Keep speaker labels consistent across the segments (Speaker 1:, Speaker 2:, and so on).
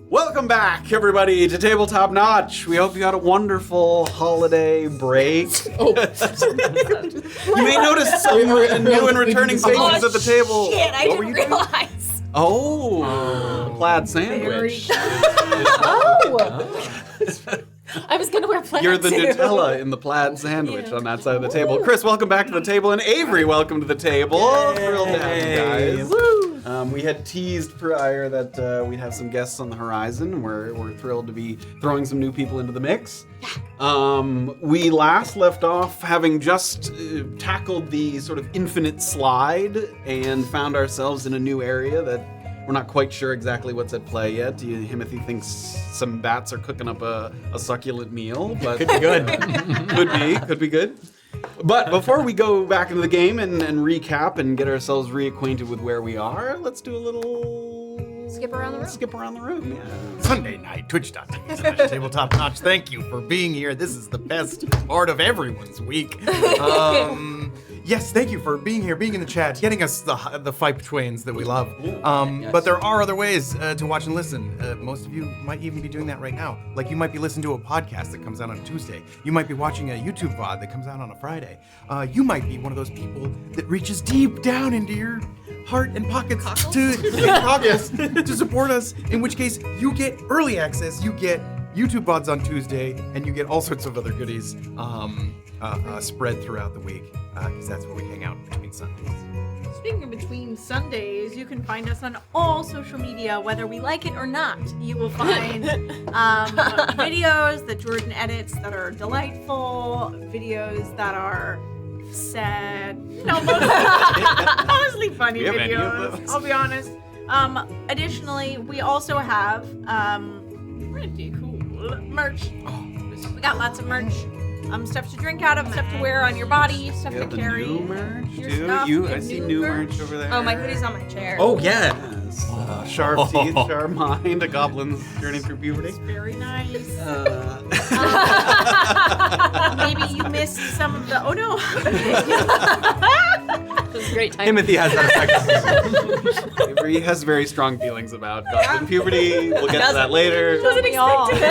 Speaker 1: Welcome back, everybody, to Tabletop Notch. We hope you had a wonderful holiday break. You may notice some new and rereturning faces at the table.
Speaker 2: Shit, I didn't realize.
Speaker 1: Oh, plaid sandwich.
Speaker 2: I was gonna wear plaid.
Speaker 1: You're the
Speaker 2: too.
Speaker 1: Nutella in the plaid sandwich on that side of the table. Chris, welcome back to the table, and Avery, welcome to the table. Thrilled to have you guys. We had teased prior that we'd have some guests on the horizon. We're thrilled to be throwing some new people into the mix. We last left off having just tackled the sort of infinite slide and found ourselves in a new area that we're not quite sure exactly what's at play yet. Himothy thinks some bats are cooking up a succulent meal, but
Speaker 3: Could be good.
Speaker 1: could be good. But before we go back into the game and recap and get ourselves reacquainted with where we are, let's do a little
Speaker 2: Skip around the room.
Speaker 1: Skip around the room, yeah.
Speaker 3: Sunday night, twitch.tv/Tabletop Notch. Thank you for being here. This is the best part of everyone's week. Yes, thank you for being here, being in the chat, getting us the fipe twains that we love.
Speaker 1: Yes.
Speaker 3: But there are other ways to watch and listen. Most of you might even be doing that right now. Like you might be listening to a podcast that comes out on a Tuesday. You might be watching a YouTube VOD that comes out on a Friday. You might be one of those people that reaches deep down into your heart and pockets to support us, in which case you get early access, you get YouTube VODs on Tuesday, and you get all sorts of other goodies spread throughout the week, because that's where we hang out between Sundays.
Speaker 4: Speaking of between Sundays, you can find us on all social media, whether we like it or not. You will find videos that Jordan edits that are delightful, videos that are sad, mostly funny videos, I'll be honest. Additionally, we also have pretty cool merch. We got lots of merch. Stuff to drink out of, stuff to wear on your body, stuff to carry.
Speaker 1: New merch,
Speaker 4: your
Speaker 1: too.
Speaker 4: stuff,
Speaker 1: I see new merch over there.
Speaker 2: Oh, my hoodie's on my chair.
Speaker 1: Oh, yes. Sharp teeth, sharp mind, a goblin's journey through puberty.
Speaker 4: Very nice. Maybe you missed some of the. Oh no!
Speaker 2: It was a great time.
Speaker 3: Himothy has that effect.
Speaker 1: Avery has very strong feelings about goblin puberty. We'll get to that later.
Speaker 2: Wasn't expecting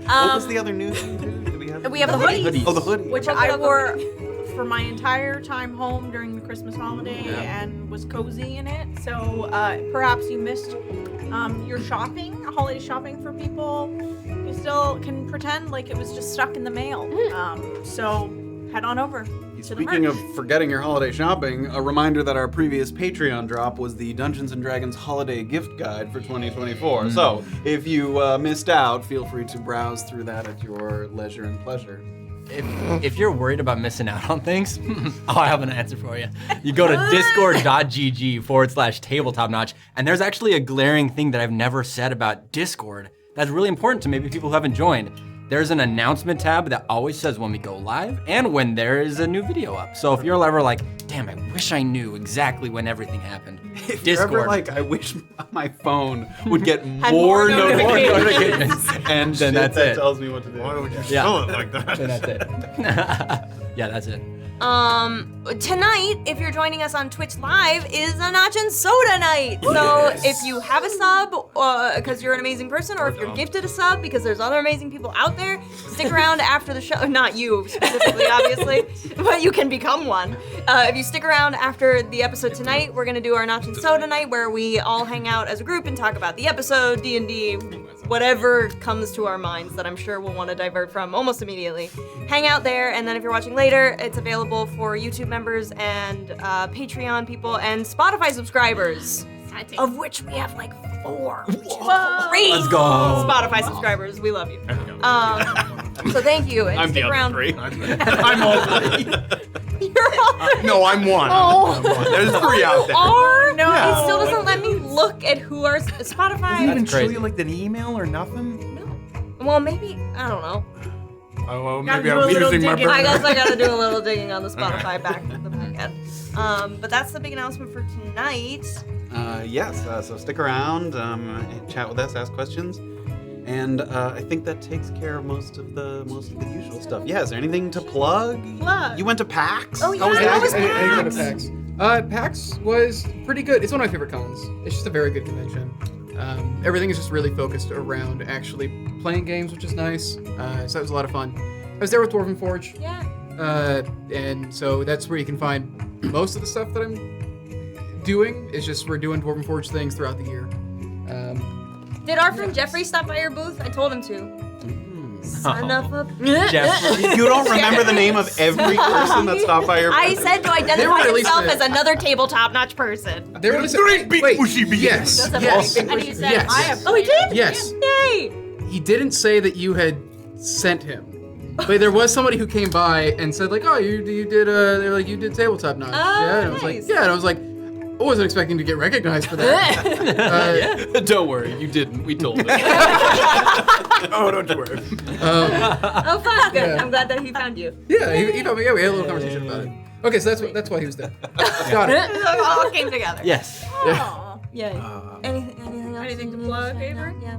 Speaker 1: What was the other new thing, too? Did
Speaker 4: We have the hoodies.
Speaker 1: Oh, the hoodie.
Speaker 4: Which I wore for my entire time home during the Christmas holiday and was cozy in it. So perhaps you missed your shopping, holiday shopping for people. You still can pretend like it was just stuck in the mail. So head on over.
Speaker 1: Speaking of forgetting your holiday shopping, a reminder that our previous Patreon drop was the Dungeons and Dragons Holiday Gift Guide for 2024. So if you missed out, feel free to browse through that at your leisure and pleasure.
Speaker 5: If you're worried about missing out on things, I have an answer for you. You go to discord.gg/tabletopnotch, and there's actually a glaring thing that I've never said about Discord that's really important to maybe people who haven't joined. There's an announcement tab that always says when we go live and when there is a new video up. So if you're ever like, damn, I wish I knew exactly when everything happened.
Speaker 1: If
Speaker 5: Discord.
Speaker 1: you're ever like, I wish my phone would get more notifications, and
Speaker 5: then
Speaker 1: shit
Speaker 5: that's
Speaker 1: that
Speaker 5: it.
Speaker 1: tells me what to do.
Speaker 3: Why would you
Speaker 5: Yeah.
Speaker 3: spell it like that?
Speaker 5: Then that's it. Yeah, that's it.
Speaker 2: Tonight, if you're joining us on Twitch Live, is a Notch and Soda night. So if you have a sub, because you're an amazing person, or if you're gifted a sub because there's other amazing people out there, stick around after the show. Not you specifically, obviously, but you can become one. If you stick around after the episode tonight, we're gonna do our Notch and Soda night where we all hang out as a group and talk about the episode, D&D, whatever comes to our minds that I'm sure we'll want to divert from almost immediately. Hang out there, and then if you're watching later, it's available for YouTube members and Patreon people and Spotify subscribers, of which we have like 4. Great.
Speaker 5: Let's go.
Speaker 2: Spotify subscribers, we love you. So thank you, and
Speaker 1: I'm
Speaker 2: stick
Speaker 1: the
Speaker 2: around.
Speaker 1: other 3.
Speaker 3: I'm all 3.
Speaker 2: You're all
Speaker 3: No, I'm 1.
Speaker 2: Oh.
Speaker 3: I'm 1. There's 3 out there.
Speaker 2: are?
Speaker 4: No.
Speaker 2: It still doesn't let me look at who our Spotify.
Speaker 3: Doesn't even show
Speaker 5: crazy.
Speaker 3: you like an email or nothing?
Speaker 2: No. Well, maybe, I don't know.
Speaker 3: Oh, well,
Speaker 4: Gotta
Speaker 3: maybe
Speaker 4: do a
Speaker 3: I'm
Speaker 4: little
Speaker 3: using my
Speaker 4: digging.
Speaker 3: brain.
Speaker 2: I guess I gotta do a little digging on the Spotify back of the weekend. But that's the big announcement for tonight.
Speaker 1: Yes, so stick around, chat with us, ask questions, and I think that takes care of most of the usual stuff. Yeah, is there anything to plug? You went to PAX?
Speaker 2: Oh, yeah,
Speaker 1: How was
Speaker 2: that was
Speaker 1: that?
Speaker 6: I didn't go to PAX. PAX was pretty good. It's one of my favorite cons. It's just a very good convention. Everything is just really focused around actually playing games, which is nice. So that was a lot of fun. I was there with Dwarven Forge.
Speaker 2: Yeah.
Speaker 6: And so that's where you can find most of the stuff that I'm doing. It's just we're doing Dwarven Forge things throughout the year.
Speaker 2: Did our friend Jeffrey stop by your booth? I told him to. Son of a...
Speaker 5: Jeffrey.
Speaker 1: You don't remember the name of every person that stopped by your
Speaker 2: I said to identify
Speaker 6: released
Speaker 2: himself
Speaker 6: it.
Speaker 2: as another tabletop notch person.
Speaker 6: They were
Speaker 3: Great big bushy beard.
Speaker 6: Yes. Yes.
Speaker 4: And he said,
Speaker 6: Yes.
Speaker 4: I have.
Speaker 2: Oh, he did?
Speaker 6: Yes.
Speaker 2: Yay!
Speaker 6: He didn't say that you had sent him, but there was somebody who came by and said like, "Oh, you did they're like you did tabletop notch." Yeah, and I was like,
Speaker 2: nice.
Speaker 6: "Yeah," and I was like, I wasn't expecting to get recognized for that.
Speaker 1: Don't worry, you didn't. We told him.
Speaker 3: Oh, don't you worry.
Speaker 2: Oh, fun. Good.
Speaker 6: Yeah.
Speaker 2: I'm glad that he found you.
Speaker 6: Yeah, he told me. Yeah, we had a little conversation about it. Okay, so that's why he was there. Got it.
Speaker 2: It all came together.
Speaker 5: Yes.
Speaker 4: Oh.
Speaker 2: Yeah. Anything else?
Speaker 4: Anything to plug, Avery?
Speaker 2: Yeah.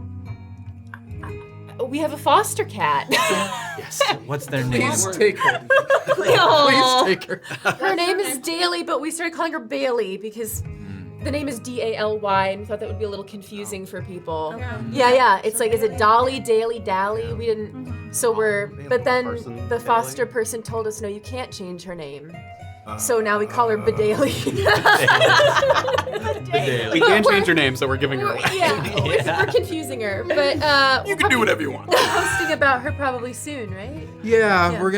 Speaker 7: We have a foster cat.
Speaker 5: Yes. What's their name?
Speaker 6: Please take her.
Speaker 2: Oh.
Speaker 6: Please take her.
Speaker 7: Her name is Daly, but we started calling her Bailey because the name is Daly, and we thought that would be a little confusing for people. Yeah. It's like, is it Dolly, Daly, Dally? We didn't. So but then
Speaker 1: Person,
Speaker 7: the foster person told us, no, you can't change her name. So now we call her Badaly.
Speaker 1: We can't change her name, so we're giving her away.
Speaker 7: We're confusing her. But
Speaker 3: You can do whatever you want.
Speaker 7: posting about her probably soon, right?
Speaker 6: Yeah,
Speaker 7: Yeah.
Speaker 6: we're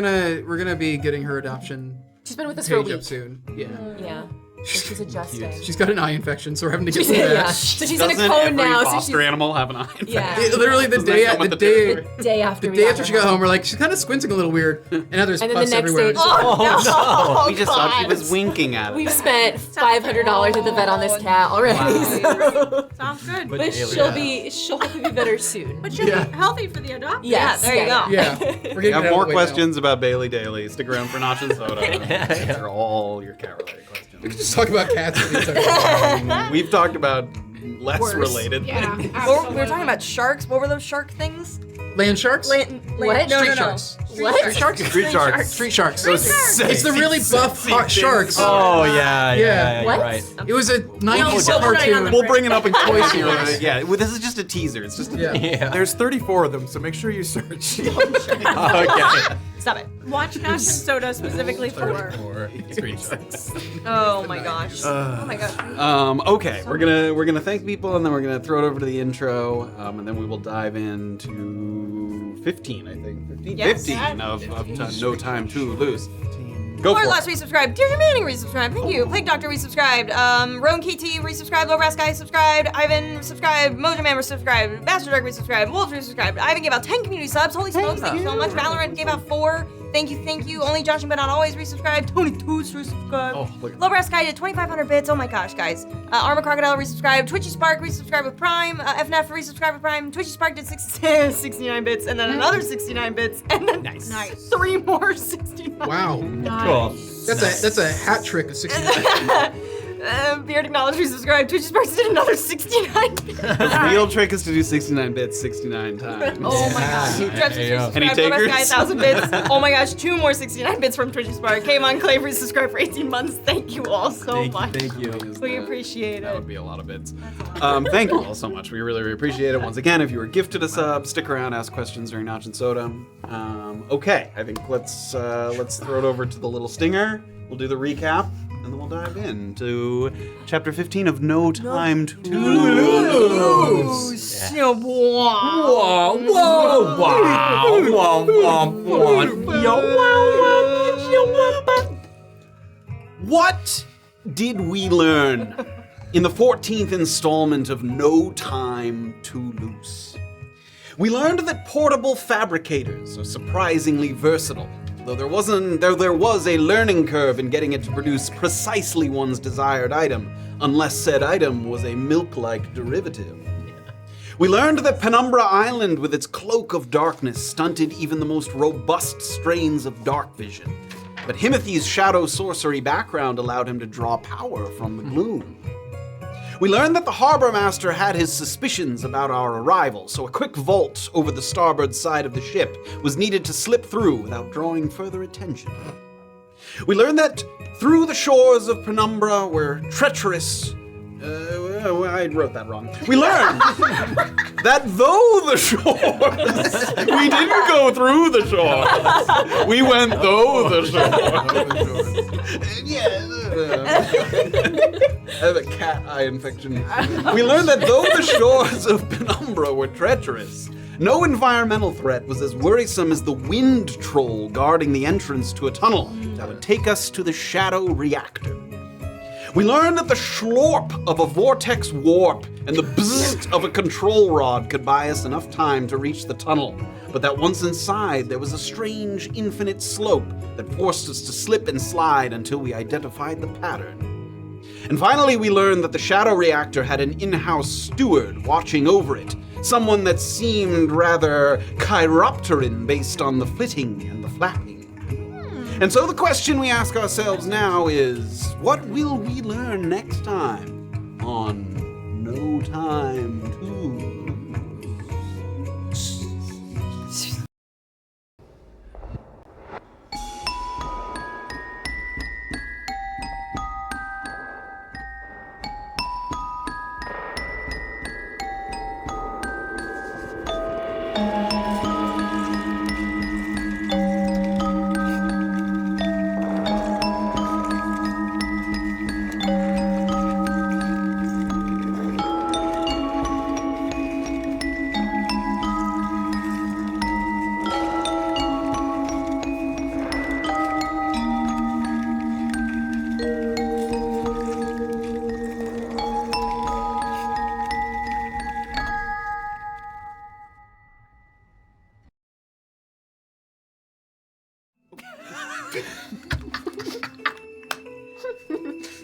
Speaker 6: gonna be getting her adoption
Speaker 7: She's been with us for a
Speaker 6: page
Speaker 7: week.
Speaker 6: up soon. Yeah.
Speaker 7: Yeah. So she's adjusting.
Speaker 6: She's got an eye infection, so we're having to get
Speaker 7: Yeah.
Speaker 6: through that.
Speaker 7: So she's in a
Speaker 1: Doesn't
Speaker 7: cone
Speaker 1: every
Speaker 7: now. So
Speaker 1: foster
Speaker 7: she's
Speaker 1: animal have an eye infection?
Speaker 7: yeah.
Speaker 6: Literally the
Speaker 1: Doesn't that come with the territory?
Speaker 7: Day after
Speaker 6: The day after she got home, we're like, she's kind of squinting a little weird, and now there's
Speaker 7: And then the
Speaker 6: pus
Speaker 7: next
Speaker 6: everywhere.
Speaker 7: day-
Speaker 2: Oh,
Speaker 1: We just thought she was winking at
Speaker 7: We've
Speaker 1: us.
Speaker 7: spent $500 at the vet on this cat already. So.
Speaker 4: Sounds good.
Speaker 7: But
Speaker 5: Daily,
Speaker 7: she'll hopefully be better soon.
Speaker 4: But she'll
Speaker 6: Yeah.
Speaker 4: be healthy for the adoption.
Speaker 7: Yes,
Speaker 2: there you go.
Speaker 6: Yeah, we're getting
Speaker 1: If you have
Speaker 6: it out
Speaker 1: more
Speaker 6: of the way
Speaker 1: questions about Bailey Daly, stick around for Notch and Soda. They're all your cat-related questions.
Speaker 6: now. We can just talk about cats the entire time.
Speaker 1: We've talked about less related
Speaker 4: Yeah.
Speaker 1: things.
Speaker 2: We were talking about sharks. What were those shark things?
Speaker 6: Land sharks?
Speaker 7: What?
Speaker 2: No,
Speaker 6: Street
Speaker 2: no, no.
Speaker 6: sharks.
Speaker 7: What?
Speaker 6: Sharks?
Speaker 1: Street sharks.
Speaker 6: Street sharks.
Speaker 1: Sexy,
Speaker 6: It's the really buff
Speaker 1: sexy
Speaker 6: hot
Speaker 1: things.
Speaker 6: sharks.
Speaker 5: Oh yeah.
Speaker 6: Yeah.
Speaker 7: What?
Speaker 5: Right.
Speaker 6: It was a 90s
Speaker 2: No,
Speaker 6: cartoon.
Speaker 1: We'll bring it up in Toy Story.
Speaker 6: Series.
Speaker 1: Yeah, well, this is just a teaser. It's just a
Speaker 6: Yeah.
Speaker 5: Yeah.
Speaker 3: There's 34 of them, so make sure you search.
Speaker 5: Okay.
Speaker 2: Stop it.
Speaker 4: Watch Notch and Soda specifically for.
Speaker 3: Or street sharks.
Speaker 2: Oh my gosh. Oh my gosh.
Speaker 1: Okay, we're gonna thank people, and then we're gonna throw it over to the intro, and then we will dive into 15, I think. 15,
Speaker 2: Yes.
Speaker 1: 15 of No Time to Lose. Go
Speaker 2: Lord
Speaker 1: for
Speaker 2: Lost
Speaker 1: it.
Speaker 2: resubscribed. Deirdre Manning resubscribed. Thank you. Plague Doctor resubscribed. Roan KT resubscribed. Low Brass Guy subscribed. Ivan subscribed. Mojo Man subscribed. Bastard Dark resubscribed. Wolf resubscribed. Ivan gave out 10 community subs. Holy smokes, thank you so much. Valorant gave out 4. Thank you. Only Josh but not always resubscribed. Tony Toos resubscribed.
Speaker 1: Oh, look at
Speaker 2: Low Brass Guy did 2,500 bits. Oh my gosh, guys. Armor Crocodile resubscribed. Twitchy Spark resubscribed with Prime. FNF resubscribed with Prime. Twitchy Spark did 69 bits, and then another 69 bits, and then
Speaker 4: Nice.
Speaker 2: 3 more 69.
Speaker 6: Wow.
Speaker 5: Cool.
Speaker 6: That's a hat trick of 69.
Speaker 2: Beard acknowledged resubscribed. Twitchy Sparks did another 69 bits.
Speaker 1: The real trick is to do 69 bits 69 times.
Speaker 2: Oh my gosh. Dreps
Speaker 5: There you go.
Speaker 1: Any
Speaker 2: resubscribed. Low Brass Guy,
Speaker 1: takers?
Speaker 2: 1,000 bits. Oh my gosh, 2 more 69 bits from Twitchy Spark. Came on Clay resubscribed for 18 months. Thank you all so much.
Speaker 5: Thank you.
Speaker 2: We appreciate
Speaker 1: That
Speaker 2: it.
Speaker 1: would be a lot of bits. Thank you all so much. We really appreciate it. Once again, if you were gifted a sub, stick around, ask questions during Notch and Soda. Okay, I think let's throw it over to the little stinger. We'll do the recap, and then we'll dive into chapter 15 of No Time to Lose. What did we learn in the 14th installment of No Time to Lose? We learned that portable fabricators are surprisingly versatile, though there was a learning curve in getting it to produce precisely one's desired item, unless said item was a milk-like derivative. We learned that Penumbra Island, with its cloak of darkness, stunted even the most robust strains of dark vision. But Himothy's shadow sorcery background allowed him to draw power from the gloom. We learned that the harbor master had his suspicions about our arrival, so a quick vault over the starboard side of the ship was needed to slip through without drawing further attention. We learned that through the shores of Penumbra were treacherous I wrote that wrong. We learned that though the shores, we didn't go through the shores. We went though the shores. Yeah. I have a cat eye infection. We learned that though the shores of Penumbra were treacherous, no environmental threat was as worrisome as the wind troll guarding the entrance to a tunnel that would take us to the shadow reactor. We learned that the schlorp of a vortex warp and the bzzzt of a control rod could buy us enough time to reach the tunnel, but that once inside there was a strange infinite slope that forced us to slip and slide until we identified the pattern. And finally we learned that the shadow reactor had an in-house steward watching over it, someone that seemed rather chiropteran based on the flitting and the flapping. And so the question we ask ourselves now is, what will we learn next time on No Time to...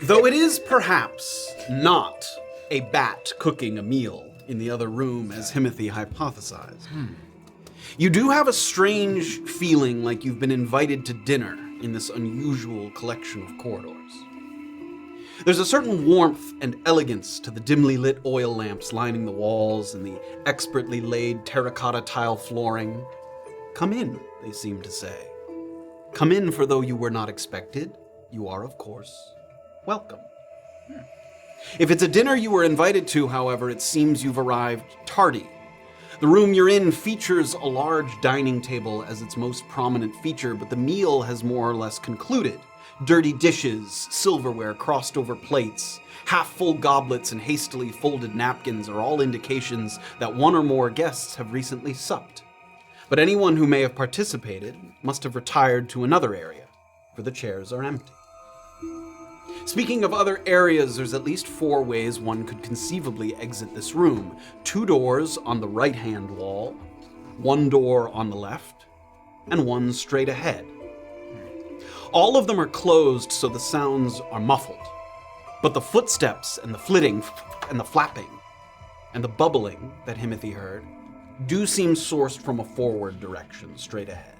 Speaker 1: Though it is perhaps not a bat cooking a meal in the other room as Himothy hypothesized, you do have a strange feeling like you've been invited to dinner in this unusual collection of corridors. There's a certain warmth and elegance to the dimly lit oil lamps lining the walls and the expertly laid terracotta tile flooring. Come in, they seem to say. Come in, for though you were not expected, you are, of course, welcome. If it's a dinner you were invited to, however, it seems you've arrived tardy. The room you're in features a large dining table as its most prominent feature, but the meal has more or less concluded. Dirty dishes, silverware crossed over plates, half-full goblets, and hastily folded napkins are all indications that one or more guests have recently supped. But anyone who may have participated must have retired to another area, for the chairs are empty. Speaking of other areas, there's at least 4 ways one could conceivably exit this room. 2 doors on the right-hand wall, 1 door on the left, and 1 straight ahead. All of them are closed, so the sounds are muffled. But the footsteps and the flitting and the flapping and the bubbling that Himothy heard do seem sourced from a forward direction, straight ahead.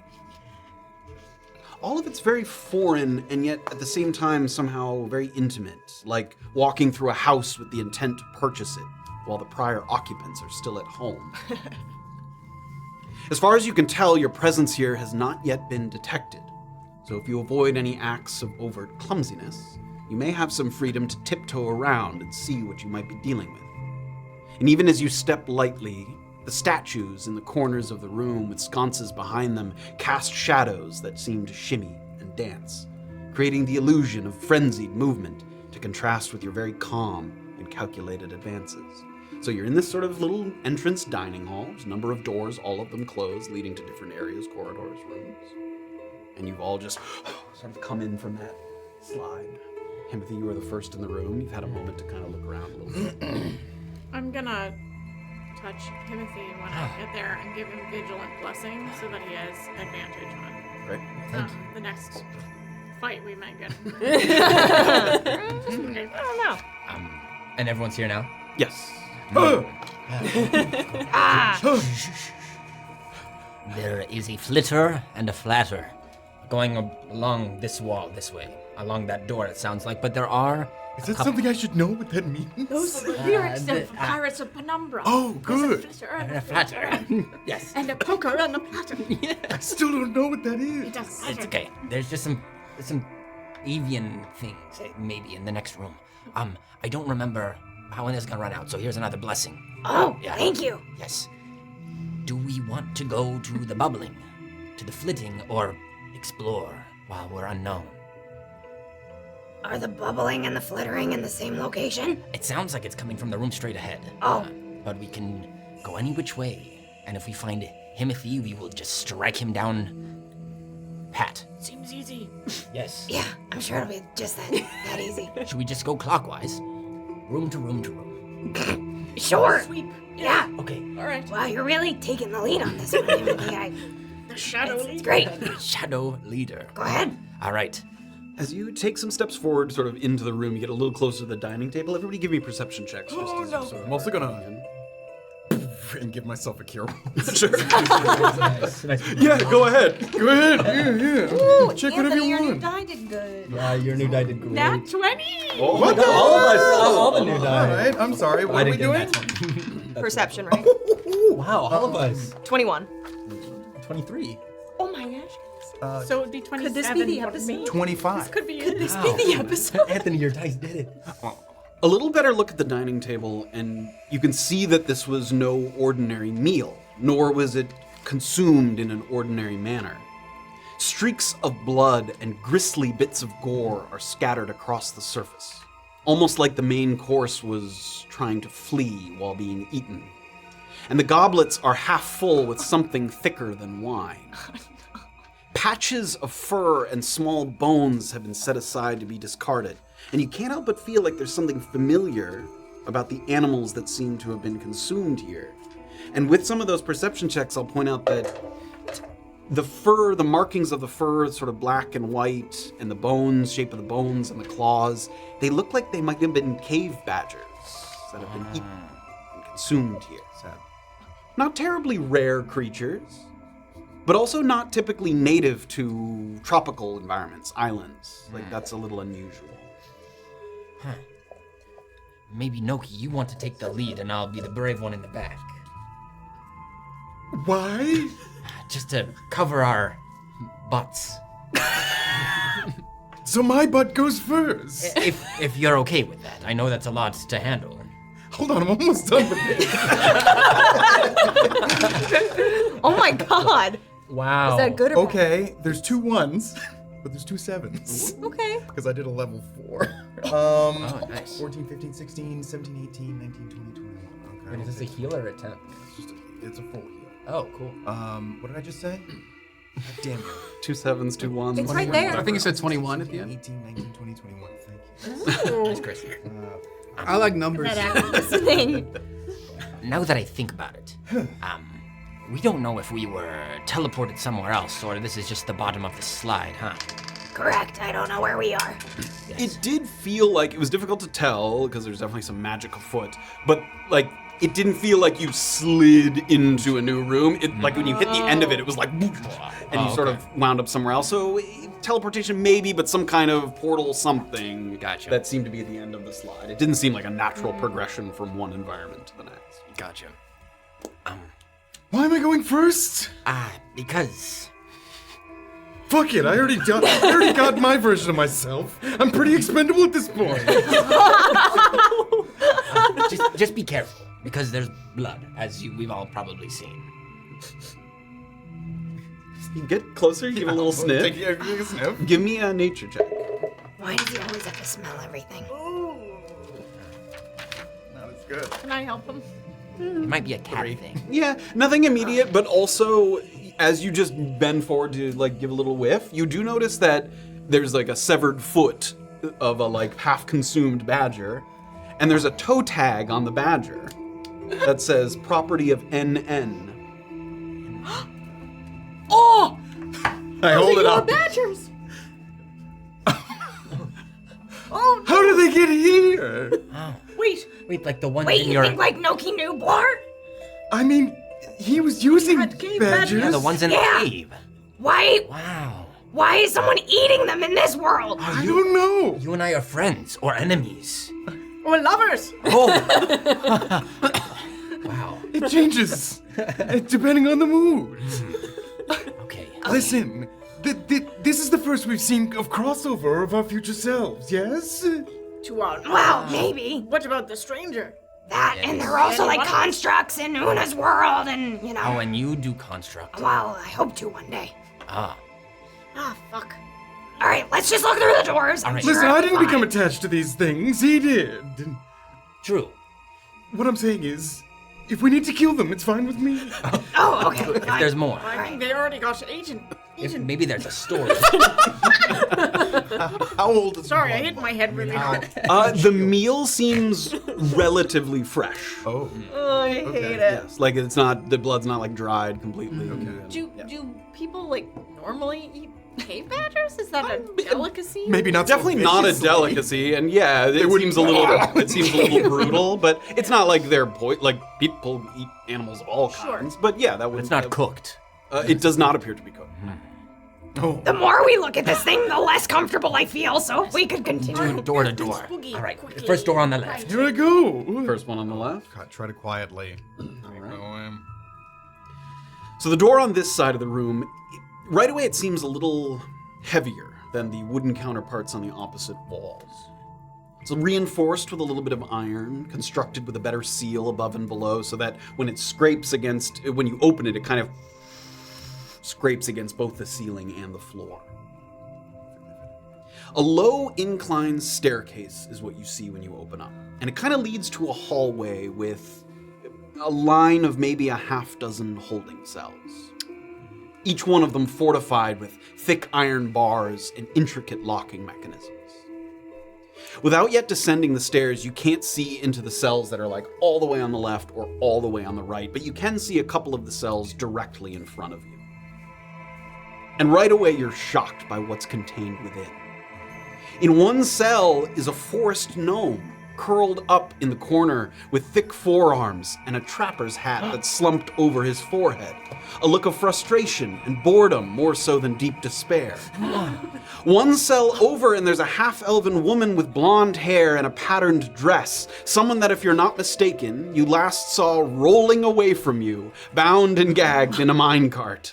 Speaker 1: All of it's very foreign and yet at the same time somehow very intimate, like walking through a house with the intent to purchase it while the prior occupants are still at home. As far as you can tell, your presence here has not yet been detected. So if you avoid any acts of overt clumsiness, you may have some freedom to tiptoe around and see what you might be dealing with. And even as you step lightly, the statues in the corners of the room with sconces behind them cast shadows that seem to shimmy and dance, creating the illusion of frenzied movement to contrast with your very calm and calculated advances. So you're in this sort of little entrance dining hall. There's a number of doors, all of them closed, leading to different areas, corridors, rooms. And you've all just sort of come in from that slide. Himothy, you were the first in the room. You've had a moment to kind of look around a little bit.
Speaker 4: I'm gonna touch Himothy when I get there and give him vigilant blessing so that he has advantage on
Speaker 1: Great.
Speaker 4: the next fight we might get.
Speaker 2: I don't know.
Speaker 5: And everyone's here now?
Speaker 1: Yes.
Speaker 5: There is a flitter and a flatter going along this wall, this way, along that door, it sounds like, but there are...
Speaker 3: Is that something I should know what that means?
Speaker 4: Those are the lyrics of Pirates of Penumbra.
Speaker 3: Oh, good.
Speaker 4: There's a flitter and
Speaker 5: a flatter. Yes.
Speaker 4: and a poker and a platter.
Speaker 3: I still don't know what that is.
Speaker 4: It doesn't matter.
Speaker 5: It's okay. There's just some avian things, maybe, in the next room. I don't remember
Speaker 8: when it's gonna run out, so here's another blessing.
Speaker 9: Oh,
Speaker 8: Yeah.
Speaker 9: thank you.
Speaker 8: Yes. Do we want to go to the bubbling, to the flitting, or explore while we're unknown?
Speaker 9: Are the bubbling and the flittering in the same location?
Speaker 8: It sounds like it's coming from the room straight ahead.
Speaker 9: Oh.
Speaker 8: But we can go any which way, and if we find Himothy, we will just strike him down pat.
Speaker 9: Seems easy.
Speaker 8: Yes.
Speaker 9: Yeah, I'm sure it'll be just that easy.
Speaker 8: Should we just go clockwise? Room to room to room.
Speaker 9: Sure.
Speaker 4: Sweep.
Speaker 9: Yeah.
Speaker 8: Okay.
Speaker 4: All right.
Speaker 9: Wow, you're really taking the lead on this one, Himothy.
Speaker 4: The shadow.
Speaker 9: It's great.
Speaker 8: Shadow leader.
Speaker 9: Go ahead.
Speaker 8: All right.
Speaker 1: As you take some steps forward, sort of into the room, you get a little closer to the dining table. Everybody give me perception checks. Just as you sort of
Speaker 3: I'm also gonna and give myself a cure.
Speaker 1: Sure. Yeah, go ahead.
Speaker 3: Go ahead. Yeah.
Speaker 2: Ooh,
Speaker 3: Check
Speaker 2: Anthony,
Speaker 3: whatever you
Speaker 2: your new
Speaker 3: want.
Speaker 2: die did good.
Speaker 10: Yeah, your new die did great.
Speaker 4: Nat 20.
Speaker 10: Oh my god, all of us, all the new
Speaker 3: All
Speaker 10: die.
Speaker 3: right. I'm sorry. What are we doing?
Speaker 2: Perception, right?
Speaker 10: Wow, all of us.
Speaker 2: 21.
Speaker 10: 23.
Speaker 2: Oh my gosh.
Speaker 4: So it would be 27.
Speaker 2: Could this be the
Speaker 4: for me.
Speaker 2: episode?
Speaker 3: 25.
Speaker 4: Could be it.
Speaker 2: This be the episode.
Speaker 10: Anthony, your dice did it.
Speaker 1: A little better look at the dining table, and you can see that this was no ordinary meal, nor was it consumed in an ordinary manner. Streaks of blood and grisly bits of gore are scattered across the surface, almost like the main course was trying to flee while being eaten. And the goblets are half full with something thicker than wine. Patches of fur and small bones have been set aside to be discarded, and you can't help but feel like there's something familiar about the animals that seem to have been consumed here. And with some of those perception checks, I'll point out that the fur, the markings of the fur, sort of black and white, and the bones, shape of the bones and the claws, they look like they might have been cave badgers that have been eaten and consumed here. Not terribly rare creatures, but also not typically native to tropical environments, islands. Like, that's a little unusual.
Speaker 8: Huh. Maybe Noki, you want to take the lead, and I'll be the brave one in the back.
Speaker 3: Why?
Speaker 8: Just to cover our butts.
Speaker 3: So my butt goes first.
Speaker 8: If you're okay with that. I know that's a lot to handle.
Speaker 3: Hold on, I'm almost done with this.
Speaker 2: Oh my god.
Speaker 8: Wow.
Speaker 2: Is that good or
Speaker 3: Okay, there's 2 1s, but there's 2 7s.
Speaker 2: bad? Okay.
Speaker 3: Because I did a level 4.
Speaker 8: Oh, nice.
Speaker 3: 14, 15, 16, 17, 18, 19, 20, 21. Okay.
Speaker 5: Wait, is this a heal or a temp?
Speaker 3: It's a full heal.
Speaker 5: Oh, cool.
Speaker 3: What did I just say? God damn it.
Speaker 1: 2 7s, 2 1s.
Speaker 2: It's right there.
Speaker 6: I think you said 21 at the end.
Speaker 3: 18, 19, 20, 21. Thank you.
Speaker 8: Nice, Chris.
Speaker 6: I like numbers.
Speaker 2: Listening.
Speaker 8: Now that I think about it, we don't know if we were teleported somewhere else, or this is just the bottom of the slide, huh?
Speaker 9: Correct. I don't know where we are.
Speaker 1: It did feel like, it was difficult to tell, because there's definitely some magic afoot, but, like, it didn't feel like you slid into a new room. It, like, when you hit the end of it, it was like, and you sort of wound up somewhere else. So, teleportation maybe, but some kind of portal something that seemed to be at the end of the slide. It didn't seem like a natural progression from one environment to the next.
Speaker 8: Gotcha.
Speaker 3: Why am I going first?
Speaker 8: Because...
Speaker 3: Fuck it, I already got my version of myself. I'm pretty expendable at this point.
Speaker 8: just be careful, because there's blood, as we've all probably seen.
Speaker 1: You get closer, give a little sniff.
Speaker 3: Take a sniff.
Speaker 1: Give me a nature check.
Speaker 9: Why does he always have to smell everything?
Speaker 3: That's good.
Speaker 4: Can I help him?
Speaker 8: It might be a cat thing.
Speaker 1: Yeah, nothing immediate, but also as you just bend forward to like give a little whiff, you do notice that there's like a severed foot of a like half-consumed badger, and there's a toe tag on the badger that says property of NN.
Speaker 2: Oh!
Speaker 3: I hold it up.
Speaker 2: Badgers!
Speaker 4: Oh,
Speaker 3: How did they get here?
Speaker 4: wait.
Speaker 8: Like the one
Speaker 9: Wait,
Speaker 8: in
Speaker 9: you
Speaker 8: your...
Speaker 9: think like Noki knew Blar?
Speaker 3: I mean, he was using
Speaker 4: had cave
Speaker 3: badgers.
Speaker 8: Yeah, the ones in
Speaker 9: Yeah.
Speaker 8: the cave.
Speaker 9: Why?
Speaker 8: Wow.
Speaker 9: Why is someone eating them in this world?
Speaker 3: I don't know.
Speaker 8: You and I are friends, or enemies.
Speaker 4: We're lovers.
Speaker 8: Oh! Wow.
Speaker 3: It changes depending on the mood.
Speaker 8: Okay.
Speaker 3: Listen, this is the first we've seen of crossover of our future selves, yes?
Speaker 4: to our...
Speaker 9: Well, maybe.
Speaker 4: What about the stranger?
Speaker 9: That, and there are also like constructs in Una's world, and you know.
Speaker 8: Oh, and you do construct.
Speaker 9: Well, I hope to one day.
Speaker 8: Ah.
Speaker 9: Ah, fuck. All right, let's just look through the doors.
Speaker 8: All right.
Speaker 3: Listen, I didn't become attached to these things. He did.
Speaker 8: True.
Speaker 3: What I'm saying is, if we need to kill them, it's fine with me.
Speaker 9: Oh, okay.
Speaker 8: If there's more.
Speaker 4: I think they already got eaten.
Speaker 8: If maybe there's a story.
Speaker 3: How old is
Speaker 4: Sorry, I hit my head really hard.
Speaker 1: The meal seems relatively fresh.
Speaker 3: Oh.
Speaker 4: Oh, I hate it.
Speaker 1: Yes, like it's not, the blood's not like dried completely.
Speaker 4: Do people like normally eat cave badgers? Is that a delicacy?
Speaker 3: Maybe not. so
Speaker 1: Definitely not a
Speaker 3: viciously.
Speaker 1: delicacy, and yeah, it seems a little brutal, but it's not like they're like people eat animals of all kinds. But yeah, that would.
Speaker 5: It's not cooked.
Speaker 1: It does not appear to be cooked.
Speaker 3: Oh.
Speaker 9: The more we look at this thing, the less comfortable I feel. So if we could continue.
Speaker 8: Door to door.
Speaker 4: Spooky,
Speaker 8: All right.
Speaker 4: quickly.
Speaker 8: First door on the left.
Speaker 3: Here I go.
Speaker 1: First one on the left.
Speaker 3: Try to quietly.
Speaker 1: So the door on this side of the room, right away it seems a little heavier than the wooden counterparts on the opposite walls. It's reinforced with a little bit of iron, constructed with a better seal above and below, so that when it scrapes against, when you open it, it kind of scrapes against both the ceiling and the floor. A low incline staircase is what you see when you open up, and it kind of leads to a hallway with a line of maybe a half dozen holding cells. Each one of them fortified with thick iron bars and intricate locking mechanisms. Without yet descending the stairs, you can't see into the cells that are like all the way on the left or all the way on the right, but you can see a couple of the cells directly in front of you. And right away you're shocked by what's contained within. In one cell is a forest gnome, curled up in the corner with thick forearms and a trapper's hat that's slumped over his forehead. A look of frustration and boredom, more so than deep despair. One cell over and there's a half-elven woman with blonde hair and a patterned dress. Someone that, if you're not mistaken, you last saw rolling away from you, bound and gagged in a minecart.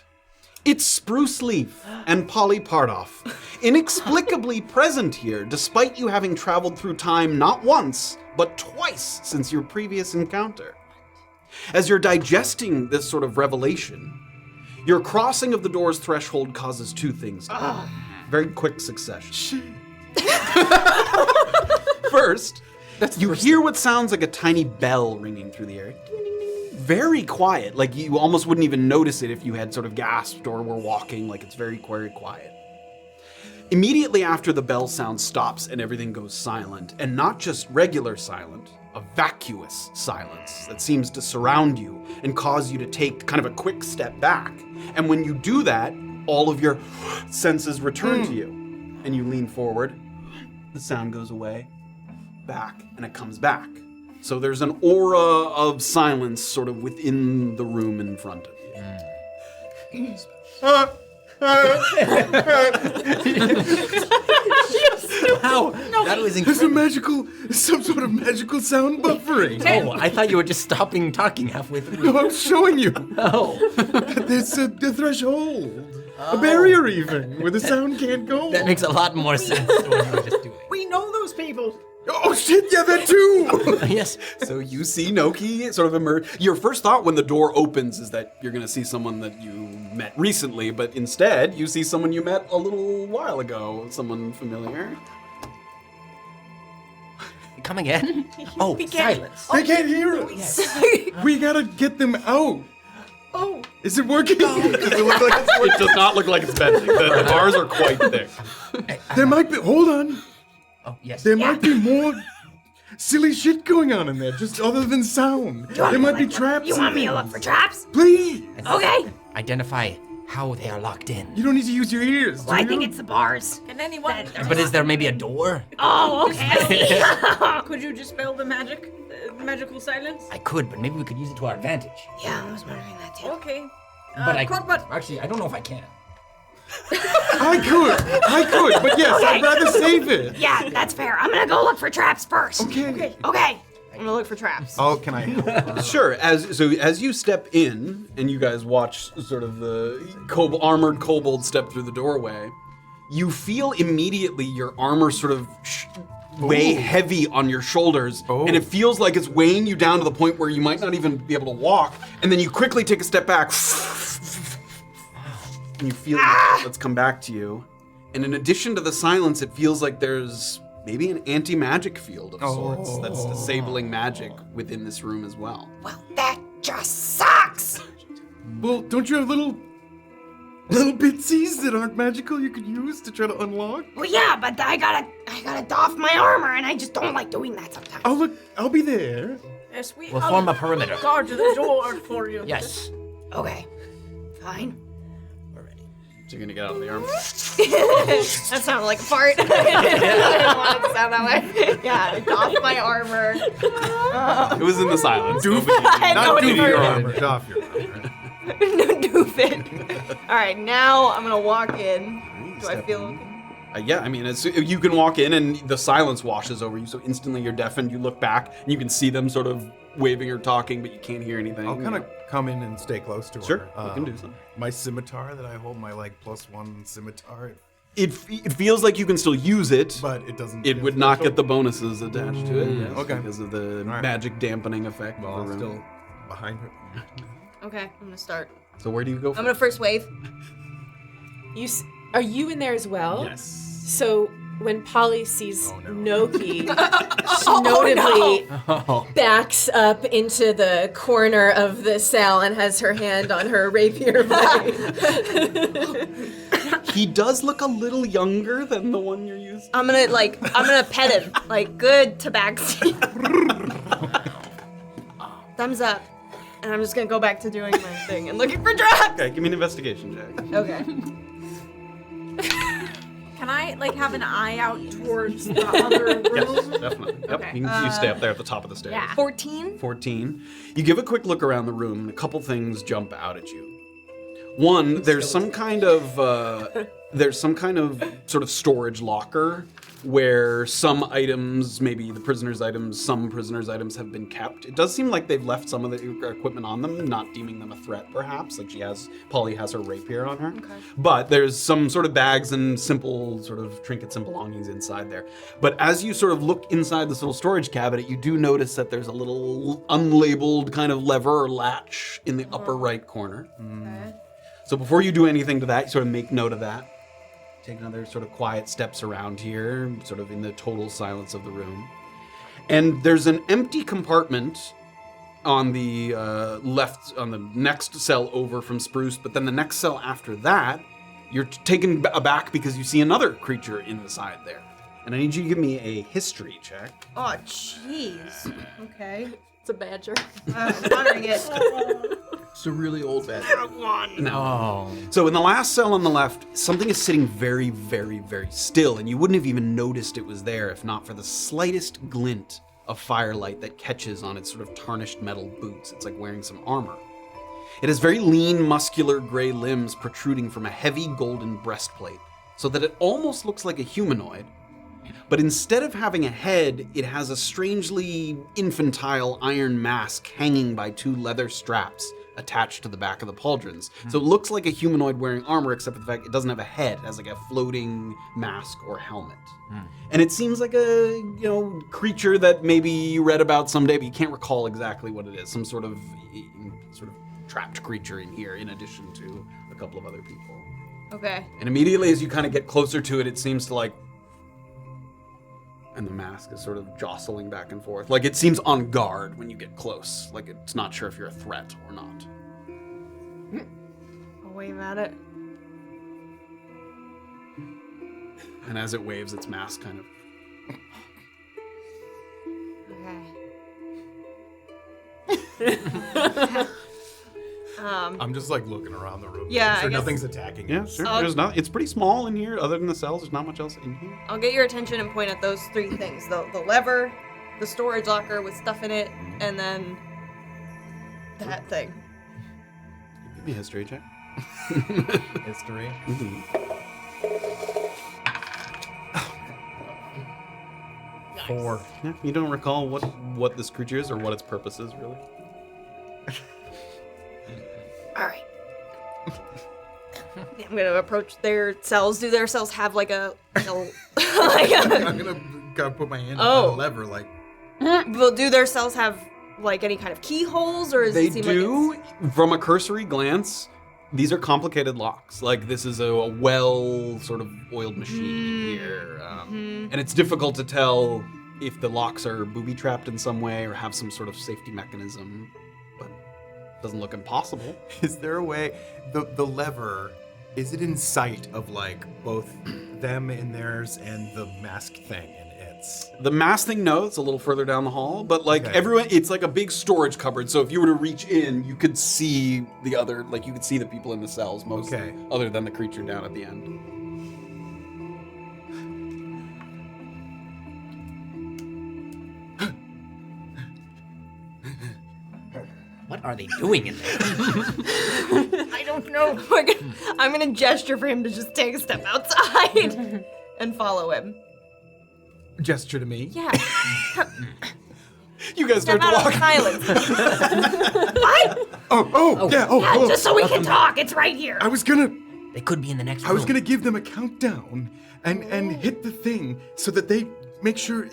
Speaker 1: It's Spruce Leaf and Polly Pardoff, inexplicably present here, despite you having traveled through time not once, but twice since your previous encounter. As you're digesting this sort of revelation, your crossing of the door's threshold causes two things. Very quick succession. First, you hear what sounds like a tiny bell ringing through the air. Very quiet, like you almost wouldn't even notice it if you had sort of gasped or were walking, like it's very, very quiet. Immediately after the bell sound stops and everything goes silent, and not just regular silent, a vacuous silence that seems to surround you and cause you to take kind of a quick step back. And when you do that, all of your senses return to you, and you lean forward, the sound goes away, back, and it comes back. So there's an aura of silence sort of within the room in front of you.
Speaker 5: Wow, that was
Speaker 3: There's
Speaker 5: incredible.
Speaker 3: some sort of magical sound buffering.
Speaker 5: Oh, I thought you were just stopping talking halfway through.
Speaker 3: No, I'm showing you.
Speaker 5: Oh,
Speaker 3: There's a threshold. A barrier even, where the sound can't go.
Speaker 5: that makes a lot more sense than what you were just doing.
Speaker 4: We know those people.
Speaker 3: Oh shit, yeah, that too!
Speaker 5: Yes.
Speaker 1: So you see Noki sort of emerge. Your first thought when the door opens is that you're going to see someone that you met recently, but instead you see someone you met a little while ago, someone familiar.
Speaker 8: Come again?
Speaker 5: Oh, silence.
Speaker 3: They can't hear us. We gotta get them out.
Speaker 4: Oh,
Speaker 3: Is it working?
Speaker 1: Does it look like it's working? It does not look like it's bending. The bars are quite thick.
Speaker 3: There might be, hold on.
Speaker 8: Oh, yes.
Speaker 3: There might be more silly shit going on in there, just other than sound. There might be traps.
Speaker 9: You want me to look for traps?
Speaker 3: Please.
Speaker 9: Okay.
Speaker 8: Identify how they are locked in.
Speaker 3: You don't need to use your ears.
Speaker 9: Well, I
Speaker 3: do
Speaker 9: think
Speaker 3: you?
Speaker 9: it's the bars.
Speaker 4: can anyone?
Speaker 8: But is there maybe a door?
Speaker 9: Oh, okay. I see.
Speaker 4: Could you dispel the magical silence?
Speaker 8: I could, but maybe we could use it to our advantage.
Speaker 9: Yeah, I was wondering that too.
Speaker 4: Okay.
Speaker 8: But
Speaker 4: Crocpot.
Speaker 8: actually, I don't know if I can.
Speaker 3: I could, but yes, I'd rather save it.
Speaker 9: Yeah, that's fair. I'm gonna go look for traps first.
Speaker 3: Okay.
Speaker 9: Okay.
Speaker 2: I'm gonna look for traps.
Speaker 3: Oh, can I?
Speaker 1: Sure. As you step in, and you guys watch sort of the armored kobold step through the doorway, you feel immediately your armor sort of weigh heavy on your shoulders, and it feels like it's weighing you down to the point where you might not even be able to walk, and then you quickly take a step back, and you feel let's come back to you. And in addition to the silence, it feels like there's maybe an anti-magic field of sorts that's disabling magic within this room as well.
Speaker 9: Well, that just sucks.
Speaker 3: Well, don't you have little bitsies that aren't magical you could use to try to unlock?
Speaker 9: Well, yeah, but I gotta doff my armor, and I just don't like doing that sometimes.
Speaker 3: Oh, look, I'll be there.
Speaker 4: Yes,
Speaker 8: We'll form a perimeter.
Speaker 4: Guard the door for you.
Speaker 8: Yes.
Speaker 9: Okay, fine.
Speaker 1: So you're gonna get out of the arm?
Speaker 2: That sounded like a fart. I didn't want it to sound that way. Yeah, I doffed my armor.
Speaker 1: It was in the silence.
Speaker 3: Not
Speaker 2: nobody
Speaker 3: do your
Speaker 2: heard it.
Speaker 3: armor, doff your armor.
Speaker 2: Doof it. All right, now I'm gonna walk in. Do I feel okay?
Speaker 1: Yeah, I mean, you can walk in and the silence washes over you, so instantly you're deafened. You look back and you can see them sort of waving or talking, but you can't hear anything.
Speaker 3: I'll kind of come in and stay close to her.
Speaker 1: Sure, you can do so.
Speaker 3: My scimitar that I hold, my like +1 scimitar.
Speaker 1: It feels like you can still use it,
Speaker 3: but it doesn't.
Speaker 1: It would not get the bonuses attached to it. Yes,
Speaker 3: okay.
Speaker 1: Because of the magic dampening effect.
Speaker 3: Well, I'm still behind her.
Speaker 2: Okay, I'm gonna start.
Speaker 1: So where do you go?
Speaker 2: I'm gonna first wave.
Speaker 7: Are you in there as well?
Speaker 1: Yes.
Speaker 7: So when Polly sees Noki, she notably backs up into the corner of the cell and has her hand on her rapier blade.
Speaker 1: He does look a little younger than the one you're used to.
Speaker 2: I'm gonna pet him. Like, good tabaxi. Thumbs up. And I'm just gonna go back to doing my thing and looking for drugs.
Speaker 1: Okay, give me an investigation check.
Speaker 2: Okay.
Speaker 4: Can I have an eye out towards the other room?
Speaker 1: Yes, definitely. Yep.
Speaker 4: Okay.
Speaker 1: You stay up there at the top of the stairs.
Speaker 4: Yeah.
Speaker 2: 14.
Speaker 1: 14. You give a quick look around the room, and a couple things jump out at you. One, there's some kind of sort of storage locker where some items, maybe the prisoner's items, some prisoner's items have been kept. It does seem like they've left some of the equipment on them, not deeming them a threat, perhaps. Like Polly has her rapier on her. Okay. But there's some sort of bags and simple sort of trinkets and belongings inside there. But as you sort of look inside this little storage cabinet, you do notice that there's a little unlabeled kind of lever or latch in the upper right corner.
Speaker 2: Okay.
Speaker 1: So before you do anything to that, you sort of make note of that. Take another sort of quiet steps around here, sort of in the total silence of the room. And there's an empty compartment on the left, on the next cell over from Spruce, but then the next cell after that, you're taken aback because you see another creature inside there. And I need you to give me a history check.
Speaker 2: Oh, jeez. Okay.
Speaker 7: It's a badger.
Speaker 2: I'm honoring it.
Speaker 6: It's a really old bed.
Speaker 1: No. So in the last cell on the left, something is sitting very, very, very still, and you wouldn't have even noticed it was there if not for the slightest glint of firelight that catches on its sort of tarnished metal boots. It's like wearing some armor. It has very lean, muscular gray limbs protruding from a heavy golden breastplate, so that it almost looks like a humanoid. But instead of having a head, it has a strangely infantile iron mask hanging by two leather straps attached to the back of the pauldrons. So it looks like a humanoid wearing armor, except for the fact it doesn't have a head. It has like a floating mask or helmet. And it seems like a, creature that maybe you read about someday, but you can't recall exactly what it is. Some sort of trapped creature in here, in addition to a couple of other people.
Speaker 2: Okay.
Speaker 1: And immediately as you kind of get closer to it, it seems to and the mask is sort of jostling back and forth. Like it seems on guard when you get close. Like it's not sure if you're a threat or not.
Speaker 2: I'll wave at it.
Speaker 1: And as it waves, its mask kind of...
Speaker 2: Okay.
Speaker 3: I'm just looking around the room.
Speaker 2: Yeah,
Speaker 3: I'm sure
Speaker 2: I guess-
Speaker 3: nothing's attacking.
Speaker 1: Yeah,
Speaker 3: me.
Speaker 1: sure. There's not. It's pretty small in here. Other than the cells, there's not much else in here.
Speaker 2: I'll get your attention and point at those three things. The lever, the storage locker with stuff in it, and then that thing.
Speaker 1: Give me a history check.
Speaker 3: History.
Speaker 2: Nice.
Speaker 3: 4.
Speaker 1: Yeah, you don't recall what this creature is or what its purpose is, really?
Speaker 9: All right.
Speaker 2: I'm gonna approach their cells. Do their cells have like a
Speaker 3: I'm gonna gotta put my hand on the lever, like.
Speaker 2: Well, do their cells have like any kind of keyholes, or does
Speaker 1: They
Speaker 2: it seem
Speaker 1: do,
Speaker 2: like it's...
Speaker 1: from a cursory glance, these are complicated locks. Like, this is a well sort of oiled machine here. And it's difficult to tell if the locks are booby-trapped in some way or have some sort of safety mechanism, but it doesn't look impossible.
Speaker 3: Is there a way, the lever, is it in sight of, like, both them in theirs and the mask thing in its?
Speaker 1: The mask thing, no, it's a little further down the hall, but like everyone, it's like a big storage cupboard, so if you were to reach in, you could see the other, like you could see the people in the cells mostly, other than the creature down at the end.
Speaker 8: What are they doing in there?
Speaker 2: I don't know. I'm gonna gesture for him to just take a step outside and follow him.
Speaker 3: Gesture to me?
Speaker 2: Yeah.
Speaker 1: You guys
Speaker 2: step
Speaker 1: start to
Speaker 2: out
Speaker 1: walk.
Speaker 2: of silence.
Speaker 3: What?
Speaker 9: Yeah, just so we can talk. It's right here.
Speaker 3: I was gonna...
Speaker 8: They could be in the next room.
Speaker 3: I was gonna give them a countdown and hit the thing so that they make sure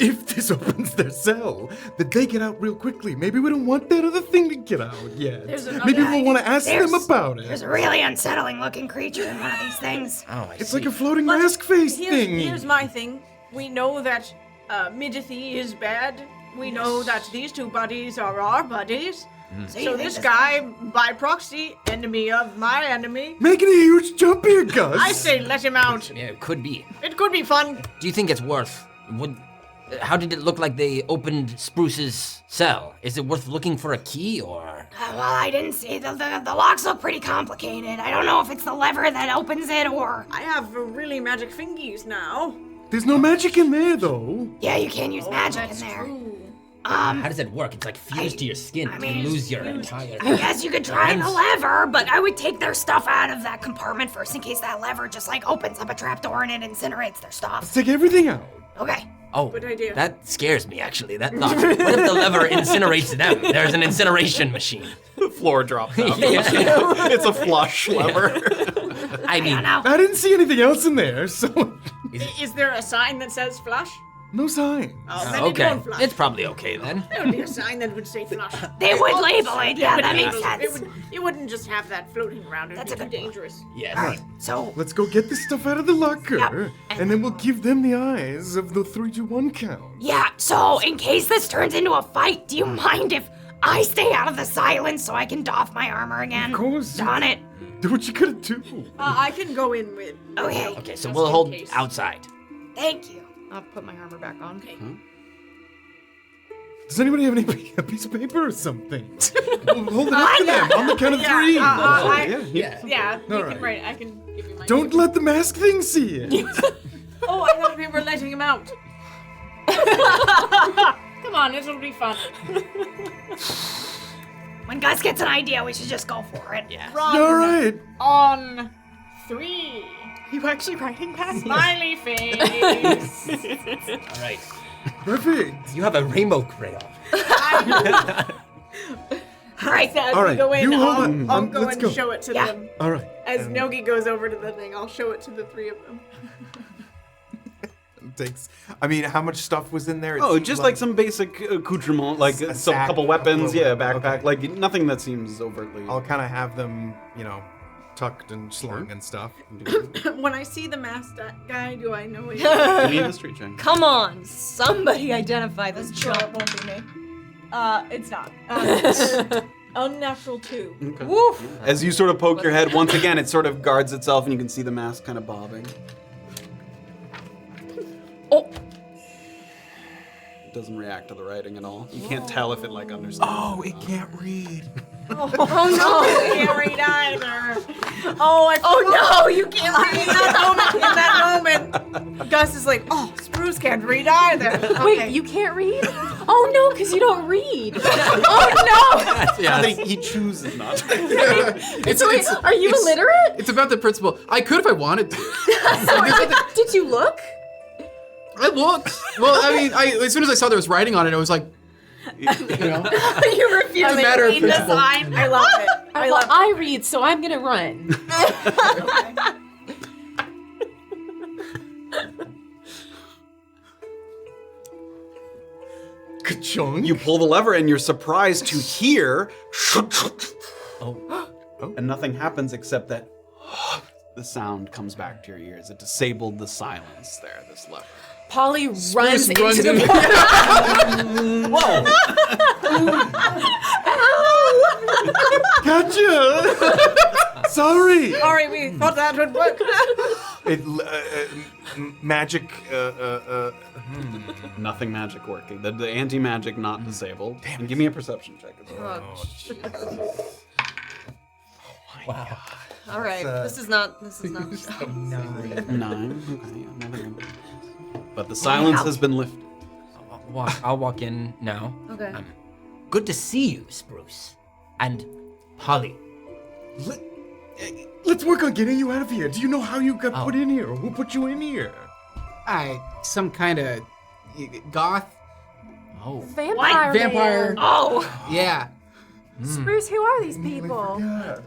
Speaker 3: if this opens their cell, that they get out real quickly. Maybe we don't want that other thing to get out yet. Maybe we'll want to ask them about it.
Speaker 9: There's a really unsettling looking creature in one of these things.
Speaker 8: Oh,
Speaker 3: It's like a floating mask face thing.
Speaker 4: Here's my thing. We know that Himothy is bad. We know that these two buddies are our buddies. So this guy, by proxy, enemy of my enemy.
Speaker 3: Making a huge jump here, Gus.
Speaker 4: I say let him out.
Speaker 8: Yeah, it could be.
Speaker 4: It could be fun.
Speaker 8: Do you think it's worth... How did it look like they opened Spruce's cell? Is it worth looking for a key, or...?
Speaker 9: Well, I didn't see. The locks look pretty complicated. I don't know if it's the lever that opens it or...
Speaker 4: I have really magic fingies now.
Speaker 3: There's no magic in there, though.
Speaker 9: Yeah, you can't use magic in there.
Speaker 8: How does it work? It's like fused to your skin. You lose your entire...
Speaker 9: I guess you could try the lever, but I would take their stuff out of that compartment first in case that lever just, like, opens up a trapdoor and it incinerates their stuff.
Speaker 3: Let's take everything out.
Speaker 9: Okay.
Speaker 8: Oh,
Speaker 4: good idea.
Speaker 8: That scares me, actually, that thought. What if the lever incinerates them? There's an incineration machine.
Speaker 1: The floor drops out.
Speaker 8: Yeah.
Speaker 1: It's a flush lever.
Speaker 8: I mean...
Speaker 3: I didn't see anything else in there, so...
Speaker 4: Is there a sign that says flush?
Speaker 3: No sign.
Speaker 4: Oh, then
Speaker 8: okay.
Speaker 4: it won't flush.
Speaker 8: It's probably okay, then.
Speaker 4: There would be a sign that would say flush.
Speaker 9: They would label it. Yeah, that makes
Speaker 4: It
Speaker 9: sense.
Speaker 4: you wouldn't just have that floating around. It'd
Speaker 9: That's a
Speaker 4: be too
Speaker 9: good point.
Speaker 4: dangerous.
Speaker 8: Yes.
Speaker 9: All right, so...
Speaker 3: Let's go get this stuff out of the locker,
Speaker 9: Yep.
Speaker 3: and then we'll give them the eyes of the 3, 2, 1 count.
Speaker 9: Yeah, so in case this turns into a fight, do you mind if I stay out of the silence so I can doff my armor again?
Speaker 3: Of course.
Speaker 9: Darn it.
Speaker 3: Do what you gotta do.
Speaker 4: I can go in with.
Speaker 9: Okay.
Speaker 8: Okay, so
Speaker 4: Just
Speaker 8: we'll
Speaker 4: in
Speaker 8: hold
Speaker 4: case.
Speaker 8: outside.
Speaker 9: Thank you.
Speaker 2: I'll put my armor back on. Okay.
Speaker 3: Does anybody have a piece of paper or something? We'll hold it up to them on the count of 3.
Speaker 4: Yeah, you
Speaker 3: All right.
Speaker 4: can write. I can give you my.
Speaker 3: Don't let the mask thing see it.
Speaker 4: Oh, I thought we were letting him out. Come on, this will be fun.
Speaker 9: When Gus gets an idea, we should just go for it.
Speaker 8: Yeah.
Speaker 4: Run
Speaker 3: All right.
Speaker 4: on 3.
Speaker 2: You actually writing that?
Speaker 4: Smiley face.
Speaker 8: All right.
Speaker 3: Perfect.
Speaker 8: You have a rainbow crayon.
Speaker 9: All right.
Speaker 4: As
Speaker 3: All
Speaker 4: we
Speaker 3: right,
Speaker 4: go in,
Speaker 3: you hold
Speaker 4: I'll,
Speaker 3: on.
Speaker 4: I'll go
Speaker 3: Let's
Speaker 4: and
Speaker 3: go.
Speaker 4: show it to
Speaker 9: Yeah.
Speaker 4: them.
Speaker 3: All right.
Speaker 4: As Noki goes over to the thing, I'll show it to the 3 of them.
Speaker 3: Takes. I mean, how much stuff was in there? It
Speaker 1: Oh,
Speaker 3: seems
Speaker 1: just like some basic accoutrement, like
Speaker 3: A
Speaker 1: some
Speaker 3: sack,
Speaker 1: couple weapons,
Speaker 3: couple of-
Speaker 1: backpack,
Speaker 3: okay.
Speaker 1: like nothing that seems overtly.
Speaker 3: I'll kind of have them, tucked and slung and stuff.
Speaker 4: When I see the masked guy, do I know it?
Speaker 1: Give me the street check.
Speaker 2: Come on, somebody identify this
Speaker 4: Sure, it
Speaker 2: chump.
Speaker 4: won't be me. It's not. Unnatural 2.
Speaker 1: Okay.
Speaker 2: Woof.
Speaker 1: As you sort of poke your head, once again, it sort of guards itself, and you can see the mask kind of bobbing.
Speaker 2: Oh.
Speaker 1: It doesn't react to the writing at all. You can't tell if it like understands.
Speaker 3: Oh, it can't read.
Speaker 2: Oh no.
Speaker 4: I can't read either. Oh, I
Speaker 2: Oh no, you can't read.
Speaker 4: In that moment, Gus is like, oh, Spruce can't read either. Okay.
Speaker 7: Wait, you can't read? Oh no, because you don't read. Oh
Speaker 8: Yeah.
Speaker 1: He chooses not to.
Speaker 7: no! Are you illiterate?
Speaker 6: It's about the principle. I could if I wanted to.
Speaker 7: Did you look?
Speaker 6: I looked. Well, I mean, as soon as I saw there was writing on it, I was like,
Speaker 2: You refuse
Speaker 6: It's a matter of
Speaker 2: to read the
Speaker 6: principle.
Speaker 2: sign.
Speaker 4: I love it. I love it.
Speaker 7: I read, so I'm gonna run.
Speaker 3: Ka-chunk.
Speaker 1: You pull the lever and you're surprised to hear,
Speaker 5: Oh.
Speaker 1: and nothing happens except that the sound comes back to your ears. It disabled the silence there, this lever.
Speaker 7: Polly runs
Speaker 6: Spruce
Speaker 7: into
Speaker 6: runs
Speaker 7: the
Speaker 6: in.
Speaker 5: Whoa!
Speaker 3: Gotcha. Sorry.
Speaker 4: Sorry, we thought that would work.
Speaker 3: Magic.
Speaker 1: Nothing magic working. The anti-magic not disabled. And give me a perception check as well.
Speaker 10: Wow.
Speaker 2: All right, this is not.
Speaker 1: Nine. Okay, yeah, nothing. But the silence has been lifted.
Speaker 5: I'll walk in now.
Speaker 2: Okay.
Speaker 8: Good to see you, Spruce. And Polly.
Speaker 3: Let's work on getting you out of here. Do you know how you got put in here? Who put you in here?
Speaker 6: Some kind of goth.
Speaker 5: Oh.
Speaker 6: Vampire.
Speaker 2: Oh.
Speaker 6: Yeah.
Speaker 7: Spruce, who are these people?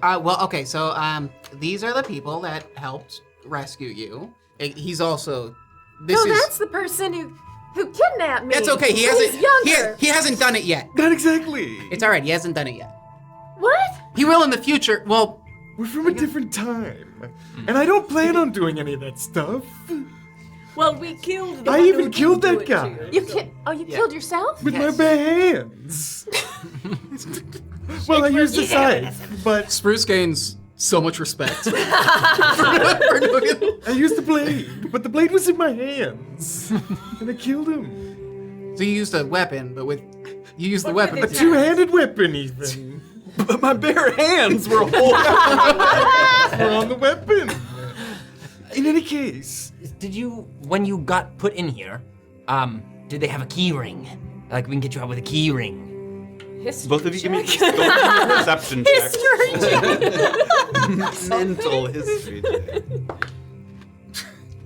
Speaker 6: Well, okay, so these are the people that helped rescue you. He's also.
Speaker 7: That's the person who kidnapped me.
Speaker 6: That's okay. He
Speaker 7: He's
Speaker 6: hasn't.
Speaker 7: younger.
Speaker 6: He hasn't done it yet.
Speaker 3: Not exactly.
Speaker 6: It's all right. He hasn't done it yet.
Speaker 7: What?
Speaker 6: He will in the future. Well,
Speaker 3: We're from a different time, and I don't plan on doing any of that stuff.
Speaker 4: Well, we killed the
Speaker 3: I
Speaker 4: one
Speaker 3: even
Speaker 4: who
Speaker 3: killed
Speaker 4: did
Speaker 3: that
Speaker 4: do it
Speaker 3: guy.
Speaker 4: to
Speaker 7: You killed yourself?
Speaker 3: With my bare hands. Well, I used a scythe, but
Speaker 6: Spruce gains so much respect.
Speaker 3: I used the blade, but the blade was in my hands, and I killed him.
Speaker 6: So you used a weapon, but you used the weapon.
Speaker 3: A two-handed weapon, even.
Speaker 1: But my bare hands were holding
Speaker 3: We're on the weapon. In any case,
Speaker 8: Did you, when you got put in here, did they have a key ring? Like we can get you out with a key ring.
Speaker 1: Both of you give me a perception check.
Speaker 7: History check.
Speaker 1: Mental history check.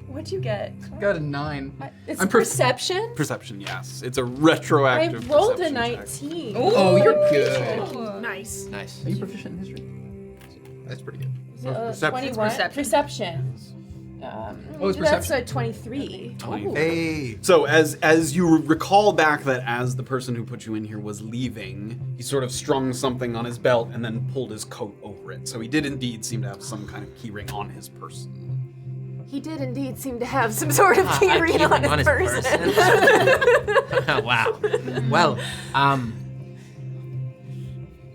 Speaker 7: What'd you get?
Speaker 6: Got a 9.
Speaker 7: It's
Speaker 6: I'm
Speaker 7: perception?
Speaker 1: Perception, yes. It's a
Speaker 7: I
Speaker 1: retroactive
Speaker 7: rolled a
Speaker 1: perception check.
Speaker 7: 19.
Speaker 6: Oh, you're good.
Speaker 4: Nice.
Speaker 5: Nice.
Speaker 10: Are you proficient in history?
Speaker 6: That's pretty good.
Speaker 3: perception.
Speaker 7: 21. Perception.
Speaker 6: It's
Speaker 7: That's
Speaker 6: perception.
Speaker 7: a 23.
Speaker 3: hey,
Speaker 1: So as you recall back that as the person who put you in here was leaving, he sort of strung something on his belt and then pulled his coat over it. So he did indeed seem to have some kind of key ring on his person.
Speaker 7: He did indeed seem to have some sort of key ring on his person.
Speaker 8: Wow. Well,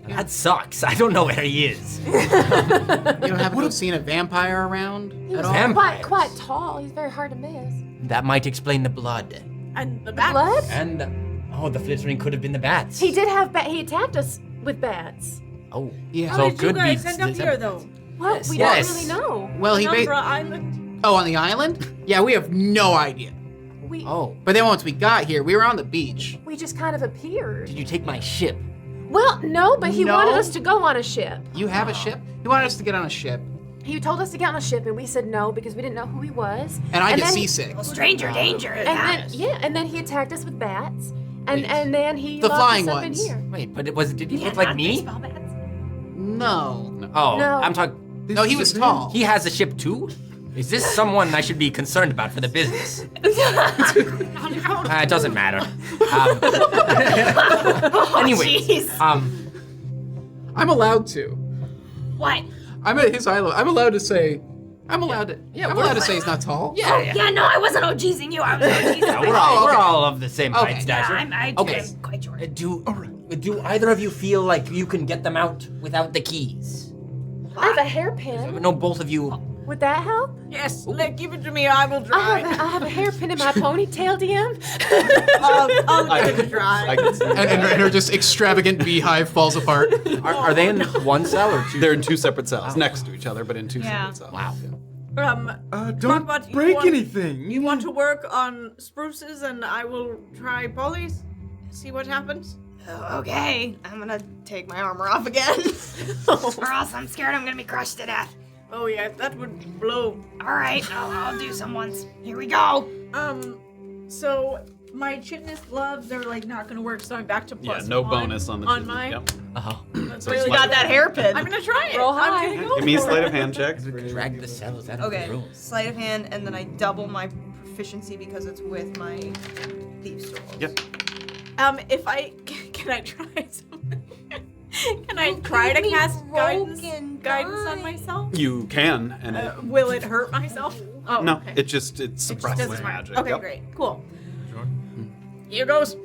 Speaker 8: that sucks. I don't know where he is.
Speaker 6: You don't happen to have seen a vampire around at all?
Speaker 8: Vampires.
Speaker 7: Quite tall. He's very hard to miss.
Speaker 8: That might explain the blood.
Speaker 4: And the bat.
Speaker 7: Blood?
Speaker 8: And, the flittering could have been the bats.
Speaker 7: He did have he attacked us with bats.
Speaker 8: Oh.
Speaker 6: Yeah.
Speaker 4: How
Speaker 8: So
Speaker 4: did you
Speaker 8: could be
Speaker 4: guys end up
Speaker 8: the-
Speaker 4: here, though?
Speaker 7: Well, we
Speaker 8: Yes.
Speaker 7: don't really know.
Speaker 6: Well, he
Speaker 4: Umbra
Speaker 6: made.
Speaker 4: Island?
Speaker 6: Oh, on the island? Yeah, we have no idea.
Speaker 7: We
Speaker 8: Oh.
Speaker 6: But then once we got here, we were on the beach.
Speaker 7: we just kind of appeared.
Speaker 8: Did you take my ship?
Speaker 7: Well, no, but he
Speaker 6: No.
Speaker 7: wanted us to go on a ship.
Speaker 6: You have a ship? He wanted us to get on a ship,
Speaker 7: He told us to get on a ship, and we said no because we didn't know who he was.
Speaker 6: and I get
Speaker 7: then
Speaker 6: seasick.
Speaker 9: Stranger danger.
Speaker 7: And then he attacked us with bats, and then he
Speaker 6: The
Speaker 7: locked
Speaker 6: flying
Speaker 7: us up
Speaker 6: ones.
Speaker 7: in here.
Speaker 8: Wait, but did he look like me?
Speaker 6: No.
Speaker 8: Oh,
Speaker 7: No.
Speaker 8: I'm talking.
Speaker 6: No, he was tall.
Speaker 8: He has a ship too? Is this someone I should be concerned about for the business? It doesn't matter. Anyways,
Speaker 6: I'm allowed to.
Speaker 9: What?
Speaker 6: I'm at his island. I'm allowed to say. I'm allowed to. Yeah, I'm allowed to say he's not tall.
Speaker 9: Yeah, no, I wasn't OG'ing you. I was OG'ing
Speaker 8: we're all of the same height,
Speaker 9: Yeah,
Speaker 8: Dasher.
Speaker 9: I'm quite sure.
Speaker 8: Do either of you feel like you can get them out without the keys?
Speaker 7: I have a hairpin.
Speaker 8: No, both of you.
Speaker 7: Would that help?
Speaker 4: Yes, give it to me. I will
Speaker 7: I
Speaker 4: try.
Speaker 7: have a hairpin in my ponytail, DM.
Speaker 4: I'll give it a try.
Speaker 1: I can see
Speaker 6: And her just extravagant beehive falls apart.
Speaker 5: Are they in one cell or two?
Speaker 1: They're in two separate cells, next to each other, but in two
Speaker 2: Yeah.
Speaker 1: separate cells.
Speaker 8: Wow.
Speaker 3: don't
Speaker 4: Crocpot, you
Speaker 3: break
Speaker 4: want-
Speaker 3: anything.
Speaker 4: You want to work on Spruce's, and I will try Polly's. See what happens.
Speaker 2: Okay, I'm gonna take my armor off again.
Speaker 9: Or else I'm scared I'm gonna be crushed to death.
Speaker 4: Oh yeah, that would blow.
Speaker 9: All right, I'll do some ones. Here we go.
Speaker 4: So my chitinous gloves are not gonna work, so I'm back to plus
Speaker 1: Yeah, no
Speaker 4: one
Speaker 1: bonus on the
Speaker 4: on
Speaker 1: chin.
Speaker 4: mine.
Speaker 1: Yep.
Speaker 4: That's
Speaker 2: Really got that hairpin.
Speaker 4: I'm gonna try it.
Speaker 7: Roll
Speaker 4: I'm
Speaker 7: high.
Speaker 4: gonna go
Speaker 1: Give me a
Speaker 4: for
Speaker 1: sleight
Speaker 4: it.
Speaker 1: of hand check.
Speaker 8: Drag the cells out of
Speaker 2: Okay,
Speaker 8: the room.
Speaker 2: sleight of hand, and then I double my proficiency because it's with my thieves' tools.
Speaker 1: Yep.
Speaker 4: If I can I try something? Can I try to cast guidance on myself?
Speaker 1: You can, and
Speaker 4: Will it hurt myself? Oh,
Speaker 1: no,
Speaker 4: okay.
Speaker 1: it suppresses
Speaker 4: doesn't
Speaker 1: magic.
Speaker 4: Okay,
Speaker 1: Yep.
Speaker 4: great, cool. Here goes.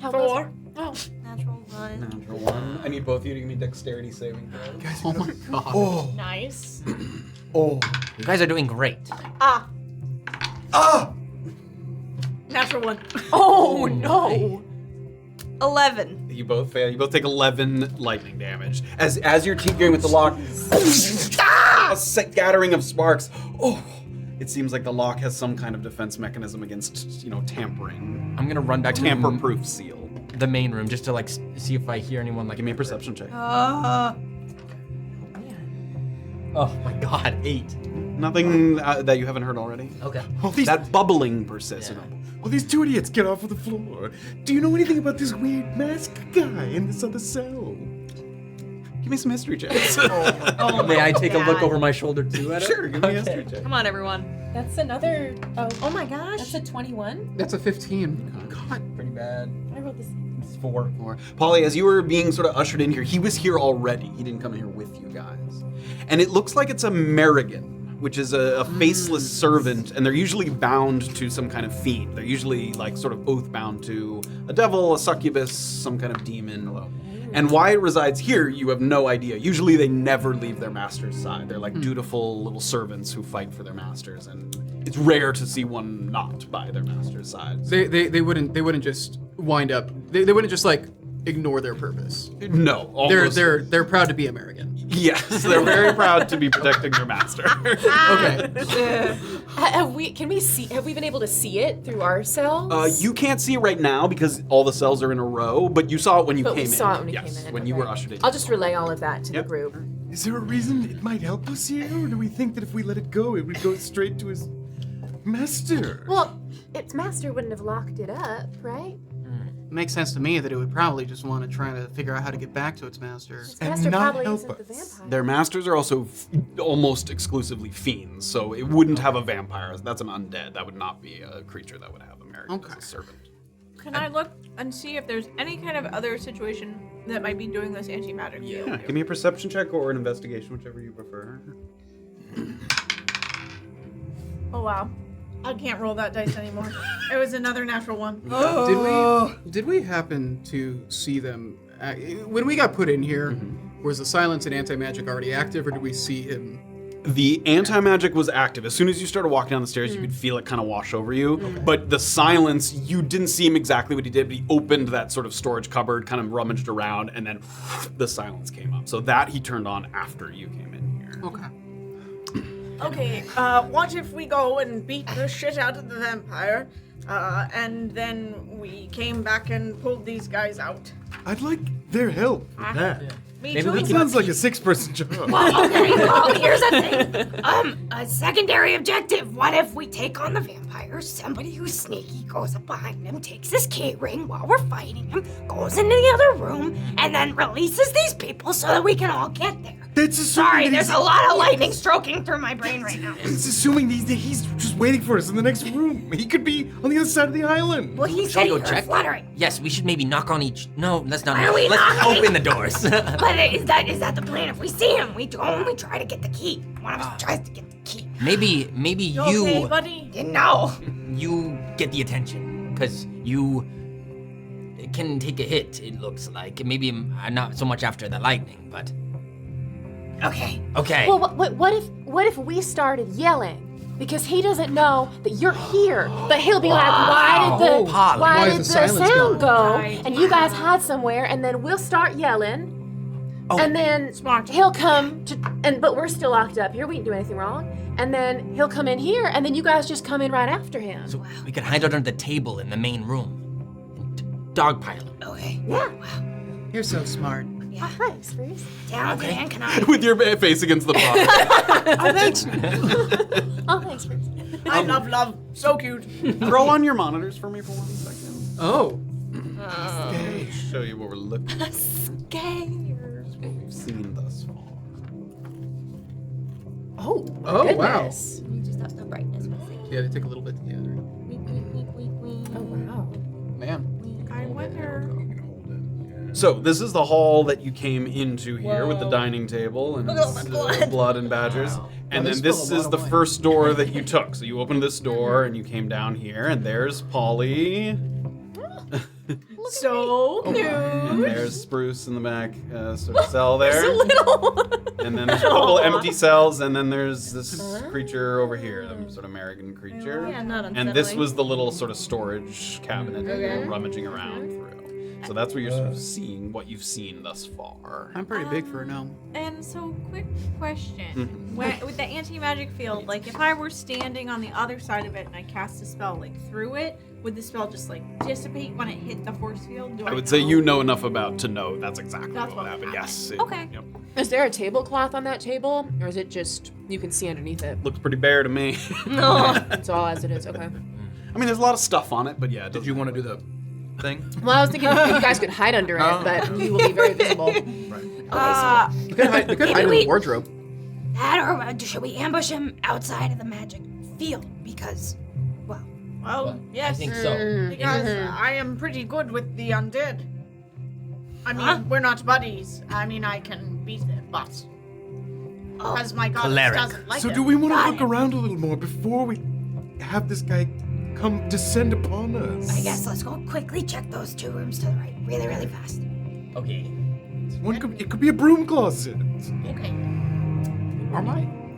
Speaker 7: How
Speaker 4: 4.
Speaker 7: Oh.
Speaker 2: Natural 1.
Speaker 1: Natural 1. I need both of you to give me dexterity saving throws.
Speaker 3: Guys,
Speaker 6: Oh my god.
Speaker 3: Oh,
Speaker 4: Nice.
Speaker 3: oh.
Speaker 8: You guys are doing great.
Speaker 4: Ah,
Speaker 3: Ah!
Speaker 4: natural 1.
Speaker 7: Oh no.
Speaker 2: 11.
Speaker 1: You both fail. You both take 11 lightning damage. As you're tinkering with the lock, a scattering of sparks. Oh, it seems like the lock has some kind of defense mechanism against, tampering.
Speaker 5: I'm gonna run back to
Speaker 1: Tamper-proof seal.
Speaker 5: the main room just to like see if I hear anyone like.
Speaker 1: Give me a perception check.
Speaker 5: Oh my god, 8.
Speaker 1: Nothing that you haven't heard already.
Speaker 5: Okay.
Speaker 3: All these,
Speaker 1: That bubbling persists.
Speaker 3: all these 2 idiots get off of the floor. Do you know anything about this weird masked guy in this other cell?
Speaker 1: Give me some history checks.
Speaker 5: May I take a look over my shoulder too at it?
Speaker 1: Sure, give me a history check.
Speaker 2: Come on, everyone.
Speaker 7: That's another.
Speaker 2: Oh my gosh.
Speaker 7: That's a 21.
Speaker 6: That's a 15.
Speaker 1: God.
Speaker 5: Pretty bad.
Speaker 7: I wrote this.
Speaker 5: It's 4.
Speaker 1: Polly, as you were being sort of ushered in here, he was here already. He didn't come here with you guys. And it looks like it's a Merrigan, which is a faceless servant, and they're usually bound to some kind of fiend. They're usually like sort of oath bound to a devil, a succubus, some kind of demon. And why it resides here, you have no idea. Usually they never leave their master's side. They're like dutiful little servants who fight for their masters, and it's rare to see one not by their master's side.
Speaker 6: They wouldn't just wind up. They wouldn't just like ignore their purpose.
Speaker 1: No, almost.
Speaker 6: They're proud to be American.
Speaker 1: Yes, they're very proud to be protecting their master.
Speaker 6: Okay.
Speaker 7: Have we been able to see it through our cells?
Speaker 1: You can't see it right now because all the cells are in a row, but you saw it when you
Speaker 7: But
Speaker 1: came
Speaker 7: we
Speaker 1: in.
Speaker 7: saw it when we
Speaker 1: Yes,
Speaker 7: came in.
Speaker 1: when you were ushered in.
Speaker 7: I'll just relay all of that to
Speaker 1: Yep.
Speaker 7: the group.
Speaker 3: Is there a reason it might help us here, or do we think that if we let it go, it would go straight to his master?
Speaker 7: Well, its master wouldn't have locked it up, right?
Speaker 6: It makes sense to me that it would probably just want to try to figure out how to get back to its master.
Speaker 7: Its
Speaker 3: And
Speaker 7: master
Speaker 3: not
Speaker 7: probably
Speaker 3: help
Speaker 7: isn't the
Speaker 3: us.
Speaker 7: vampire.
Speaker 1: Their masters are also almost exclusively fiends, so it wouldn't have a vampire. That's an undead. That would not be a creature that would have a Merrigan as
Speaker 6: Okay.
Speaker 1: a servant.
Speaker 4: Can I look and see if there's any kind of other situation that might be doing this anti-magic
Speaker 1: Yeah,
Speaker 4: field?
Speaker 1: give me a perception check or an investigation, whichever you prefer.
Speaker 4: Oh wow. I can't roll that dice anymore. It was another natural 1.
Speaker 6: Did we happen to see them when we got put in here? Was the silence and anti-magic already active, or did we see him?
Speaker 1: The anti-magic was active. As soon as you started walking down the stairs, you could feel it kind of wash over you. But the silence, you didn't see him exactly what he did, but he opened that sort of storage cupboard, kind of rummaged around, and then the silence came up. So that he turned on after you came in here.
Speaker 6: Okay.
Speaker 4: Okay, what if we go and beat the shit out of the vampire, and then we came back and pulled these guys out?
Speaker 3: I'd like their help.
Speaker 4: Me
Speaker 8: Maybe
Speaker 4: too.
Speaker 8: we
Speaker 3: It
Speaker 8: can-
Speaker 3: sounds like a 6-person job.
Speaker 9: Well, okay, well, here's the thing. A secondary objective. What if we take on the vampire? Somebody who's sneaky goes up behind him, takes his key ring while we're fighting him, goes into the other room, and then releases these people so that we can all get there.
Speaker 3: That's assuming
Speaker 9: Sorry,
Speaker 3: that
Speaker 9: there's
Speaker 3: he's,
Speaker 9: a lot of lightning stroking through my brain right now.
Speaker 3: it's assuming he's just waiting for us in the next room. He could be on the other side of the island.
Speaker 9: Well, he
Speaker 8: Shall
Speaker 9: said
Speaker 8: we
Speaker 9: you
Speaker 8: go
Speaker 9: were
Speaker 8: check?
Speaker 9: fluttering.
Speaker 8: Yes, we should maybe knock on each. No, let's not.
Speaker 9: Why are we
Speaker 8: Let's
Speaker 9: knocking?
Speaker 8: open the doors.
Speaker 9: But is that the plan? If we see him, we only try to get the key. One of us tries to get the key.
Speaker 8: maybe
Speaker 4: You
Speaker 8: you
Speaker 4: okay, buddy?
Speaker 9: No.
Speaker 8: you get the attention because you can take a hit. It looks like maybe not so much after the lightning, but
Speaker 9: Okay.
Speaker 8: okay.
Speaker 7: Well, what if we started yelling? Because he doesn't know that you're here, but he'll be like, "Why did
Speaker 8: Polly.
Speaker 6: Why
Speaker 7: the
Speaker 6: is the silence
Speaker 7: sound go?"
Speaker 4: Right.
Speaker 7: And you guys hide somewhere, and then we'll start yelling,
Speaker 8: Oh.
Speaker 7: and then
Speaker 4: Smart.
Speaker 7: he'll come to, but we're still locked up here. We didn't do anything wrong. And then he'll come in here, and then you guys just come in right after him.
Speaker 8: So we could hide under the table in the main room. And dogpile him.
Speaker 9: Okay.
Speaker 7: Yeah.
Speaker 6: You're so smart.
Speaker 7: Oh, thanks, Spruce.
Speaker 9: Down,
Speaker 8: Okay.
Speaker 9: Dan, can I?
Speaker 1: With your face against the bar.
Speaker 7: Oh, thanks, Spruce.
Speaker 4: I love. So cute.
Speaker 1: Throw on your monitors for me for 1 second.
Speaker 6: Oh.
Speaker 1: Show you what we're looking at.
Speaker 2: Scared.
Speaker 1: What we've seen thus far.
Speaker 7: Oh,
Speaker 6: Oh, wow.
Speaker 7: goodness.
Speaker 2: Let me just up the brightness. One second.
Speaker 6: Yeah, they take a little bit together.
Speaker 1: So this is the hall that you came into here with the dining table and
Speaker 2: Look at all the blood.
Speaker 1: and badgers. And
Speaker 6: Well,
Speaker 1: then
Speaker 6: they
Speaker 1: this
Speaker 6: spilled a
Speaker 1: is
Speaker 6: lot
Speaker 1: the
Speaker 6: of wine.
Speaker 1: first door that you took. So you opened this door and you came down here, and there's Polly.
Speaker 4: So cute.
Speaker 1: And there's Spruce in the back, sort of cell there.
Speaker 2: So little.
Speaker 1: And then there's a couple empty cells, and then there's this creature over here, the sort of American creature.
Speaker 2: Yeah, not
Speaker 1: And this
Speaker 2: unsettling.
Speaker 1: was the little sort of storage cabinet that you're rummaging around through. So that's what you're sort of seeing, what you've seen thus far.
Speaker 6: I'm pretty big for a gnome.
Speaker 4: And so, quick question.
Speaker 1: Mhm.
Speaker 4: With the anti-magic field, like if I were standing on the other side of it and I cast a spell like through it, would the spell just like dissipate when it hit the force field? Do
Speaker 1: I would say you know enough about to know that's exactly
Speaker 4: That's
Speaker 1: what
Speaker 4: what
Speaker 1: happened. Yes.
Speaker 4: Okay.
Speaker 1: Yep.
Speaker 7: Is there a tablecloth on that table, or is it just you can see underneath it?
Speaker 1: Looks pretty bare to me.
Speaker 2: No.
Speaker 7: It's all as it is. Okay.
Speaker 1: I mean, there's a lot of stuff on it, but yeah.
Speaker 3: Did you want to do the thing?
Speaker 7: Well, I was thinking you guys could hide under it, but you will be very visible.
Speaker 6: You could hide in the
Speaker 9: wait.
Speaker 6: wardrobe.
Speaker 9: That or should we ambush him outside of the magic field? Because, well,
Speaker 4: Well, yes.
Speaker 8: I think so.
Speaker 4: Because I am pretty good with the undead. I mean, we're not buddies. I mean, I can beat them, but because my goddess
Speaker 8: Cleric.
Speaker 4: doesn't like
Speaker 3: So
Speaker 4: it.
Speaker 3: do we want to
Speaker 9: Got
Speaker 3: look
Speaker 9: it.
Speaker 3: around a little more before we have this guy come descend upon us?
Speaker 9: I guess let's go quickly check those 2 rooms to the right, really, really fast.
Speaker 8: Okay.
Speaker 3: It could be a broom closet.
Speaker 4: Okay.
Speaker 6: Are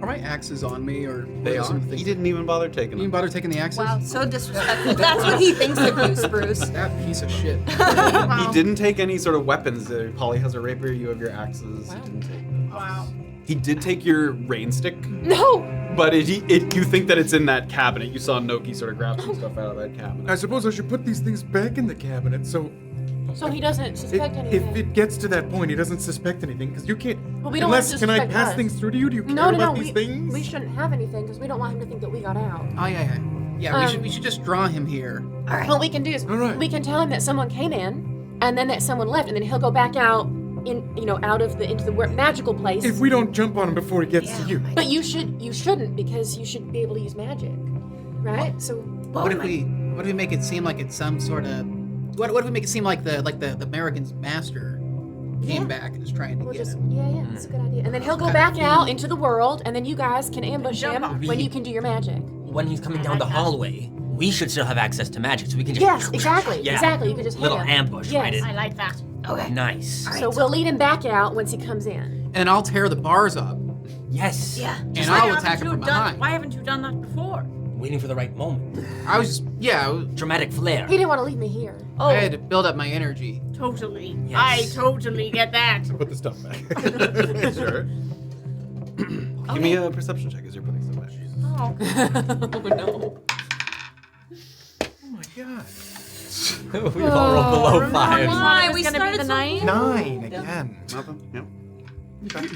Speaker 6: my axes on me, or they are?
Speaker 1: He didn't even bother taking
Speaker 6: You even
Speaker 1: them.
Speaker 6: bother taking the axes?
Speaker 2: Wow, so disrespectful. That's what he thinks of you, Spruce.
Speaker 6: That piece of shit.
Speaker 1: He didn't take any sort of weapons. Polly has a rapier, you have your axes. He didn't take them.
Speaker 4: Wow.
Speaker 1: He did take your rain stick,
Speaker 7: No.
Speaker 1: but you think that it's in that cabinet. You saw Noki sort of grab some stuff out of that cabinet.
Speaker 3: I suppose I should put these things back in the cabinet so
Speaker 7: So he doesn't suspect anything.
Speaker 3: if it gets to that point, he doesn't suspect anything because you can't.
Speaker 7: Well, we don't want
Speaker 3: unless
Speaker 7: him to
Speaker 3: can I
Speaker 7: suspect
Speaker 3: pass
Speaker 7: us.
Speaker 3: things through to you? Do you care
Speaker 7: no,
Speaker 3: about
Speaker 7: no.
Speaker 3: these things?
Speaker 7: We shouldn't have anything because we don't want him to think that we got out.
Speaker 6: Oh yeah. Yeah,
Speaker 7: Um,
Speaker 6: we should just draw him here.
Speaker 9: All right.
Speaker 7: What we can do is
Speaker 3: All right.
Speaker 7: we can tell him that someone came in, and then that someone left, and then he'll go back out out of into the magical place.
Speaker 3: If we don't jump on him before he gets to you.
Speaker 7: But you shouldn't because you should be able to use magic, right? So
Speaker 6: What if we make it seem like it's some sort of what if we make it seem like the American's master came back and is trying to
Speaker 7: we'll
Speaker 6: get
Speaker 7: just
Speaker 6: him?
Speaker 7: that's a good idea. And then he'll go back out into the world, and then you guys can ambush
Speaker 4: Jump
Speaker 7: him
Speaker 4: on.
Speaker 7: when you can do your magic.
Speaker 8: When he's coming down the hallway, we should still have access to magic, so we can just
Speaker 7: Yes, exactly,
Speaker 8: Yeah.
Speaker 7: exactly. You could just hit
Speaker 8: Little
Speaker 7: him.
Speaker 8: ambush,
Speaker 7: Yes.
Speaker 8: right?
Speaker 4: I like that.
Speaker 9: Okay.
Speaker 8: Nice.
Speaker 7: So we'll lead him back out once he comes in.
Speaker 6: And I'll tear the bars up,
Speaker 8: Yes.
Speaker 9: Yeah.
Speaker 6: and
Speaker 4: Why
Speaker 6: I'll
Speaker 4: haven't
Speaker 6: attack him
Speaker 4: you
Speaker 6: from
Speaker 4: done-
Speaker 6: behind.
Speaker 4: Why haven't you done that before?
Speaker 8: Waiting for the right moment.
Speaker 6: I was
Speaker 8: Dramatic flair.
Speaker 7: He didn't want to leave me here.
Speaker 4: Oh,
Speaker 6: I had to build up my energy.
Speaker 4: totally.
Speaker 8: Yes.
Speaker 4: I totally get that.
Speaker 3: Put the stuff back.
Speaker 1: Sure. Give me a perception check as you're putting stuff back.
Speaker 4: Oh.
Speaker 7: Oh no.
Speaker 3: Oh my god.
Speaker 8: We all rolled below 5.
Speaker 2: Why?
Speaker 4: It was
Speaker 2: We
Speaker 4: gonna be
Speaker 2: started
Speaker 4: the
Speaker 2: so
Speaker 4: 9?
Speaker 3: 9 again.
Speaker 1: Nothing? Yep.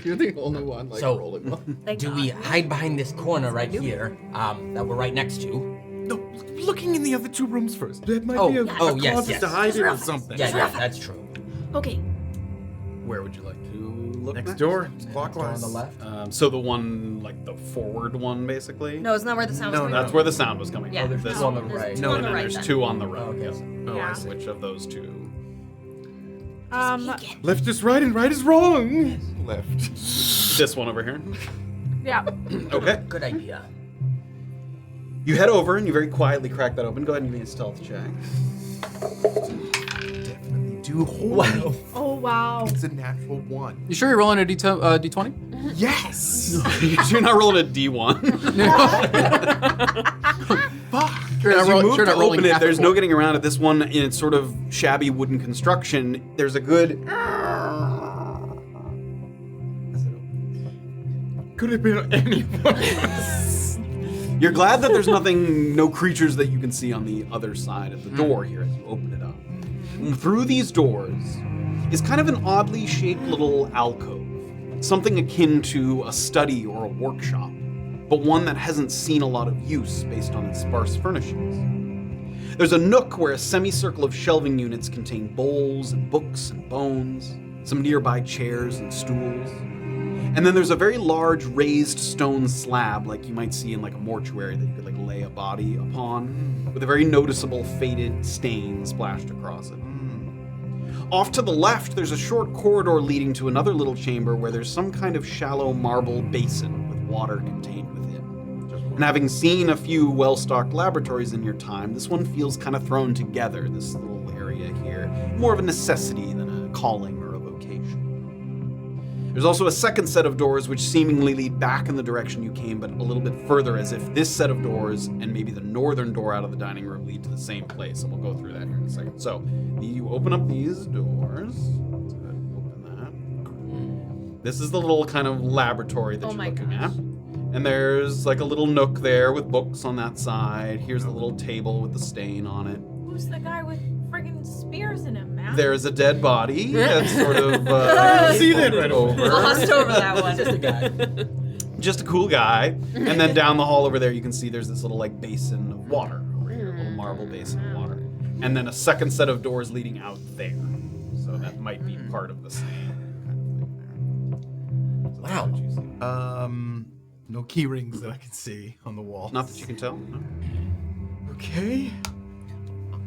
Speaker 6: You're the only one
Speaker 8: So-
Speaker 6: rolling well.
Speaker 8: Do we hide behind this corner right here that we're right next to?
Speaker 3: No, looking in the other 2 rooms first. That might
Speaker 8: Oh,
Speaker 3: be a
Speaker 8: yes,
Speaker 3: closet
Speaker 8: yes.
Speaker 3: to hide it or something.
Speaker 8: Yeah, that's true.
Speaker 9: Okay.
Speaker 1: Where would you like to look
Speaker 3: Next door, clockwise.
Speaker 8: On the left.
Speaker 1: So the one, like the forward one, basically?
Speaker 2: No, it's not where the sound was coming
Speaker 1: That's
Speaker 2: from.
Speaker 1: where the sound was coming
Speaker 2: Yeah.
Speaker 1: from.
Speaker 2: there's
Speaker 1: This
Speaker 2: two
Speaker 1: one.
Speaker 2: on the right.
Speaker 1: No,
Speaker 2: on the
Speaker 1: no,
Speaker 2: right
Speaker 1: there's
Speaker 2: then.
Speaker 1: 2 on the right.
Speaker 8: Okay.
Speaker 1: Yes.
Speaker 4: Yeah.
Speaker 1: Which of those 2?
Speaker 3: Left is right and right is wrong. Left.
Speaker 1: This one over here.
Speaker 4: Yeah.
Speaker 1: Okay.
Speaker 8: Good idea.
Speaker 1: You head over and you very quietly crack that open. Go ahead and give me a stealth check.
Speaker 3: Definitely do. Holy
Speaker 8: Wow.
Speaker 4: Oh, wow.
Speaker 3: It's a natural 1.
Speaker 6: You sure you're rolling a D20?
Speaker 3: Yes.
Speaker 1: You're not rolling a D1.
Speaker 3: Fuck.
Speaker 6: Sure
Speaker 1: As
Speaker 6: not
Speaker 1: you
Speaker 6: roll-
Speaker 1: move
Speaker 6: sure
Speaker 1: to
Speaker 6: not rolling
Speaker 1: open it,
Speaker 6: half a
Speaker 1: there's
Speaker 6: full.
Speaker 1: no getting around it. This one, in its sort of shabby wooden construction, there's a good...
Speaker 3: Could have been anyone.
Speaker 1: You're glad that there's no creatures that you can see on the other side of the door here as you open it up. And through these doors is kind of an oddly shaped little alcove, something akin to a study or a workshop, but one that hasn't seen a lot of use based on its sparse furnishings. There's a nook where a semicircle of shelving units contain bowls and books and bones, some nearby chairs and stools. And then there's a very large raised stone slab like you might see in like a mortuary that you could like lay a body upon, with a very noticeable faded stain splashed across it. Off to the left, there's a short corridor leading to another little chamber where there's some kind of shallow marble basin with water contained within. And having seen a few well-stocked laboratories in your time, this one feels kind of thrown together, this little area here. More of a necessity than a calling or a vocation. There's also a second set of doors which seemingly lead back in the direction you came, but a little bit further, as if this set of doors and maybe the northern door out of the dining room lead to the same place. And we'll go through that here in a second. So, you open up these doors. Let's go ahead and open that. This is the little kind of laboratory that you're looking at. And there's like a little nook there with books on that side. Here's the little table with the stain on it.
Speaker 4: Who's the guy with friggin' spears in him, man?
Speaker 1: There's a dead body that's sort of see that right over.
Speaker 2: Glossed over that one.
Speaker 5: Just a guy.
Speaker 1: Just a cool guy. And then down the hall over there, you can see there's this little like basin of water over here, a little marble basin of water. And then a second set of doors leading out there. So that might be part of the same kind of thing there.
Speaker 8: Wow.
Speaker 3: No key rings that I can see on the wall.
Speaker 1: Not that you can tell. No.
Speaker 3: Okay.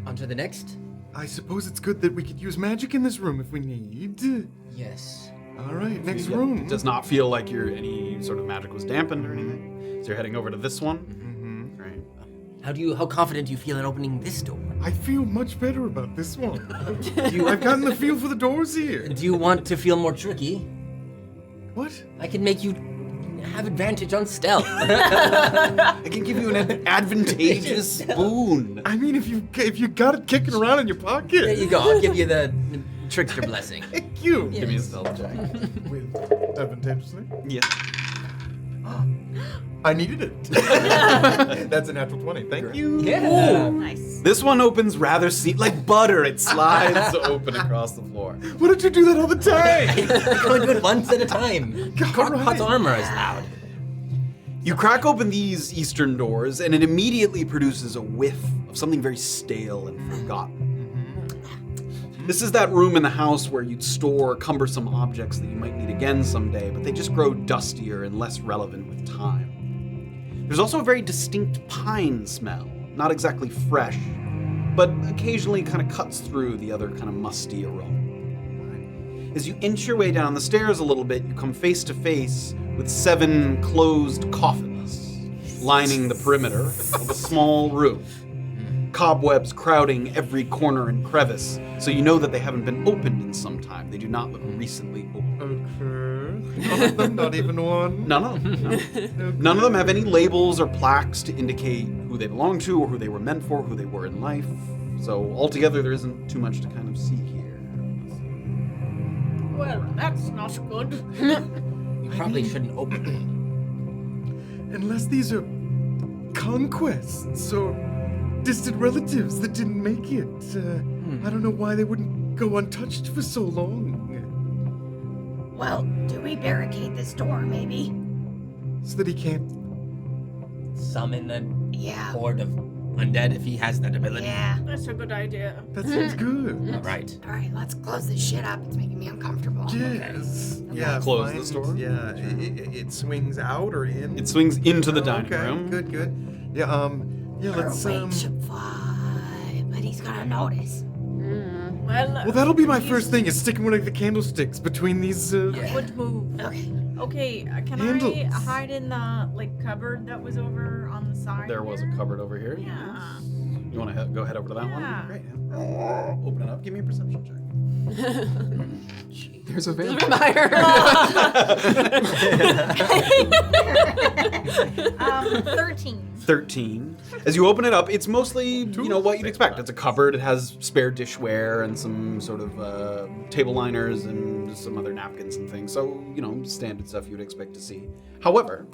Speaker 8: On to the next.
Speaker 3: I suppose it's good that we could use magic in this room if we need.
Speaker 8: Yes.
Speaker 3: All right, next room.
Speaker 1: It does not feel like any sort of magic was dampened or anything. So you're heading over to this one.
Speaker 3: Mm-hmm.
Speaker 1: Great.
Speaker 8: How confident do you feel in opening this door?
Speaker 3: I feel much better about this one. I've gotten the feel for the doors here.
Speaker 8: Do you want to feel more tricky?
Speaker 3: What?
Speaker 8: I can make you have advantage on stealth.
Speaker 1: I can give you an advantageous spoon.
Speaker 3: I mean, if you got it kicking around in your pocket.
Speaker 8: There you go. I'll give you the trickster blessing.
Speaker 3: Thank you.
Speaker 1: Give me a stealth check.
Speaker 3: With advantageously?
Speaker 1: Yeah.
Speaker 3: I needed it. That's a natural 20. Thank you.
Speaker 8: Yeah.
Speaker 2: Nice.
Speaker 1: This one opens rather like butter. It slides open across the floor.
Speaker 3: Why don't you do that all the time?
Speaker 8: Go do it once at a time. Crocpot's armor is loud.
Speaker 1: You crack open these eastern doors, and it immediately produces a whiff of something very stale and forgotten. This is that room in the house where you'd store cumbersome objects that you might need again someday, but they just grow dustier and less relevant with time. There's also a very distinct pine smell, not exactly fresh, but occasionally kind of cuts through the other kind of musty aroma. As you inch your way down the stairs a little bit, you come face to face with 7 closed coffins lining the perimeter of a small room. Cobwebs crowding every corner and crevice, so you know that they haven't been opened in some time. They do not look recently opened.
Speaker 3: Okay. None of them, not even one?
Speaker 1: None of them. No. None of them have any labels or plaques to indicate who they belong to or who they were meant for, who they were in life. So altogether, there isn't too much to kind of see here.
Speaker 4: Well, that's not good.
Speaker 8: You probably shouldn't open it.
Speaker 3: Unless these are conquests or distant relatives that didn't make it. I don't know why they wouldn't go untouched for so long.
Speaker 9: Well, do we barricade this door, maybe?
Speaker 3: So that he can't.
Speaker 8: Summon a
Speaker 9: Yeah.
Speaker 8: horde of undead if he has that ability.
Speaker 9: Yeah.
Speaker 4: That's a good idea.
Speaker 3: That sounds good.
Speaker 8: All right.
Speaker 9: All right, let's close this shit up. It's making me uncomfortable.
Speaker 3: Yes. Yeah.
Speaker 1: Close
Speaker 3: fine.
Speaker 1: this door?
Speaker 3: Yeah. It swings out or in.
Speaker 1: It swings into the
Speaker 3: Oh,
Speaker 1: dining
Speaker 3: okay.
Speaker 1: room.
Speaker 3: Good. Good. Yeah. Yeah. Let's.
Speaker 9: Our weight should fly, but he's gonna notice.
Speaker 3: Well, that'll be my first thing. Is sticking one of the candlesticks between these.
Speaker 4: Good move.
Speaker 9: Okay.
Speaker 4: Okay, can
Speaker 3: Handles.
Speaker 4: I hide in the cupboard that was over on the side?
Speaker 1: There was a
Speaker 4: here?
Speaker 1: cupboard over here.
Speaker 4: Yeah.
Speaker 1: You want to go head over to that
Speaker 4: Yeah.
Speaker 1: one? Great. Open it up. Give me a perception check.
Speaker 6: There's a vampire.
Speaker 4: Vampire. 13.
Speaker 1: 13. As you open it up, it's mostly, what you'd expect. It's a cupboard. It has spare dishware and some sort of table liners and some other napkins and things. So, standard stuff you'd expect to see. However,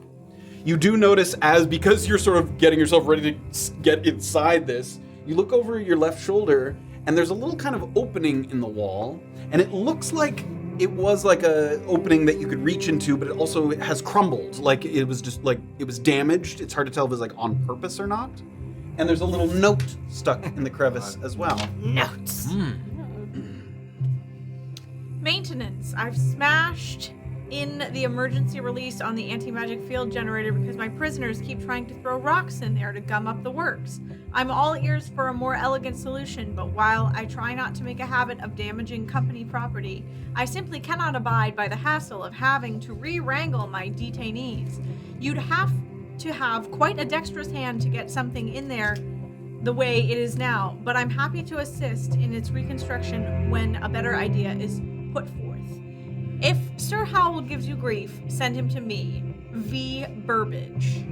Speaker 1: you do notice because you're sort of getting yourself ready to get inside this, you look over your left shoulder and there's a little kind of opening in the wall, and it looks like it was like a opening that you could reach into, but it also has crumbled. Like it was just like it was damaged. It's hard to tell if it was like on purpose or not. And there's a little note stuck in the crevice as well.
Speaker 9: Notes.
Speaker 4: Maintenance. I've smashed in the emergency release on the anti-magic field generator because my prisoners keep trying to throw rocks in there to gum up the works. I'm all ears for a more elegant solution, but while I try not to make a habit of damaging company property, I simply cannot abide by the hassle of having to re-wrangle my detainees. You'd have to have quite a dexterous hand to get something in there the way it is now, but I'm happy to assist in its reconstruction when a better idea is put forth. If Sir Howell gives you grief, send him to me, V. Burbage.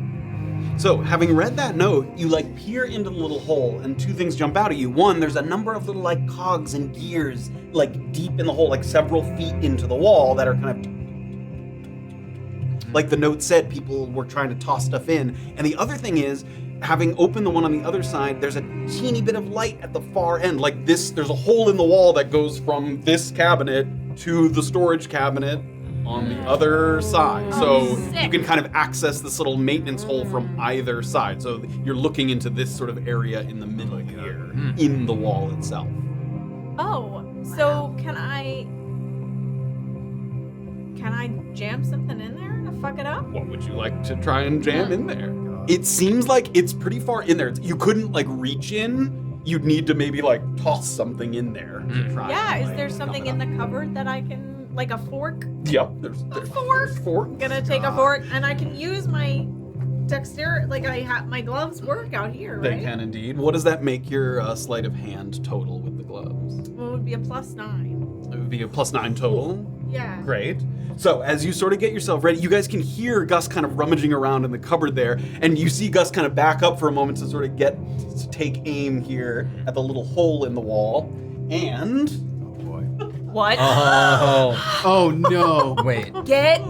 Speaker 1: So, having read that note, you like peer into the little hole, and two things jump out at you. One, there's a number of little like cogs and gears, like deep in the hole, like several feet into the wall, that are kind of like the note said, people were trying to toss stuff in. And the other thing is, having opened the one on the other side, there's a teeny bit of light at the far end, like this. There's a hole in the wall that goes from this cabinet to the storage cabinet on the other side. So you can kind of access this little maintenance hole from either side. So you're looking into this sort of area in the middle here, in the wall itself.
Speaker 4: Oh, so can I jam something in there to fuck it up?
Speaker 1: What would you like to try and jam in there? It seems like it's pretty far in there. You couldn't like reach in. You'd need to maybe like toss something in there to try.
Speaker 4: Yeah,
Speaker 1: and,
Speaker 4: is
Speaker 1: like,
Speaker 4: there something in the cupboard that I can, like a fork?
Speaker 1: Yep, there's
Speaker 4: A fork?
Speaker 1: fork.
Speaker 4: I'm gonna take a fork and I can use my dexterity, like I have my gloves work out here,
Speaker 1: They
Speaker 4: right?
Speaker 1: can indeed. What does that make your sleight of hand total with the gloves?
Speaker 4: Well, it would be a +9.
Speaker 1: It would be a +9 total.
Speaker 4: Yeah.
Speaker 1: Great. So as you sort of get yourself ready, you guys can hear Gus kind of rummaging around in the cupboard there, and you see Gus kind of back up for a moment to sort of to take aim here at the little hole in the wall. And
Speaker 2: What?
Speaker 6: Oh no.
Speaker 5: Wait.
Speaker 2: Get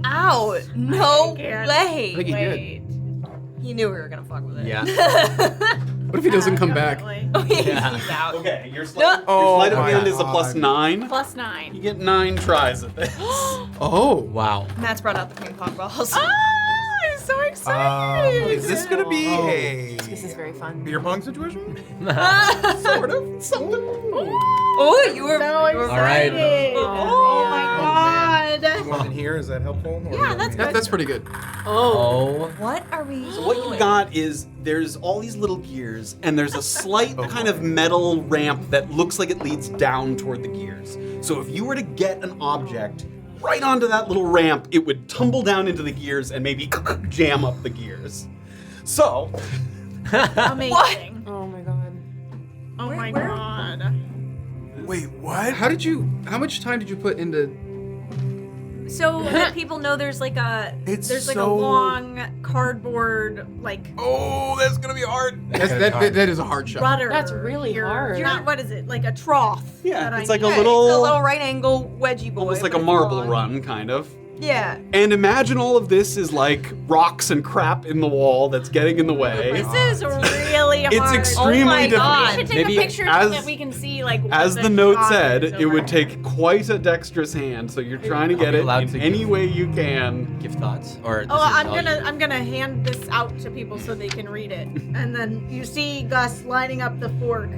Speaker 2: out. No
Speaker 4: can't.
Speaker 2: way.
Speaker 6: I think he did.
Speaker 4: Wait.
Speaker 2: He knew we were gonna fuck with it.
Speaker 5: Yeah.
Speaker 6: What if he doesn't come back?
Speaker 4: Definitely.
Speaker 2: Oh, yeah. He's out.
Speaker 1: okay, your sleight of hand is a +9.
Speaker 4: +9.
Speaker 1: You get 9 tries at this.
Speaker 6: Oh.
Speaker 5: Wow.
Speaker 2: Matt's brought out the ping pong balls.
Speaker 4: I'm so excited.
Speaker 3: Is this gonna be a
Speaker 7: This is very fun.
Speaker 3: beer pong situation?
Speaker 1: Sort of. Something.
Speaker 2: Oh, you were.
Speaker 4: So
Speaker 2: you were
Speaker 4: excited.
Speaker 5: right.
Speaker 4: Oh my god.
Speaker 3: You want it here? Is that helpful? Or
Speaker 4: Yeah, that's good.
Speaker 6: That's pretty good.
Speaker 5: Oh.
Speaker 2: What are we?
Speaker 1: So what you got is there's all these little gears, and there's a slight kind of metal ramp that looks like it leads down toward the gears. So if you were to get an object right onto that little ramp, it would tumble down into the gears and maybe jam up the gears. So,
Speaker 4: Amazing.
Speaker 7: Oh my god.
Speaker 4: Oh my god.
Speaker 3: Wait, what?
Speaker 6: How much time did you put into
Speaker 2: So that people know there's like a
Speaker 3: It's
Speaker 2: there's like
Speaker 3: so-
Speaker 2: a long cardboard like
Speaker 3: Oh, that's gonna be hard.
Speaker 6: that is a hard shot.
Speaker 4: rudder.
Speaker 7: That's really
Speaker 4: here.
Speaker 7: hard.
Speaker 4: Not, what is it? Like a trough.
Speaker 1: yeah,
Speaker 4: that
Speaker 1: it's
Speaker 4: I
Speaker 1: like
Speaker 4: need.
Speaker 1: a
Speaker 2: it's a
Speaker 1: little,
Speaker 2: little right angle wedgie boy.
Speaker 1: almost like
Speaker 2: but
Speaker 1: a
Speaker 2: it's
Speaker 1: marble
Speaker 2: long.
Speaker 1: run, kind of.
Speaker 2: Yeah.
Speaker 1: And imagine all of this is like rocks and crap in the wall that's getting in the way.
Speaker 4: This is really hard.
Speaker 1: It's extremely
Speaker 2: Oh my
Speaker 1: difficult.
Speaker 2: God.
Speaker 4: We should take
Speaker 5: Maybe
Speaker 4: a picture
Speaker 1: as-
Speaker 4: so that we can see like what
Speaker 1: As
Speaker 4: the
Speaker 1: the note
Speaker 4: shot
Speaker 1: said,
Speaker 4: is
Speaker 1: it would
Speaker 4: over.
Speaker 1: take quite a dexterous hand, so you're trying to
Speaker 5: Are
Speaker 1: get
Speaker 5: we
Speaker 1: it
Speaker 5: allowed
Speaker 1: in
Speaker 5: to
Speaker 1: any
Speaker 5: give-
Speaker 1: way you can.
Speaker 5: Give thoughts? Or this
Speaker 4: Oh,
Speaker 5: is
Speaker 4: I'm
Speaker 5: all
Speaker 4: gonna
Speaker 5: you?
Speaker 4: I'm gonna hand this out to people so they can read it, and then you see Gus lining up the fork.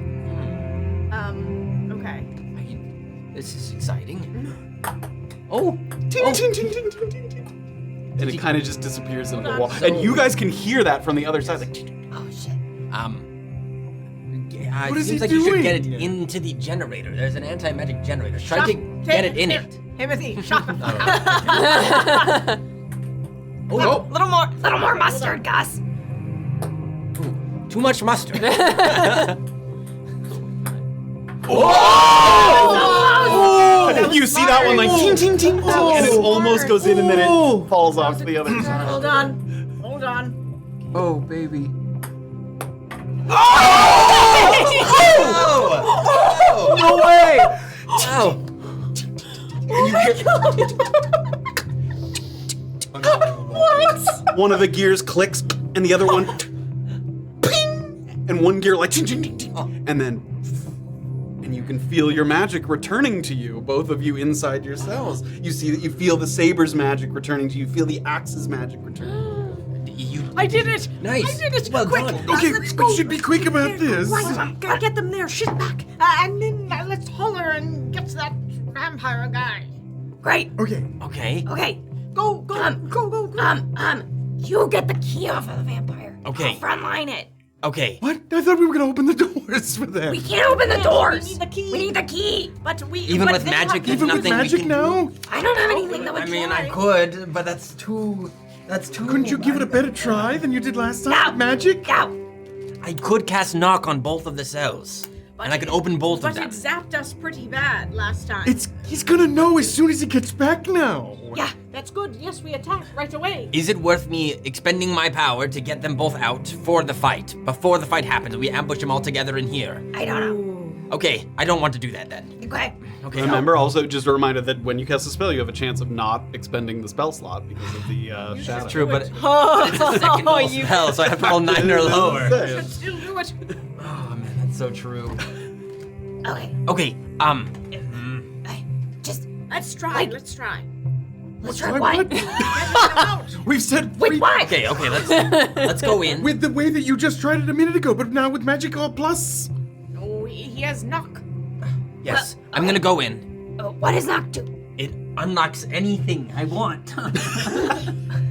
Speaker 4: Okay.
Speaker 5: This is exciting. Oh.
Speaker 1: Ting, ting, ting, ting, ting, ting, ting. And it kind of just disappears into the
Speaker 4: Hold
Speaker 1: wall.
Speaker 4: on.
Speaker 1: And you guys can hear that from the other side. Like,
Speaker 2: Oh shit.
Speaker 5: Yeah,
Speaker 3: What
Speaker 5: it
Speaker 3: is
Speaker 5: seems
Speaker 3: he
Speaker 5: like you should
Speaker 3: doing?
Speaker 5: get it into the generator. There's an anti-magic generator. Try
Speaker 4: Shut-
Speaker 5: to get it in
Speaker 4: here,
Speaker 5: it.
Speaker 4: Himothy, shut up.
Speaker 5: Oh,
Speaker 9: Little more mustard, Gus.
Speaker 5: too much mustard.
Speaker 1: you see that one like ting, ting, ting, ting, and it almost goes in and then it falls off to the other side.
Speaker 4: Hold on. Hold on.
Speaker 6: Oh baby.
Speaker 5: No way! Wow.
Speaker 1: One of the gears clicks, and the other one, ping, and one gear like, ting, ting, ting, ting, and then, and you can feel your magic returning to you, both of you inside your cells. You see that you feel the saber's magic returning to you, feel the axe's magic returning.
Speaker 4: I did it.
Speaker 5: Nice.
Speaker 4: I did it.
Speaker 5: Well
Speaker 4: Quick.
Speaker 5: done.
Speaker 3: Okay,
Speaker 4: Let's
Speaker 3: we
Speaker 4: go.
Speaker 3: should be quick about this.
Speaker 4: Right, gotta get them there. Shit back. And then let's holler and get to that vampire guy.
Speaker 9: Great.
Speaker 3: Okay.
Speaker 8: Okay.
Speaker 9: Okay.
Speaker 4: Go.
Speaker 9: You get the key off of the vampire.
Speaker 8: Okay.
Speaker 9: I'll frontline it.
Speaker 8: Okay.
Speaker 3: What? I thought we were gonna open the doors for them.
Speaker 9: We can't open the doors.
Speaker 4: We need the key.
Speaker 9: We need the key.
Speaker 4: But we
Speaker 8: Even
Speaker 4: but
Speaker 8: with
Speaker 4: they
Speaker 8: magic,
Speaker 4: have-
Speaker 8: there's
Speaker 3: Even with
Speaker 8: nothing we
Speaker 3: magic
Speaker 8: can
Speaker 3: now?
Speaker 9: I don't have anything that would
Speaker 5: I mean,
Speaker 9: try.
Speaker 5: I could, but that's too.
Speaker 3: Couldn't you give it a better try than you did last time
Speaker 9: No.
Speaker 3: with magic?
Speaker 9: No.
Speaker 8: I could cast knock on both of the cells, and I could open both
Speaker 4: But
Speaker 8: of them.
Speaker 4: it zapped us pretty bad last time.
Speaker 3: He's gonna know as soon as he gets back now.
Speaker 9: Yeah.
Speaker 4: That's good. Yes, we attacked right away.
Speaker 8: Is it worth me expending my power to get them both out for the fight? Before the fight happens, we ambush them all together in here.
Speaker 9: I don't know.
Speaker 8: Okay, I don't want to do that then.
Speaker 9: Okay.
Speaker 8: Okay.
Speaker 1: Remember, also just a reminder that when you cast a spell, you have a chance of not expending the spell slot because of the shadow.
Speaker 8: True, but
Speaker 2: Oh,
Speaker 8: it's a second level
Speaker 2: you.
Speaker 8: spell, so I have to roll 9 or lower.
Speaker 4: Should still do it.
Speaker 8: Oh man, that's so true.
Speaker 9: Okay.
Speaker 8: Okay,
Speaker 9: Just
Speaker 4: Let's try.
Speaker 9: Like-
Speaker 4: Let's try.
Speaker 9: let's try what?
Speaker 4: Get them out.
Speaker 3: We've said
Speaker 9: Wait, what?
Speaker 8: okay, let's go in.
Speaker 3: with the way that you just tried it a minute ago, but now with magic all plus.
Speaker 4: Oh, he has knock.
Speaker 8: Yes, I'm gonna go in.
Speaker 9: What does knock do?
Speaker 8: It unlocks anything I want.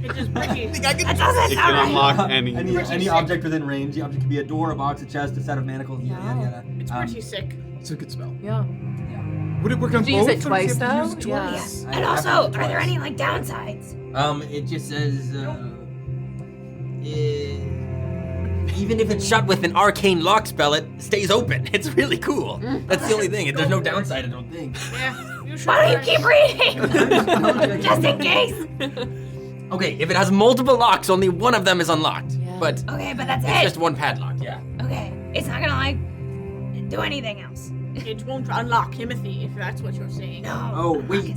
Speaker 4: It is pretty.
Speaker 9: That doesn't
Speaker 1: It
Speaker 9: sound
Speaker 1: can
Speaker 9: right.
Speaker 1: unlock any.
Speaker 5: Any object within range. The object could be a door, a box, a chest, a set of manacles. Yada yada.
Speaker 4: It's pretty sick.
Speaker 6: It's a good spell.
Speaker 7: Yeah.
Speaker 3: Would it work on
Speaker 7: Did you use
Speaker 3: both?
Speaker 7: it
Speaker 3: or
Speaker 7: twice,
Speaker 3: does he have to use
Speaker 7: though?
Speaker 3: it
Speaker 7: Yeah.
Speaker 3: twice?
Speaker 9: And also, are there any like downsides?
Speaker 8: It just says, even if it's shut with an arcane lock spell, it stays open. It's really cool. That's the only thing. There's no downside, I don't think.
Speaker 4: Yeah. You should.
Speaker 9: Why don't you keep reading? Just in case.
Speaker 8: Okay, if it has multiple locks, only one of them is unlocked.
Speaker 7: Yeah.
Speaker 8: But
Speaker 9: Okay, but that's
Speaker 8: it's
Speaker 9: it.
Speaker 8: just one padlock, yeah.
Speaker 9: Okay. It's not gonna like do anything else.
Speaker 4: It won't unlock Himothy if that's what you're saying.
Speaker 9: No.
Speaker 8: Oh, wait.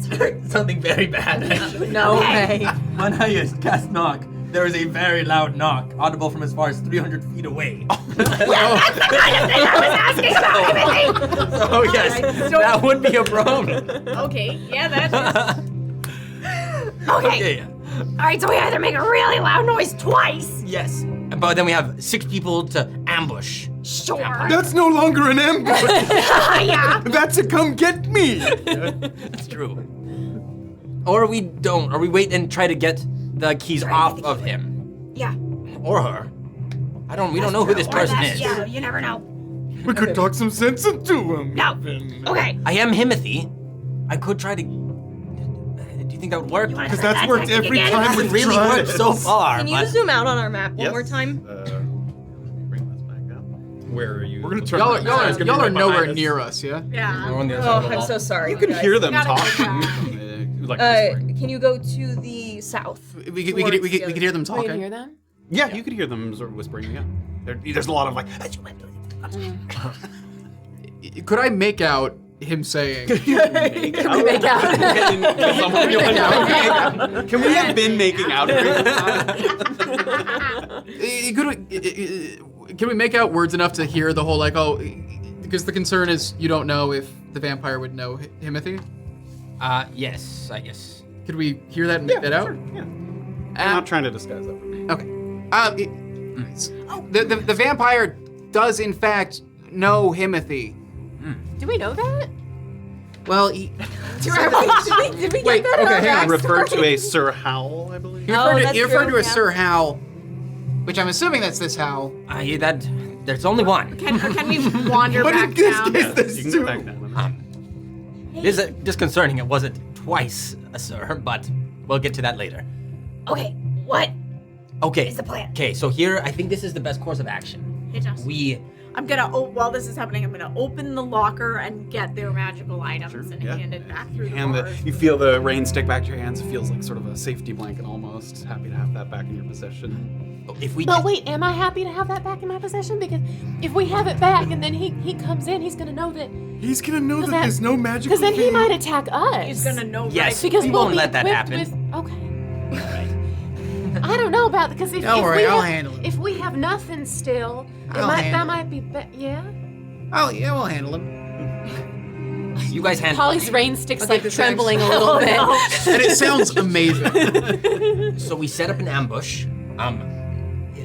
Speaker 8: Something very bad, actually.
Speaker 7: No
Speaker 9: Okay.
Speaker 7: way.
Speaker 5: When I cast knock, there is a very loud knock, audible from as far as 300 feet away.
Speaker 9: That's the kind of thing I was asking about Himothy.
Speaker 8: Oh, yes.
Speaker 4: so-
Speaker 8: That would be a problem.
Speaker 4: Okay. Yeah, that is.
Speaker 9: Okay.
Speaker 8: Okay.
Speaker 9: All right. So we either make a really loud noise twice.
Speaker 8: Yes. But then we have 6 people to ambush.
Speaker 9: Sure.
Speaker 3: That's no longer an ambush.
Speaker 9: Yeah.
Speaker 3: That's a come get me.
Speaker 8: That's true. Or we don't. Or we wait and try to get the keys off of him.
Speaker 9: Yeah.
Speaker 8: Or her. We don't know who this
Speaker 9: Or
Speaker 8: person
Speaker 9: that's-
Speaker 8: is.
Speaker 9: Yeah. You never know.
Speaker 3: We could talk some sense into him.
Speaker 9: No. Okay.
Speaker 8: I am Himothy. I could try to. Do you think that would work?
Speaker 9: wanna
Speaker 3: Because
Speaker 9: try
Speaker 3: that's
Speaker 9: that
Speaker 3: worked
Speaker 9: tactic
Speaker 3: every
Speaker 9: again?
Speaker 3: time
Speaker 8: Hasn't
Speaker 3: we've
Speaker 8: really
Speaker 3: tried
Speaker 8: worked
Speaker 3: it.
Speaker 8: so far.
Speaker 2: Can you
Speaker 8: but-
Speaker 2: zoom out on our map one
Speaker 1: Yes.
Speaker 2: more time?
Speaker 1: Bring this back up. Where are you?
Speaker 3: We're gonna turn
Speaker 6: Y'all
Speaker 3: around.
Speaker 6: are,
Speaker 3: It's gonna be
Speaker 6: y'all are
Speaker 3: right
Speaker 6: nowhere
Speaker 3: behind us.
Speaker 6: near us, yeah?
Speaker 4: Yeah.
Speaker 5: We're on the other
Speaker 2: Oh,
Speaker 5: side of the
Speaker 2: I'm
Speaker 5: wall.
Speaker 2: so sorry.
Speaker 1: You can
Speaker 2: guys.
Speaker 1: hear them
Speaker 4: Gotta go
Speaker 1: talking. Like
Speaker 2: Can you go to the south?
Speaker 6: We could hear them
Speaker 7: We
Speaker 6: talking.
Speaker 7: can hear them.
Speaker 1: yeah, you could hear them sort of whispering. Yeah, there's a lot of like.
Speaker 6: Could I make out him saying?
Speaker 7: Make out.
Speaker 1: Can we have been making out?
Speaker 6: Can we make out words enough to hear the whole like because the concern is you don't know if the vampire would know Himothy.
Speaker 8: Yes, I guess.
Speaker 6: Could we hear that and make that out?
Speaker 1: Sure, yeah. I'm not trying to disguise that.
Speaker 6: Okay. The vampire does in fact know Himothy.
Speaker 7: Do we know that?
Speaker 6: Well, he
Speaker 7: Did we
Speaker 6: Wait,
Speaker 7: get that?
Speaker 6: okay, hang on.
Speaker 1: Refer to a Sir Howl, I believe.
Speaker 6: he referred,
Speaker 2: that's
Speaker 6: he referred
Speaker 2: true,
Speaker 6: to a
Speaker 2: yeah.
Speaker 6: Sir Howl, which I'm assuming that's this Howl.
Speaker 8: There's only one.
Speaker 4: Can we wander
Speaker 3: But
Speaker 4: back
Speaker 3: in this
Speaker 4: down?
Speaker 3: case, there's
Speaker 1: You can
Speaker 3: two.
Speaker 1: go back down.
Speaker 8: It is disconcerting. It wasn't twice a sir, but we'll get to that later.
Speaker 9: Okay. What?
Speaker 8: Okay.
Speaker 9: Is the plan?
Speaker 8: Okay, so here, I think this is the best course of action.
Speaker 4: Hit us. I'm gonna, while this is happening, I'm gonna open the locker and get their magical items and
Speaker 1: yeah.
Speaker 4: hand it back through the
Speaker 1: And
Speaker 4: bars.
Speaker 1: you feel the rain stick back to your hands. It feels like sort of a safety blanket almost. Happy to have that back in your possession.
Speaker 8: If we
Speaker 7: But
Speaker 8: get-
Speaker 7: wait, am I happy to have that back in my possession? Because if we have it back and then he comes in, he's gonna know that.
Speaker 3: He's gonna know that
Speaker 7: that-
Speaker 3: there's no magical
Speaker 7: Because then he
Speaker 3: thing.
Speaker 7: might attack us.
Speaker 4: He's gonna know
Speaker 8: Yes.
Speaker 4: right.
Speaker 7: Because
Speaker 8: we
Speaker 7: we'll
Speaker 8: won't
Speaker 7: be
Speaker 8: let that
Speaker 7: equipped
Speaker 8: happen.
Speaker 7: With, okay. I don't know about because if,
Speaker 6: Don't
Speaker 7: if
Speaker 6: worry,
Speaker 7: we
Speaker 6: I'll
Speaker 7: have,
Speaker 6: handle it.
Speaker 7: If we have nothing still,
Speaker 6: I'll
Speaker 7: that
Speaker 6: handle
Speaker 7: might be yeah.
Speaker 6: Oh yeah, we'll handle him.
Speaker 8: You guys handle
Speaker 7: Polly's rain stick's
Speaker 6: Okay,
Speaker 7: like
Speaker 6: this
Speaker 7: trembling a
Speaker 6: actually-
Speaker 7: little bit.
Speaker 6: And it sounds amazing.
Speaker 8: So we set up an ambush.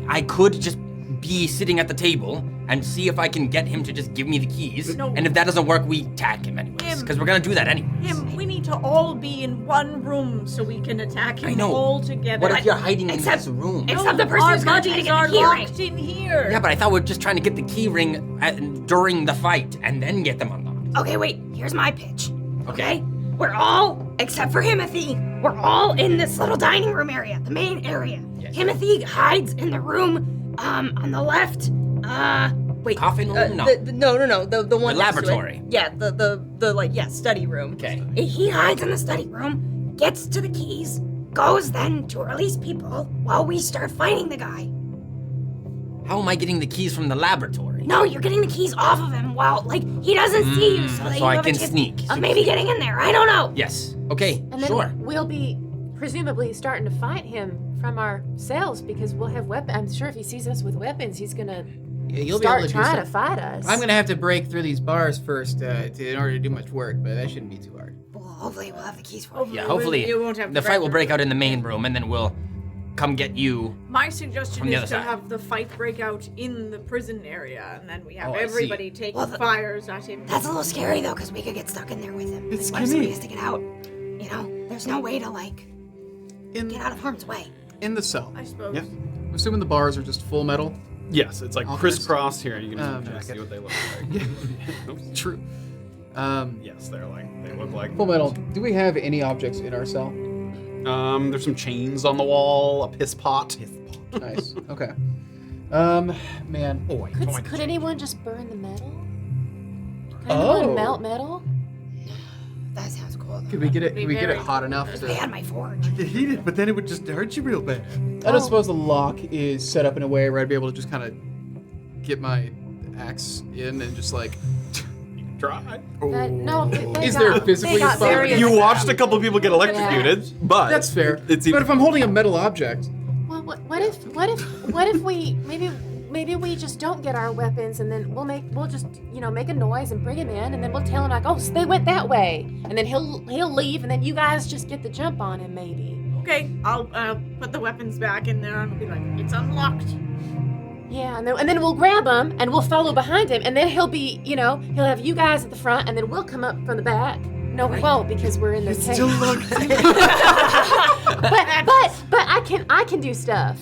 Speaker 8: I could just be sitting at the table and see if I can get him to just give me the keys.
Speaker 4: No.
Speaker 8: And if that doesn't work, we tag him anyways. Because we're gonna do that anyway.
Speaker 4: Him, we need need to all be in one room so we can attack him
Speaker 8: I know.
Speaker 4: all together.
Speaker 8: What if you're hiding in
Speaker 9: Except-
Speaker 8: this room?
Speaker 9: Except the person
Speaker 4: Our
Speaker 9: who's gonna try to
Speaker 4: bodies
Speaker 9: get
Speaker 4: are
Speaker 9: the key ring.
Speaker 4: locked in here.
Speaker 8: Yeah, but I thought we were just trying to get the key ring during the fight and then get them unlocked.
Speaker 9: Okay, wait. Here's my pitch. Okay? We're all, except for Himothy, we're all in this little dining room area, the main area.
Speaker 8: Yes.
Speaker 9: Himothy hides in the room on the left. Wait.
Speaker 8: Coffin room? No.
Speaker 2: No. The one
Speaker 8: The
Speaker 2: next to it.
Speaker 8: laboratory.
Speaker 2: Yeah, the study room.
Speaker 8: Okay.
Speaker 9: He hides in the study room, gets to the keys, goes then to release people while we start fighting the guy.
Speaker 8: How am I getting the keys from the laboratory?
Speaker 9: No, you're getting the keys off of him while, he doesn't see you, so that
Speaker 8: so
Speaker 9: you
Speaker 8: I
Speaker 9: have
Speaker 8: can
Speaker 9: a chance
Speaker 8: sneak.
Speaker 9: of maybe getting in there. I don't know.
Speaker 8: Yes. Okay,
Speaker 7: And then
Speaker 8: sure.
Speaker 7: we'll be presumably starting to fight him from our cells because we'll have weapons. I'm sure if he sees us with weapons, he's gonna
Speaker 6: Yeah, you'll be
Speaker 7: start
Speaker 6: able to do
Speaker 7: trying to
Speaker 6: something.
Speaker 7: fight us.
Speaker 6: I'm gonna have to break through these bars first in order to do much work, but that shouldn't be too hard.
Speaker 9: Well, hopefully we'll have the keys for you.
Speaker 8: Yeah, hopefully
Speaker 4: you won't have to
Speaker 8: the fight will
Speaker 4: break
Speaker 8: break out in the main room and then we'll come get you.
Speaker 4: My
Speaker 8: From
Speaker 4: suggestion
Speaker 8: the
Speaker 4: is
Speaker 8: other
Speaker 4: to
Speaker 8: side.
Speaker 4: have the fight break out in the prison area, and then we have
Speaker 6: Oh, I see.
Speaker 4: everybody taking
Speaker 9: Well,
Speaker 4: fires at him.
Speaker 9: That's a little scary though, because we could get stuck in there with him.
Speaker 3: It's
Speaker 9: What if somebody
Speaker 3: skinny.
Speaker 9: has to get out? You know, there's no way to get out of harm's way.
Speaker 6: In the cell.
Speaker 4: I suppose.
Speaker 1: Yeah.
Speaker 6: I'm assuming the bars are just full metal.
Speaker 1: Yes, it's like
Speaker 6: All
Speaker 1: crisscross here. You can
Speaker 6: jacket.
Speaker 1: see what they look like. Oops.
Speaker 6: True.
Speaker 1: Yes, they look like.
Speaker 6: Full metal. Do we have any objects in our cell?
Speaker 1: There's some chains on the wall, a piss pot.
Speaker 6: Nice. Okay. Man.
Speaker 3: Boy,
Speaker 7: Could anyone just burn the metal? Could
Speaker 6: Oh.
Speaker 7: anyone melt metal?
Speaker 9: That sounds cool.
Speaker 6: Could we get it?
Speaker 4: Be
Speaker 6: Could we get it
Speaker 4: very
Speaker 6: hot enough
Speaker 9: They
Speaker 6: to?
Speaker 9: had my forge.
Speaker 3: get heated, but then it would just hurt you real bad.
Speaker 6: I don't suppose the lock is set up in a way where I'd be able to just kind of get my axe in and just like.
Speaker 1: Try.
Speaker 7: No. They
Speaker 6: Is there
Speaker 7: got-
Speaker 6: physically
Speaker 7: they got
Speaker 6: a spot?
Speaker 7: very
Speaker 1: You watched a couple people get electrocuted, but
Speaker 6: That's fair.
Speaker 1: It's
Speaker 6: But if I'm holding a metal object,
Speaker 7: Well, what if we maybe we just don't get our weapons and then we'll just make a noise and bring him in and then we'll tell him like, oh, so they went that way, and then he'll leave and then you guys just get the jump on him maybe.
Speaker 4: Okay, I'll put the weapons back in there and be like, it's unlocked.
Speaker 7: Yeah, and then we'll grab him and we'll follow behind him and then he'll be he'll have you guys at the front and then we'll come up from the back. No, we won't because we're in the cave.
Speaker 3: Still locked.
Speaker 7: But I can do stuff.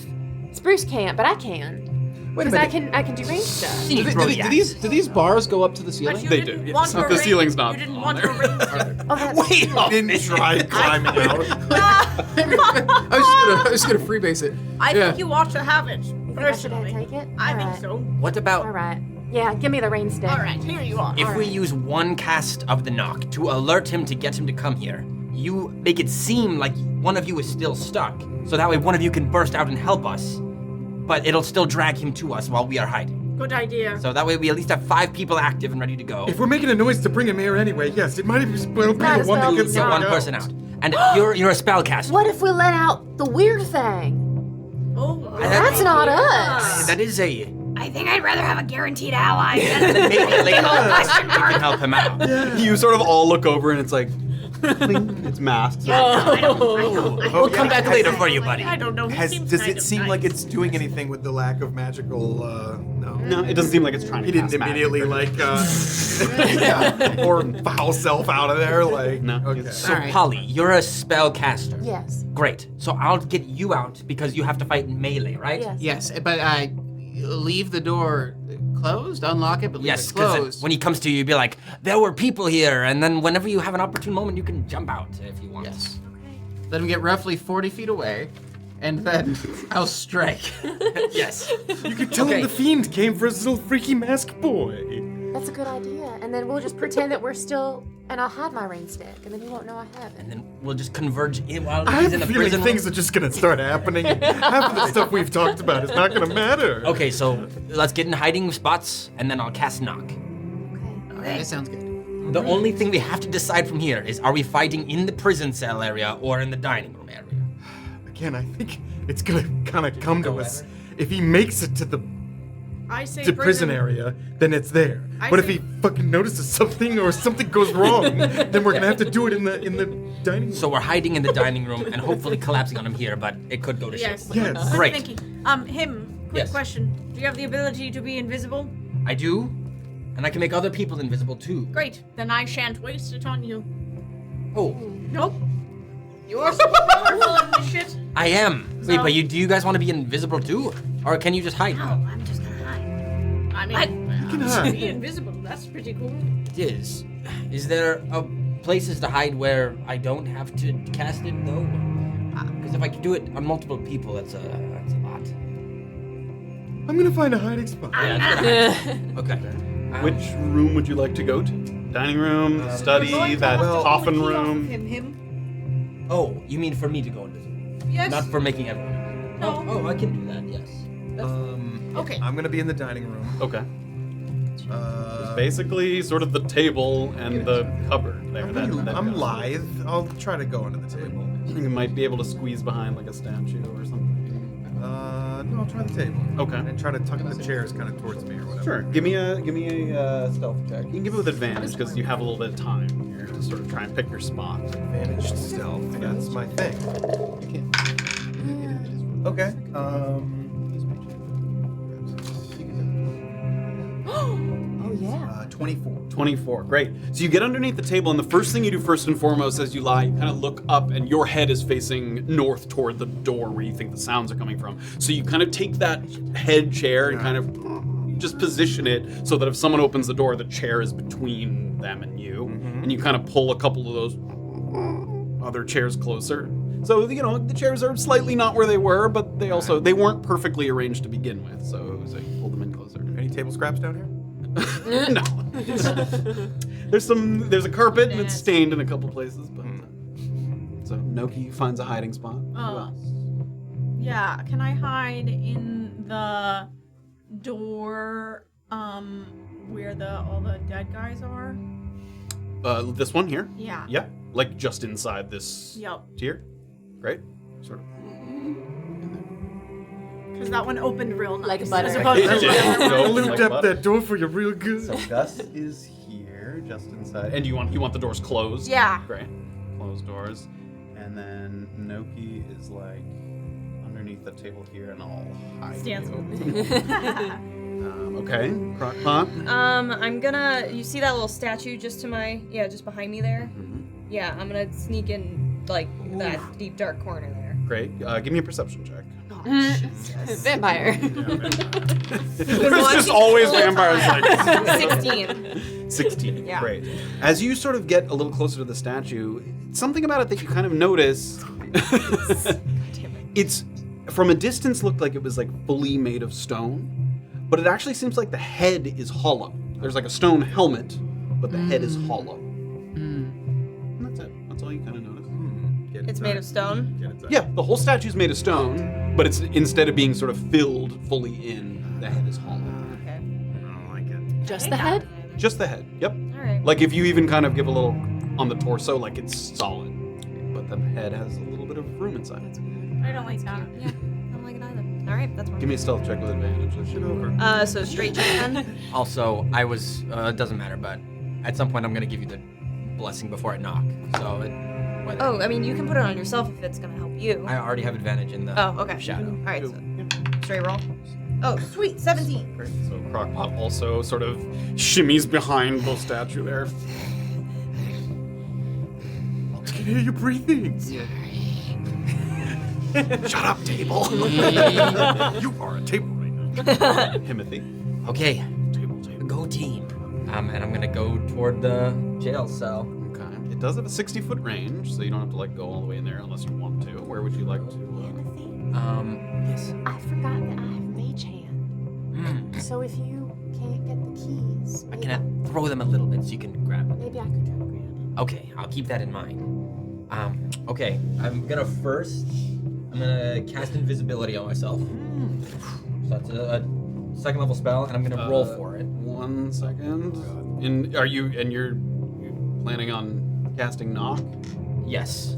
Speaker 7: Spruce can't, but I can.
Speaker 6: wait a
Speaker 7: Because
Speaker 6: minute.
Speaker 7: I can do range stuff.
Speaker 6: Do these bars go up to the
Speaker 4: But
Speaker 6: ceiling?
Speaker 4: you
Speaker 1: They
Speaker 4: didn't
Speaker 1: do, yes.
Speaker 4: want
Speaker 1: The
Speaker 4: a ring-
Speaker 1: ceiling's not
Speaker 4: You didn't
Speaker 1: on
Speaker 4: want
Speaker 1: there.
Speaker 4: a ring.
Speaker 7: Oh, that's
Speaker 8: Wait a
Speaker 3: Didn't
Speaker 8: minute.
Speaker 3: try climbing out.
Speaker 6: I was just gonna freebase it.
Speaker 4: I
Speaker 6: Yeah.
Speaker 4: think you ought to have it,
Speaker 7: I should
Speaker 4: personally.
Speaker 7: take it.
Speaker 4: I think
Speaker 7: Alright.
Speaker 4: so.
Speaker 8: What
Speaker 7: All
Speaker 8: about
Speaker 7: right. Yeah, give me the rain stick.
Speaker 4: All right, here you are.
Speaker 8: if we use one cast of the knock to alert him to get him to come here? You make it seem like one of you is still stuck, so that way one of you can burst out and help us, but it'll still drag him to us while we are hiding.
Speaker 4: Good idea.
Speaker 8: So that way we at least have 5 people active and ready to go.
Speaker 3: If we're making a noise to bring him here anyway, yes, it might be well be
Speaker 7: not
Speaker 3: the
Speaker 7: a
Speaker 3: one that
Speaker 7: spell,
Speaker 3: gets
Speaker 7: it's
Speaker 8: Get
Speaker 7: not.
Speaker 3: someone
Speaker 8: one person out. And you're a spellcaster.
Speaker 7: What if we let out the weird thing?
Speaker 4: Oh,
Speaker 7: That's not us.
Speaker 8: That is a
Speaker 9: I think I'd rather have a guaranteed ally than
Speaker 8: then maybe later
Speaker 9: question
Speaker 8: you
Speaker 9: mark.
Speaker 8: can help him out.
Speaker 1: You sort of all look over and it's like, cling, it's masked.
Speaker 8: We'll come back later for you, buddy.
Speaker 4: I don't know. He seems
Speaker 3: Does
Speaker 4: kind
Speaker 3: it
Speaker 4: of
Speaker 3: seem
Speaker 4: nice.
Speaker 3: like it's doing anything with the lack of magical? No.
Speaker 1: No, it doesn't seem like it's trying to.
Speaker 3: He didn't
Speaker 1: cast magic,
Speaker 3: immediately
Speaker 1: but-
Speaker 3: yeah, or foul self out of there. Like
Speaker 1: No.
Speaker 3: Okay.
Speaker 8: So,
Speaker 6: Alright.
Speaker 8: Polly, you're a spellcaster.
Speaker 7: Yes.
Speaker 8: Great. So I'll get you out because you have to fight in melee, right?
Speaker 7: Yes.
Speaker 6: Yes, but I leave the door closed, unlock it, but leave
Speaker 8: Yes,
Speaker 6: it
Speaker 8: because
Speaker 6: closed.
Speaker 8: when he comes to you, you'd be like, there were people here, and then whenever you have an opportune moment, you can jump out if you want.
Speaker 6: Yes. Let him get roughly 40 feet away, and then I'll strike.
Speaker 8: Yes.
Speaker 3: You could tell
Speaker 8: Okay.
Speaker 3: him the fiend came for his little freaky mask boy.
Speaker 7: That's a good idea. And then we'll just pretend that we're still, and I'll hide my rain stick, and then he won't know I have it.
Speaker 8: And then we'll just converge in while
Speaker 3: I
Speaker 8: he's
Speaker 3: have
Speaker 8: in
Speaker 3: a
Speaker 8: the
Speaker 3: feeling
Speaker 8: prison.
Speaker 3: things are just gonna start happening. And half of the stuff we've talked about is not gonna matter.
Speaker 8: Okay, so let's get in hiding spots, and then I'll cast knock.
Speaker 7: Okay.
Speaker 6: That sounds good.
Speaker 8: The only thing we have to decide from here is, are we fighting in the prison cell area or in the dining room area?
Speaker 3: Again, I think it's gonna kind of come to us. If he makes it to the
Speaker 4: I say
Speaker 3: prison area, then it's there.
Speaker 4: I
Speaker 3: But if
Speaker 4: say-
Speaker 3: he fucking notices something or something goes wrong, then we're gonna have to do it in the dining room.
Speaker 8: So we're hiding in the dining room and hopefully collapsing on him here, but it could go to
Speaker 4: Yes.
Speaker 8: shit.
Speaker 3: Yes.
Speaker 4: Good
Speaker 8: Great.
Speaker 4: thinking. Quick
Speaker 8: Yes.
Speaker 4: question. Do you have the ability to be invisible?
Speaker 8: I do, and I can make other people invisible too.
Speaker 4: Great. Then I shan't waste it on you.
Speaker 8: Oh,
Speaker 4: Nope. You are so powerful in this shit.
Speaker 8: I am. Wait, but do you guys want to be invisible too? Or can you just hide?
Speaker 9: No, I'm just gonna hide.
Speaker 4: I mean, be invisible. That's pretty cool.
Speaker 8: It is. Is there places to hide where I don't have to cast it though? Because if I can do it on multiple people, that's a lot.
Speaker 3: I'm gonna find a hiding spot.
Speaker 8: Okay.
Speaker 1: Which room would you like to go to? Dining room, study, that coffin room.
Speaker 4: Him.
Speaker 8: Oh, you mean for me to go invisible?
Speaker 4: Yes.
Speaker 8: Not for making everyone.
Speaker 4: No.
Speaker 8: Oh, I can do that. Yes.
Speaker 4: Okay.
Speaker 3: I'm gonna be in the dining room.
Speaker 1: Okay. Basically, sort of the table and the cupboard there.
Speaker 3: I'm lithe. I'll try to go under the table.
Speaker 1: You might be able to squeeze behind like a statue or something.
Speaker 3: No, I'll try the table.
Speaker 1: Okay.
Speaker 3: And try to tuck the chairs kind of towards me or whatever.
Speaker 1: Sure. Give me a stealth check. You can give it with advantage because you have a little bit of time here to sort of try and pick your spot.
Speaker 3: Advantaged stealth. That's my thing.
Speaker 1: You can't.
Speaker 3: Okay.
Speaker 7: Oh yeah.
Speaker 3: 24.
Speaker 1: 24. Great. So you get underneath the table, and the first thing you do first and foremost as you lie, you kind of look up, and your head is facing north toward the door where you think the sounds are coming from. So you kind of take that head chair and kind of just position it so that if someone opens the door, the chair is between them and you. And you kind of pull a couple of those other chairs closer. So, you know, the chairs are slightly not where they were, but they weren't perfectly arranged to begin with. So it was like, pull them in closer.
Speaker 3: Any table scraps down here?
Speaker 1: No. There's a carpet and it's stained in a couple places, but so Noki finds a hiding spot.
Speaker 4: Yeah, can I hide in the door where all the dead guys are?
Speaker 1: This one here?
Speaker 4: Yeah.
Speaker 1: Yeah. Like just inside this
Speaker 4: Yep.
Speaker 1: tier? Great. Sort of.
Speaker 4: Because that one opened real nice.
Speaker 7: Like butter.
Speaker 4: As opposed to the other one.
Speaker 1: Go
Speaker 3: Lubed
Speaker 1: like
Speaker 3: up
Speaker 1: butter.
Speaker 3: that door for you real good.
Speaker 1: So Gus is here, just inside. And you want the doors closed?
Speaker 4: Yeah.
Speaker 1: Great. Closed doors. And then Noki is like underneath the table here, and I'll hide
Speaker 2: Stands
Speaker 1: you. Okay. Crocpot.
Speaker 2: I'm gonna. You see that little statue just just behind me there?
Speaker 1: Mm-hmm.
Speaker 2: Yeah, I'm gonna sneak in like that deep dark corner there.
Speaker 1: Great. Give me a perception check.
Speaker 7: Vampire.
Speaker 1: There's just always vampires like
Speaker 2: 16.
Speaker 1: 16.
Speaker 2: Yeah.
Speaker 1: Great. As you sort of get a little closer to the statue, something about it that you kind of notice. It's from a distance looked like it was like fully made of stone, but it actually seems like the head is hollow. There's like a stone helmet, but the head is hollow. And that's it. That's all you kind of notice.
Speaker 2: It's made of stone.
Speaker 1: Yeah, the whole statue's made of stone, but it's instead of being sort of filled fully in, the head is hollow.
Speaker 2: Okay.
Speaker 3: I don't like it.
Speaker 7: Just the head?
Speaker 1: Just the head. Yep.
Speaker 2: All right.
Speaker 1: Like if you even kind of give a little on the torso, like it's solid, but the head has a little bit of room inside.
Speaker 4: I don't like that.
Speaker 2: Yeah, I don't like it either. All right, that's one.
Speaker 1: Give me a stealth check with advantage. This shit over.
Speaker 2: So straight check then.
Speaker 5: Also, I was, it doesn't matter, but at some point I'm going to give you the blessing before I knock. So, whether
Speaker 2: Oh, I mean, you can put it on yourself if it's gonna help you.
Speaker 5: I already have advantage in the
Speaker 2: Okay.
Speaker 5: shadow.
Speaker 2: All right, so straight roll. Oh, sweet, 17.
Speaker 1: Great. So Crocpot also sort of shimmies behind the statue there.
Speaker 3: I can hear you breathing.
Speaker 1: Shut up, table.
Speaker 3: You are a table right now.
Speaker 1: Himothy.
Speaker 5: Okay,
Speaker 1: Table.
Speaker 5: go team. And I'm going to go toward the jail cell.
Speaker 1: Okay. It does have a 60-foot range, so you don't have to like go all the way in there unless you want to. Where would you like to?
Speaker 5: Yes.
Speaker 7: I forgot that I have mage hand. So if you can't get the keys,
Speaker 5: I can throw them a little bit so you can grab them.
Speaker 7: maybe I could try to grab it.
Speaker 5: Okay, I'll keep that in mind. Okay, I'm gonna cast invisibility on myself. So that's a second level spell, and I'm gonna roll for it.
Speaker 1: 1 second. You're planning on casting knock?
Speaker 5: Yes.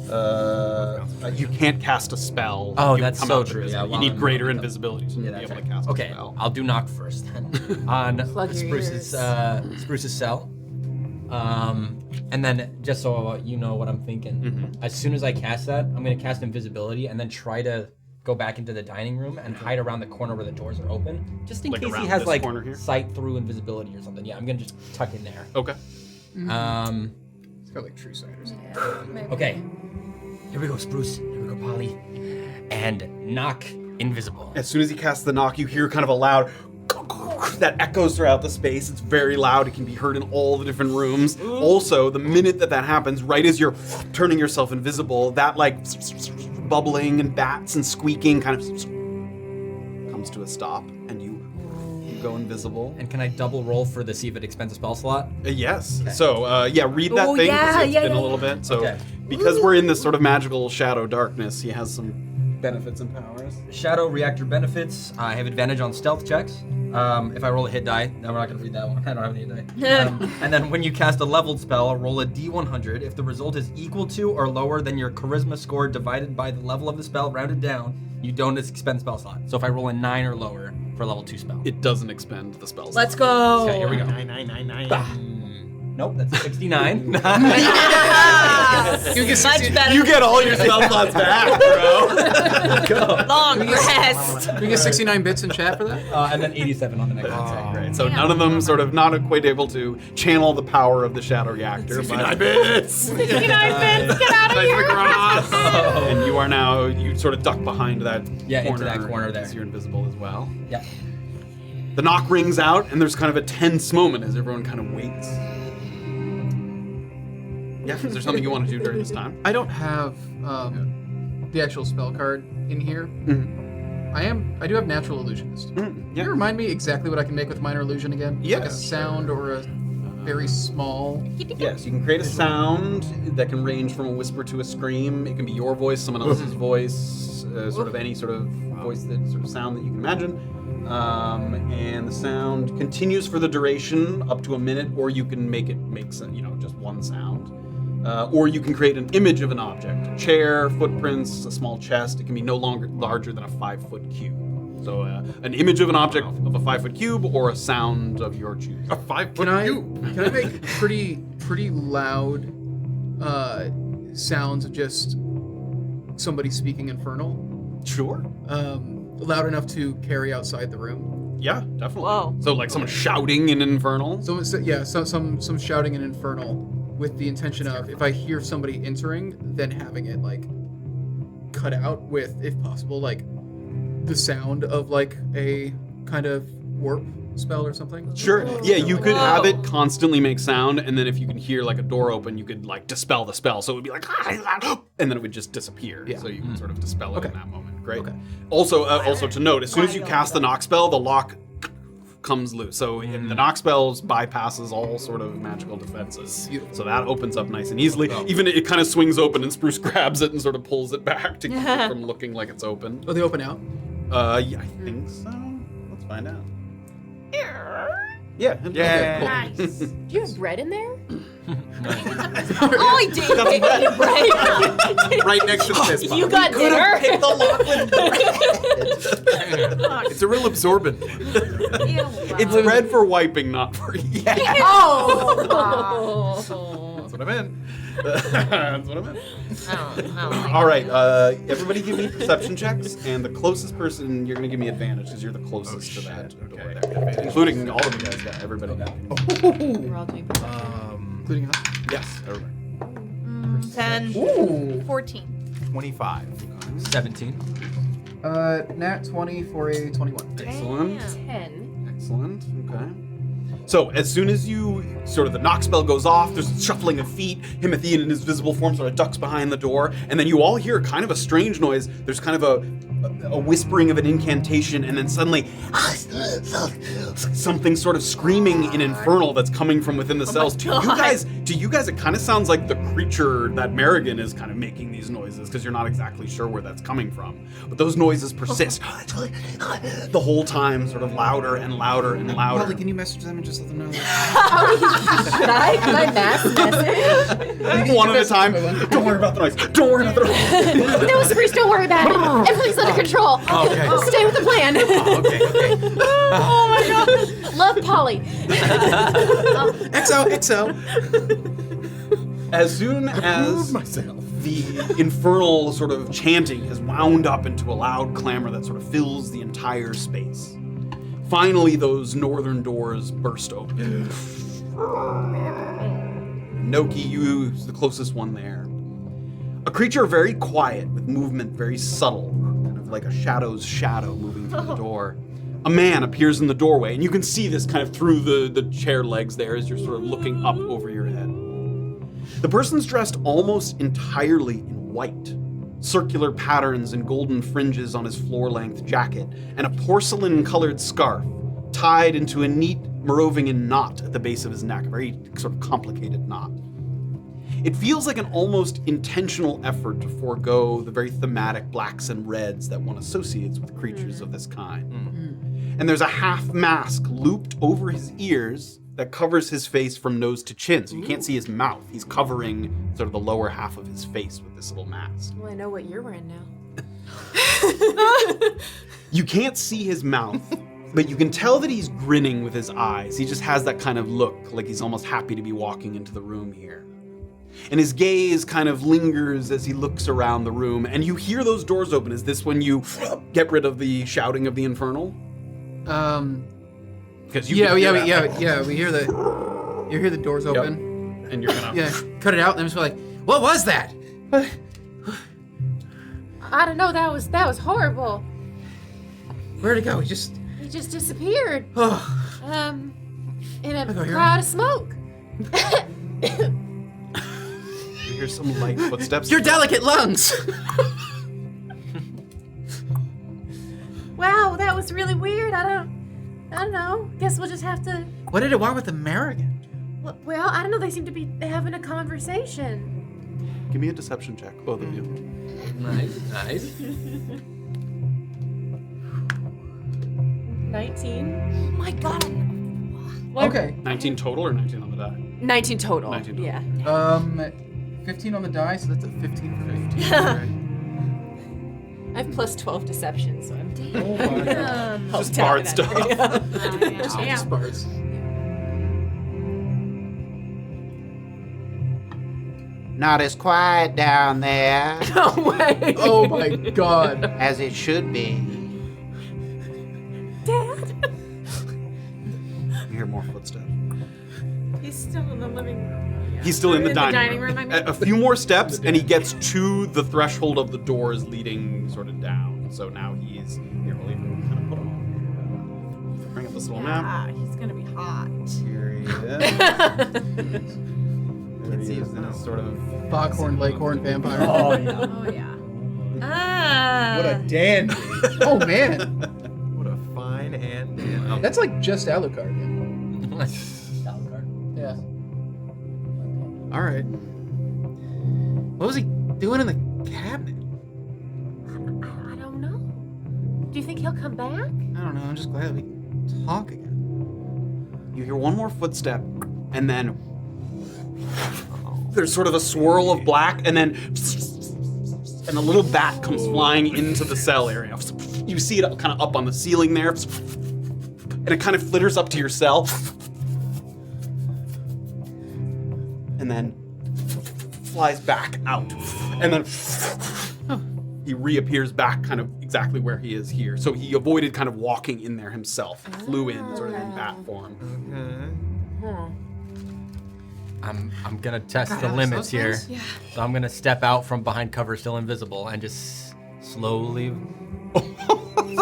Speaker 1: You can't cast a spell.
Speaker 5: Oh,
Speaker 1: You
Speaker 5: that's
Speaker 1: come
Speaker 5: so
Speaker 1: out
Speaker 5: true.
Speaker 1: invisible.
Speaker 5: Yeah,
Speaker 1: You
Speaker 5: while
Speaker 1: need
Speaker 5: I'm
Speaker 1: greater
Speaker 5: moving.
Speaker 1: invisibility to be
Speaker 5: that's
Speaker 1: able to
Speaker 5: right.
Speaker 1: cast
Speaker 5: Okay,
Speaker 1: a spell.
Speaker 5: I'll do knock first then. On
Speaker 7: Plug your
Speaker 5: Spruce's cell. And then just so you know what I'm thinking, as soon as I cast that, I'm gonna cast invisibility and then try to go back into the dining room and hide around the corner where the doors are open, just in
Speaker 1: Like
Speaker 5: case he
Speaker 1: around
Speaker 5: has
Speaker 1: this
Speaker 5: like
Speaker 1: corner here?
Speaker 5: sight through invisibility or something. Yeah, I'm gonna just tuck in there.
Speaker 1: Okay.
Speaker 6: Got like true ciders.
Speaker 8: Okay. Here we go, Spruce. Here we go, Polly. And knock invisible.
Speaker 1: As soon as he casts the knock, you hear kind of a loud that echoes throughout the space. It's very loud. It can be heard in all the different rooms. Also, the minute that happens, right as you're turning yourself invisible, that like bubbling and bats and squeaking kind of comes to a stop, and you go invisible.
Speaker 5: And can I double roll for the see if it expends a spell slot?
Speaker 1: Yes. Okay. So, read that thing.
Speaker 2: Yeah,
Speaker 1: it's been a little bit. So, because we're in this sort of magical shadow darkness, he has some benefits and powers.
Speaker 5: Shadow reactor benefits. I have advantage on stealth checks. If I roll a hit die, no, we're not going to read that one. I don't have any hit die. And then when you cast a leveled spell, roll a d100. If the result is equal to or lower than your charisma score divided by the level of the spell, rounded down, you don't expend spell slot. So if I roll a 9 or lower for a level 2 spell.
Speaker 1: It doesn't expend the spell slot.
Speaker 2: Let's go.
Speaker 5: Okay, here we go.
Speaker 3: 9.
Speaker 5: Nope, that's 69.
Speaker 2: Much better.
Speaker 1: You get all your spell slots back, bro.
Speaker 2: Long rest.
Speaker 6: We get 69 bits in chat for that?
Speaker 5: And then 87 on the next one.
Speaker 1: Great. So none of them sort of not quite able to channel the power of the shadow reactor.
Speaker 3: 69 bits!
Speaker 4: 69 bits, get out of here!
Speaker 1: And you are now, you sort of duck behind that corner.
Speaker 5: Into that corner there.
Speaker 1: Because you're invisible as well.
Speaker 5: Yeah.
Speaker 1: The knock rings out, and there's kind of a tense moment as everyone kind of waits. Yeah, is there something you want to do during this time?
Speaker 6: I don't have the actual spell card in here.
Speaker 1: Mm-hmm.
Speaker 6: I do have natural illusionist.
Speaker 1: Yeah.
Speaker 6: Can you remind me exactly what I can make with minor illusion again?
Speaker 1: Yeah.
Speaker 6: Like a sound or a very small.
Speaker 1: Yes, you can create a sound that can range from a whisper to a scream. It can be your voice, someone else's voice, sort of any sort of voice, that sort of sound that you can imagine. And the sound continues for the duration up to a minute, or you can make it just one sound. Or you can create an image of an object, a chair, footprints, a small chest. It can be no longer larger than a 5-foot cube. So an image of an object of a 5-foot cube, or a sound of your choosing.
Speaker 3: A 5-foot cube.
Speaker 6: Can I make pretty loud sounds of just somebody speaking infernal?
Speaker 1: Sure.
Speaker 6: Loud enough to carry outside the room.
Speaker 1: Yeah, definitely.
Speaker 2: Whoa.
Speaker 1: So like someone shouting in infernal.
Speaker 6: So some shouting in infernal with the intention of, if I hear somebody entering, then having it like cut out with, if possible, like the sound of like a kind of warp spell or something.
Speaker 1: Sure. Yeah, you could have it constantly make sound, and then if you can hear like a door open, you could like dispel the spell. So it would be like, and then it would just disappear.
Speaker 6: Yeah.
Speaker 1: So you can sort of dispel it in that moment. Great.
Speaker 6: Okay.
Speaker 1: Also to note, as soon as you cast the knock spell, the lock comes loose. So in the knock spells bypasses all sort of magical defenses.
Speaker 6: Beautiful.
Speaker 1: So that opens up nice and easily. Even it kind of swings open, and Spruce grabs it and sort of pulls it back to keep it from looking like it's open.
Speaker 6: Oh, they open out?
Speaker 1: Yeah, I think so. Let's find out. Yeah.
Speaker 3: Yeah.
Speaker 1: Cool.
Speaker 4: Nice.
Speaker 7: Do you have bread in there?
Speaker 2: Oh, I did. Right.
Speaker 1: Right next to the fist bump.
Speaker 7: You got dinner?
Speaker 3: It's a real absorbent.
Speaker 1: It's red for wiping, not for eating.
Speaker 7: Oh.
Speaker 3: That's what I meant.
Speaker 1: That's what I meant.
Speaker 2: I don't like
Speaker 1: All right, everybody give me perception checks, and the closest person, you're going to give me advantage because you're the closest to that door there. Including all of you guys, yeah, everybody.
Speaker 7: We're all doing
Speaker 6: Including us?
Speaker 1: Yes, everybody.
Speaker 2: 10.
Speaker 4: 14.
Speaker 3: 25.
Speaker 5: 17.
Speaker 6: Nat 20 for a 21.
Speaker 1: Excellent.
Speaker 7: 10.
Speaker 1: Excellent. Okay. So as soon as the knock spell goes off, there's shuffling of feet. Himothy in his visible form sort of ducks behind the door, and then you all hear kind of a strange noise. There's kind of a whispering of an incantation, and then suddenly something sort of screaming in infernal that's coming from within the cells. To you guys, it kind of sounds like the creature that Merrigan is kind of making these noises, because you're not exactly sure where that's coming from. But those noises persist the whole time, sort of louder and louder and louder.
Speaker 6: Molly, can you message them and just let them know?
Speaker 7: Should I? Can I mass message?
Speaker 1: One at a time. Don't worry about the noise. Don't worry about the noise.
Speaker 7: No, Spruce, don't worry about it. Everything's under control.
Speaker 3: Okay.
Speaker 7: Stay with the plan.
Speaker 3: Okay.
Speaker 7: Oh my god. Love Polly.
Speaker 6: XO.
Speaker 1: As soon as the infernal sort of chanting has wound up into a loud clamor that sort of fills the entire space, finally those northern doors burst open. Noki, you's the closest one there. A creature very quiet, with movement very subtle, kind of like a shadow's shadow moving through the door. A man appears in the doorway, and you can see this kind of through the chair legs there as you're sort of looking up over your head. The person's dressed almost entirely in white. Circular patterns and golden fringes on his floor-length jacket, and a porcelain-colored scarf tied into a neat Moravian knot at the base of his neck, a very sort of complicated knot. It feels like an almost intentional effort to forego the very thematic blacks and reds that one associates with creatures of this kind. And there's a half mask looped over his ears that covers his face from nose to chin, so you can't see his mouth. He's covering sort of the lower half of his face with this little mask.
Speaker 7: Well, I know what you're wearing now.
Speaker 1: You can't see his mouth, but you can tell that he's grinning with his eyes. He just has that kind of look, like he's almost happy to be walking into the room here. And his gaze kind of lingers as he looks around the room, and you hear those doors open. Is this when you get rid of the shouting of the infernal? Because
Speaker 6: We hear the doors open.
Speaker 1: And you're gonna
Speaker 6: Cut it out, and I'm just like, what was that?
Speaker 7: I don't know. That was horrible.
Speaker 6: Where'd it go? He just.
Speaker 7: He just disappeared.
Speaker 6: Oh.
Speaker 7: In a
Speaker 6: go here.
Speaker 7: cloud of smoke.
Speaker 1: You hear some light footsteps.
Speaker 6: Your delicate lungs.
Speaker 7: Wow, that was really weird. I don't know. Guess we'll just have to.
Speaker 6: What did it want with American?
Speaker 7: Well, I don't know. They seem to be having a conversation.
Speaker 1: Give me a deception check, both of you.
Speaker 5: Nice.
Speaker 7: 19.
Speaker 2: Oh my god.
Speaker 6: Okay.
Speaker 1: 19 total or 19 on the die?
Speaker 7: 19 total.
Speaker 1: 19 total.
Speaker 7: Yeah.
Speaker 6: 15 on the die, so that's a 15 for me.
Speaker 7: I have plus 12 deception, so I'm.
Speaker 6: Oh my god.
Speaker 1: Just bard stuff.
Speaker 6: Just bards.
Speaker 11: Not as quiet down there
Speaker 7: No way.
Speaker 6: Oh my god.
Speaker 11: as it should be.
Speaker 7: Dad.
Speaker 1: You hear more footsteps.
Speaker 4: He's still in the living room. Yeah.
Speaker 1: He's still in the
Speaker 4: Or
Speaker 1: dining
Speaker 4: room. I mean.
Speaker 1: A few more steps, and he gets to the threshold of the doors leading sort of down. So now he's. Here, we'll even kind of put him on here. Bring up this little map.
Speaker 4: Yeah, he's gonna be hot.
Speaker 1: Here he is. There he is in his sort of.
Speaker 6: Foghorn, Leghorn, vampire.
Speaker 10: Oh, yeah.
Speaker 4: Oh yeah.
Speaker 2: Ah.
Speaker 3: dandy.
Speaker 6: Oh man.
Speaker 3: What a fine and dandy.
Speaker 6: That's like just Alucard. Yeah. All right. What was he doing in the cabinet?
Speaker 7: I don't know. Do you think he'll come back?
Speaker 6: I don't know. I'm just glad we talk again.
Speaker 1: You hear one more footstep, and then there's sort of a swirl of black, and then a little bat comes flying into the cell area. You see it kind of up on the ceiling there, and it kind of flitters up to your cell, and then flies back out, and then he reappears back kind of exactly where he is here. So he avoided kind of walking in there himself, flew in sort of in bat form.
Speaker 5: I'm gonna test the limits here.
Speaker 6: Yeah.
Speaker 5: So I'm gonna step out from behind cover, still invisible, and just slowly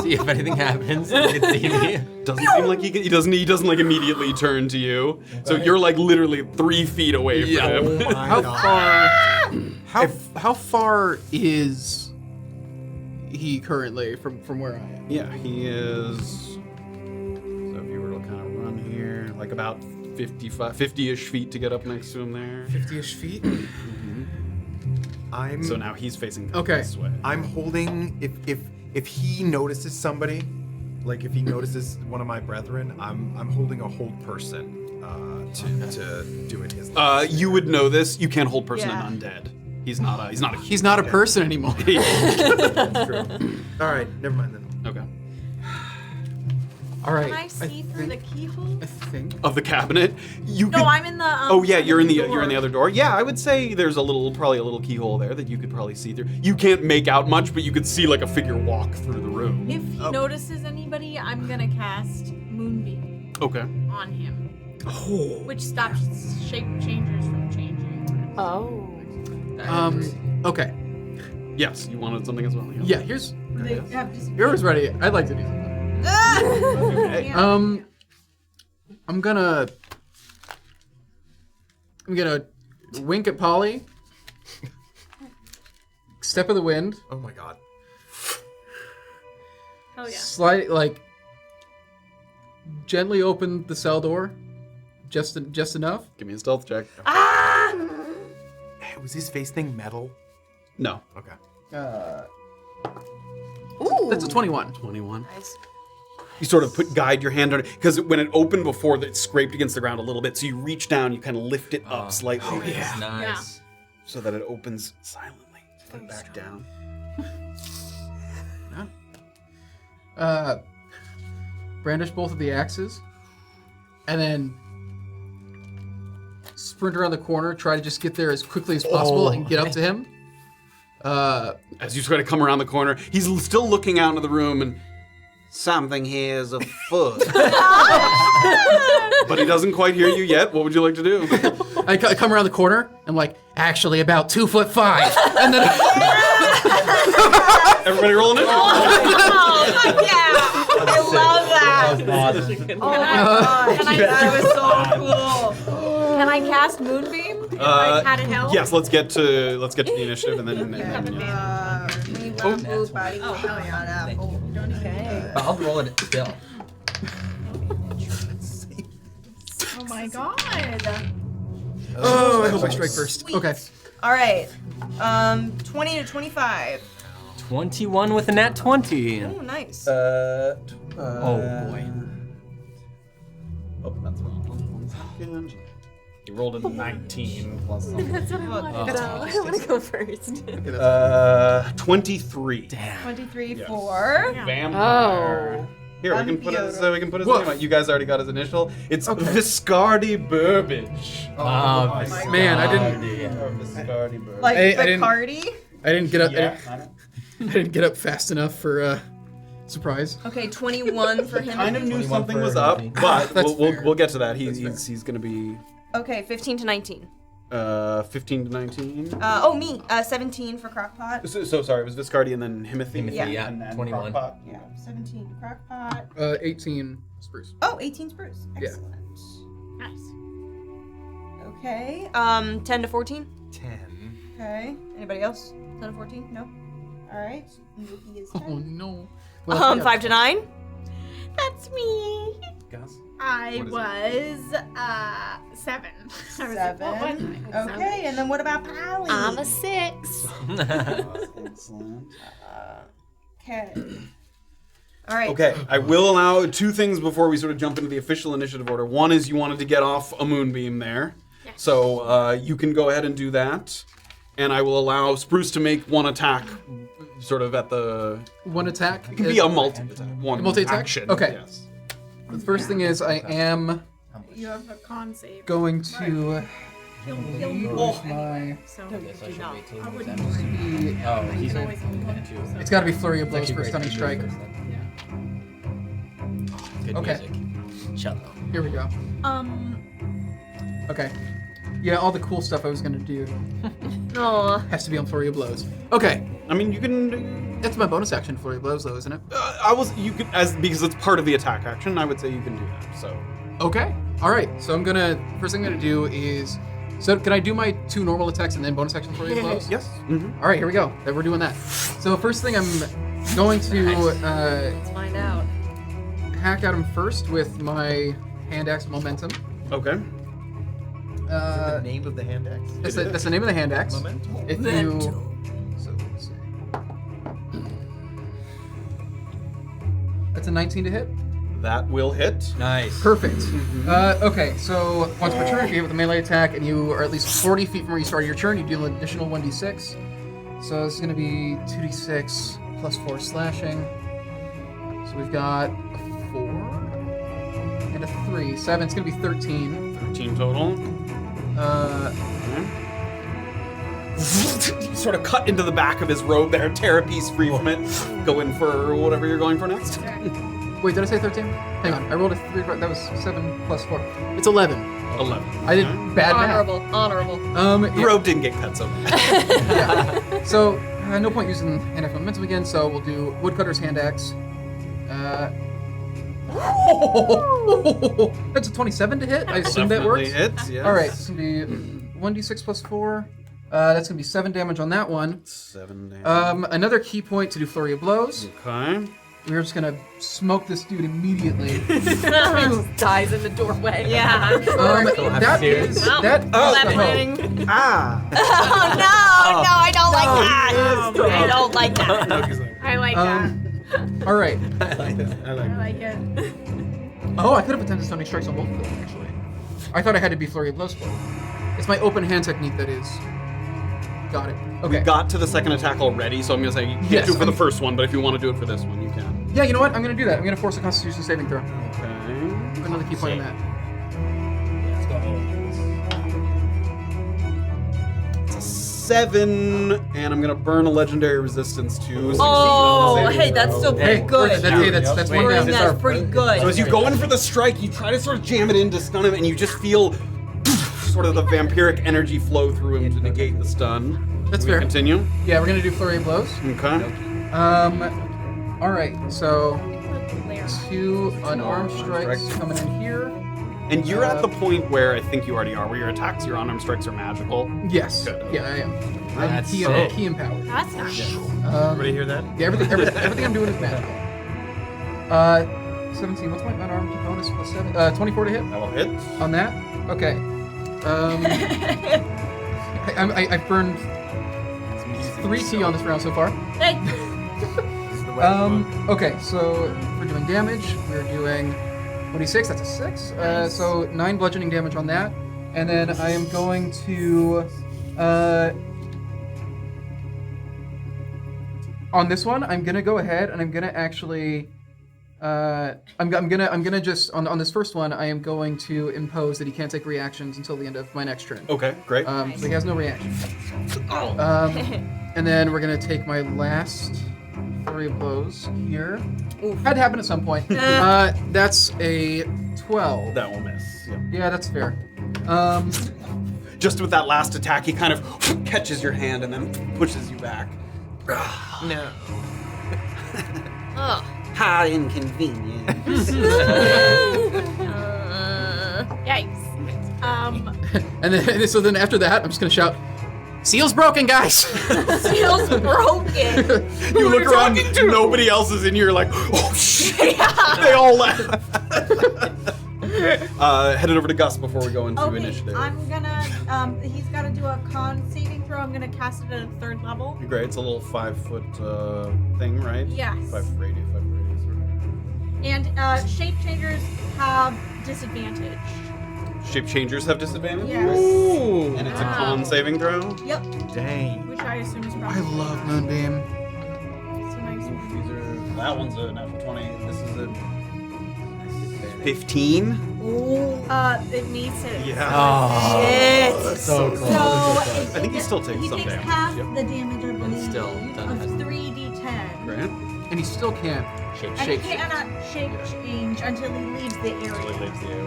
Speaker 5: see if anything happens. He can see me.
Speaker 1: Doesn't seem like he doesn't like immediately turn to you. So you're like literally 3 feet away from him.
Speaker 6: How far is he currently from where I am?
Speaker 1: Yeah, he is. So if you were to kind of run here, like about 50-ish feet to get up next to him there.
Speaker 6: 50-ish feet.
Speaker 1: So now he's facing
Speaker 6: Okay.
Speaker 1: this way.
Speaker 3: I'm holding. If he notices somebody, like if he notices one of my brethren, I'm holding a hold person to do it his.
Speaker 1: You would know this. You can't hold person and undead. He's not a.
Speaker 6: He's not a person anymore.
Speaker 3: That's true. All right, never mind then.
Speaker 1: Okay.
Speaker 6: All right.
Speaker 4: Can I see through the keyhole?
Speaker 6: I think.
Speaker 1: Of the cabinet, you.
Speaker 4: No,
Speaker 1: could,
Speaker 4: I'm in the.
Speaker 1: Oh yeah, you're in the
Speaker 4: door.
Speaker 1: other door. Yeah, I would say there's probably a little keyhole there that you could probably see through. You can't make out much, but you could see like a figure walk through the room.
Speaker 4: If he notices anybody, I'm gonna cast Moonbeam
Speaker 1: Okay.
Speaker 4: on him, which stops shape changers from changing.
Speaker 7: Oh.
Speaker 6: Okay.
Speaker 1: Yes, you wanted something as well.
Speaker 6: Yeah, here's.
Speaker 4: They have dis-
Speaker 6: Yours ready. I'd like to do something.
Speaker 1: Okay.
Speaker 6: I'm gonna wink at Polly. Step of the wind.
Speaker 3: Oh my god.
Speaker 4: Hell yeah.
Speaker 6: Slide gently open the cell door, just enough.
Speaker 1: Give me a stealth check.
Speaker 3: Hey, was his face thing metal?
Speaker 1: No.
Speaker 3: Okay.
Speaker 7: Ooh.
Speaker 6: That's a 21.
Speaker 1: 21. You sort of guide your hand on it, because when it opened before, it scraped against the ground a little bit, so you reach down, you kind of lift it up slightly.
Speaker 5: Oh, yeah. Nice.
Speaker 1: So that it opens silently. Put it back down.
Speaker 6: Brandish both of the axes, and then sprint around the corner, try to just get there as quickly as possible and get up to him.
Speaker 1: As you try to come around the corner, he's still looking out into the room, and
Speaker 11: Something here is afoot.
Speaker 1: but he doesn't quite hear you yet. What would you like to do?
Speaker 6: I come around the corner, I'm like, actually about 2'5", and then
Speaker 1: Everybody roll initiative.
Speaker 2: Oh, yeah. I love that.
Speaker 10: Awesome.
Speaker 2: Oh my god. That was so cool. Can I cast Moonbeam? If I had it help?
Speaker 1: Yes, let's get to the initiative, and then.
Speaker 2: Oh, hell yeah. Okay.
Speaker 5: I'll roll it still.
Speaker 4: Oh my god.
Speaker 6: oh, I hope I strike first. Okay.
Speaker 2: All right. 20 to 25.
Speaker 5: 21 with a nat 20.
Speaker 2: Oh, nice.
Speaker 5: Oh boy.
Speaker 1: Oh, that's wrong. 1 second. You rolled a 19 plus something.
Speaker 7: That's what I wanted. I want to go first.
Speaker 1: 23.
Speaker 5: Damn.
Speaker 4: 23
Speaker 1: Yes.
Speaker 4: for.
Speaker 6: Oh.
Speaker 1: Here, we can put his name on. You guys already got his initial. It's Viscardi Burbage.
Speaker 6: Man, I didn't.
Speaker 1: Viscardi Burbage.
Speaker 4: Like
Speaker 6: I
Speaker 4: the
Speaker 6: didn't-
Speaker 4: Cardi.
Speaker 6: I didn't get up.
Speaker 1: Yeah.
Speaker 6: I didn't get up fast enough for surprise.
Speaker 2: Okay, 21 for him.
Speaker 1: Kind of knew
Speaker 5: 21
Speaker 1: something
Speaker 5: for
Speaker 1: was up,
Speaker 5: Himothy.
Speaker 1: but
Speaker 6: That's fair.
Speaker 1: we'll get to that. He's gonna be
Speaker 2: 15 to 19.
Speaker 1: 15 to 19.
Speaker 2: Me. 17 for Crocpot.
Speaker 1: So sorry, it was Viscardi and then Himothy.
Speaker 2: Yeah.
Speaker 5: Yeah,
Speaker 1: And then
Speaker 5: 21.
Speaker 1: Crocpot.
Speaker 2: Yeah, 17 Crocpot.
Speaker 6: 18 Spruce.
Speaker 2: Oh, 18 Spruce.
Speaker 6: Yeah.
Speaker 2: Excellent.
Speaker 4: Nice.
Speaker 2: Okay. 10 to 14.
Speaker 3: 10.
Speaker 2: Okay. Anybody else? 10 to 14? No. All right. Noki is 10.
Speaker 6: Oh no.
Speaker 2: 5 to 9.
Speaker 4: That's me.
Speaker 1: Gus?
Speaker 4: I
Speaker 1: What is
Speaker 4: was 7. I was like, what was I?
Speaker 2: Okay, and then what about Pally?
Speaker 7: I'm a 6.
Speaker 1: Excellent.
Speaker 2: Okay. All right.
Speaker 1: Okay, I will allow 2 things before we sort of jump into the official initiative order. One is you wanted to get off a moonbeam there.
Speaker 4: Yes.
Speaker 1: So you can go ahead and do that. And I will allow Spruce to make 1 attack sort of at the...
Speaker 6: One attack.
Speaker 1: It can be a multi-attack. One
Speaker 6: Multi-attack?
Speaker 1: action.
Speaker 6: Okay.
Speaker 1: Yes.
Speaker 6: The first thing is I am
Speaker 4: You have a con save.
Speaker 6: going to
Speaker 4: He'll
Speaker 6: use my.
Speaker 4: So
Speaker 5: Guess I should wait till
Speaker 4: I
Speaker 5: he's
Speaker 4: wouldn't
Speaker 5: done.
Speaker 4: worry.
Speaker 5: Oh, he's
Speaker 4: He's
Speaker 5: in.
Speaker 4: always going to
Speaker 5: too.
Speaker 6: It's got to be flurry of blows
Speaker 5: Actually
Speaker 6: for
Speaker 5: great
Speaker 6: stunning
Speaker 5: to do
Speaker 6: strike.
Speaker 5: first then. Good
Speaker 6: Okay.
Speaker 5: music. Cello.
Speaker 6: Here we go. Okay. Yeah, all the cool stuff I was gonna do
Speaker 2: Aw.
Speaker 6: has to be on flurry of blows. Okay.
Speaker 1: I mean, you can...
Speaker 6: That's my bonus action, flurry of blows, though, isn't it?
Speaker 1: because it's part of the attack action, I would say you can do that, so...
Speaker 6: Okay. All right. So first thing I'm gonna do is. So can I do my 2 normal attacks and then bonus action flurry of blows?
Speaker 1: Yes. Mm-hmm.
Speaker 6: All right. Here we go. Then we're doing that. So first thing I'm going to
Speaker 2: Let's find out.
Speaker 6: hack at him first with my hand axe momentum.
Speaker 1: Okay.
Speaker 3: the name of the hand axe?
Speaker 6: That's the name of the hand axe.
Speaker 3: Momentum.
Speaker 6: If you. So let's see. That's a 19 to hit.
Speaker 1: That will hit.
Speaker 5: Nice.
Speaker 6: Perfect. Okay, so once per turn, if you hit with a melee attack and you are at least 40 feet from where you started your turn, you deal an additional 1d6. So it's going to be 2d6 plus 4 slashing. So we've got a 4 and a 3. 7. It's going to be 13.
Speaker 1: 13 total. Sort of cut into the back of his robe there, tear a piece free from it, go in for whatever you're going for next.
Speaker 6: Wait, did I say 13? Hang on, I rolled a 3. That was 7 plus 4. It's 11.
Speaker 1: 11.
Speaker 6: I did bad math.
Speaker 2: Honorable.
Speaker 1: The robe didn't get cut so much.
Speaker 6: Yeah. So, no point using hand axe momentum again, so we'll do woodcutter's hand axe. That's a 27 to hit. I assume that works.
Speaker 1: Hits, yes.
Speaker 6: All right, it's gonna be 1d6 plus 4. That's gonna be 7 damage on that one.
Speaker 1: 7 damage.
Speaker 6: Another key point to do flurry of blows.
Speaker 1: Okay.
Speaker 6: We're just gonna smoke this dude immediately.
Speaker 7: Just dies in the doorway.
Speaker 2: Yeah.
Speaker 6: That is that.
Speaker 1: Ah.
Speaker 2: Oh no, I don't like that. I don't like that.
Speaker 4: I like that.
Speaker 6: All right.
Speaker 1: I like that. I like
Speaker 4: I like it.
Speaker 6: Oh, I could have attempted stunning strikes on both of them actually. I thought I had to be flurry of blows for it. It's my open hand technique that is. Got it. Okay.
Speaker 1: We got to the second attack already, so I'm gonna say you can't do it for the first one, but if you want to do it for this one, you can.
Speaker 6: Yeah, you know what? I'm gonna do that. I'm gonna force a Constitution saving throw.
Speaker 1: Okay.
Speaker 6: Put another key point on that.
Speaker 1: It's a 7, and I'm gonna burn a legendary resistance to.
Speaker 2: Oh, hey, that's still pretty good.
Speaker 6: That's one down.
Speaker 2: That's pretty good.
Speaker 1: So as you go in for the strike, you try to sort of jam it in to stun him, and you just feel sort of the vampiric energy flow through him to negate the stun.
Speaker 6: That's
Speaker 1: We
Speaker 6: fair.
Speaker 1: Continue.
Speaker 6: Yeah, we're gonna do flurry of blows.
Speaker 1: Okay.
Speaker 6: All right. So 2 unarmed strikes coming in here.
Speaker 1: And you're at the point where I think you already are, where your attacks, your unarmed strikes are magical.
Speaker 6: Yes.
Speaker 1: Good.
Speaker 6: Yeah, I am. I'm
Speaker 5: That's
Speaker 6: key
Speaker 5: sick.
Speaker 6: empowered.
Speaker 4: That's nice.
Speaker 3: Everybody hear that?
Speaker 6: Yeah, everything I'm doing is magical. 17. What's my unarmed bonus plus 7? 24 to hit
Speaker 1: That will hit.
Speaker 6: on that. Okay. I've burned 3 T on this round so far.
Speaker 4: Hey.
Speaker 6: Okay, so we're doing damage. We're doing 26. That's a 6. So 9 bludgeoning damage on that, and then I am going to on this one. I'm gonna go ahead and I'm gonna actually. I'm gonna just on this first one. I am going to impose that he can't take reactions until the end of my next turn.
Speaker 1: Okay, great.
Speaker 6: So he has no reaction. And then we're gonna take my last flurry of blows here. Had to happen at some point. That's a 12.
Speaker 1: That will miss. Yeah.
Speaker 6: Yeah, that's fair.
Speaker 1: Just with that last attack, he kind of catches your hand and then pushes you back.
Speaker 3: No.
Speaker 2: Oh.
Speaker 11: How inconvenient.
Speaker 4: Yikes.
Speaker 6: And then after that, I'm just gonna shout, "Seal's broken, guys!"
Speaker 2: Seal's broken.
Speaker 1: You look around, nobody else is in here. You're like, oh shit! They all left. Headed over to Gus before we go into initiative.
Speaker 4: I'm gonna, he's gotta do a con saving throw. I'm gonna cast it at a 3rd level.
Speaker 1: Great. It's a little 5-foot thing, right?
Speaker 4: Yes.
Speaker 1: 5 radius. 5 radius.
Speaker 4: And shape changers have disadvantage.
Speaker 1: Shape changers have disadvantage.
Speaker 4: Yes.
Speaker 1: Ooh. And it's a con saving throw.
Speaker 4: Yep.
Speaker 3: Dang.
Speaker 4: Which I assume is probably.
Speaker 6: I love Moonbeam.
Speaker 4: It's a nice one.
Speaker 1: These are. That one's a natural 20. This is a 15.
Speaker 4: It meets it.
Speaker 1: Yeah.
Speaker 5: Oh,
Speaker 2: Shit.
Speaker 5: so close.
Speaker 4: So
Speaker 1: I think he still takes some damage.
Speaker 4: half
Speaker 1: Yep.
Speaker 4: the damage, I believe,
Speaker 5: still
Speaker 4: of
Speaker 5: doesn't-
Speaker 4: 3d10.
Speaker 1: Grant.
Speaker 6: And he still can't
Speaker 5: Shape
Speaker 4: And
Speaker 6: shape.
Speaker 4: he cannot shape change until he leaves the area.
Speaker 1: Until he leaves the area.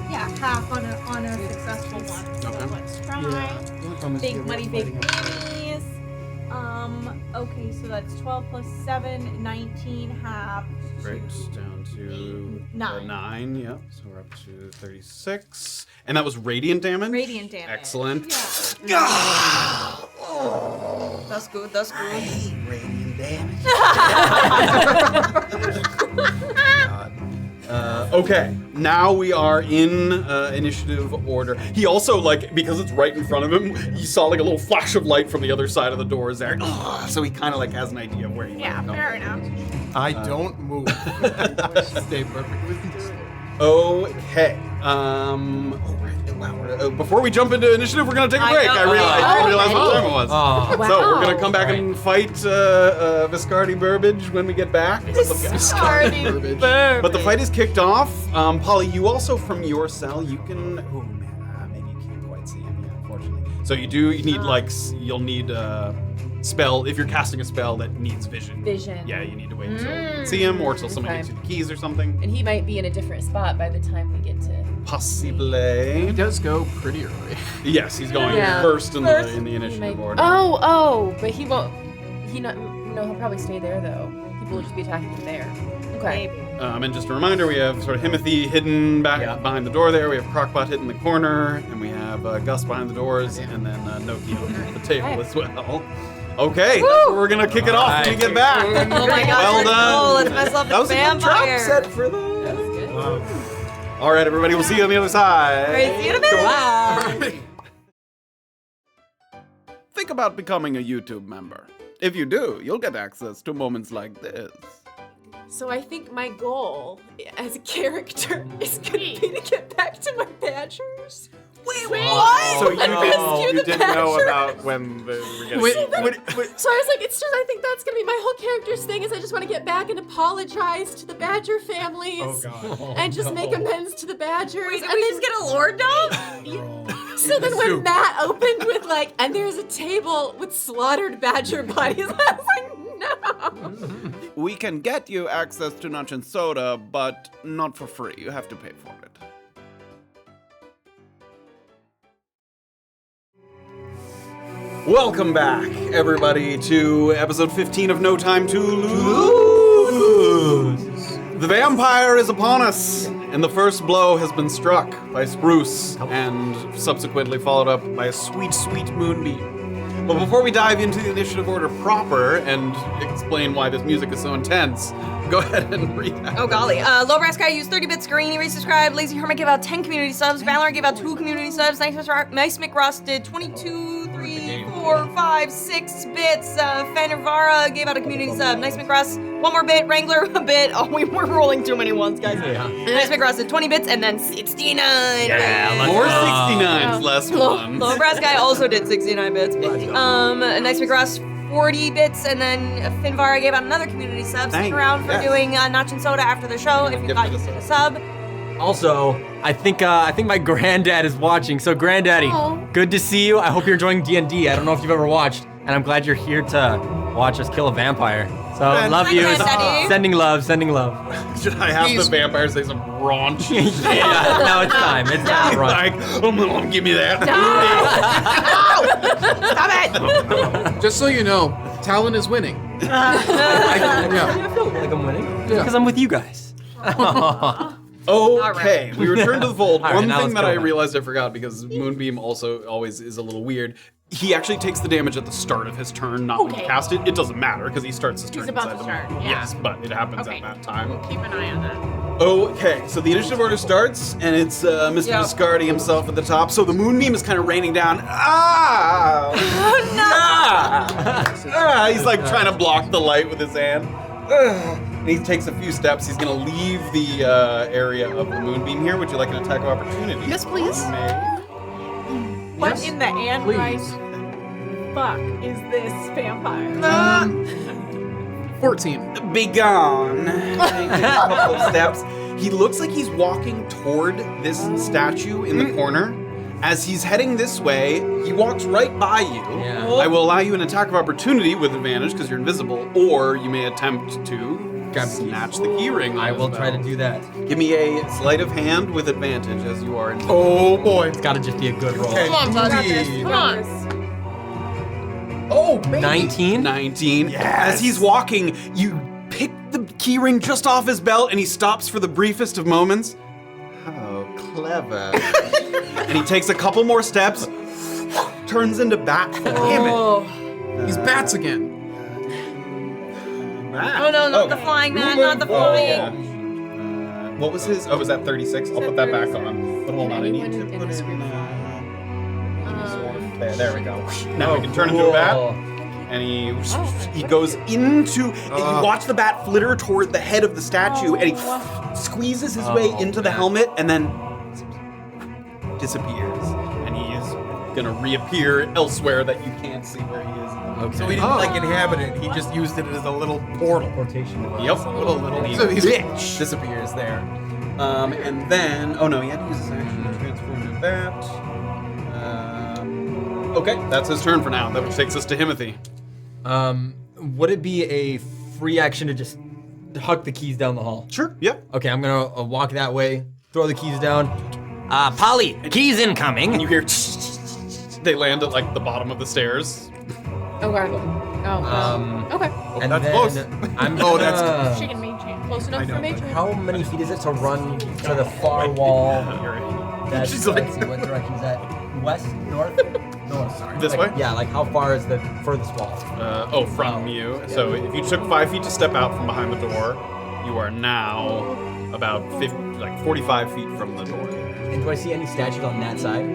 Speaker 4: Yeah, half on a successful one. So
Speaker 1: Okay.
Speaker 4: let's try. Big money, big money. Okay, so that's 12 plus 7, 19 half.
Speaker 1: Great. Down to
Speaker 4: 9.
Speaker 1: 9. Yep. So we're up to 36. And that was radiant damage?
Speaker 4: Radiant damage.
Speaker 1: Excellent.
Speaker 2: That's good. That's good.
Speaker 11: Radiant damage.
Speaker 1: Okay, now we are in initiative order. He also, like, because it's right in front of him, he saw like a little flash of light from the other side of the doors there. So he kind of like has an idea of where he
Speaker 4: Yeah,
Speaker 1: might
Speaker 4: fair
Speaker 1: come.
Speaker 4: enough.
Speaker 3: I don't move. Stay perfectly still.
Speaker 1: Okay. Before we jump into initiative, we're gonna take a break. I realized what time it was.
Speaker 5: Oh.
Speaker 1: So we're gonna come back and fight Viscardi Burbage when we get back. But the fight is kicked off. Polly, you also from your cell, you can. Oh man, maybe you can't quite see him yet, unfortunately. So you need like you'll need spell, if you're casting a spell that needs vision.
Speaker 7: Vision.
Speaker 1: Yeah, you need to wait until you can see him or till somebody
Speaker 7: Okay.
Speaker 1: gives you the keys or something.
Speaker 7: And he might be in a different spot by the time we get to.
Speaker 1: Possibly.
Speaker 6: He does go pretty early.
Speaker 1: Yes, he's going
Speaker 7: Yeah.
Speaker 1: first in
Speaker 7: First,
Speaker 1: the
Speaker 7: he
Speaker 1: initiative
Speaker 7: might-
Speaker 1: order.
Speaker 7: Oh, but he won't. No, he'll probably stay there though. People will just be attacking him there. Okay.
Speaker 1: And just a reminder, we have sort of Himothy hidden back behind the door there. We have Crocpot hidden in the corner, and we have Gus behind the doors, and then Noki on the table as well. Okay, that's where we're gonna kick it off when we get back.
Speaker 2: Oh my god,
Speaker 1: Well done.
Speaker 2: Oh, let's mess up
Speaker 1: That
Speaker 2: the
Speaker 1: was a good trap
Speaker 2: vampire.
Speaker 1: set for them. All right, everybody, we'll see you on the other side.
Speaker 2: All right, see you in a minute.
Speaker 1: Bye. Think about becoming a YouTube member. If you do, you'll get access to moments like this.
Speaker 7: So I think my goal as a character is gonna be to get back to my badgers. Wait, what?
Speaker 3: So you
Speaker 7: Rescue the
Speaker 3: didn't know
Speaker 7: badger.
Speaker 3: about when the we're getting.
Speaker 7: So I was like, it's just, I think that's gonna be my whole character's thing is I just want to get back and apologize to the badger families.
Speaker 3: Oh god.
Speaker 7: And just make amends to the badgers.
Speaker 2: Wait, did
Speaker 7: and
Speaker 2: we
Speaker 7: then,
Speaker 2: just get a lore dump?
Speaker 7: so then when Matt opened with like, and there's a table with slaughtered badger bodies, I was like, no.
Speaker 1: We can get you access to Notch and Soda, but not for free. You have to pay for it. Welcome back, everybody, to episode 15 of No Time to Lose. The vampire is upon us, and the first blow has been struck by Spruce, and subsequently followed up by a sweet, sweet moonbeam. But before we dive into the initiative order proper and explain why this music is so intense, go ahead and read that.
Speaker 2: Oh golly. Lowbrass Guy used 30 bits, Greeny resubscribed, Lazy Hermit gave out 10 community subs, Valorant gave out 2 community subs, Nice McRoss did 22, 3, 4, 5, 6 bits, Fanavara gave out a community sub, Nice McRoss, 1 more bit, Wrangler a bit. Oh, we're rolling too many ones, guys.
Speaker 5: Yeah.
Speaker 2: Nice McRoss did 20 bits, and then 69.
Speaker 5: Yeah,
Speaker 1: More 69s, less ones.
Speaker 2: Lowbrass Guy also did 69 bits. Nice McRoss 40 bits, and then Finvara gave out another community sub. Stick
Speaker 1: Thanks.
Speaker 2: around for
Speaker 1: Yes.
Speaker 2: doing Notch and Soda after the show if you
Speaker 1: Give
Speaker 2: thought
Speaker 1: it
Speaker 2: you
Speaker 1: a
Speaker 2: did a sub.
Speaker 5: Also, I think my granddad is watching. So, Granddaddy, good to see you. I hope you're enjoying D&D. I don't know if you've ever watched, and I'm glad you're here to watch us kill a vampire. So, love
Speaker 2: Hi,
Speaker 5: you.
Speaker 2: Granddaddy.
Speaker 5: Sending love, sending love.
Speaker 1: Should I have the vampire say some raunchy shit?
Speaker 5: Yeah, now it's time. It's time. Right.
Speaker 1: Like, give me that.
Speaker 2: Stop it!
Speaker 6: Just so you know, Talon is winning.
Speaker 5: I
Speaker 6: Yeah.
Speaker 5: feel like I'm winning
Speaker 6: Yeah.
Speaker 5: because I'm with you guys.
Speaker 1: Okay, we return to the fold.
Speaker 5: All right,
Speaker 1: One
Speaker 5: now
Speaker 1: thing
Speaker 5: let's
Speaker 1: that
Speaker 5: go
Speaker 1: I
Speaker 5: back.
Speaker 1: realized I forgot, because Moonbeam also always is a little weird. He actually takes the damage at the start of his turn, not when you
Speaker 4: Okay.
Speaker 1: cast it. It doesn't matter, because he starts his turn
Speaker 4: He's about
Speaker 1: inside
Speaker 4: to
Speaker 1: the
Speaker 4: start,
Speaker 1: moon.
Speaker 4: yeah.
Speaker 1: Yes, but it happens
Speaker 4: Okay.
Speaker 1: at that time.
Speaker 4: Keep an eye on that.
Speaker 1: Okay, so the initiative order starts, and it's Mr.
Speaker 2: Yep.
Speaker 1: Viscardi himself at the top. So the Moonbeam is kind of raining down. Ah! He's like trying to block the light with his hand. And he takes a few steps. He's gonna leave the area of the Moonbeam here. Would you like an attack of opportunity?
Speaker 6: Yes, please.
Speaker 1: You may.
Speaker 4: What in the Android
Speaker 6: Please.
Speaker 4: fuck is this vampire?
Speaker 6: 14.
Speaker 1: Be gone. He takes a couple of steps. He looks like he's walking toward this statue in the corner. As he's heading this way, he walks right by you.
Speaker 5: Yeah.
Speaker 1: I will allow you an attack of opportunity with advantage because you're invisible, or you may attempt to
Speaker 5: Grab the
Speaker 1: snatch the keyring.
Speaker 5: I will try to do that.
Speaker 1: Give me a sleight of hand with advantage as you are invisible.
Speaker 3: Oh boy.
Speaker 5: It's got to just be a good roll.
Speaker 6: Come on, buddy.
Speaker 4: Come on.
Speaker 6: Oh, baby.
Speaker 5: 19?
Speaker 1: 19. As he's walking, you pick the keyring just off his belt and he stops for the briefest of moments. How clever. And he takes a couple more steps, turns into bat form.
Speaker 2: Oh.
Speaker 6: He's bats again.
Speaker 2: Oh no, not the flying man, not the flying.
Speaker 1: What was his? Oh, was that 36? I'll put that back on. But hold on, I need to put it in. There we go. Now we can turn into a bat. And he goes into, and you watch the bat flitter toward the head of the statue, and he squeezes his way into the helmet, and then disappears. And he is gonna reappear elsewhere that you can't see where he is.
Speaker 5: Okay.
Speaker 3: So he didn't like inhabit it. He just used it as a little portal.
Speaker 5: Rotation.
Speaker 1: Yep.
Speaker 3: Little.
Speaker 1: He
Speaker 6: So he's-
Speaker 1: disappears there. And then, oh no, he had to use his action to transform into that. Okay, that's his turn for now. That takes us to Himothy.
Speaker 5: Would it be a free action to just huck the keys down the hall?
Speaker 1: Sure. Yeah.
Speaker 5: Okay, I'm gonna walk that way, throw the keys down.
Speaker 8: Polly, keys incoming.
Speaker 1: And you hear they land at like the bottom of the stairs.
Speaker 7: Okay. Okay.
Speaker 5: And
Speaker 1: that's
Speaker 5: then
Speaker 1: close.
Speaker 5: I'm
Speaker 3: Oh,
Speaker 5: gonna-
Speaker 3: that's-
Speaker 4: She can mage hand. Close enough for mage hand.
Speaker 5: How many feet is it to run to the far wall? That's,
Speaker 1: She's like-
Speaker 5: let's see, what direction is that? West, north? North, sorry.
Speaker 1: This
Speaker 5: Like,
Speaker 1: way?
Speaker 5: Yeah, like how far is the furthest wall?
Speaker 1: From you. So if you took 5 feet to step out from behind the door, you are now about 45 feet from the door.
Speaker 5: And do I see any statues on that side?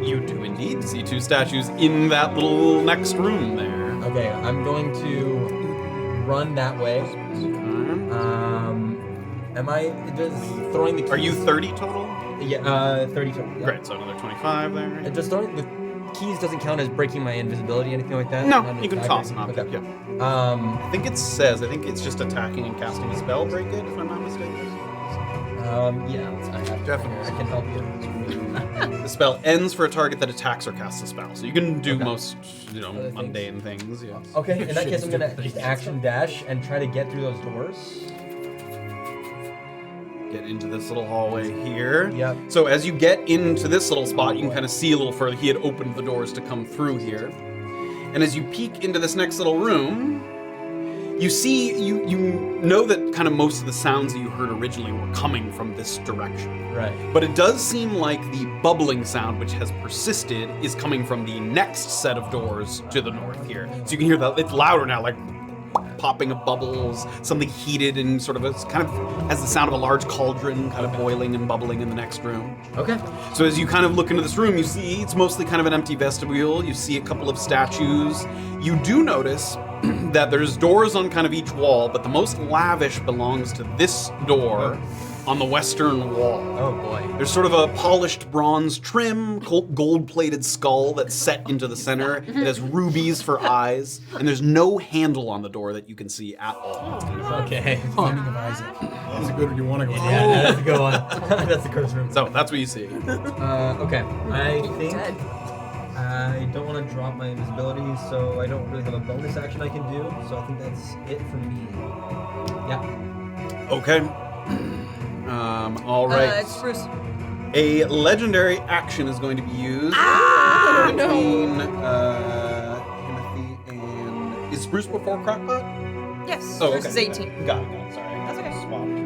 Speaker 1: You do indeed see 2 statues in that little next room there.
Speaker 5: Okay, I'm going to run that way. Am I just throwing the keys?
Speaker 1: Are you 30 total?
Speaker 5: Yeah, 30 total. Yeah.
Speaker 1: Great, so another 25 there.
Speaker 5: And just throwing the keys doesn't count as breaking my invisibility, anything like that?
Speaker 1: No,
Speaker 5: Not an
Speaker 1: you can
Speaker 5: attack
Speaker 1: toss
Speaker 5: or
Speaker 1: an object,
Speaker 5: anything?
Speaker 1: yeah.
Speaker 5: Okay.
Speaker 1: I think it's just attacking and casting a spell, break it, if I'm not mistaken.
Speaker 5: Yeah,
Speaker 3: Definitely.
Speaker 5: I can help you.
Speaker 1: The spell ends for a target that attacks or casts a spell. So you can do
Speaker 5: Okay.
Speaker 1: most,
Speaker 5: Other things.
Speaker 1: mundane things, yes.
Speaker 5: Okay, in that case, I'm gonna just action dash and try to get through those doors.
Speaker 1: Get into this little hallway here.
Speaker 5: Yep.
Speaker 1: So as you get into this little spot, you can kind of see a little further. He had opened the doors to come through here. And as you peek into this next little room, you see, you know that kind of most of the sounds that you heard originally were coming from this direction.
Speaker 5: Right.
Speaker 1: But it does seem like the bubbling sound, which has persisted, is coming from the next set of doors to the north here. So you can hear that it's louder now, like popping of bubbles, something heated and sort of kind of has the sound of a large cauldron kind of boiling and bubbling in the next room.
Speaker 5: Okay.
Speaker 1: So as you kind of look into this room, you see it's mostly kind of an empty vestibule. You see a couple of statues. You do notice that there's doors on kind of each wall, but the most lavish belongs to this door on the western wall.
Speaker 5: Oh boy.
Speaker 1: There's sort of a polished bronze trim, gold-plated skull that's set into the center. It has rubies for eyes, and there's no handle on the door that you can see at all.
Speaker 5: Okay.
Speaker 3: Finding of Isaac. That's a good one. You want to go?
Speaker 5: Yeah, that's a good one. That's the curse room.
Speaker 1: So that's what you see.
Speaker 5: Okay. I think I don't want to drop my invisibility, so I don't really have a bonus action I can do. So I think that's it for me. Yeah.
Speaker 1: Okay. All right.
Speaker 2: It's Spruce.
Speaker 1: A legendary action is going to be used between Himothy and... Is Spruce before Crocpot?
Speaker 2: Yes.
Speaker 1: Oh,
Speaker 2: Spruce
Speaker 1: okay.
Speaker 2: is 18.
Speaker 1: Got it. Sorry.
Speaker 2: That's okay.
Speaker 1: Swapped.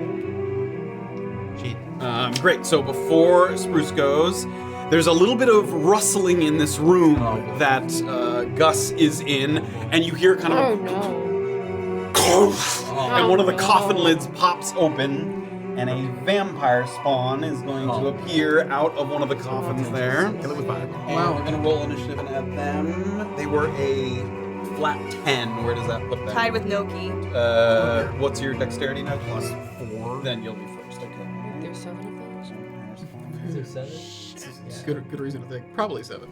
Speaker 1: Cheat. Great. So before Spruce goes, there's a little bit of rustling in this room that Gus is in, and you hear kind of and one of the coffin lids pops open, and a vampire spawn is going to appear out of one of the coffins there.
Speaker 3: Kill it with fire.
Speaker 1: Wow, we're gonna roll initiative and add them. They were a flat 10. Where does that put them?
Speaker 2: Tied with Noki.
Speaker 1: What's your dexterity now? +4. Then you'll be first. Okay.
Speaker 7: There's 7 of those.
Speaker 5: Is there 7?
Speaker 6: Good reason to think. Probably 7.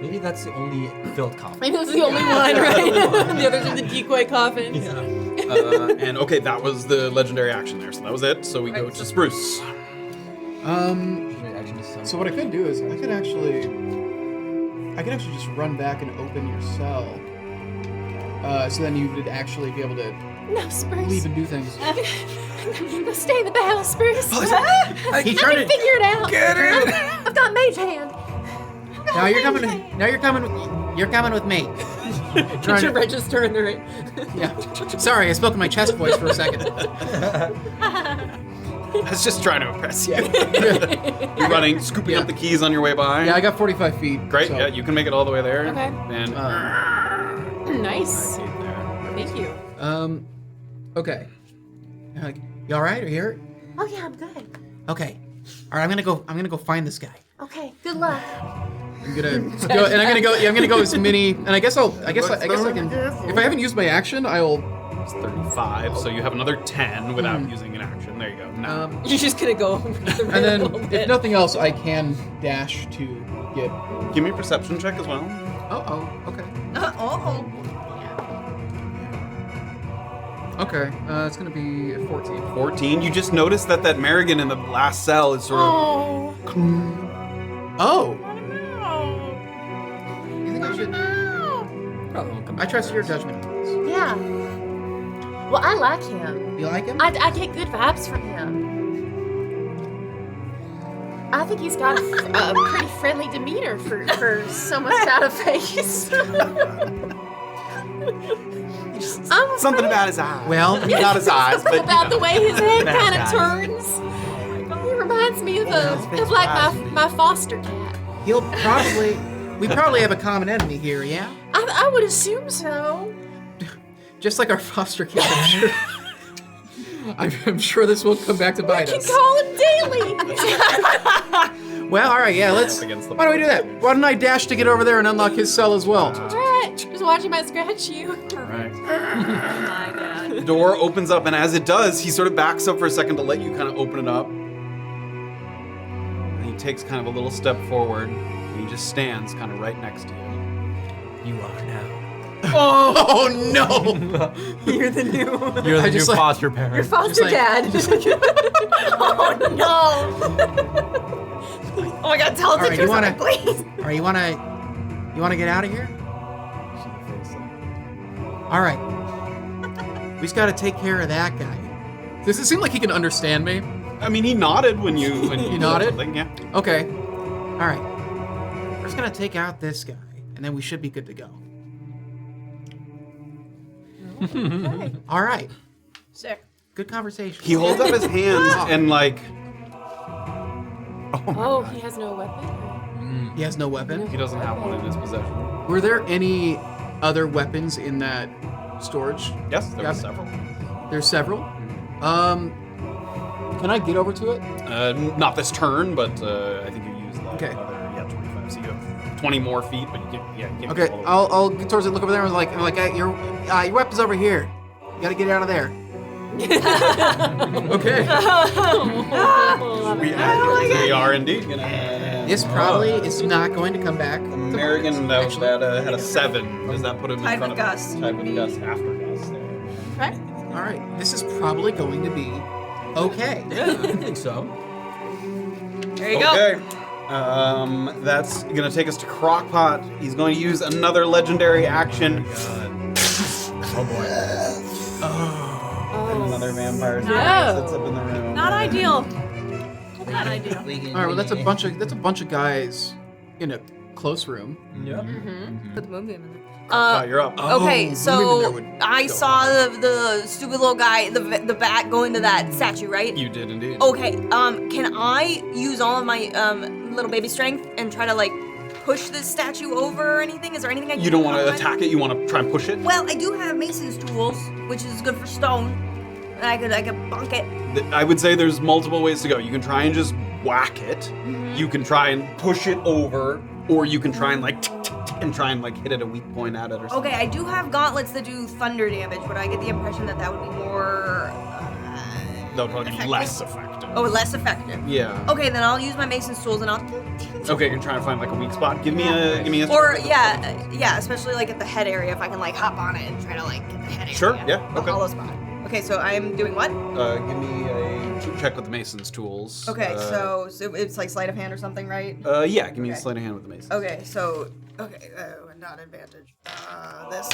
Speaker 5: Maybe that's the only filled coffin.
Speaker 7: Maybe that's the only one, right? The others are the decoy coffins.
Speaker 1: And okay, that was the legendary action there. So that was it. So we go to Spruce.
Speaker 6: So what I could do is I could actually just run back and open your cell. So then you would actually be able to
Speaker 7: No, Spruce.
Speaker 6: leave and do things.
Speaker 7: Go stay in the house, Spruce.
Speaker 11: He
Speaker 7: I can
Speaker 11: turned it.
Speaker 7: figure it out. I've got mage hand.
Speaker 11: Now you're coming. Now you're coming. You're coming with me.
Speaker 7: Get your register in there.
Speaker 11: Yeah. Sorry, I spoke in my chest voice for a second.
Speaker 1: I was just trying to impress you. You're running, scooping up the keys on your way by.
Speaker 6: Yeah, I got 45 feet.
Speaker 1: Great.
Speaker 6: so-
Speaker 1: Yeah, you can make it all the way there.
Speaker 7: Okay.
Speaker 1: And
Speaker 7: Nice.
Speaker 1: there.
Speaker 7: Thank you.
Speaker 6: Okay.
Speaker 11: You all right? Are you hurt?
Speaker 7: Oh yeah, I'm good.
Speaker 11: Okay. All right. I'm gonna go find this guy.
Speaker 7: Okay. Good luck.
Speaker 6: I'm gonna go, and I'm gonna go as many, and I guess I can. If I haven't used my action, I'll.
Speaker 1: It's 35, so you have another 10 without using an action. There you go. Now.
Speaker 7: You're just gonna go over the
Speaker 6: And then,
Speaker 7: a little
Speaker 6: if
Speaker 7: bit.
Speaker 6: nothing else, I can dash to get.
Speaker 1: Give me a perception check as well.
Speaker 6: Okay.
Speaker 2: Oh.
Speaker 6: Okay. It's gonna be 14.
Speaker 1: 14. You just noticed that Merrigan in the last cell is sort of.
Speaker 11: Oh.
Speaker 6: You think I should? I trust your judgment on this.
Speaker 7: Yeah. Well, I like him.
Speaker 6: You like him?
Speaker 7: I get good vibes from him. I think he's got a pretty friendly demeanor for someone without a face.
Speaker 1: Something about his eyes.
Speaker 6: Well,
Speaker 1: not his eyes, but
Speaker 7: about the way his head
Speaker 8: Bad
Speaker 7: kind of
Speaker 8: guys.
Speaker 7: turns. He reminds me of like my foster cat.
Speaker 6: we probably have a common enemy here, yeah?
Speaker 7: I would assume so.
Speaker 6: Just like our foster cat, I'm sure this will come back to bite
Speaker 7: You
Speaker 6: us.
Speaker 7: can call him daily.
Speaker 6: Well, all right, yeah, let's. Why don't we do that? Why don't I dash to get over there and unlock his cell as well?
Speaker 7: All right, just watching my scratch you.
Speaker 1: Right.
Speaker 2: Oh my god.
Speaker 1: The door opens up, and as it does, he sort of backs up for a second to let you kind of open it up. And he takes kind of a little step forward, and he just stands kind of right next to you.
Speaker 8: You are now.
Speaker 6: Oh no!
Speaker 8: You're the new
Speaker 6: just like-
Speaker 8: foster parent.
Speaker 7: Your foster
Speaker 6: like-
Speaker 7: dad.
Speaker 2: Oh no! Oh my god, tell it
Speaker 6: All right,
Speaker 2: to
Speaker 6: you
Speaker 2: do
Speaker 6: wanna-
Speaker 2: something, please.
Speaker 6: All right, you wanna get out of here? All right. We just gotta take care of that guy. Does it seem like he can understand me?
Speaker 1: I mean, he nodded when you
Speaker 6: He nodded?
Speaker 1: something, yeah.
Speaker 6: Okay. All right. We're just gonna take out this guy, and then we should be good to go. All right.
Speaker 4: Sick.
Speaker 6: Good conversation.
Speaker 1: He holds up his hands and like
Speaker 7: Oh, he has no weapon?
Speaker 6: He has no weapon.
Speaker 1: he doesn't have one in his possession.
Speaker 6: Were there any other weapons in that storage?
Speaker 1: Yes, there were
Speaker 6: Yeah.
Speaker 1: several.
Speaker 6: There's several. Can I get over to it?
Speaker 1: Not this turn, but I think you used that
Speaker 6: Okay.
Speaker 1: other 25. So you have 20 more feet, but you can't
Speaker 6: Okay,
Speaker 1: go all the way.
Speaker 6: I'll get towards it. Look over there. I'm like, hey, your weapon's over here. You gotta get out of there. Okay.
Speaker 1: We are indeed gonna.
Speaker 6: This probably is not going to come back.
Speaker 1: American that had a 7. Does that put him
Speaker 2: Tied
Speaker 1: in front
Speaker 2: with
Speaker 1: of
Speaker 2: Gus.
Speaker 1: Tied with Gus after Gus. There.
Speaker 4: Okay.
Speaker 6: All right. This is probably going to be okay.
Speaker 8: Yeah, I think so.
Speaker 2: There you go.
Speaker 1: Okay. That's gonna take us to Crocpot. He's going to use another legendary action.
Speaker 8: Oh boy.
Speaker 1: And another vampire
Speaker 7: No.
Speaker 1: sits up in the room.
Speaker 4: Not ideal. Not ideal.
Speaker 6: All right. Well, that's a bunch of guys in a close room.
Speaker 8: Yep.
Speaker 2: Put the movie in there.
Speaker 1: You're up.
Speaker 2: Okay,
Speaker 6: maybe
Speaker 2: so
Speaker 6: there would
Speaker 2: I
Speaker 6: go
Speaker 2: saw the stupid little guy, the bat going to that statue, right?
Speaker 1: You did indeed.
Speaker 2: Okay, can I use all of my little baby strength and try to like push this statue over or anything? Is there anything I can
Speaker 1: You don't
Speaker 2: do
Speaker 1: want to
Speaker 2: on my-
Speaker 1: attack it. You want to try and push it.
Speaker 2: Well, I do have Mason's tools, which is good for stone. And I could bonk it.
Speaker 1: I would say there's multiple ways to go. You can try and just whack it.
Speaker 2: Mm-hmm.
Speaker 1: You can try and push it over, or you can try and like tick, tick, tick, and try and like hit it a weak point at it or something.
Speaker 2: Okay, I do have gauntlets that do thunder damage, but I get the impression that that would be more.
Speaker 1: That would probably be
Speaker 2: effective.
Speaker 1: less effective.
Speaker 2: Oh, less effective.
Speaker 1: Yeah.
Speaker 2: Okay, then I'll use my Mason's tools and I'll.
Speaker 1: Okay, you're trying to find like a weak spot. Give me a.
Speaker 2: Or yeah, especially like at the head area, if I can like hop on it and try to like get the head area.
Speaker 1: Sure, yeah,
Speaker 2: The
Speaker 1: okay.
Speaker 2: hollow spot. Okay, so I'm doing what?
Speaker 1: Give me a check with the mason's tools.
Speaker 2: Okay, so it's like sleight of hand or something, right?
Speaker 1: Yeah, give me a
Speaker 2: Okay.
Speaker 1: sleight of hand with the mason.
Speaker 2: Okay, so not advantage. This.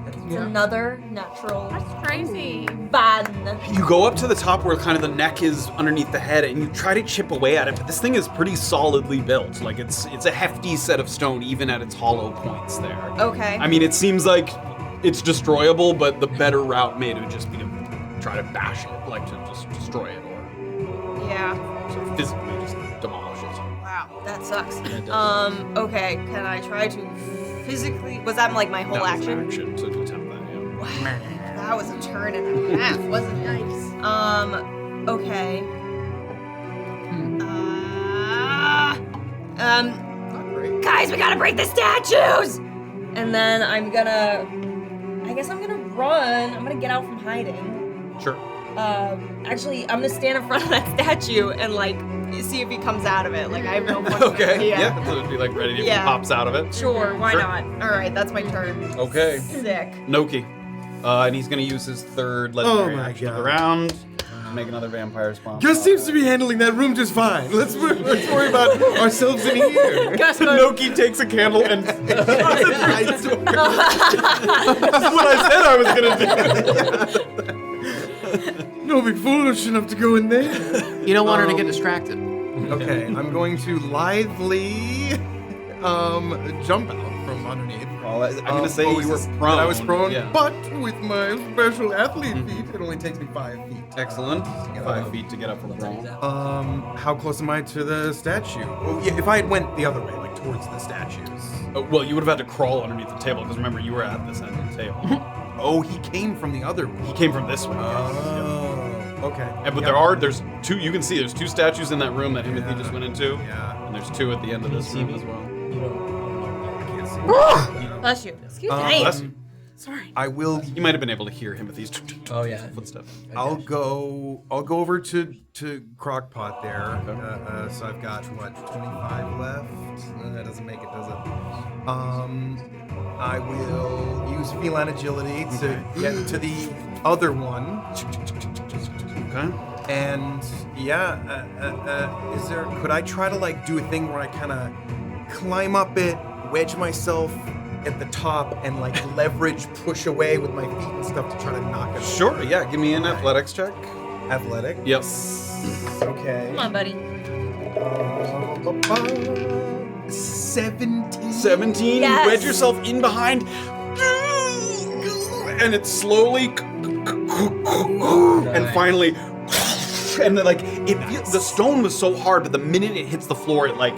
Speaker 2: It's another natural
Speaker 4: That's crazy.
Speaker 2: ban.
Speaker 1: You go up to the top where kind of the neck is underneath the head, and you try to chip away at it, but this thing is pretty solidly built. Like it's a hefty set of stone, even at its hollow points there.
Speaker 2: Okay.
Speaker 1: I mean, it seems like it's destroyable, but the better route may would just be to try to bash it, like to just destroy it, or
Speaker 2: Yeah.
Speaker 1: sort of physically just demolish it.
Speaker 2: Wow, that sucks.
Speaker 1: it does.
Speaker 2: Okay, can I try to physically? Was that like my whole
Speaker 1: That was an
Speaker 2: action?
Speaker 1: action to attempt that, yeah.
Speaker 2: That was a turn and a half, wasn't it? Nice. Okay.
Speaker 6: Not great.
Speaker 9: Guys, we gotta break the statues!
Speaker 2: And then I guess I'm gonna run. I'm gonna get out from hiding.
Speaker 1: Sure.
Speaker 2: Actually, I'm gonna stand in front of that statue and like see if he comes out of it. Like I have no point.
Speaker 1: Okay, yeah. So it'd be like ready if
Speaker 2: Yeah.
Speaker 1: he pops out of it.
Speaker 2: Sure, why
Speaker 1: Sure.
Speaker 2: not? All right, that's my turn.
Speaker 1: Okay.
Speaker 2: Sick.
Speaker 1: Noki. And he's going to use his third legendary
Speaker 6: Oh my
Speaker 1: action of the
Speaker 6: God.
Speaker 1: round. make another vampire spawn.
Speaker 3: Gus seems to be handling that room just fine. Let's worry about ourselves in here.
Speaker 1: Noki takes a candle and That's what I said I was gonna do.
Speaker 3: Don't be foolish enough to go in there.
Speaker 6: You don't want her to get distracted.
Speaker 3: Okay, I'm going to lithely jump out from underneath.
Speaker 1: Well, I'm gonna say you were
Speaker 3: that
Speaker 1: prone.
Speaker 3: I was prone,
Speaker 1: Yeah.
Speaker 3: but with my special athlete feet, it only takes me 5 feet.
Speaker 1: Excellent. 5 feet to get up from prone.
Speaker 3: How close am I to the statue? Oh, yeah, if I had went the other way, like towards the statues.
Speaker 1: Well, you would have had to crawl underneath the table because remember you were at this end of the table.
Speaker 3: Oh, he came from the other way.
Speaker 1: He came from this way.
Speaker 3: Okay.
Speaker 1: But there's two. You can see there's 2 statues in that room that Himothy just went into.
Speaker 3: Yeah.
Speaker 1: And there's 2 at the end of this room as well.
Speaker 3: I can't see.
Speaker 2: Bless you. Excuse
Speaker 1: Bless
Speaker 2: me.
Speaker 1: you.
Speaker 4: Sorry.
Speaker 3: I will.
Speaker 1: You might have been able to hear Himothy's footsteps.
Speaker 3: I'll go over to Crocpot there. So I've got what 25 left. That doesn't make it, does it? I will use feline agility to get to the other one.
Speaker 1: Okay.
Speaker 3: And could I try to like do a thing where I kind of climb up it, wedge myself at the top, and like leverage, push away with my feet and stuff to try to knock it?
Speaker 1: Sure. Yeah. Give me an athletics check.
Speaker 3: Athletic.
Speaker 1: Yes.
Speaker 3: Okay.
Speaker 2: Come on, buddy.
Speaker 3: 17.
Speaker 1: 17.
Speaker 2: Yes.
Speaker 1: You wedge yourself in behind, and it slowly, and finally, and then the stone was so hard, but the minute it hits the floor, it like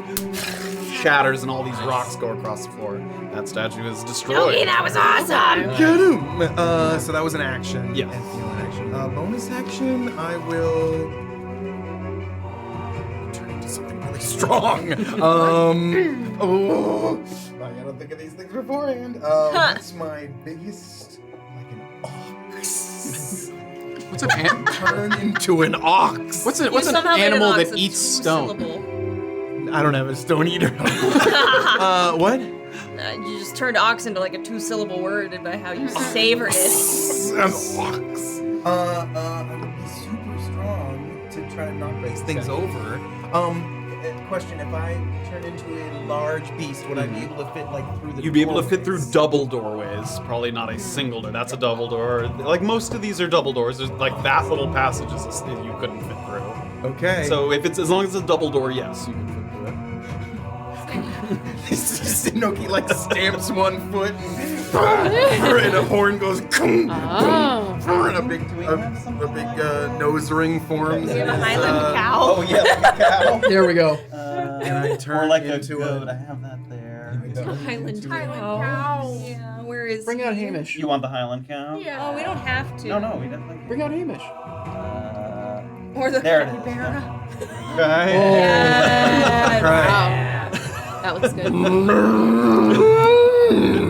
Speaker 1: shatters, and all these rocks go across the floor. That statue is destroyed.
Speaker 9: Noki, that was awesome.
Speaker 3: Get him! So that was an action.
Speaker 1: Yes.
Speaker 3: And feeling action. Bonus action, I will turn into something really strong. I gotta think of these things beforehand. What's my biggest? Like an ox.
Speaker 6: What's an
Speaker 3: Turn into an ox.
Speaker 6: What's an animal that eats stone?
Speaker 3: I don't have a stone eater. What?
Speaker 2: You just turned ox into like a 2-syllable word by how you savored it.
Speaker 3: An ox. I would be super strong to try to knock these things over. Question: if I turn into a large beast, would I be able to fit like through the?
Speaker 1: You'd be able to fit through double doorways. Probably not a single door. That's a double door. Like most of these are double doors. There's like that little passage is you couldn't fit through.
Speaker 3: Okay.
Speaker 1: So if it's as long as it's a double door, yes, you can fit through it.
Speaker 3: Noki like stamps one foot, and a horn goes, and a big nose ring forms.
Speaker 2: You have a Highland cow.
Speaker 1: Oh yeah, like a cow.
Speaker 6: There we go.
Speaker 3: And I turn
Speaker 1: like
Speaker 3: into
Speaker 1: a goat. I have that there.
Speaker 2: Highland
Speaker 4: cow.
Speaker 2: Yeah, where is
Speaker 6: Bring out Hamish.
Speaker 1: You want the Highland cow?
Speaker 4: Yeah.
Speaker 2: Oh, we don't have to.
Speaker 1: No, we definitely.
Speaker 6: Bring out Hamish.
Speaker 2: Or the
Speaker 1: There it is.
Speaker 2: capybara.
Speaker 1: Okay.
Speaker 2: Yes.
Speaker 7: Wow. That looks good.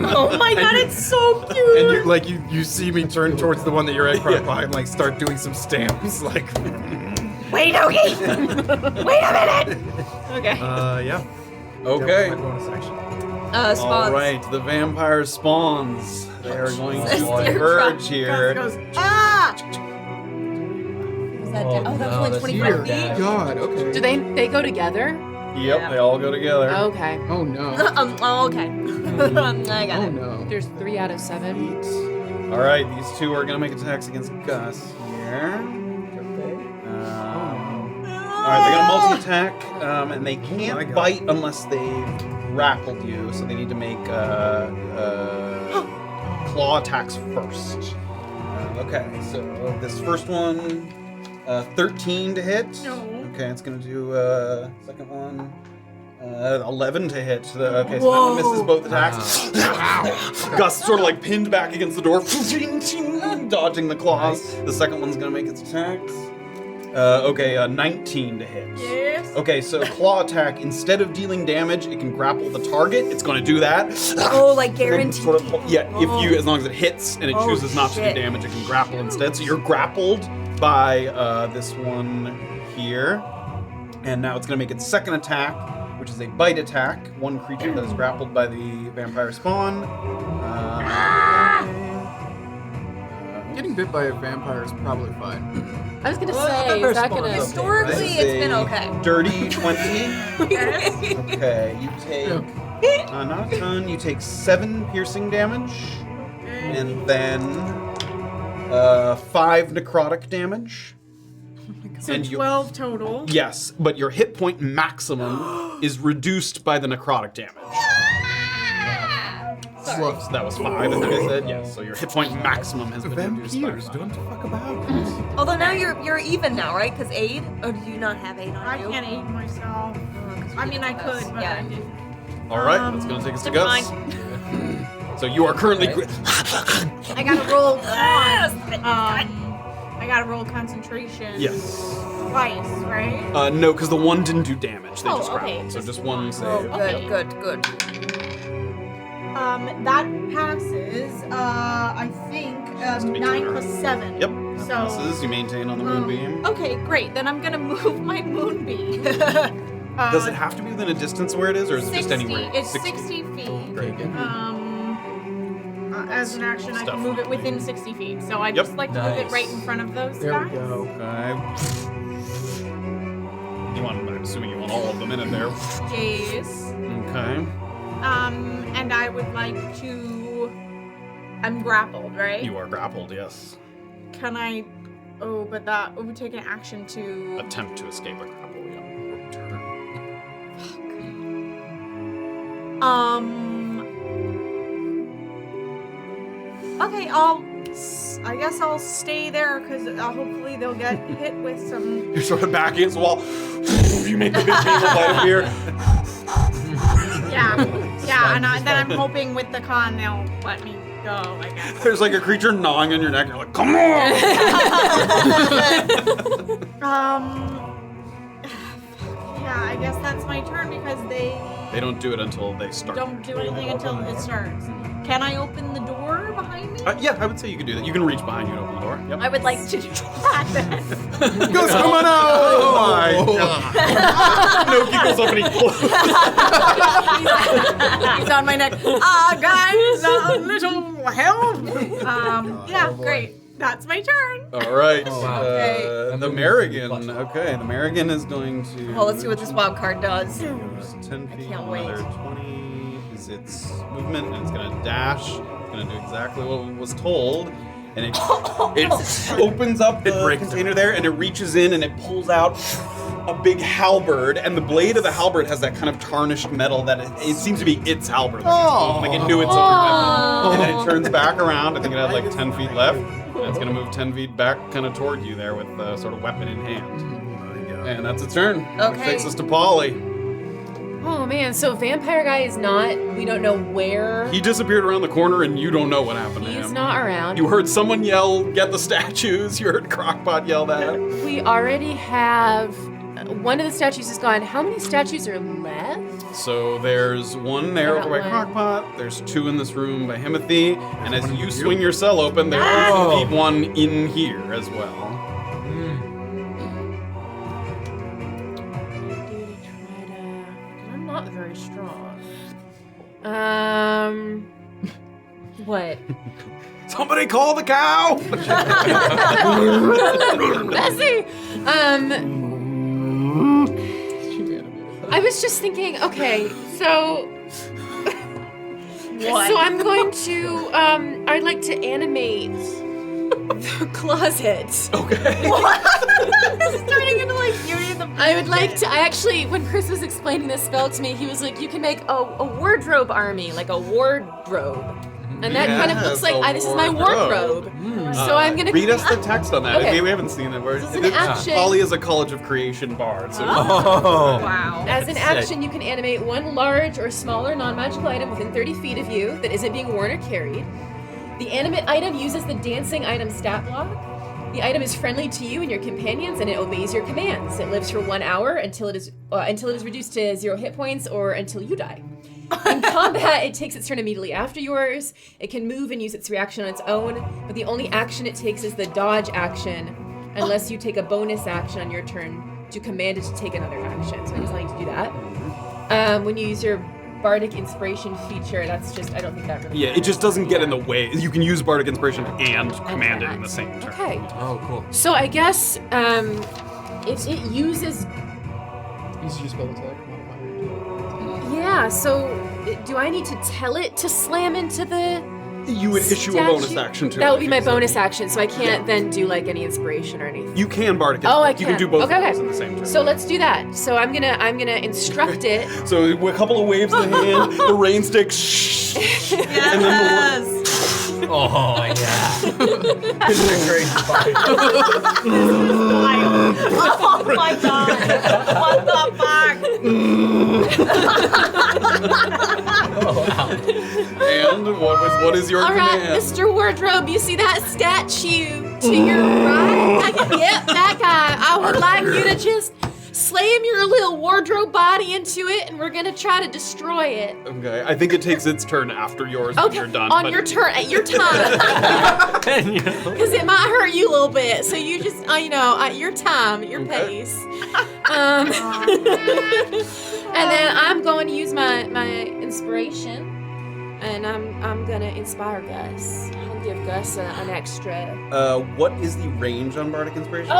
Speaker 2: Oh my god, it's so cute.
Speaker 3: And you see me turn towards the one that you're at, Crocpot, and like start doing some stamps, like.
Speaker 9: Wait, Noki. Wait a minute.
Speaker 2: Okay.
Speaker 3: Yeah.
Speaker 1: Okay.
Speaker 3: My bonus action.
Speaker 2: Spawns.
Speaker 1: All right, the vampire spawns. They are going to
Speaker 2: Dear
Speaker 1: converge here.
Speaker 2: Ah! Is that oh, that's
Speaker 5: no,
Speaker 2: only
Speaker 5: that's
Speaker 2: 25
Speaker 5: weird.
Speaker 2: feet.
Speaker 6: God, okay.
Speaker 7: Do they go together?
Speaker 1: Yep, they all go together.
Speaker 7: Okay.
Speaker 6: Oh no.
Speaker 2: Oh, okay. I got
Speaker 6: Oh
Speaker 2: it.
Speaker 6: no.
Speaker 7: There's 3 out of 7.
Speaker 1: All right, these 2 are going to make attacks against Gus here. All right, they're going to multi-attack, and they can't bite unless they've grappled you, so they need to make claw attacks first. Okay, so this first one, 13 to hit.
Speaker 4: No.
Speaker 1: Okay, it's going to do second one. 11 to hit. Okay, so that one misses both attacks. Gus sort of like pinned back against the door, dodging the claws. The second one's going to make its attacks. 19 to hit.
Speaker 4: Yes.
Speaker 1: Okay, so claw attack, instead of dealing damage, it can grapple the target. It's going to do that.
Speaker 2: Oh, like
Speaker 1: Then
Speaker 2: guaranteed.
Speaker 1: sort of, if you, as long as it hits and it
Speaker 2: Oh,
Speaker 1: chooses not to do
Speaker 2: shit.
Speaker 1: damage, it can grapple instead. So you're grappled by this one here. And now it's going to make its second attack, which is a bite attack. One creature that is grappled by the vampire spawn.
Speaker 6: Getting bit by a vampire is probably fine.
Speaker 7: I was gonna
Speaker 1: Well,
Speaker 7: say, is that gonna...
Speaker 2: Historically,
Speaker 1: This is
Speaker 2: it's been
Speaker 1: a
Speaker 2: okay.
Speaker 1: Dirty 20. Okay, you take not a ton. You take 7 piercing damage, and then 5 necrotic damage.
Speaker 4: So
Speaker 1: And you-
Speaker 4: 12 total.
Speaker 1: Yes, but your hit point maximum is reduced by the necrotic damage. So that was 5, I think I said. Yes. So your hit point maximum has been reduced by
Speaker 3: Vampires
Speaker 1: 5.
Speaker 3: don't fuck about.
Speaker 2: Although now you're even now, right? Because aid? Or do you not have aid on
Speaker 4: I
Speaker 2: you?
Speaker 4: can't aid myself. I mean, I could, but
Speaker 2: Yeah.
Speaker 4: I didn't.
Speaker 1: All right, that's gonna take us to
Speaker 2: Never
Speaker 1: Gus. So you are currently.
Speaker 4: I gotta roll I gotta roll concentration.
Speaker 1: Yes.
Speaker 4: Twice, right?
Speaker 1: No, because the one didn't do damage. They
Speaker 4: Oh,
Speaker 1: just
Speaker 4: okay,
Speaker 1: grappled. So
Speaker 4: just
Speaker 1: just one save.
Speaker 2: Oh,
Speaker 4: Okay.
Speaker 2: good.
Speaker 4: That passes. I think
Speaker 1: to be
Speaker 4: 9
Speaker 1: clear.
Speaker 4: plus 7.
Speaker 1: Yep. That
Speaker 4: So
Speaker 1: passes. You maintain on the moonbeam.
Speaker 4: Okay, great. Then I'm gonna move my moonbeam.
Speaker 1: Does it have to be within a distance where it is, or is it just
Speaker 4: 60.
Speaker 1: anywhere?
Speaker 4: It's 60 feet.
Speaker 1: Great.
Speaker 4: As an action, I
Speaker 1: Stuff.
Speaker 4: can move it within 60 feet. So I
Speaker 1: Yep.
Speaker 4: just like to move it
Speaker 5: Nice.
Speaker 4: right in front of those
Speaker 6: There we
Speaker 4: guys.
Speaker 6: go.
Speaker 1: Okay. I'm assuming you want all of them in there.
Speaker 4: Yes.
Speaker 1: Okay.
Speaker 4: And I would like to. I'm grappled, right?
Speaker 1: You are grappled, yes.
Speaker 4: Can I? Oh, but that would take an action to.
Speaker 1: Attempt to escape a grapple, yeah. Turn.
Speaker 4: Okay, I guess I'll stay there because hopefully they'll get hit with some.
Speaker 1: You're sort of back against the wall. You make the big beam of light appear.
Speaker 4: Yeah, and then I'm hoping with the con they'll let me go. I guess.
Speaker 1: There's like a creature gnawing on your neck. You're like, come on!
Speaker 4: Yeah, I guess that's my turn because they
Speaker 1: They don't do it until they start.
Speaker 4: don't do anything until it starts. Can I open the door behind me?
Speaker 1: Yeah, I would say you could do that. You can reach behind you and open the door. Yep.
Speaker 4: I would like to do that then.
Speaker 1: Gus, come on out! Oh my god! Noki goes up and he closes.
Speaker 4: He's on my neck. Guys, a little help. Yeah, great. That's my turn.
Speaker 1: All right.
Speaker 4: Okay.
Speaker 1: The Merrigan. Okay, the Merrigan is going to.
Speaker 2: Well, let's see what this wild card does.
Speaker 1: 10 feet,
Speaker 2: can't wait.
Speaker 1: another 20 is its movement, and it's gonna dash. It's gonna do exactly what it was told, and it opens up the container there, and it reaches in and it pulls out a big halberd, and the blade of the halberd has that kind of tarnished metal that it seems to be its halberd. Like it knew its own weapon. And then it turns back around. I think it had like 10 feet left. And it's gonna move 10 feet back, kind of toward you there with the sort of weapon in hand. And that's its turn. Which
Speaker 2: Okay.
Speaker 1: takes us to Polly.
Speaker 7: Oh man, so vampire guy is not, we don't know where.
Speaker 1: He disappeared around the corner, and you don't know what happened to him.
Speaker 7: He's not around.
Speaker 1: You heard someone yell, "Get the statues!" You heard Crocpot yell that.
Speaker 7: We already have, one of the statues is gone. How many statues are left?
Speaker 1: So there's one there
Speaker 7: Got
Speaker 1: over by
Speaker 7: one.
Speaker 1: Crocpot. There's 2 in this room by Himothy, and as you swing your cell open, there will be one in here as well.
Speaker 7: I'm not very strong. What?
Speaker 1: Somebody call the cow!
Speaker 7: Bessie! I was just thinking, okay, so so I'm going to I'd like to animate the closet.
Speaker 1: Okay.
Speaker 2: This is turning into like Beauty and the Beast.
Speaker 7: I would like to. I actually, when Chris was explaining this spell to me, he was like, "You can make a wardrobe army, like a wardrobe," and that kind of looks like this is my wardrobe. So I'm gonna
Speaker 1: read us the text on that.
Speaker 7: Okay.
Speaker 1: We haven't seen it.
Speaker 7: This is an action.
Speaker 1: Polly is a College of Creation bard. So
Speaker 4: Wow.
Speaker 7: As an action, you can animate one large or smaller non-magical item within 30 feet of you that isn't being worn or carried. The animate item uses the dancing item stat block. The item is friendly to you and your companions, and it obeys your commands. It lives for 1 hour until it is reduced to 0 hit points or until you die. In combat, it takes its turn immediately after yours. It can move and use its reaction on its own, but the only action it takes is the dodge action, unless you take a bonus action on your turn to command it to take another action. So it doesn't like to do that. When you use your bardic inspiration feature. That's just I don't think that really.
Speaker 1: Yeah, it just doesn't get in the way. You can use bardic inspiration and command it in the same turn.
Speaker 7: Okay.
Speaker 5: Oh, cool.
Speaker 7: So I guess if it uses.
Speaker 6: Uses your spell attack modifier.
Speaker 7: Yeah. So do I need to tell it to slam into the?
Speaker 1: You would issue a bonus
Speaker 7: statue?
Speaker 1: action to it.
Speaker 7: That would be
Speaker 1: if
Speaker 7: my
Speaker 1: you decide.
Speaker 7: bonus action, so I can't then do like any inspiration or anything.
Speaker 1: You can bardic
Speaker 7: Oh, I
Speaker 1: inspiration. You can do both
Speaker 7: Okay,
Speaker 1: of those
Speaker 7: okay.
Speaker 1: in the same turn.
Speaker 7: So let's do that. So I'm gonna instruct it.
Speaker 1: So a couple of waves of the hand, the rain stick, and then the
Speaker 5: Oh, yeah.
Speaker 3: Isn't it great?
Speaker 4: Oh my god! What the fuck?
Speaker 1: And what is your
Speaker 7: All right,
Speaker 1: command?
Speaker 7: Mr. Wardrobe, you see that statue to your right? Yep, that guy. I would like you to just slam your little wardrobe body into it, and we're gonna try to destroy it.
Speaker 1: Okay, I think it takes its turn after yours when
Speaker 7: Okay,
Speaker 1: you're done.
Speaker 7: on
Speaker 1: but
Speaker 7: your turn, at your time, because it might hurt you a little bit. So you just, at your time, at your pace. And then I'm going to use my inspiration. And I'm gonna inspire Gus. I'll give Gus an extra.
Speaker 1: What is the range on bardic inspiration?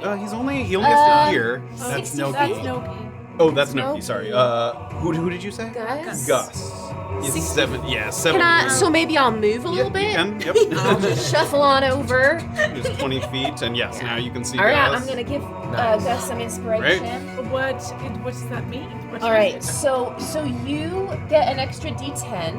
Speaker 7: Oh,
Speaker 1: He only has to hear.
Speaker 3: That's
Speaker 7: 60
Speaker 3: no
Speaker 4: That's
Speaker 3: good.
Speaker 4: Noki.
Speaker 1: Oh, that's
Speaker 7: Nope.
Speaker 1: Noki. Sorry. Who did you say?
Speaker 7: Gus.
Speaker 1: Gus. Is
Speaker 7: 60.
Speaker 1: 7. Yeah, 7.
Speaker 7: Can I? So maybe I'll move a
Speaker 1: Yeah,
Speaker 7: little bit.
Speaker 1: You can. Yep.
Speaker 7: I'll just shuffle on over.
Speaker 1: Just 20 feet, and yes, now you can see
Speaker 7: All right,
Speaker 1: Gus.
Speaker 7: I'm gonna give Gus some inspiration.
Speaker 4: What does that mean? What
Speaker 7: All
Speaker 4: is
Speaker 7: right,
Speaker 4: it?
Speaker 7: so you get an extra D10,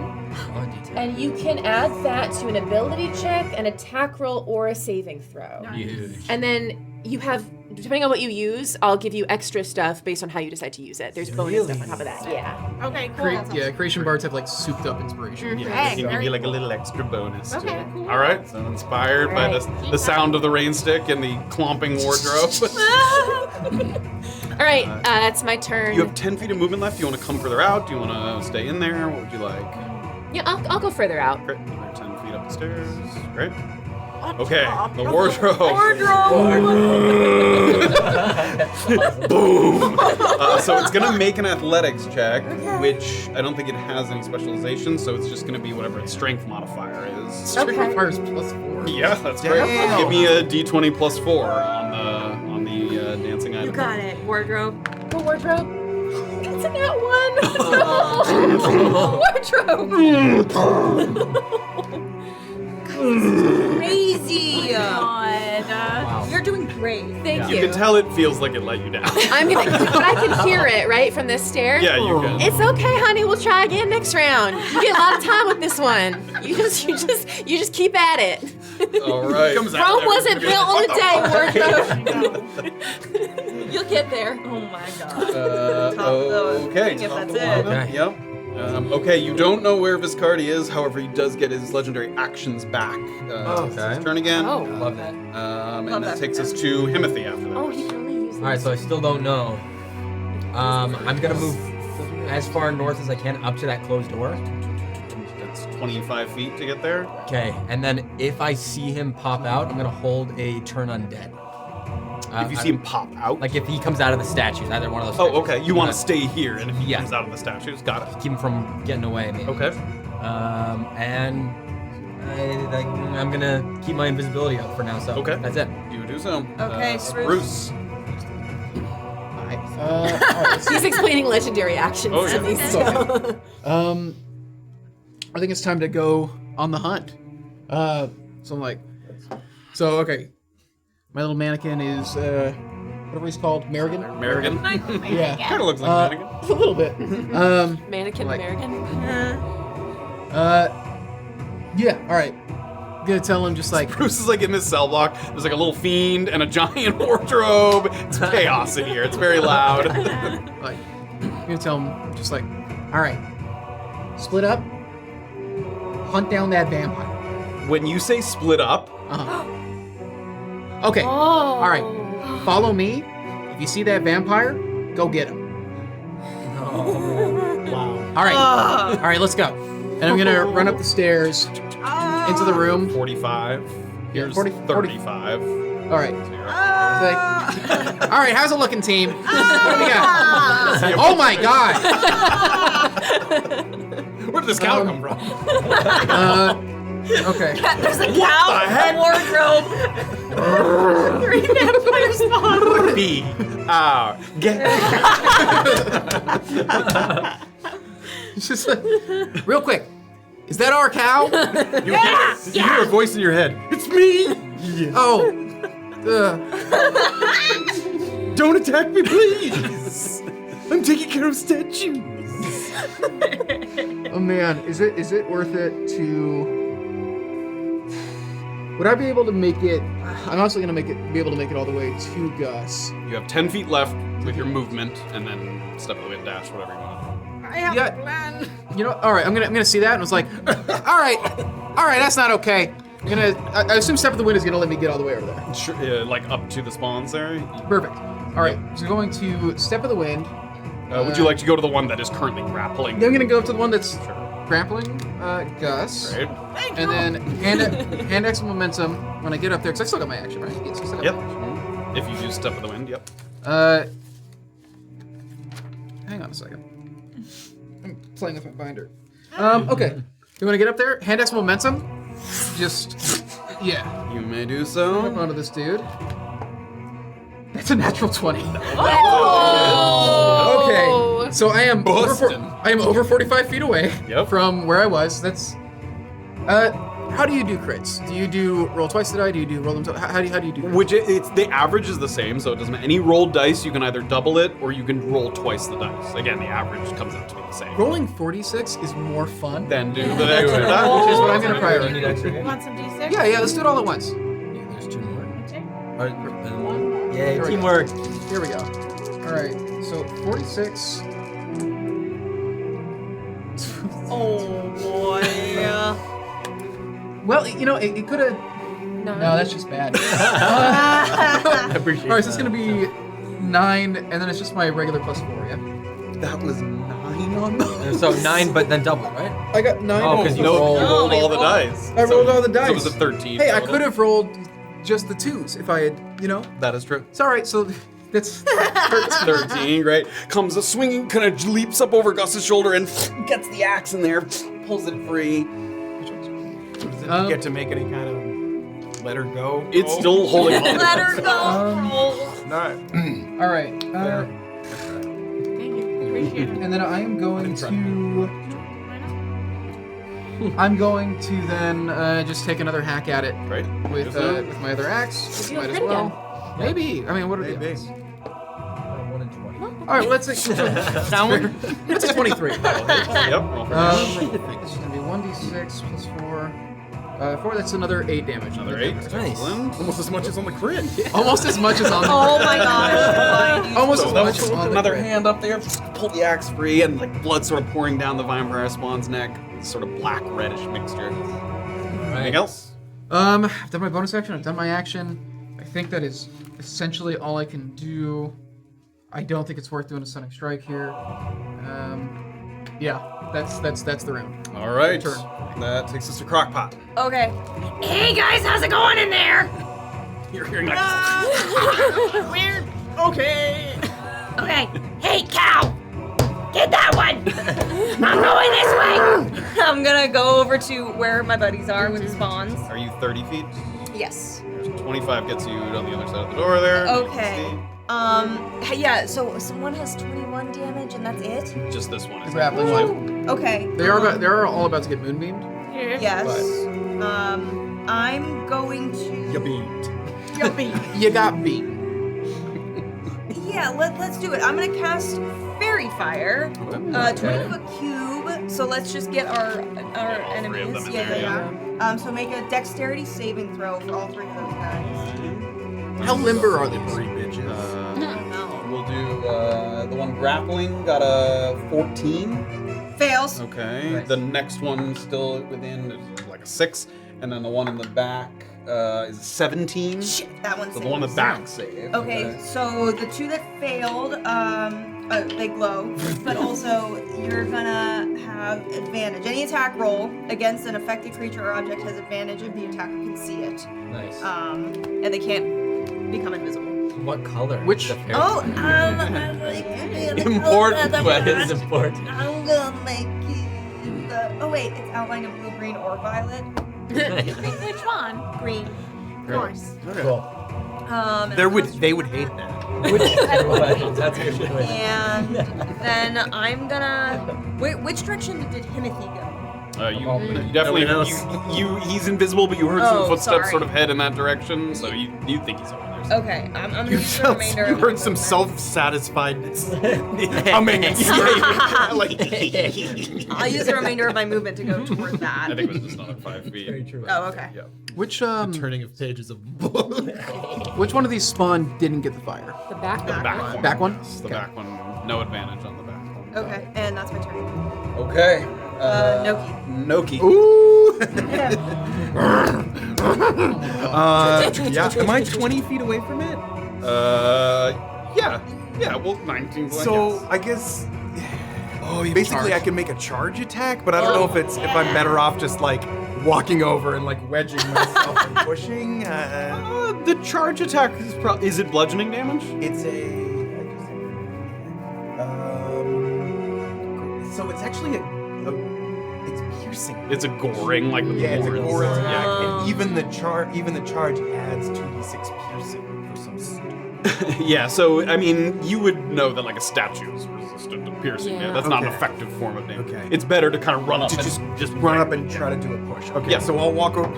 Speaker 7: and you can add that to an ability check, an attack roll, or a saving throw.
Speaker 5: Huge.
Speaker 7: And then you have, depending on what you use, I'll give you extra stuff based on how you decide to use it. There's bonus stuff on top of that. Yeah.
Speaker 4: Okay, cool.
Speaker 6: Creation bards have like souped up inspiration.
Speaker 1: Yeah, they can give you like a little extra bonus. to
Speaker 4: Okay,
Speaker 1: it.
Speaker 4: cool.
Speaker 1: All right, so inspired by the sound of the rain stick and the clomping wardrobe.
Speaker 7: All right, that's my turn.
Speaker 1: You have 10 feet of movement left. Do you want to come further out? Do you want to stay in there? What would you like?
Speaker 7: Yeah, I'll go further out.
Speaker 1: Great. You're 10 feet up the stairs. Great. Okay, the wardrobe. Boom! So it's gonna make an athletics check, which I don't think it has any specialization, so it's just gonna be whatever its strength modifier is.
Speaker 6: Strength modifier is +4.
Speaker 1: Yeah, that's great.
Speaker 3: Damn.
Speaker 1: Give me a d20 plus 4 on the dancing item.
Speaker 2: You got it, wardrobe.
Speaker 7: The wardrobe. It's in that one. Wardrobe.
Speaker 2: Crazy.
Speaker 4: God.
Speaker 2: You're doing great.
Speaker 7: Thank
Speaker 1: You
Speaker 7: you.
Speaker 1: can tell it feels like it let you down.
Speaker 7: I'm gonna, but I can hear it right from the stairs.
Speaker 1: Yeah, you can.
Speaker 7: It's okay, honey. We'll try again next round. You get a lot of time with this one. You just keep at it.
Speaker 1: All right.
Speaker 7: Rome wasn't built on a day, wardrobe. You'll get there.
Speaker 2: Oh my god.
Speaker 1: Okay.
Speaker 2: If that's
Speaker 1: Top
Speaker 2: it.
Speaker 1: lineup, Yep. Okay, you don't know where Viscardi is, however, he does get his legendary actions back. It's his turn again.
Speaker 7: Oh.
Speaker 5: Love that.
Speaker 1: And
Speaker 2: Love
Speaker 1: that
Speaker 2: that
Speaker 1: takes
Speaker 2: for
Speaker 1: us to Himothy after that.
Speaker 7: Oh, he can only use
Speaker 5: All right, so I still don't know. I'm gonna move as far north as I can up to that closed door.
Speaker 1: That's 25 feet to get there.
Speaker 5: Okay, and then if I see him pop out, I'm gonna hold a turn undead.
Speaker 1: If you see him pop out.
Speaker 5: Like if he comes out of the statues, either one of those.
Speaker 1: Oh,
Speaker 5: statues.
Speaker 1: okay. You want to stay here, and if he
Speaker 5: Yeah.
Speaker 1: comes out of the statues, got it.
Speaker 5: keep him from getting away, maybe.
Speaker 1: Okay.
Speaker 5: And I'm gonna keep my invisibility up for now. So
Speaker 1: Okay.
Speaker 5: that's it.
Speaker 1: You do so.
Speaker 2: Okay,
Speaker 1: Spruce.
Speaker 6: Alright,
Speaker 7: He's explaining legendary actions
Speaker 1: Oh,
Speaker 7: to
Speaker 1: yeah.
Speaker 7: me still.
Speaker 6: I think it's time to go on the hunt. So I'm like, okay. My little mannequin is whatever he's called, Merrigan.
Speaker 1: American.
Speaker 6: Yeah,
Speaker 1: Kind of looks like American.
Speaker 6: a little bit.
Speaker 7: Mannequin
Speaker 6: Like-
Speaker 7: American.
Speaker 6: Yeah. All right. I'm gonna tell him just like,
Speaker 1: Bruce is like in his cell block. There's like a little fiend and a giant wardrobe. It's chaos in here. It's very loud.
Speaker 6: like, I'm gonna tell him just like, all right, split up, hunt down that vampire.
Speaker 1: When you say split up,
Speaker 6: Okay.
Speaker 7: Oh.
Speaker 6: All right. Follow me. If you see that vampire, go get him.
Speaker 10: Wow.
Speaker 6: All right. All right. Let's go. And I'm gonna run up the stairs into the room.
Speaker 1: 45. Here's
Speaker 6: 40
Speaker 1: 35.
Speaker 6: All right. It's like, all right. How's it looking, team? What do we got? Oh my God.
Speaker 3: Where did this cow come from?
Speaker 6: Okay.
Speaker 2: There's a cow in the wardrobe. 3 vampire spawns.
Speaker 1: Be our guest.
Speaker 6: It's just like, real quick. Is that our cow?
Speaker 3: You hear a voice in your head. It's me.
Speaker 6: Oh.
Speaker 3: Don't attack me, please. I'm taking care of statues.
Speaker 6: Oh man, is it worth it to? Would I be able to make it? I'm also gonna be able to make it all the way to Gus.
Speaker 1: You have 10 feet left with your movement, and then step of the wind dash, whatever you want.
Speaker 4: I have
Speaker 6: Yeah.
Speaker 4: a plan.
Speaker 6: You know, all right. I'm gonna see that, and it's like, all right, that's not okay. I assume Step of the Wind is gonna let me get all the way over there.
Speaker 1: Sure, like up to the spawns there.
Speaker 6: Perfect. All right, so going to Step of the Wind.
Speaker 1: Would you like to go to the one that is currently grappling?
Speaker 6: Then I'm gonna go up to the one that's grappling Gus,
Speaker 1: Right.
Speaker 6: and then hand X momentum when I get up there, because I still got my action, right? Yes, I still got
Speaker 1: Yep.
Speaker 6: my action.
Speaker 1: If you use Step of the Wind, yep.
Speaker 6: Hang on a second. I'm playing with my binder. Okay. You want to get up there? Hand X momentum. Just, yeah.
Speaker 1: You may do
Speaker 6: Up
Speaker 1: so.
Speaker 6: onto this dude. That's a natural 20.
Speaker 7: Oh!
Speaker 6: Okay. So I am
Speaker 1: Bustin'.
Speaker 6: over 45 feet away
Speaker 1: Yep.
Speaker 6: from where I was. That's. How do you do crits? Do you do roll twice the die? Do you do roll them? How do you do? Crits?
Speaker 1: It's the average is the same, so it doesn't matter. Any rolled dice, you can either double it or you can roll twice the dice. Again, the average comes out to be the same.
Speaker 6: Rolling 46 is more fun.
Speaker 1: Then do the extra die.
Speaker 6: Which is what I'm gonna prioritize.
Speaker 4: You want some D6?
Speaker 6: Yeah, let's do it all at once.
Speaker 5: There's 2 more.
Speaker 4: Okay.
Speaker 5: Yay,
Speaker 6: Here we go.
Speaker 5: teamwork.
Speaker 6: Here we go. All right, so 46.
Speaker 2: Oh boy.
Speaker 6: Well, you know, it could have. No, that's just bad.
Speaker 5: I appreciate
Speaker 6: All right, so it's gonna be 9, and then it's just my regular +4. Yeah.
Speaker 1: That was 9 on those.
Speaker 5: So 9, but then double, right?
Speaker 6: I got 9.
Speaker 5: Oh, 'cause you
Speaker 1: No,
Speaker 5: rolled.
Speaker 1: you rolled
Speaker 2: you
Speaker 1: all the
Speaker 2: rolled.
Speaker 1: dice.
Speaker 6: I rolled all the
Speaker 1: So
Speaker 6: dice.
Speaker 1: it was a 13.
Speaker 6: Hey, I
Speaker 1: total.
Speaker 6: could have rolled just the 2s if I had, you know.
Speaker 1: That is true.
Speaker 6: It's all right. So that's
Speaker 1: 13, right? Comes a swinging, kind of leaps up over Gus's shoulder and gets the axe in there, pulls it free.
Speaker 3: Does it get to make any kind of let her go?
Speaker 1: It's still holding on.
Speaker 2: Let her go.
Speaker 3: Not.
Speaker 6: all right.
Speaker 4: Thank you. Appreciate it.
Speaker 6: And then I am going to.
Speaker 4: Why
Speaker 6: I'm going to then just take another hack at it
Speaker 1: Right?
Speaker 6: with my other axe.
Speaker 7: Maybe
Speaker 6: Might as
Speaker 7: you'll crit
Speaker 6: well. Maybe. I mean, what are the
Speaker 3: Maybe.
Speaker 6: odds? All right, let's say.
Speaker 5: Sound?
Speaker 6: Let's say 23.
Speaker 1: Yep. Roll for
Speaker 6: This is gonna be 1d6 plus 4. 4. That's another 8 damage.
Speaker 1: another 8.
Speaker 5: Nice.
Speaker 1: Excellent.
Speaker 3: Almost as much as on the crit.
Speaker 6: Almost as much as on the.
Speaker 2: Oh my gosh.
Speaker 6: Almost
Speaker 1: So
Speaker 6: as
Speaker 1: that
Speaker 6: much
Speaker 1: was
Speaker 6: as on the
Speaker 1: another
Speaker 6: crit.
Speaker 1: hand up there, pull the axe free, and like blood sort of pouring down the vampire spawn's neck. This sort of black reddish mixture. Anything else?
Speaker 6: I've done my bonus action. I've done my action. I think that is essentially all I can do. I don't think it's worth doing a sonic strike here. Yeah, that's the round.
Speaker 1: All right.
Speaker 6: Turn.
Speaker 1: That takes us to Crocpot.
Speaker 2: Okay.
Speaker 9: Hey guys, how's it going in there?
Speaker 1: You're here next.
Speaker 4: Weird. Okay.
Speaker 9: Okay. Hey, cow! Get that one! I'm going this way!
Speaker 2: I'm gonna go over to where my buddies are with the spawns.
Speaker 1: Are you 30 feet?
Speaker 2: Yes.
Speaker 1: 25 gets you on the other side of the door there.
Speaker 2: Okay. Yeah, so someone has 21 damage and that's it?
Speaker 1: Just this one.
Speaker 6: The grappling one.
Speaker 2: Okay.
Speaker 6: They're all about to get moonbeamed.
Speaker 2: Yes. I'm going to.
Speaker 4: Yuppie.
Speaker 6: You got beat.
Speaker 2: Yeah, let's do it. I'm gonna cast Fairy Fire. 20 foot cube. So let's just get our enemies.
Speaker 1: them in
Speaker 2: Yeah,
Speaker 1: there,
Speaker 2: yeah. So make a dexterity saving throw for all 3 of those guys.
Speaker 6: How limber are they?
Speaker 1: We'll do the one grappling got a 14.
Speaker 2: Fails.
Speaker 1: Okay.
Speaker 6: Nice.
Speaker 1: The next one still within is like a 6, and then the one in the back is a 17.
Speaker 2: Shit, that one
Speaker 1: So the one in the back saved.
Speaker 2: Okay, so the 2 that failed, they glow, but also you're gonna have advantage. Any attack roll against an affected creature or object has advantage if the attacker can see it.
Speaker 5: Nice.
Speaker 2: And they can't become invisible.
Speaker 5: What color?
Speaker 6: Which-
Speaker 5: The fairy?
Speaker 2: Oh,
Speaker 5: Important, but it's important.
Speaker 2: I'm gonna make wait, it's outlined in blue, green, or violet.
Speaker 4: Which one?
Speaker 2: Green.
Speaker 4: Of course.
Speaker 10: Cool.
Speaker 3: They would hate that.
Speaker 10: That's a good choice.
Speaker 2: And then I'm gonna. Which direction did Himothy go?
Speaker 1: You definitely he's invisible, but you heard some footsteps
Speaker 2: sorry.
Speaker 1: sort of head in that direction, so you think he's over there.
Speaker 2: Okay, I'm gonna use the remainder.
Speaker 3: You
Speaker 2: of
Speaker 3: heard
Speaker 2: my
Speaker 3: some
Speaker 2: movement.
Speaker 3: self-satisfiedness coming. Like,
Speaker 2: I'll use the remainder of my movement to go toward that.
Speaker 1: I think it was just another 5 feet.
Speaker 10: Very true.
Speaker 2: Oh, okay.
Speaker 1: Yeah.
Speaker 6: Which
Speaker 3: turning of pages of book.
Speaker 6: which one of these spawn didn't get the fire?
Speaker 7: The back.
Speaker 1: The back one.
Speaker 6: Back one?
Speaker 1: The back one. No advantage on the back one.
Speaker 2: Okay, and that's my turn.
Speaker 1: Okay.
Speaker 2: Noki.
Speaker 1: Noki.
Speaker 3: Ooh. Yeah. Am I 20 feet away from it?
Speaker 1: Yeah. Yeah, well, 19 points.
Speaker 3: So I guess. Basically, I can make a charge attack, but I don't know if I'm better off just like walking over and like wedging myself and pushing.
Speaker 1: The charge attack is it bludgeoning damage?
Speaker 3: It's so it's actually it's piercing.
Speaker 1: It's a goring, like the
Speaker 3: Yeah, it's a
Speaker 1: gore is-
Speaker 3: gore attack,
Speaker 1: Yeah.
Speaker 3: and even the charge adds 2d6 piercing for some
Speaker 1: Yeah, so I mean, you would know that like a statue is resistant to piercing. Yeah, that's not an
Speaker 3: Okay.
Speaker 1: effective form of damage.
Speaker 3: Okay.
Speaker 1: It's better to kind of run up
Speaker 3: to
Speaker 1: and
Speaker 3: just run up and try to do a push. Okay,
Speaker 1: Yeah.
Speaker 3: so I'll walk over.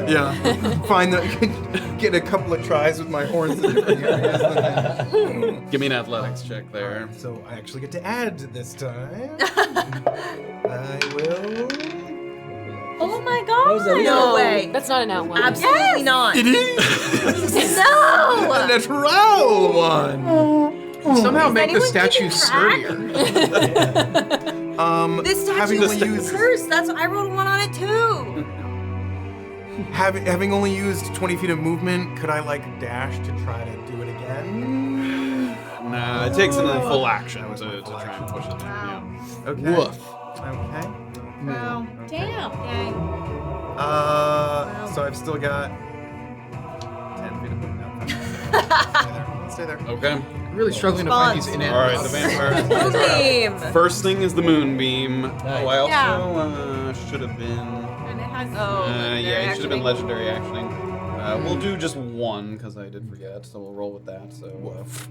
Speaker 3: Yeah, find get a couple of tries with my horns in different areas.
Speaker 1: Give me an athletics check there.
Speaker 3: So I actually get to add this time. I will.
Speaker 2: Oh my god!
Speaker 10: that?
Speaker 2: No way!
Speaker 7: That's not an out one.
Speaker 2: Absolutely not.
Speaker 3: It is
Speaker 2: No!
Speaker 3: a natural one.
Speaker 6: Somehow make the
Speaker 2: anyone
Speaker 6: statue
Speaker 2: keeping track?
Speaker 6: sturdier.
Speaker 2: This
Speaker 3: having
Speaker 2: statue
Speaker 3: only
Speaker 2: is
Speaker 3: used
Speaker 2: cursed. That's I rolled one on it too.
Speaker 3: having only used 20 feet of movement, could I like dash to try to do it again?
Speaker 1: Nah, it takes a full action to try and push it down.
Speaker 3: Okay.
Speaker 6: Woof.
Speaker 3: Okay.
Speaker 4: Wow. Damn.
Speaker 2: Yay.
Speaker 3: So I've still got 10 feet of movement. Stay there.
Speaker 1: Yeah. Okay.
Speaker 6: I'm really struggling to find these inanimate
Speaker 1: All right, the vampire.
Speaker 2: Moonbeam.
Speaker 1: First thing is the moonbeam. Oh, I also
Speaker 4: Yeah.
Speaker 1: should have been.
Speaker 4: And it has.
Speaker 1: Yeah, it should have been legendary actioning. We'll do just one because I did forget, so we'll roll with that. So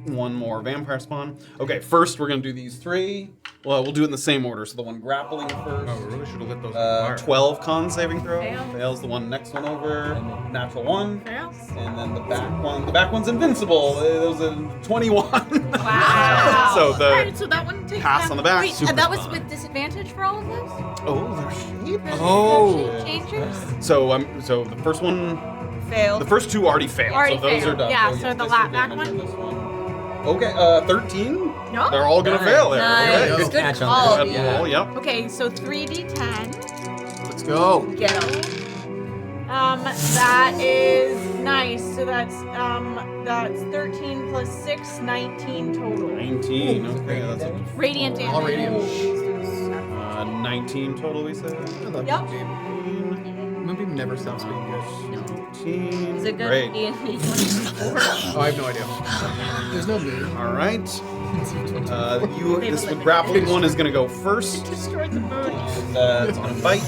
Speaker 1: one more vampire spawn. Okay, first we're gonna do these 3. Well, we'll do it in the same order. So the one grappling first.
Speaker 3: Oh, we really should have lit those on fire.
Speaker 1: 12 con saving throw.
Speaker 4: Fails.
Speaker 1: Fails. The one next one over. Natural 1.
Speaker 4: Fails.
Speaker 1: And then the back one. The back one's invincible. It was a 21.
Speaker 4: Wow.
Speaker 1: So the
Speaker 4: Alright, so that one takes
Speaker 1: pass
Speaker 4: that.
Speaker 1: on the back.
Speaker 4: Wait,
Speaker 1: Super
Speaker 4: and that was
Speaker 1: fun.
Speaker 4: with disadvantage for all of this?
Speaker 1: Oh, there's sheep.
Speaker 3: Oh.
Speaker 4: Changes?
Speaker 1: So the first one.
Speaker 2: Failed.
Speaker 1: The first 2 already failed.
Speaker 4: Already
Speaker 1: so those
Speaker 4: failed.
Speaker 1: are done.
Speaker 4: Yeah,
Speaker 1: Oh,
Speaker 4: so the
Speaker 1: disadvantage
Speaker 4: back
Speaker 1: on
Speaker 4: one?
Speaker 1: this one. Okay, 13.
Speaker 4: No.
Speaker 1: They're all gonna fail there.
Speaker 2: Nice.
Speaker 1: Okay.
Speaker 2: Good
Speaker 10: catch on
Speaker 2: call.
Speaker 1: Good
Speaker 2: Yeah.
Speaker 1: roll, yep.
Speaker 4: Okay, so 3d10.
Speaker 6: Let's go.
Speaker 2: Get him.
Speaker 4: That is nice. So that's 13 plus 6, 19 total.
Speaker 1: 19. Okay, that's a
Speaker 4: Radiant damage.
Speaker 6: All radiant.
Speaker 1: 19 total, we said.
Speaker 4: Yep.
Speaker 6: Moonbeam never stops being good.
Speaker 1: 19.
Speaker 2: Is it good?
Speaker 1: Great.
Speaker 2: D&D 24?
Speaker 6: Oh, I have no idea. There's no moon.
Speaker 1: All right. This grappling one is gonna go first.
Speaker 4: Destroyed the moon.
Speaker 1: It's gonna bite.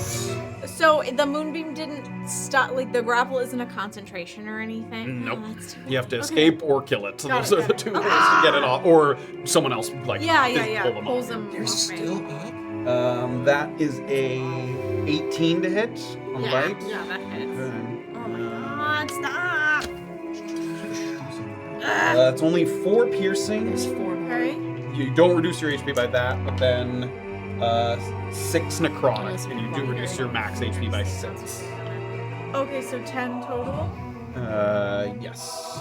Speaker 4: So the moonbeam didn't stop. Like the grapple isn't a concentration or anything.
Speaker 1: Nope.
Speaker 4: Oh, that's too bad.
Speaker 1: You have to escape or kill it. So
Speaker 4: Got
Speaker 1: those
Speaker 4: it,
Speaker 1: are the
Speaker 4: got
Speaker 1: 2
Speaker 4: it.
Speaker 1: ways to get it off, or someone else like
Speaker 4: Yeah.
Speaker 1: pull them
Speaker 4: Pulls
Speaker 1: off.
Speaker 4: them.
Speaker 10: They're
Speaker 4: off me.
Speaker 10: still up.
Speaker 1: That is a 18 to hit on the bite.
Speaker 4: Yeah, that hits.
Speaker 1: Okay.
Speaker 4: Oh my god! Stop.
Speaker 1: It's only 4 piercing.
Speaker 4: Okay.
Speaker 1: You don't reduce your HP by that, but then 6 necrotic, and you do reduce your max HP by 6.
Speaker 4: Okay, so 10 total.
Speaker 1: Yes.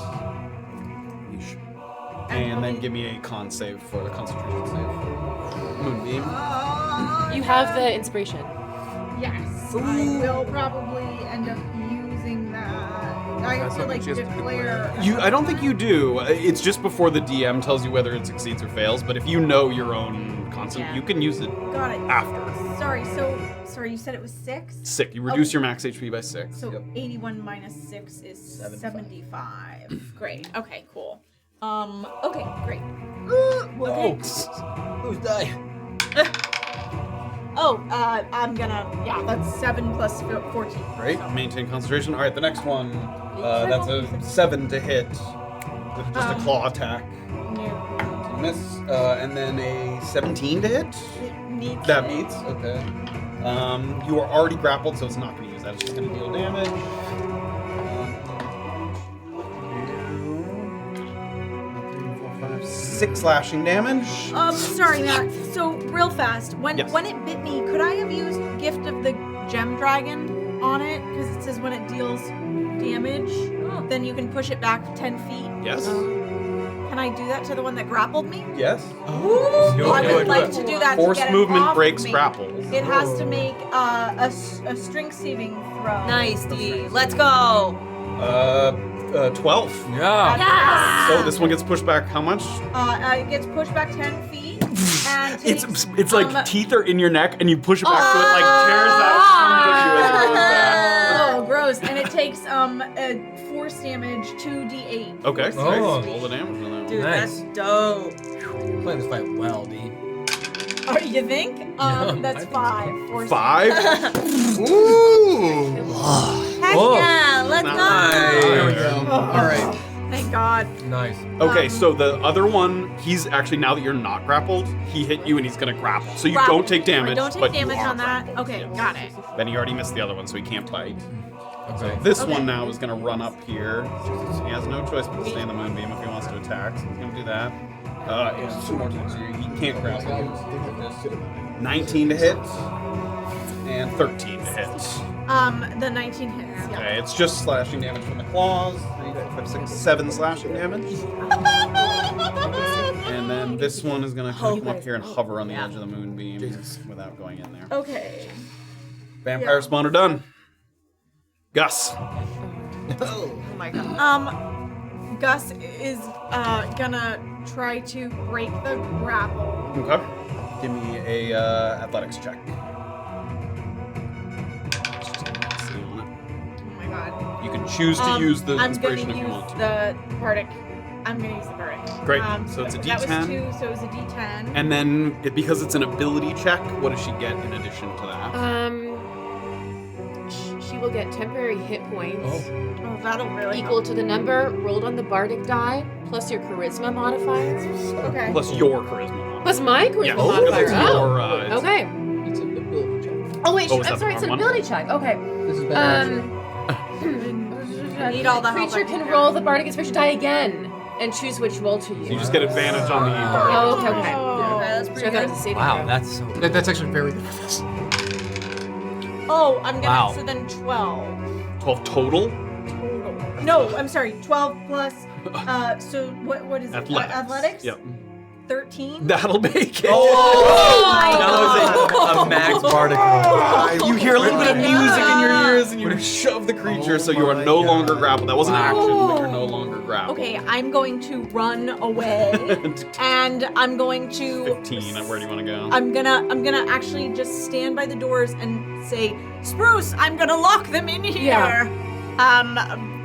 Speaker 1: And then give me a con save for the concentration save. Moonbeam.
Speaker 7: You have the inspiration.
Speaker 4: Yes, I will probably end up using that. I have to like declare.
Speaker 1: I don't think you do. It's just before the DM tells you whether it succeeds or fails. But if you know your own constant, you can use it
Speaker 4: Got it.
Speaker 1: after.
Speaker 4: Sorry, you said it was 6?
Speaker 1: 6. You reduce your max HP by 6.
Speaker 4: So
Speaker 1: Yep.
Speaker 4: 81 minus 6 is 75. Great. Okay, cool. Okay, great. Okay.
Speaker 10: Who's dying?
Speaker 4: I'm gonna, that's 7 plus 14.
Speaker 1: Great. Maintain concentration. All right, the next one. That's a 7 to hit with just a claw attack.
Speaker 4: No.
Speaker 1: Miss. And then a 17 to hit. That meets. Okay. You are already grappled, so it's not going to use that. It's just going to deal damage. 6 slashing damage.
Speaker 4: Sorry, Matt. So real fast, when
Speaker 1: Yes.
Speaker 4: it bit me, could I have used Gift of the Gem Dragon on it? Because it says when it deals damage, then you can push it back 10 feet.
Speaker 1: Yes.
Speaker 4: Can I do that to the one that grappled me?
Speaker 1: Yes.
Speaker 4: I would like to do that.
Speaker 1: Force
Speaker 4: to get
Speaker 1: movement
Speaker 4: it off
Speaker 1: breaks
Speaker 4: me.
Speaker 1: grapples.
Speaker 4: It has to make a strength saving throw.
Speaker 2: Nice, D. Let's go.
Speaker 1: 12.
Speaker 5: Yeah.
Speaker 1: So this one gets pushed back how much?
Speaker 4: It gets pushed back 10 feet. And
Speaker 1: It's like teeth are in your neck and you push it back so it like tears that fruit of you as it goes back.
Speaker 4: Oh, gross. And it takes force damage 2d8.
Speaker 1: Okay.
Speaker 5: Oh.
Speaker 1: Nice. Roll the damage on that
Speaker 2: Dude,
Speaker 1: one.
Speaker 2: that's dope.
Speaker 5: You're playing this fight well, D.
Speaker 4: Oh, you think? That's 5. Force
Speaker 1: 5? Ooh.
Speaker 2: Heck yeah, let's
Speaker 1: Nice.
Speaker 6: There we
Speaker 2: go.
Speaker 6: go. All right.
Speaker 4: Thank God.
Speaker 5: Nice.
Speaker 1: Okay, so the other one, he's actually, now that you're not grappled, he hit you and he's gonna grapple. So you
Speaker 4: Grapple.
Speaker 1: don't take damage,
Speaker 4: I don't take
Speaker 1: but
Speaker 4: damage
Speaker 1: you are
Speaker 4: on that.
Speaker 1: grappled.
Speaker 4: Okay,
Speaker 1: Yes.
Speaker 4: got it.
Speaker 1: Then he already missed the other one, so he can't bite.
Speaker 5: Okay.
Speaker 1: This one now is gonna run up here. He has no choice but to stay in the moonbeam if he wants to attack, so he's gonna do that. It's 2 more times, so he can't grapple you. 19 to hit, and 13 to hit.
Speaker 4: The 19 hits. Yeah.
Speaker 1: Okay, it's just slashing damage from the claws. 3, 4, 5, 6, 7 slashing damage. And then this one is gonna come up here and hover on the edge of the moonbeam without going in there.
Speaker 4: Okay.
Speaker 1: Vampire spawner done. Gus.
Speaker 2: Oh my god.
Speaker 4: Gus is gonna try to break the grapple.
Speaker 1: Okay. Give me a athletics check.
Speaker 4: Oh my God.
Speaker 1: You can choose to use the inspiration if you want to.
Speaker 4: I'm gonna use the bardic.
Speaker 1: Great. So it's a
Speaker 4: That was
Speaker 1: D10.
Speaker 4: 2, so it was a D10.
Speaker 1: And then, because it's an ability check, what does she get in addition to that?
Speaker 7: She will get temporary hit points
Speaker 4: Oh, that'll really
Speaker 7: equal to the number rolled on the bardic die plus your charisma modifier
Speaker 4: Okay.
Speaker 1: Plus your charisma.
Speaker 7: plus my charisma
Speaker 1: Yes,
Speaker 7: modifier.
Speaker 1: because it's your, it's-
Speaker 7: Okay.
Speaker 6: It's an ability check.
Speaker 7: Oh wait,
Speaker 1: Oh, is
Speaker 7: I'm
Speaker 1: that
Speaker 7: sorry,
Speaker 1: the
Speaker 7: it's an
Speaker 1: wrong
Speaker 7: ability check. Okay.
Speaker 6: This is better.
Speaker 4: I need all the help I
Speaker 7: creature
Speaker 4: can
Speaker 7: can
Speaker 4: get.
Speaker 7: roll the bardic inspiration die again and choose which roll to use.
Speaker 1: You just get advantage on the bar.
Speaker 7: Oh, okay, okay.
Speaker 4: Oh.
Speaker 2: Okay, that's
Speaker 7: So I
Speaker 2: pretty
Speaker 7: thought it
Speaker 2: good.
Speaker 7: was a saving
Speaker 5: Wow,
Speaker 7: throw.
Speaker 5: that's so.
Speaker 6: That's actually very good for this.
Speaker 4: Oh, I'm gonna.
Speaker 5: Wow.
Speaker 4: So then 12
Speaker 1: 12 total?
Speaker 4: total. No, I'm sorry. 12 plus. So what is it? Athletics.
Speaker 1: Yep.
Speaker 4: 13.
Speaker 1: That'll make it.
Speaker 5: That was a max bardic roll.
Speaker 1: You hear a little bit of music in your ears and you shove the creature so you are no longer grappled. That wasn't action, but you're no longer grappled.
Speaker 4: Okay, I'm going to run away, and I'm going to.
Speaker 1: 15, where do you want to go?
Speaker 4: I'm gonna actually just stand by the doors and say, Spruce, I'm gonna lock them in here.
Speaker 7: Yeah.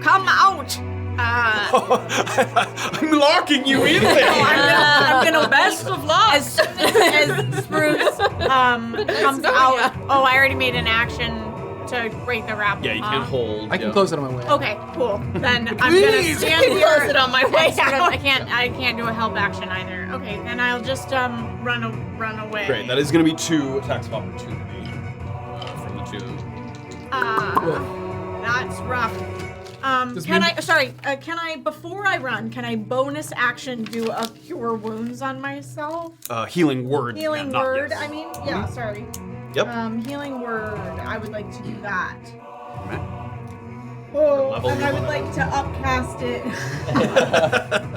Speaker 4: Come out.
Speaker 1: I'm locking you in there.
Speaker 4: I'm gonna best of luck. As soon as Spruce comes out. Oh, I already made an action to break the grapple.
Speaker 1: Yeah, you can't hold.
Speaker 6: I can
Speaker 1: yeah.
Speaker 6: close it on my way.
Speaker 4: Okay, cool. Then I'm gonna stand here.
Speaker 2: Close it on my way out.
Speaker 4: I can't do a help action either. Okay, then I'll just run away.
Speaker 1: Great, that is going to be 2 attacks of opportunity from the 2.
Speaker 4: That's rough. Can I, before I run, can I bonus action do a cure wounds on myself?
Speaker 1: Healing word.
Speaker 4: Healing
Speaker 1: yeah, not
Speaker 4: word,
Speaker 1: yes.
Speaker 4: I mean, yeah, sorry.
Speaker 1: Yep.
Speaker 4: Healing word, I would like to do that.
Speaker 1: Okay.
Speaker 4: Oh,
Speaker 1: Level
Speaker 4: and I would
Speaker 1: one.
Speaker 4: like to upcast it.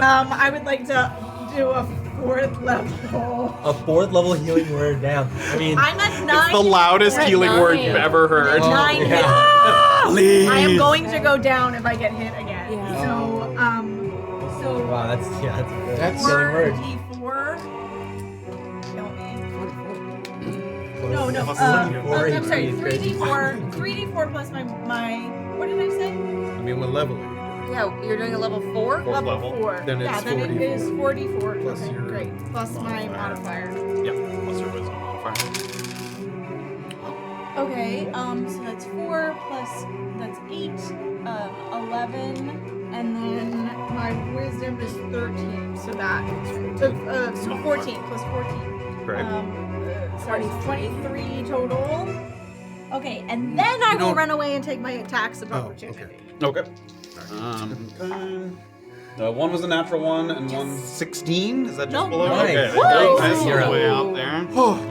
Speaker 4: I would like to do a 4th level.
Speaker 10: A 4th level healing word down. I mean,
Speaker 4: I'm at 9.
Speaker 1: It's the loudest
Speaker 7: You're at
Speaker 1: healing word
Speaker 7: 9.
Speaker 1: you've ever heard.
Speaker 4: 9 hit.
Speaker 1: Please.
Speaker 4: I am going to go down if I get hit again.
Speaker 7: Yeah.
Speaker 4: So
Speaker 10: wow, that's a good
Speaker 6: That's-
Speaker 10: healing word.
Speaker 4: 4d4. Kill me. No.
Speaker 10: Plus
Speaker 4: I'm
Speaker 10: 24
Speaker 4: sorry.
Speaker 10: is crazy.
Speaker 4: 3d4 plus my. What did I say?
Speaker 3: I mean, what level are you doing?
Speaker 2: Yeah, you're doing a level 4?
Speaker 1: Fourth level.
Speaker 4: 4.
Speaker 3: Then it's
Speaker 4: yeah, then it
Speaker 3: 44.
Speaker 4: is 44.
Speaker 3: Plus
Speaker 4: Okay,
Speaker 3: your
Speaker 4: great. Plus my modifier.
Speaker 1: Yep. Plus your wisdom modifier.
Speaker 4: Okay, so that's 4 plus that's 8, 11, and then my wisdom is 13. So so 14 plus 14.
Speaker 1: Great.
Speaker 4: Sorry, 23 total. Okay, and then I will run away and take my attacks of opportunity.
Speaker 1: Okay. One was a natural one, and one's 16. Is that just below?
Speaker 10: Nice.
Speaker 1: Okay.
Speaker 10: Woo!
Speaker 1: Nice
Speaker 5: You're
Speaker 1: little
Speaker 5: up.
Speaker 1: way out there.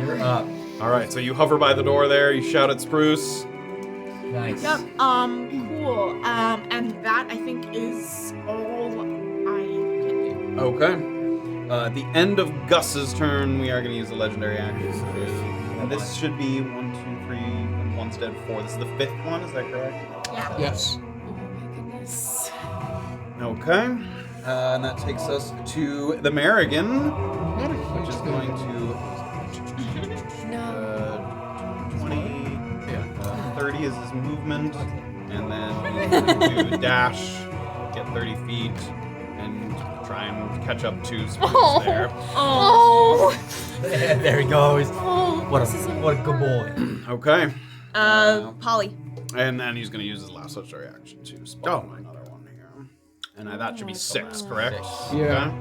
Speaker 10: You're up.
Speaker 1: All right, so you hover by the door there. You shout at Spruce.
Speaker 10: Nice.
Speaker 4: Yep. Cool. And that I think is all I can do.
Speaker 1: Okay. At the end of Gus's turn, we are going to use a legendary action. And this should be 1, 2, 3, and one's dead 4. This is the 5th one, is that correct?
Speaker 4: Yeah.
Speaker 6: Yes.
Speaker 7: Oh my goodness.
Speaker 1: Okay. And that takes us to the Merrigan, which is going to 30 is his movement, and then he's going to do dash, get 30 feet, and try and catch up to Spruce there.
Speaker 7: Oh.
Speaker 10: There he goes.
Speaker 7: Oh.
Speaker 10: What a good boy.
Speaker 1: Okay.
Speaker 2: Polly.
Speaker 1: And then he's going to use his last legendary action to spawn another one here. And that should be 6, correct?
Speaker 6: Yeah.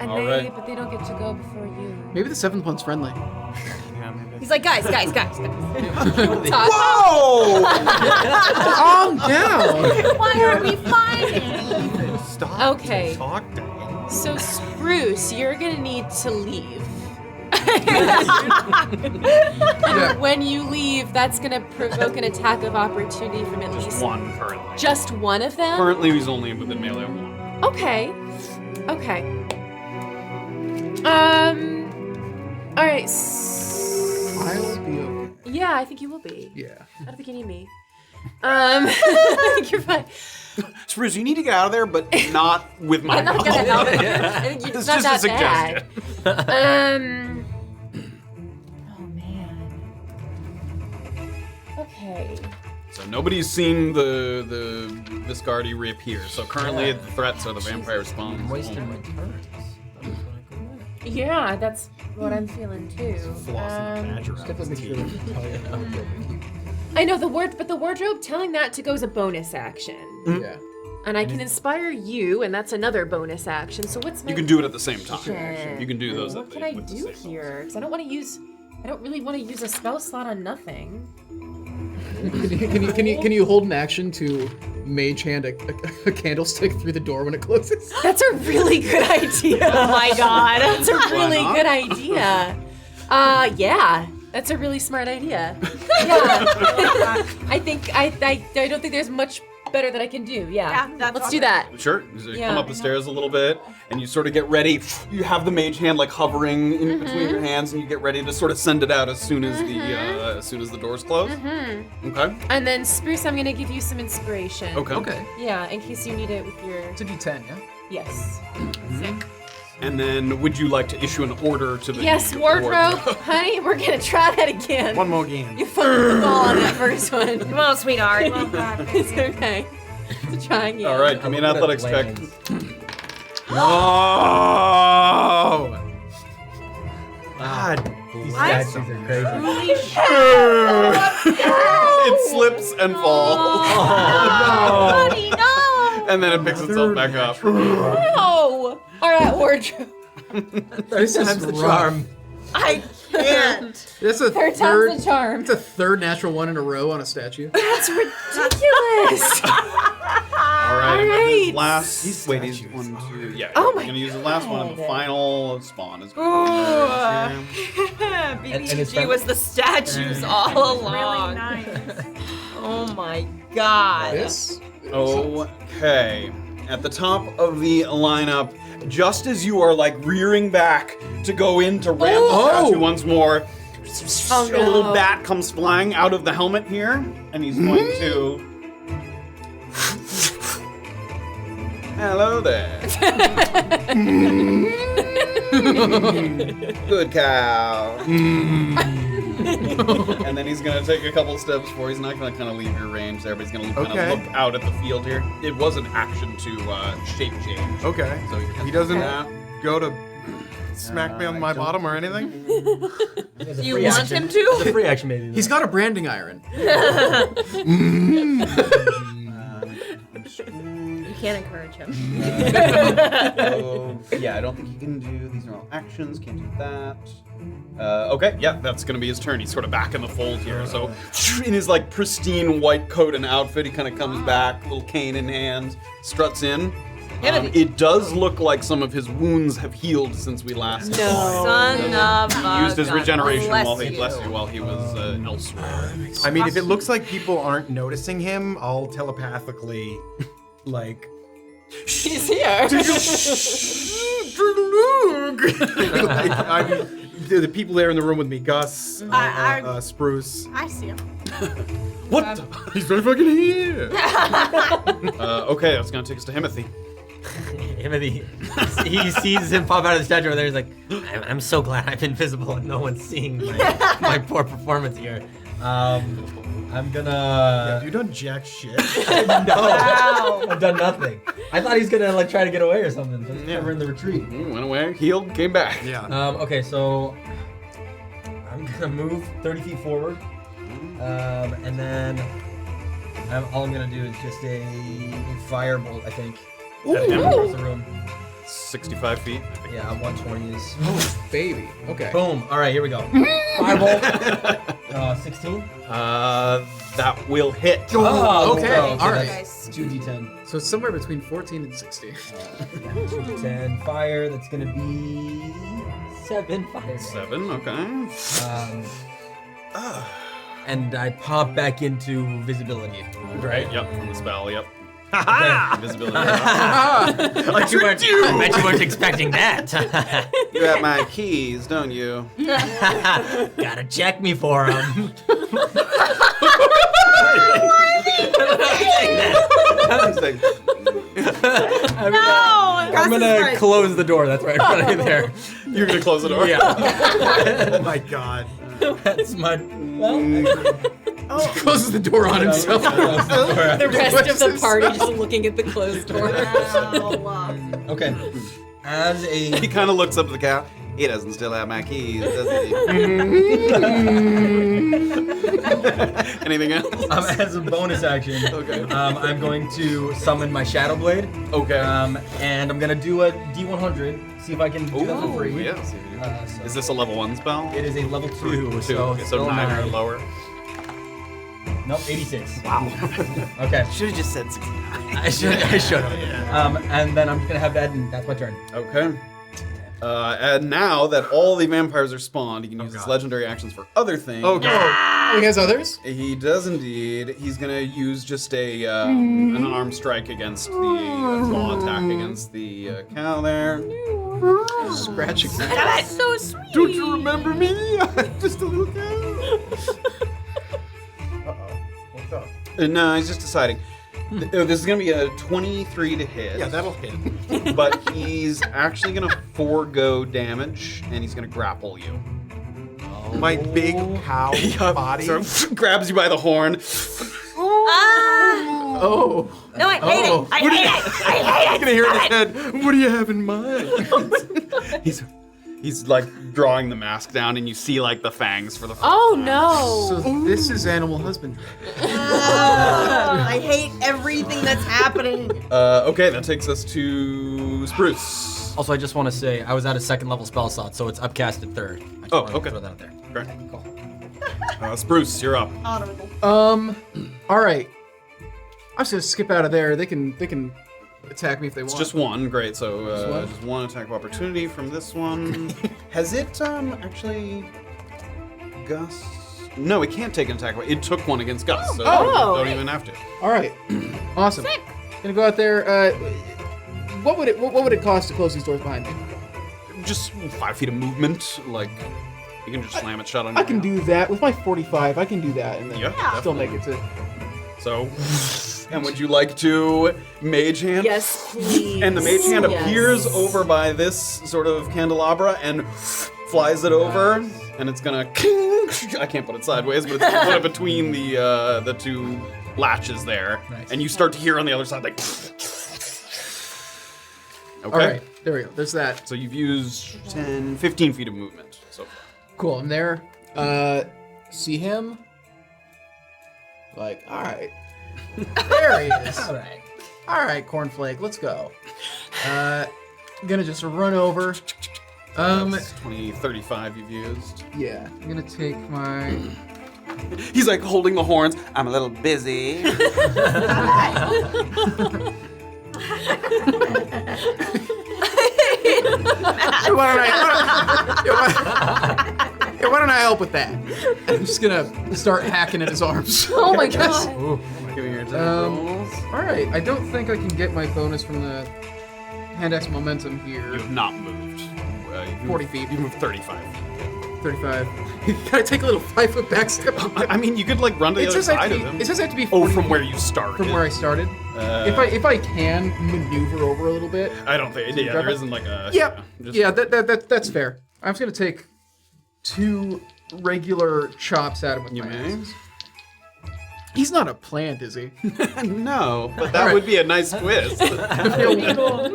Speaker 7: And
Speaker 1: All
Speaker 7: they,
Speaker 1: right.
Speaker 7: but they don't get to go before you.
Speaker 6: Maybe the 7th one's friendly.
Speaker 3: Yeah, maybe.
Speaker 2: He's like, guys.
Speaker 1: Whoa!
Speaker 6: Calm down.
Speaker 4: Why are we fighting?
Speaker 3: Stop.
Speaker 7: Okay.
Speaker 3: Talk to him.
Speaker 7: So Spruce, you're gonna need to leave. And when you leave, that's gonna provoke an attack of opportunity from at
Speaker 1: Just
Speaker 7: least
Speaker 1: one currently.
Speaker 7: just one of them.
Speaker 1: Currently, he's only within melee of 1.
Speaker 7: Okay. Okay. All right.
Speaker 6: I'll be okay.
Speaker 7: Yeah, I think you will be.
Speaker 6: Yeah.
Speaker 7: I don't think you need me. I think you're fine.
Speaker 1: Spruce, you need to get out of there, but not with my
Speaker 7: I'm not
Speaker 1: help.
Speaker 7: gonna help. I think
Speaker 1: It's
Speaker 7: it's not
Speaker 1: just a
Speaker 7: that
Speaker 1: suggestion.
Speaker 7: bad. Oh man. Okay.
Speaker 1: So nobody's seen the Viscardi reappear. So currently the threats are the vampire spawns.
Speaker 10: Wasting my turns.
Speaker 7: Yeah, that's what I'm feeling too.
Speaker 3: Flossing the badger out of his teeth.
Speaker 7: I know but the wardrobe telling that to go is a bonus action.
Speaker 6: Yeah.
Speaker 7: And I can inspire you, and that's another bonus action. So what's my
Speaker 1: You can do it at the same time.
Speaker 7: Shit.
Speaker 1: You can do those.
Speaker 7: What can I do here? Because I don't really want to use a spell slot on nothing.
Speaker 6: Can you hold an action to mage hand a candlestick through the door when it closes?
Speaker 7: That's a really good idea.
Speaker 2: Oh my god.
Speaker 7: That's a really
Speaker 1: not?
Speaker 7: good idea. Yeah. That's a really smart idea. Yeah. I don't think there's much better that I can do. Yeah.
Speaker 4: that's
Speaker 7: Let's do
Speaker 4: awesome.
Speaker 7: that.
Speaker 1: Sure. So you
Speaker 7: Yeah.
Speaker 1: come up the stairs a little bit, and you sort of get ready. You have the mage hand like hovering in between your hands, and you get ready to sort of send it out as soon as the doors close. Okay.
Speaker 7: And then Spruce, I'm gonna give you some inspiration.
Speaker 1: Okay.
Speaker 6: Okay.
Speaker 7: Yeah, in case you need it with your.
Speaker 6: It's a D10, yeah?
Speaker 7: Yes.
Speaker 1: And then, would you like to issue an order to the
Speaker 7: Yes, wardrobe. Honey, we're gonna try that again.
Speaker 3: One more game.
Speaker 7: You fumbled the ball on that first one.
Speaker 2: Come on, sweetheart.
Speaker 7: It's okay. It's trying you.
Speaker 1: All right, give me an athletics check.
Speaker 3: No!
Speaker 10: God, these
Speaker 4: I-
Speaker 10: statues are crazy.
Speaker 1: It slips and falls,
Speaker 2: Honey, no.
Speaker 1: and then it picks itself back up.
Speaker 7: No! All right, wardrobe.
Speaker 6: This is
Speaker 10: Time's the
Speaker 6: rough.
Speaker 10: charm.
Speaker 2: I can't.
Speaker 6: That's a
Speaker 7: Third
Speaker 6: third.
Speaker 7: time's the charm.
Speaker 6: It's a third natural one in a row on a statue.
Speaker 7: That's ridiculous.
Speaker 1: All right. And then his last.
Speaker 3: These
Speaker 1: Wait, he's
Speaker 3: statues
Speaker 1: 1, 2. Yeah.
Speaker 7: Oh
Speaker 1: you're
Speaker 7: my
Speaker 1: gonna use the last one, and the
Speaker 7: God.
Speaker 1: final spawn is. Gonna
Speaker 2: BBG was the statues all along.
Speaker 4: Really nice.
Speaker 2: Oh my god.
Speaker 6: This?
Speaker 1: Okay. At the top of the lineup, just as you are like rearing back to go in to ram the statue once more, a little
Speaker 7: no.
Speaker 1: bat comes flying out of the helmet here, and he's going to. Hello there. Good cow. And then he's gonna take a couple steps forward. He's not gonna kind of leave your range there, but he's gonna kind
Speaker 3: Okay.
Speaker 1: of look out at the field here. It was an action to shape change.
Speaker 3: Okay.
Speaker 1: So
Speaker 3: He doesn't
Speaker 1: that.
Speaker 3: go to smack me on my bottom or anything?
Speaker 2: Do you want him to?
Speaker 5: It's a free action, maybe.
Speaker 6: He's got a branding iron.
Speaker 2: You can't encourage him.
Speaker 1: Yeah, I don't think he can do. These are all actions. Can't do that. Okay, yeah, that's gonna be his turn. He's sort of back in the fold here. So, in his like pristine white coat and outfit, he kind of comes back, little cane in hand, struts in. It does look like some of his wounds have healed since we last saw him.
Speaker 2: Son of
Speaker 1: He used his
Speaker 2: God
Speaker 1: regeneration
Speaker 2: bless
Speaker 1: while he
Speaker 2: you.
Speaker 1: was elsewhere.
Speaker 3: I mean, if it looks like people aren't noticing him, I'll telepathically, like,
Speaker 7: He's here.
Speaker 3: like, I mean, the people there in the room with me, Gus, Spruce.
Speaker 4: I see him.
Speaker 3: What? He's right fucking here.
Speaker 1: Okay, that's gonna take us to Himothy.
Speaker 8: Himothy, he sees him pop out of the statue over there. He's like, I'm so glad I'm invisible and no one's seeing my poor performance here. I'm gonna.
Speaker 3: Have you done jack shit?
Speaker 8: No, I've done nothing. I thought he's gonna like try to get away or something. So we're in the retreat.
Speaker 1: Went away, healed, came back.
Speaker 3: Yeah.
Speaker 8: Okay, so I'm gonna move 30 feet forward, and then all I'm gonna do is just a firebolt, I think. Across the room.
Speaker 1: 65 feet.
Speaker 8: Yeah, 120 is.
Speaker 6: Oh, baby. Okay.
Speaker 8: Boom. All right, here we go. Firebolt. 16.
Speaker 1: That will hit.
Speaker 8: Oh,
Speaker 6: okay. All right.
Speaker 2: Nice.
Speaker 8: 2d10.
Speaker 6: So it's somewhere between 14 and 60.
Speaker 8: 2d10 fire. That's gonna be 7 fire.
Speaker 1: 7, okay.
Speaker 8: And I pop back into visibility.
Speaker 1: Right, yep, from the spell, yep.
Speaker 8: Okay.
Speaker 1: Invisibility.
Speaker 8: I bet you weren't expecting that.
Speaker 1: You have my keys, don't you?
Speaker 8: Gotta check me for them. I'm gonna close the door. That's right in front of you there.
Speaker 1: You're gonna close the door?
Speaker 8: Yeah.
Speaker 3: Oh my god.
Speaker 8: That's my. Well,
Speaker 6: He closes the door on himself.
Speaker 7: The rest of the party just looking at the closed door.
Speaker 8: okay. As a.
Speaker 1: He kind of looks up at the cat. He doesn't still have my keys, does he? Anything else?
Speaker 8: As a bonus action,
Speaker 1: Okay.
Speaker 8: I'm going to summon my Shadow Blade.
Speaker 1: Okay.
Speaker 8: And I'm gonna do a D100. See if I can do that for free.
Speaker 1: Yeah.
Speaker 8: So
Speaker 1: Is this a level 1 spell?
Speaker 8: it is a level 2,
Speaker 1: Two.
Speaker 8: so
Speaker 1: Okay,
Speaker 8: still
Speaker 1: so 9 or
Speaker 8: 9.
Speaker 1: lower.
Speaker 8: Nope, 86. Wow. Okay.
Speaker 1: Should have just said 69.
Speaker 8: I should have. And then I'm just gonna have that, and that's my turn.
Speaker 1: Okay. And now that all the vampires are spawned, he can use his legendary actions for other things.
Speaker 6: Oh, God. Oh, he has others?
Speaker 1: He does indeed. He's gonna use just an unarmed strike against the claw attack against the cow there. Scratching that.
Speaker 2: That's so sweet.
Speaker 1: Don't you remember me? I'm just a little cow.
Speaker 3: What's up?
Speaker 1: No, he's just deciding. This is gonna be a 23 to hit.
Speaker 3: Yeah, that'll hit.
Speaker 1: But he's actually gonna forego damage, and he's gonna grapple you.
Speaker 3: My big cow body.
Speaker 1: So grabs you by the horn.
Speaker 2: Ah!
Speaker 6: Oh.
Speaker 2: No, I hate it. I hate it. I hate it.
Speaker 1: I'm gonna hear in his head, what do you have in mind? He's like drawing the mask down, and you see like the fangs for the first
Speaker 7: Oh
Speaker 1: time.
Speaker 7: no!
Speaker 6: So this is animal husbandry.
Speaker 2: I hate everything that's happening.
Speaker 1: Okay, that takes us to Spruce.
Speaker 5: Also, I just want to say I was at a second level spell slot, so it's upcast at 3rd. I just
Speaker 1: Oh,
Speaker 5: wanted to
Speaker 1: okay.
Speaker 5: Throw that out there.
Speaker 1: Okay. Cool. Spruce, you're up.
Speaker 6: All right. I'm just gonna skip out of there. They can attack me if they want.
Speaker 1: It's just one, great. So
Speaker 6: one?
Speaker 1: just one attack of opportunity from this one. Has it actually Gus? No, it can't take an attack. It took one against Gus, so don't even have to.
Speaker 6: All right. Awesome. Gonna go out there. What would it cost to close these doors behind me?
Speaker 1: Just 5 feet of movement, like you can just slam it shut on.
Speaker 6: I can do that with my 45. I can do that and then
Speaker 1: Yeah,
Speaker 6: still make it to.
Speaker 1: So, and would you like to mage hand?
Speaker 7: Yes, please.
Speaker 1: And the mage hand
Speaker 7: Yes.
Speaker 1: appears over by this sort of candelabra and flies it over, and it's gonna. I can't put it sideways, but it's gonna put it between the two latches there,
Speaker 6: Nice.
Speaker 1: and you start to hear on the other side like. Okay.
Speaker 6: All right. There we go. There's that.
Speaker 1: So you've used 10, 15 feet of movement so far.
Speaker 6: Cool. I'm there. See him? Like, all right. There he is.
Speaker 10: All right.
Speaker 6: All right, Cornflake, let's go. I'm gonna just run over.
Speaker 1: That's 20, 35 you've used.
Speaker 6: Yeah, I'm gonna take my.
Speaker 1: He's like holding the horns. I'm a little busy.
Speaker 6: Why don't I help with that? I'm just gonna start hacking at his arms.
Speaker 7: Oh my god.
Speaker 1: Ooh, give me your attack rolls.
Speaker 6: All right, I don't think I can get my bonus from the hand axe momentum here.
Speaker 1: You have not moved. You've
Speaker 6: 40
Speaker 1: moved-
Speaker 6: feet.
Speaker 1: You moved 35 feet.
Speaker 6: 35. Gotta take a little 5-foot back step.
Speaker 1: I mean, you could like run to the
Speaker 6: It
Speaker 1: other
Speaker 6: says I have
Speaker 1: side
Speaker 6: to
Speaker 1: of
Speaker 6: be.
Speaker 1: him.
Speaker 6: It says I have to be.
Speaker 1: Oh,
Speaker 6: 40
Speaker 1: from
Speaker 6: feet
Speaker 1: where you started.
Speaker 6: From where I started. If I can maneuver over a little bit.
Speaker 1: I don't think. Yeah,
Speaker 6: grab
Speaker 1: there
Speaker 6: it?
Speaker 1: isn't like a.
Speaker 6: Yep.
Speaker 1: just-
Speaker 6: Yeah, that's fair. I'm just gonna take 2 regular chops at him with
Speaker 1: You
Speaker 6: my
Speaker 1: may.
Speaker 6: axes. He's not a plant, is he?
Speaker 1: No, but that
Speaker 6: Alright.
Speaker 1: would be a nice twist. Haha,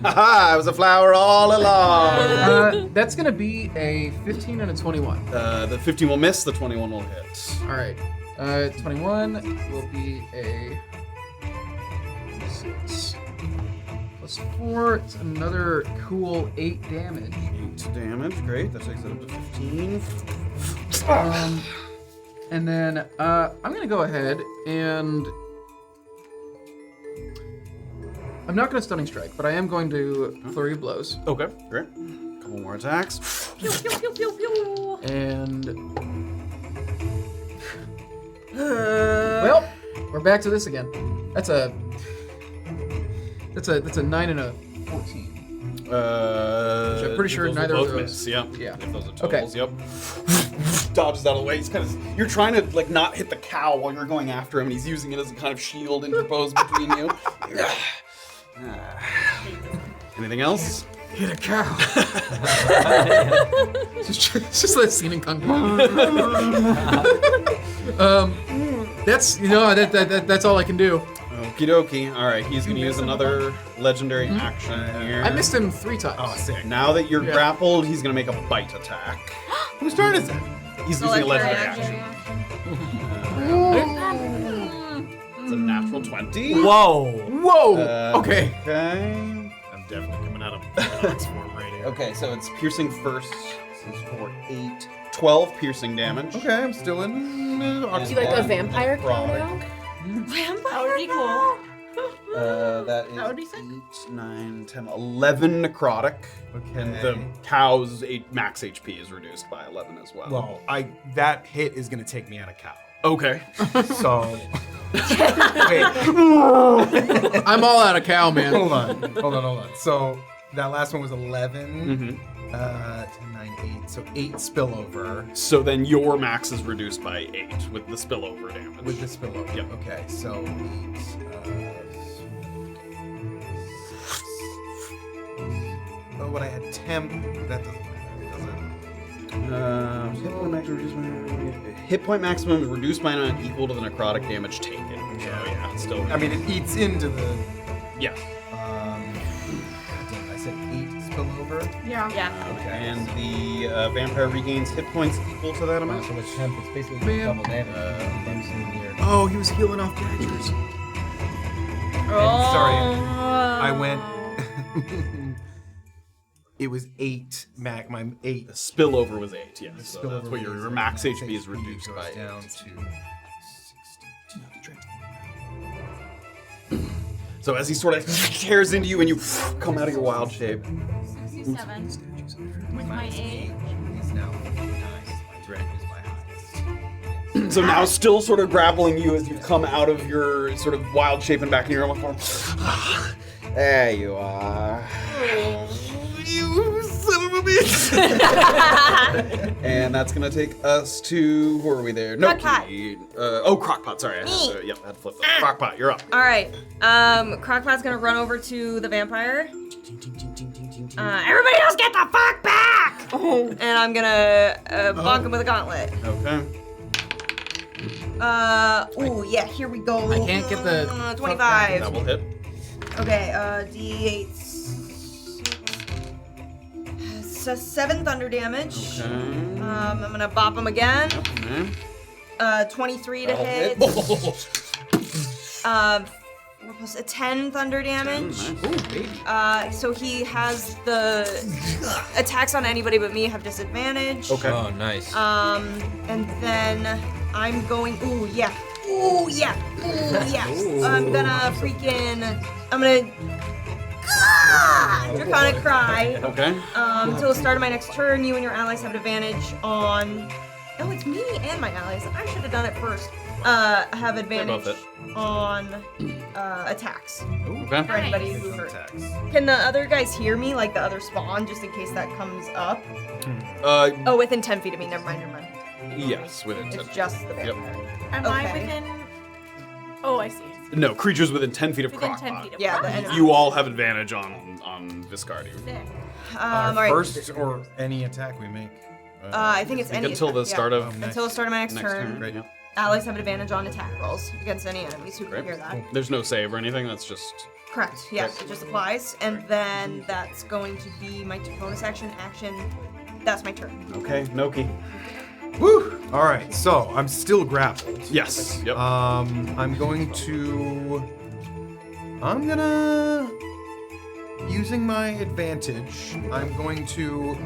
Speaker 1: I was a flower all along.
Speaker 6: That's gonna be a 15 and a 21.
Speaker 1: The 15 will miss, the 21 will hit.
Speaker 6: All right. 21 will be a 6 plus 4. It's another cool 8 damage.
Speaker 1: 8 damage, great. That takes it up to 15.
Speaker 6: And then I'm gonna go ahead and I'm not gonna stunning strike, but I am going to flurry of blows.
Speaker 1: Okay, great. Couple more attacks.
Speaker 2: Pew, pew, pew, pew, pew.
Speaker 6: And well, we're back to this again. That's a 9 and a 14.
Speaker 1: Which
Speaker 6: I'm pretty sure neither of those.
Speaker 1: Miss, yeah.
Speaker 6: Yeah.
Speaker 1: If those are
Speaker 6: Okay.
Speaker 1: totals, yep. Dodges out of the way. He's kind of. You're trying to like not hit the cow while you're going after him, and he's using it as a kind of shield interposed between you. Anything else?
Speaker 6: Hit a cow. it's just that scene in Kung Fu. That's that's all I can do.
Speaker 1: Okie dokie. All right, he's gonna use another legendary action here.
Speaker 6: I missed him 3 times.
Speaker 1: Oh, sick. Now that you're grappled, he's gonna make a bite attack.
Speaker 3: Whose turn is it?
Speaker 1: He's using a legendary action. It's a natural 20.
Speaker 10: Whoa.
Speaker 6: Whoa. Okay.
Speaker 1: Okay.
Speaker 3: I'm definitely coming out of box form right here.
Speaker 1: Okay, so it's piercing first. This is for 8, 12 piercing damage.
Speaker 3: Okay, I'm still in.
Speaker 7: Is he like a vampire cow now?
Speaker 2: That would be cool.
Speaker 1: That is
Speaker 4: That would be sick.
Speaker 1: 8, 9, 10, 11 necrotic.
Speaker 3: Okay.
Speaker 1: And the cow's max HP is reduced by 11 as well.
Speaker 3: Well, that hit is gonna take me out of cow.
Speaker 1: Okay.
Speaker 3: So. Wait.
Speaker 6: I'm all out of cow, man.
Speaker 3: Hold on. So that last one was 11. 10, 9, 8. So 8 spillover
Speaker 1: So then your max is reduced by 8 with the spillover damage.
Speaker 3: with the spillover.
Speaker 1: Yep.
Speaker 3: Okay, so 8. Oh, but I had temp. That doesn't matter, does it?
Speaker 1: Hit point maximum is reduced by an amount equal to the necrotic damage taken. So yeah, it's still.
Speaker 3: I mean, it eats into the.
Speaker 1: yeah.
Speaker 3: Goddamn, I said 8 spillover.
Speaker 4: Yeah.
Speaker 2: Yeah.
Speaker 3: Okay.
Speaker 1: And the vampire regains hit points equal to that amount.
Speaker 10: So it's temp. It's basically
Speaker 6: Man.
Speaker 10: double damage. Damage in the air.
Speaker 6: Oh, he was healing off badgers.
Speaker 3: Sorry, I went. It was 8. My 8.
Speaker 1: The spillover was 8. Yes.
Speaker 3: The
Speaker 1: So
Speaker 3: spillover
Speaker 1: that's what your
Speaker 3: is-
Speaker 1: max
Speaker 3: max
Speaker 1: HP is reduced
Speaker 3: goes
Speaker 1: by
Speaker 3: down
Speaker 1: 8.
Speaker 3: to.
Speaker 1: So as he sort of tears into you and you come out of your wild shape.
Speaker 4: 67. With my 8.
Speaker 3: He's now 9. My dread is my highest.
Speaker 1: So now still sort of grappling you as you come out of your sort of wild shape and back in your own form. There you are. You son of a bitch! And that's gonna take us to, who are we there? Noki. Crocpot, sorry. I had to flip that. Crocpot, you're up.
Speaker 2: All right. Crocpot's gonna run over to the vampire. Everybody else get the fuck back! And I'm gonna bonk him with a gauntlet.
Speaker 1: Okay.
Speaker 2: Ooh, yeah, here we go.
Speaker 6: I can't get the
Speaker 2: 25.
Speaker 1: Double hit.
Speaker 2: Okay, D8. It's a 7 thunder damage.
Speaker 1: Okay.
Speaker 2: I'm gonna bop him again.
Speaker 1: Okay.
Speaker 2: 23 to hit. Plus a 10 thunder damage. So he has the attacks on anybody but me have disadvantage.
Speaker 1: Okay.
Speaker 5: Oh, nice.
Speaker 2: And then I'm going. Ooh yeah. I'm gonna Draconic Cry.
Speaker 1: Okay.
Speaker 2: Until the start of my next turn, you and your allies have advantage on. Oh, it's me and my allies. I should have done it first. I have advantage on attacks.
Speaker 1: Okay.
Speaker 2: For anybody who hurt. Can the other guys hear me, like the other spawn, just in case that comes up? Oh, within 10 feet of me. Never mind.
Speaker 1: Yes, within 10.
Speaker 2: It's just the vampire.
Speaker 4: Am I within? Oh, I see.
Speaker 1: No, creatures within 10 feet of
Speaker 4: Within
Speaker 1: Crocpot.
Speaker 4: 10 feet of
Speaker 2: Yeah,
Speaker 4: Crocpot.
Speaker 2: the enemy.
Speaker 1: You all have advantage on Viscardi.
Speaker 2: All right.
Speaker 3: First or any attack we make.
Speaker 2: I think it's any
Speaker 1: until the
Speaker 2: attack,
Speaker 1: start of
Speaker 2: until the start of my next turn.
Speaker 1: Great. Yeah.
Speaker 2: Allies have advantage on attack rolls against any enemies who can hear that.
Speaker 1: There's no save or anything. That's just.
Speaker 2: Correct. Yeah, it just applies, and then that's going to be my bonus action. That's my turn.
Speaker 1: Okay, Noki.
Speaker 3: Woo! All right, so I'm still grappled.
Speaker 1: Yes. Yep.
Speaker 3: I'm gonna, using my advantage, I'm going to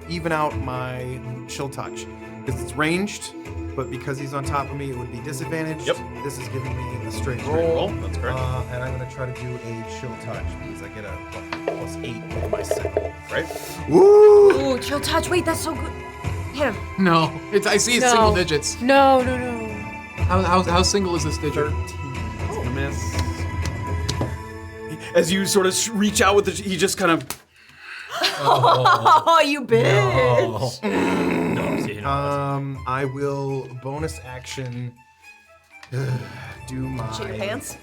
Speaker 3: even out my chill touch. Because it's ranged, but because he's on top of me, it would be disadvantaged.
Speaker 1: Yep.
Speaker 3: This is giving me a straight roll.
Speaker 1: That's correct.
Speaker 3: And I'm gonna try to do a chill touch because I get a +8 with my sickle.
Speaker 1: Right.
Speaker 3: Woo!
Speaker 2: Ooh, chill touch. Wait, that's so good. Hit him.
Speaker 6: No, I see it's single digits.
Speaker 7: No.
Speaker 6: How single is this digit?
Speaker 1: 13. Miss. As you sort of reach out with he just kind of.
Speaker 2: Oh, you bitch!
Speaker 3: I will bonus action do my.
Speaker 2: Shit your pants?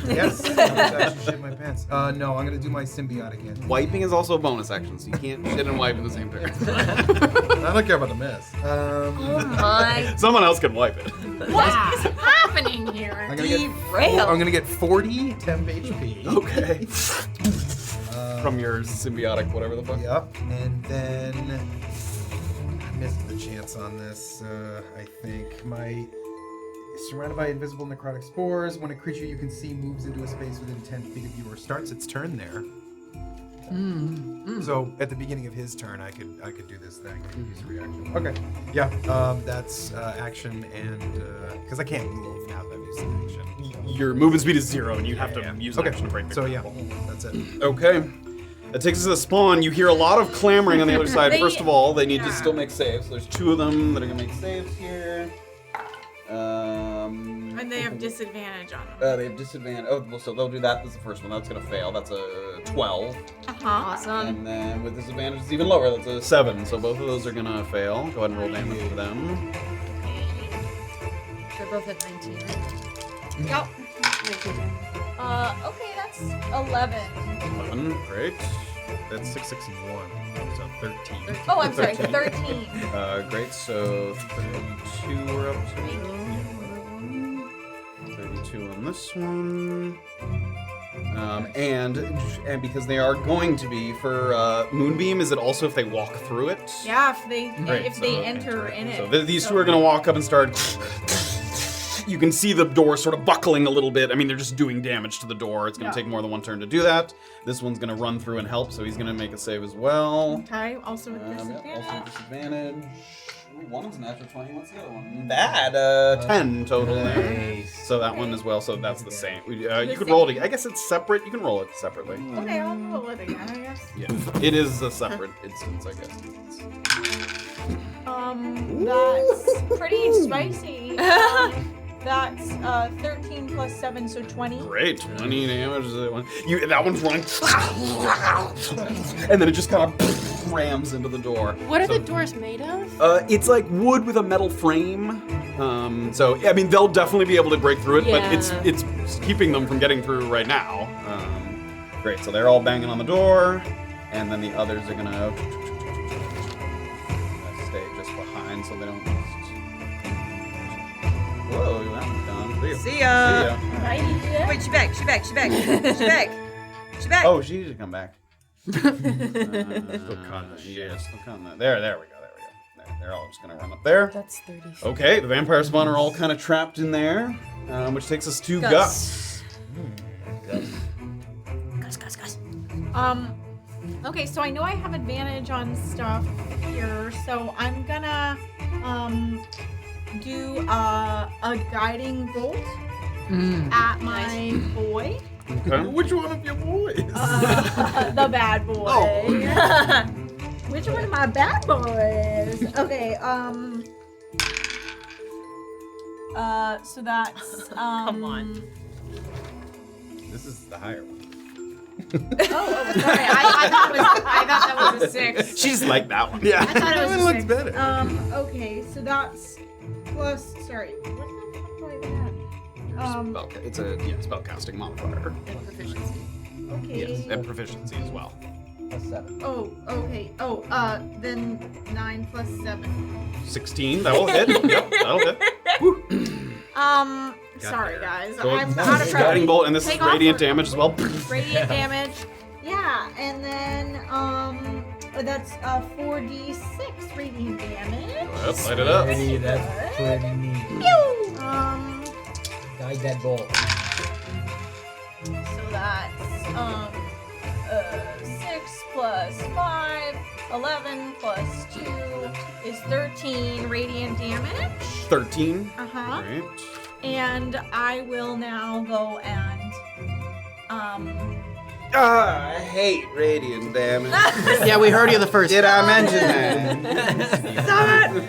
Speaker 3: Yes, bonus action shit my pants. No, I'm gonna do my symbiote again.
Speaker 1: Wiping is also a bonus action, so you can't shit and wipe in the same turn.
Speaker 3: I don't care about the miss.
Speaker 2: Oh my.
Speaker 1: Someone else can wipe it.
Speaker 4: What is happening here?
Speaker 3: I'm gonna get 40 temp HP.
Speaker 1: Okay. From your symbiotic, whatever the fuck.
Speaker 3: Yep, and then I missed the chance on this. I think surrounded by invisible necrotic spores. When a creature you can see moves into a space within 10 feet of you or starts its turn there. So at the beginning of his turn, I could do this thing. Use a reaction. Okay. Yeah. That's action, and because I can't move now that I've used an action.
Speaker 1: Your movement speed is 0, and you have to use an action to break.
Speaker 3: So yeah, that's it.
Speaker 1: Okay. That takes us to the spawn. You hear a lot of clamoring on the other side. First of all, they need to still make saves. There's 2 of them that are gonna make saves here.
Speaker 4: And they have disadvantage on them.
Speaker 1: They have disadvantage. Oh, well, so they'll do that. That's the first one. That's gonna fail. That's a 12.
Speaker 2: Awesome.
Speaker 1: And then with disadvantage, it's even lower. That's a 7. So both of those are gonna fail. Go ahead and roll damage for them.
Speaker 7: They're both at 19.
Speaker 4: Yep.
Speaker 2: Okay, that's 11.
Speaker 1: 11. Great.
Speaker 3: That's 6, 6, and 1. So 13.
Speaker 2: Oh, I'm sorry, 13.
Speaker 1: Great. So 32 we're up to. 32 on this one. And because they are going to be for Moonbeam, is it also if they walk through it?
Speaker 4: Yeah, if
Speaker 1: So
Speaker 4: they enter in it.
Speaker 1: So these 2 are going to walk up and start. You can see the door sort of buckling a little bit. I mean, they're just doing damage to the door. It's going to take more than 1 turn to do that. This one's going to run through and help, so he's going to make a save as well.
Speaker 4: Okay, also with disadvantage.
Speaker 1: Yeah, also with disadvantage. Ooh, one of them's natural 20. What's the other one? Bad. 10 total.
Speaker 5: Nice.
Speaker 1: So that one as well. So that's the same. You could roll it. I guess it's separate. You can roll it separately.
Speaker 4: Okay, I'll roll it again, I guess.
Speaker 1: Yeah, it is a separate instance, I guess.
Speaker 4: That's pretty spicy. That's 13 plus 7, so 20.
Speaker 1: Great, 20 damage. That one's running, and then it just kind of rams into the door.
Speaker 7: What are the doors made of?
Speaker 1: It's like wood with a metal frame. So I mean, they'll definitely be able to break through it, but it's keeping them from getting through right now. Great, so they're all banging on the door, and then the others are gonna stay just behind so they don't. Whoa, that one's gone.
Speaker 2: See ya. Wait, she back. Oh, she did come back.
Speaker 3: Still caught in the
Speaker 1: Yeah, still caught in that. There we go. They're all just gonna run up there.
Speaker 7: That's 30 feet.
Speaker 1: Okay, the vampire spawn are all kind of trapped in there, which takes us to Gus.
Speaker 2: Gus.
Speaker 4: Okay, so I know I have advantage on stuff here, so I'm gonna do a guiding bolt at my boy.
Speaker 1: Okay.
Speaker 3: Which one of your boys?
Speaker 4: The bad boy. Which one of my bad boys? Okay, so that's
Speaker 2: Come on.
Speaker 1: This is the higher one.
Speaker 4: Sorry, I thought that was a 6.
Speaker 1: She's like that one.
Speaker 3: Yeah.
Speaker 4: I thought it was
Speaker 3: That
Speaker 4: a
Speaker 3: looks
Speaker 4: 6.
Speaker 3: better.
Speaker 4: Okay, so that's plus. Sorry, what the fuck do I have?
Speaker 1: It's a spell casting modifier.
Speaker 4: Okay.
Speaker 1: Yes, and proficiency as well.
Speaker 10: Plus 7.
Speaker 4: Oh, okay. Oh, then 9 plus 7.
Speaker 1: 16. That will hit. Yep, that'll hit.
Speaker 4: Sorry guys,
Speaker 1: So
Speaker 4: I'm out of
Speaker 1: guiding bolt, and this
Speaker 4: Take
Speaker 1: is
Speaker 4: off
Speaker 1: radiant
Speaker 4: for-
Speaker 1: damage as well.
Speaker 4: Radiant damage. Yeah, and then that's 4d6 radiant damage.
Speaker 1: Yep, light it up.
Speaker 10: Pretty, that's pretty neat.
Speaker 4: Pew!
Speaker 10: Guide that bolt.
Speaker 4: So that's 6 plus 5, 11 plus 2 is 13 radiant damage.
Speaker 1: 13.
Speaker 4: Uh-huh.
Speaker 1: Great.
Speaker 4: And I will now go and
Speaker 1: I hate radiant damage.
Speaker 11: Yeah, we heard you the first.
Speaker 1: Did I mention that?
Speaker 4: Stop it!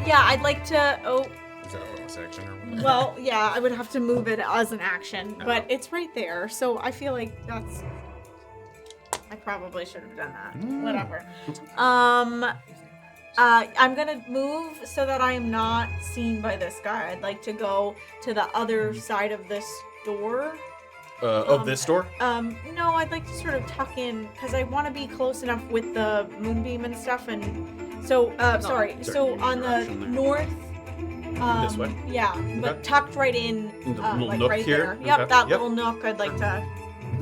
Speaker 4: Yeah, I'd like to
Speaker 3: Is that a bonus action or what?
Speaker 4: well, yeah, I would have to move it as an action, but it's right there, so I feel like that's I probably should have done that. Whatever. I'm gonna move so that I am not seen by this guy. I'd like to go to the other side of this door.
Speaker 1: Of this door?
Speaker 4: No, I'd like to sort of tuck in because I want to be close enough with the moonbeam and stuff. And so, sorry. So on the
Speaker 1: direction there.
Speaker 4: north.
Speaker 1: This way?
Speaker 4: Yeah, but
Speaker 1: Okay.
Speaker 4: tucked right in,
Speaker 1: In the little
Speaker 4: like
Speaker 1: nook
Speaker 4: right
Speaker 1: here?
Speaker 4: there. Yep,
Speaker 1: Okay.
Speaker 4: that
Speaker 1: Yep.
Speaker 4: little nook. I'd like to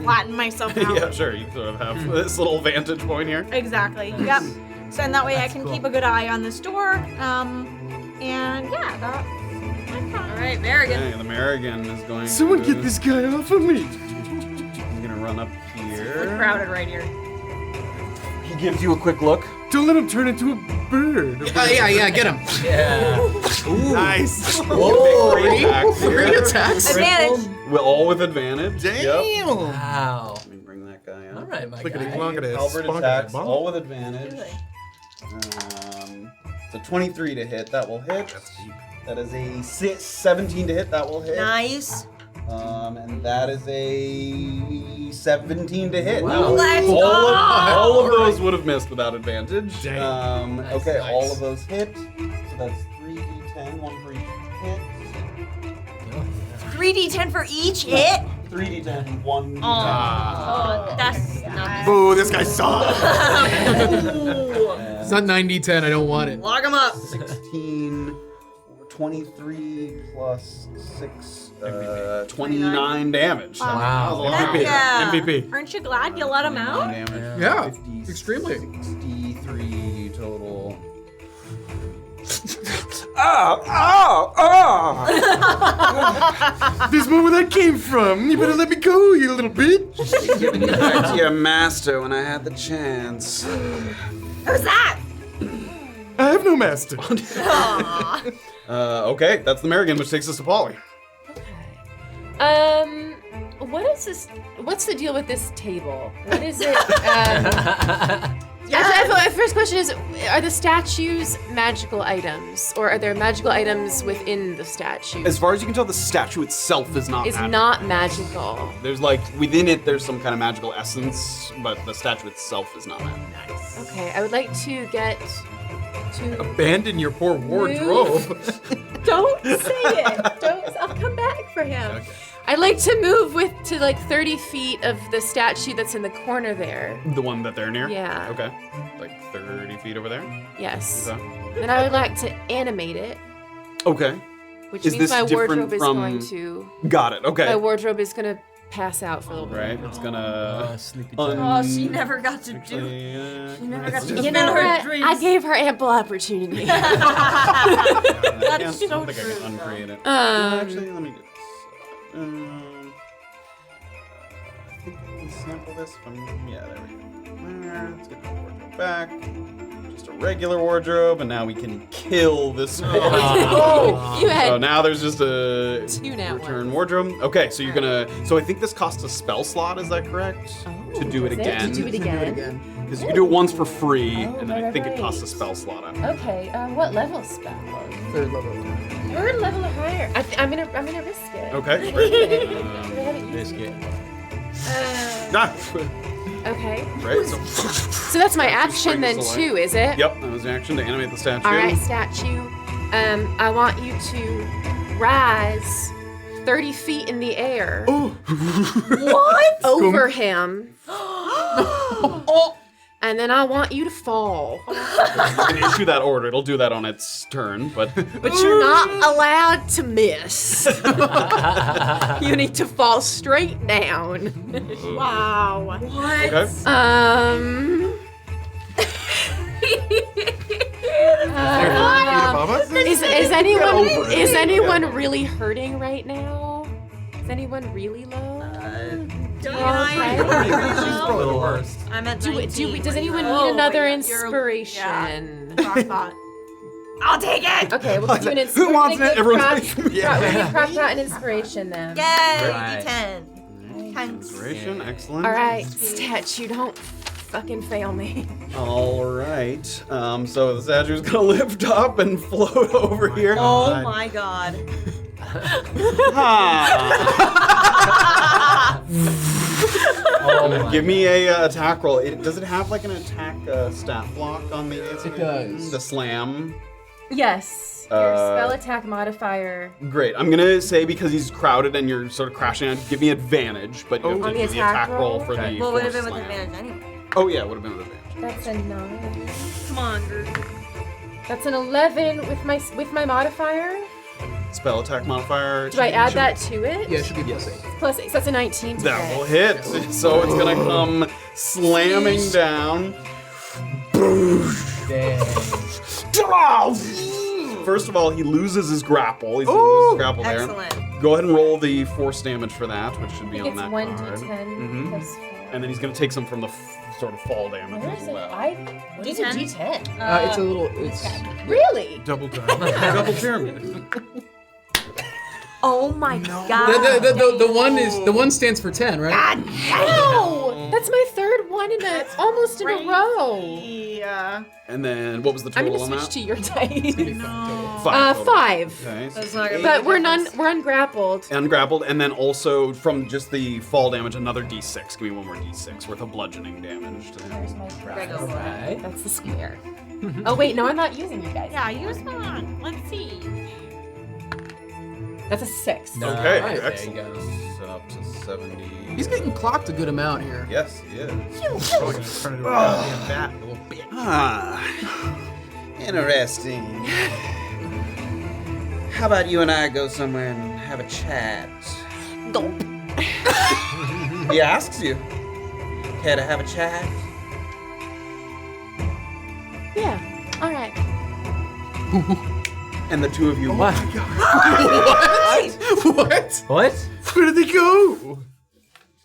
Speaker 4: flatten myself out.
Speaker 1: Yeah, sure. You sort of have this little vantage point here.
Speaker 4: Exactly. Yep. So and that way I can keep a good eye on this door. And yeah, that's my plan.
Speaker 2: All right, Merrigan.
Speaker 1: Okay, the Merrigan is going
Speaker 3: Someone
Speaker 1: to...
Speaker 3: get this guy off of me!
Speaker 1: He's gonna run up
Speaker 2: We're
Speaker 1: here.
Speaker 2: crowded right here.
Speaker 1: He gives you a quick look.
Speaker 3: Don't let him turn into a bird.
Speaker 11: Yeah, get him.
Speaker 3: Nice.
Speaker 1: Whoa! Great attacks here.
Speaker 11: Great attacks.
Speaker 2: Advantage.
Speaker 1: All with advantage. Yep.
Speaker 3: Damn.
Speaker 5: Wow.
Speaker 1: Let me bring that guy up.
Speaker 5: All right, my
Speaker 3: Look at it,
Speaker 5: guy.
Speaker 3: look at it.
Speaker 1: Halberd
Speaker 3: Spunk
Speaker 1: attacks,
Speaker 3: it.
Speaker 1: all with advantage. It's a 23 to hit. That will hit.
Speaker 3: That's deep.
Speaker 1: That is a 17 to hit. That will hit.
Speaker 2: Nice.
Speaker 1: And that is a 17 to hit.
Speaker 5: Wow.
Speaker 1: Now,
Speaker 2: Let's
Speaker 1: all
Speaker 2: go!
Speaker 1: all of those would have missed without advantage.
Speaker 3: Dang.
Speaker 1: Okay,
Speaker 5: Nice.
Speaker 1: all of those hit. So that's 3d10, one for each hit.
Speaker 2: 3d10 for each hit.
Speaker 1: 3d10, one.
Speaker 2: Oh, that's not.
Speaker 3: Boo, this guy sucks.
Speaker 6: It's not 90-10. I don't want it.
Speaker 2: Lock him up.
Speaker 1: 16, 23 plus 6, 29 damage.
Speaker 5: Wow.
Speaker 1: That was a lot.
Speaker 2: Heck yeah.
Speaker 3: MVP.
Speaker 4: Aren't you glad you let him
Speaker 1: 29
Speaker 4: out?
Speaker 1: damage.
Speaker 6: Yeah,
Speaker 1: 50,
Speaker 6: extremely.
Speaker 1: 63 total.
Speaker 3: This one where that came from. You better let me go, you little bitch.
Speaker 1: Giving you back to your master when I had the chance.
Speaker 2: Who's that?
Speaker 3: I have no master.
Speaker 1: Okay, that's the Merrigan, which takes us to Polly.
Speaker 7: What is this? What's the deal with this table? What is it? My first question is: are the statues magical items, or are there magical items within the statue?
Speaker 1: As far as you can tell, the statue itself is not
Speaker 7: Is
Speaker 1: magical.
Speaker 7: not magical.
Speaker 1: There's like, within it, there's some kind of magical essence, but the statue itself is not magical.
Speaker 7: Okay, I would like to get to.
Speaker 3: Abandon your poor wardrobe.
Speaker 7: Don't say it. Don't. I'll come back for him.
Speaker 3: Okay.
Speaker 7: I'd like to move to like 30 feet of the statue that's in the corner there.
Speaker 1: The one that they're near?
Speaker 7: Yeah.
Speaker 1: Okay. Like 30 feet over there?
Speaker 7: Yes.
Speaker 1: Okay.
Speaker 7: Then I would like to animate it,
Speaker 1: Okay.
Speaker 7: which
Speaker 1: Is
Speaker 7: means
Speaker 1: this
Speaker 7: my
Speaker 1: different
Speaker 7: wardrobe is
Speaker 1: from-
Speaker 7: going to.
Speaker 1: Got it. Okay.
Speaker 7: My wardrobe is going to pass out for a little bit.
Speaker 1: Right, it's gonna.
Speaker 5: Sleepy
Speaker 2: Oh, she never got to do. She never got to
Speaker 7: You
Speaker 2: spin
Speaker 7: know
Speaker 2: her
Speaker 7: what?
Speaker 2: dreams.
Speaker 7: I gave her ample opportunity.
Speaker 2: That's
Speaker 1: I
Speaker 2: so
Speaker 1: don't think I
Speaker 2: true.
Speaker 1: can uncreate it.
Speaker 7: Um,
Speaker 1: Actually, let me do this. I think I can sample this from. Yeah, there we go. Let's get the wardrobe back. Just a regular wardrobe, and now we can kill this wardrobe.
Speaker 7: You had
Speaker 1: So now there's just a
Speaker 7: 2 nat
Speaker 1: return
Speaker 7: ones.
Speaker 1: wardrobe. Okay, so you're gonna. So I think this costs a spell slot. Is that correct? To do it
Speaker 7: Is it?
Speaker 1: again.
Speaker 7: To do it again.
Speaker 1: Because you can do it once for free,
Speaker 7: Oh,
Speaker 1: and then I
Speaker 7: right,
Speaker 1: think it
Speaker 7: right.
Speaker 1: costs a spell slot.
Speaker 7: Okay, what level spell?
Speaker 6: 3rd level.
Speaker 7: 3rd level or higher. I'm gonna risk it.
Speaker 1: Okay.
Speaker 7: I haven't used it. Okay.
Speaker 1: Right. So.
Speaker 7: So that's my action then
Speaker 1: springs
Speaker 7: too, is it?
Speaker 1: Yep, that was the action to animate the statue.
Speaker 7: All right, statue. I want you to rise 30 feet in the air.
Speaker 2: What?
Speaker 7: Over him. And then I want you to fall.
Speaker 1: You can issue that order. It'll do that on its turn, but.
Speaker 7: But you're not allowed to miss. You need to fall straight down.
Speaker 4: Wow.
Speaker 2: What?
Speaker 1: Okay.
Speaker 7: Is anyone really hurting right now? Is anyone really low?
Speaker 1: She's probably the worst.
Speaker 2: I'm at 19.
Speaker 7: Does anyone
Speaker 2: Oh,
Speaker 7: need another
Speaker 2: wait, you're-
Speaker 7: inspiration?
Speaker 4: Crocpot.
Speaker 9: I'll take it.
Speaker 7: Okay, we'll give you an inspiration.
Speaker 1: Who wants it? Everyone's
Speaker 7: We'll give Crocpot an inspiration then.
Speaker 2: Yay,
Speaker 5: Right.
Speaker 2: D10. Thanks.
Speaker 1: Inspiration, excellent.
Speaker 7: All right, statue, don't fucking fail me.
Speaker 1: All right. So the statue's gonna lift up and float over here.
Speaker 2: Oh my god.
Speaker 1: Give me a attack roll. Does it have like an attack stat block on the?
Speaker 10: It does.
Speaker 1: The slam.
Speaker 7: Yes. Your spell attack modifier.
Speaker 1: Great. I'm gonna say because he's crowded and you're sort of crashing out, give me advantage, but you have to
Speaker 7: On
Speaker 1: do
Speaker 7: the
Speaker 1: the
Speaker 7: attack
Speaker 1: attack roll
Speaker 7: roll?
Speaker 1: for the.
Speaker 2: Well, it would have
Speaker 1: force
Speaker 2: been with
Speaker 1: slam.
Speaker 2: advantage anyway.
Speaker 1: Oh yeah, it would have been with advantage.
Speaker 7: That's a 9.
Speaker 2: Come on, Drew.
Speaker 7: That's an 11 with my modifier.
Speaker 1: Spell attack modifier.
Speaker 7: Do I add that to it?
Speaker 6: Yeah, it should be plus 8.
Speaker 7: Plus 8. So that's a 19 to
Speaker 1: That
Speaker 7: hit.
Speaker 1: will hit. So it's gonna come slamming down. First of all, he loses his grapple. He's gonna lose his grapple there.
Speaker 2: Excellent.
Speaker 1: Go ahead and roll the force damage for that, which should be
Speaker 7: I think
Speaker 1: on
Speaker 7: it's
Speaker 1: that
Speaker 7: 1d10
Speaker 1: card. Mhm.
Speaker 7: plus 4.
Speaker 1: And then he's gonna take some from the sort of fall damage
Speaker 7: Where
Speaker 1: as
Speaker 7: is it?
Speaker 1: well.
Speaker 7: What is a D10?
Speaker 6: It's a little. It's.
Speaker 7: Really?
Speaker 3: Double time.
Speaker 1: Double pyramid.
Speaker 2: Oh my god.
Speaker 6: The one stands for 10, right?
Speaker 7: No! That's my 3rd one almost in a row.
Speaker 4: Yeah.
Speaker 1: And then what was the
Speaker 7: I'm
Speaker 1: total
Speaker 7: gonna
Speaker 1: on
Speaker 7: switch
Speaker 1: that?
Speaker 7: to your dice.
Speaker 1: 5. total.
Speaker 7: 5.
Speaker 1: Okay. so
Speaker 2: That's not gonna
Speaker 7: But
Speaker 2: be
Speaker 7: we're
Speaker 2: a difference.
Speaker 7: ungrappled.
Speaker 1: ungrappled, and then also from just the fall damage, another d6. Give me one more d6 worth of bludgeoning damage to him.
Speaker 7: Where's my
Speaker 2: Grego.
Speaker 5: Right.
Speaker 7: That's the square. Oh wait, no, I'm not using you guys.
Speaker 4: Yeah, use one. Let's see.
Speaker 7: That's a 6.
Speaker 5: No.
Speaker 1: Okay,
Speaker 5: Nice. There you
Speaker 1: excellent.
Speaker 5: go.
Speaker 1: So up to 70.
Speaker 6: He's getting clocked a good amount here.
Speaker 1: Yes, he is.
Speaker 3: Oh, he's turning into a goddamn bat, a little bitch.
Speaker 11: Ah, interesting. How about you and I go somewhere and have a chat?
Speaker 7: Gulp.
Speaker 11: He asks you. Care to have a chat?
Speaker 7: Yeah. All right.
Speaker 1: And the two of you.
Speaker 5: What?
Speaker 3: What?
Speaker 5: What?
Speaker 3: Where did they go?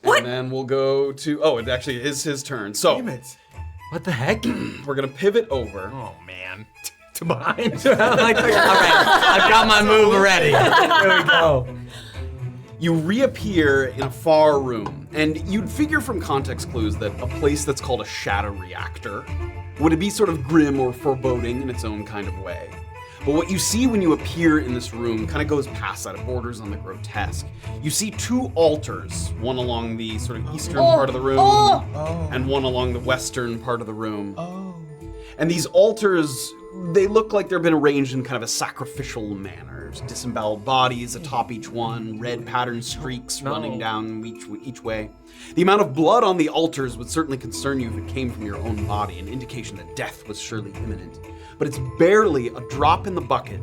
Speaker 1: And then we'll go to. Oh, it actually is his turn. So
Speaker 3: Damn it.
Speaker 5: What the heck?
Speaker 1: we're gonna pivot over.
Speaker 3: Oh, man. To behind.
Speaker 5: Like, all right, I've got my move ready. Here we go.
Speaker 1: You reappear in a far room, and you'd figure from context clues that a place that's called a shadow reactor would be sort of grim or foreboding in its own kind of way. But what you see when you appear in this room kind of goes past that. It borders on the grotesque. You see 2 altars, one along the sort of eastern part of the room, and one along the western part of the room. And these altars, they look like they've been arranged in kind of a sacrificial manner. There's disemboweled bodies atop each one, red patterned streaks running down each way. The amount of blood on the altars would certainly concern you if it came from your own body, an indication that death was surely imminent. But it's barely a drop in the bucket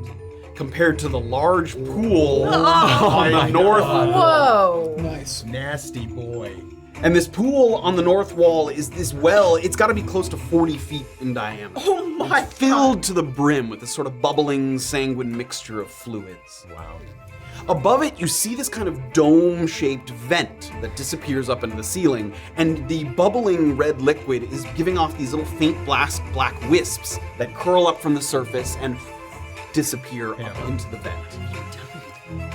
Speaker 1: compared to the large pool on the north.
Speaker 7: Whoa.
Speaker 6: Nice.
Speaker 3: Nasty boy.
Speaker 1: And this pool on the north wall is this well. It's got to be close to 40 feet in diameter.
Speaker 4: Oh my
Speaker 1: It's filled to the brim with this sort of bubbling, sanguine mixture of fluids.
Speaker 3: Wow.
Speaker 1: Above it, you see this kind of dome-shaped vent that disappears up into the ceiling, and the bubbling red liquid is giving off these little faint black wisps that curl up from the surface and disappear up into the vent.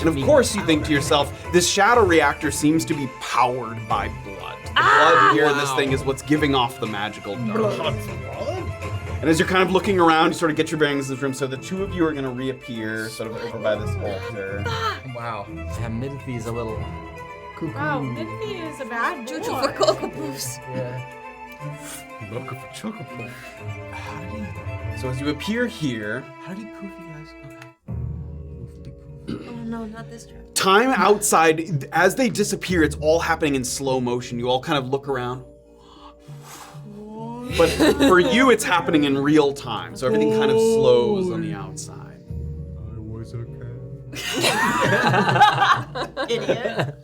Speaker 1: And of course, you think to yourself, this shadow reactor seems to be powered by blood. The blood here in this thing is what's giving off the magical dark. And as you're kind of looking around, you sort of get your bearings in this room. So the two of you are going to reappear sort of over by this altar.
Speaker 5: Wow. Yeah, Himothy's a little cuckoo.
Speaker 4: Wow, Himothy is a bad boy.
Speaker 2: Juju for Cocoa Poofs.
Speaker 5: Yeah.
Speaker 3: Welcome for chocolate.
Speaker 1: So as you appear here,
Speaker 3: How do you proof you guys? Okay.
Speaker 2: Oh no, not this trap.
Speaker 1: time outside, as they disappear, it's all happening in slow motion. You all kind of look around. But for you, it's happening in real time. So everything kind of slows on the outside.
Speaker 3: I was okay.
Speaker 4: Idiot.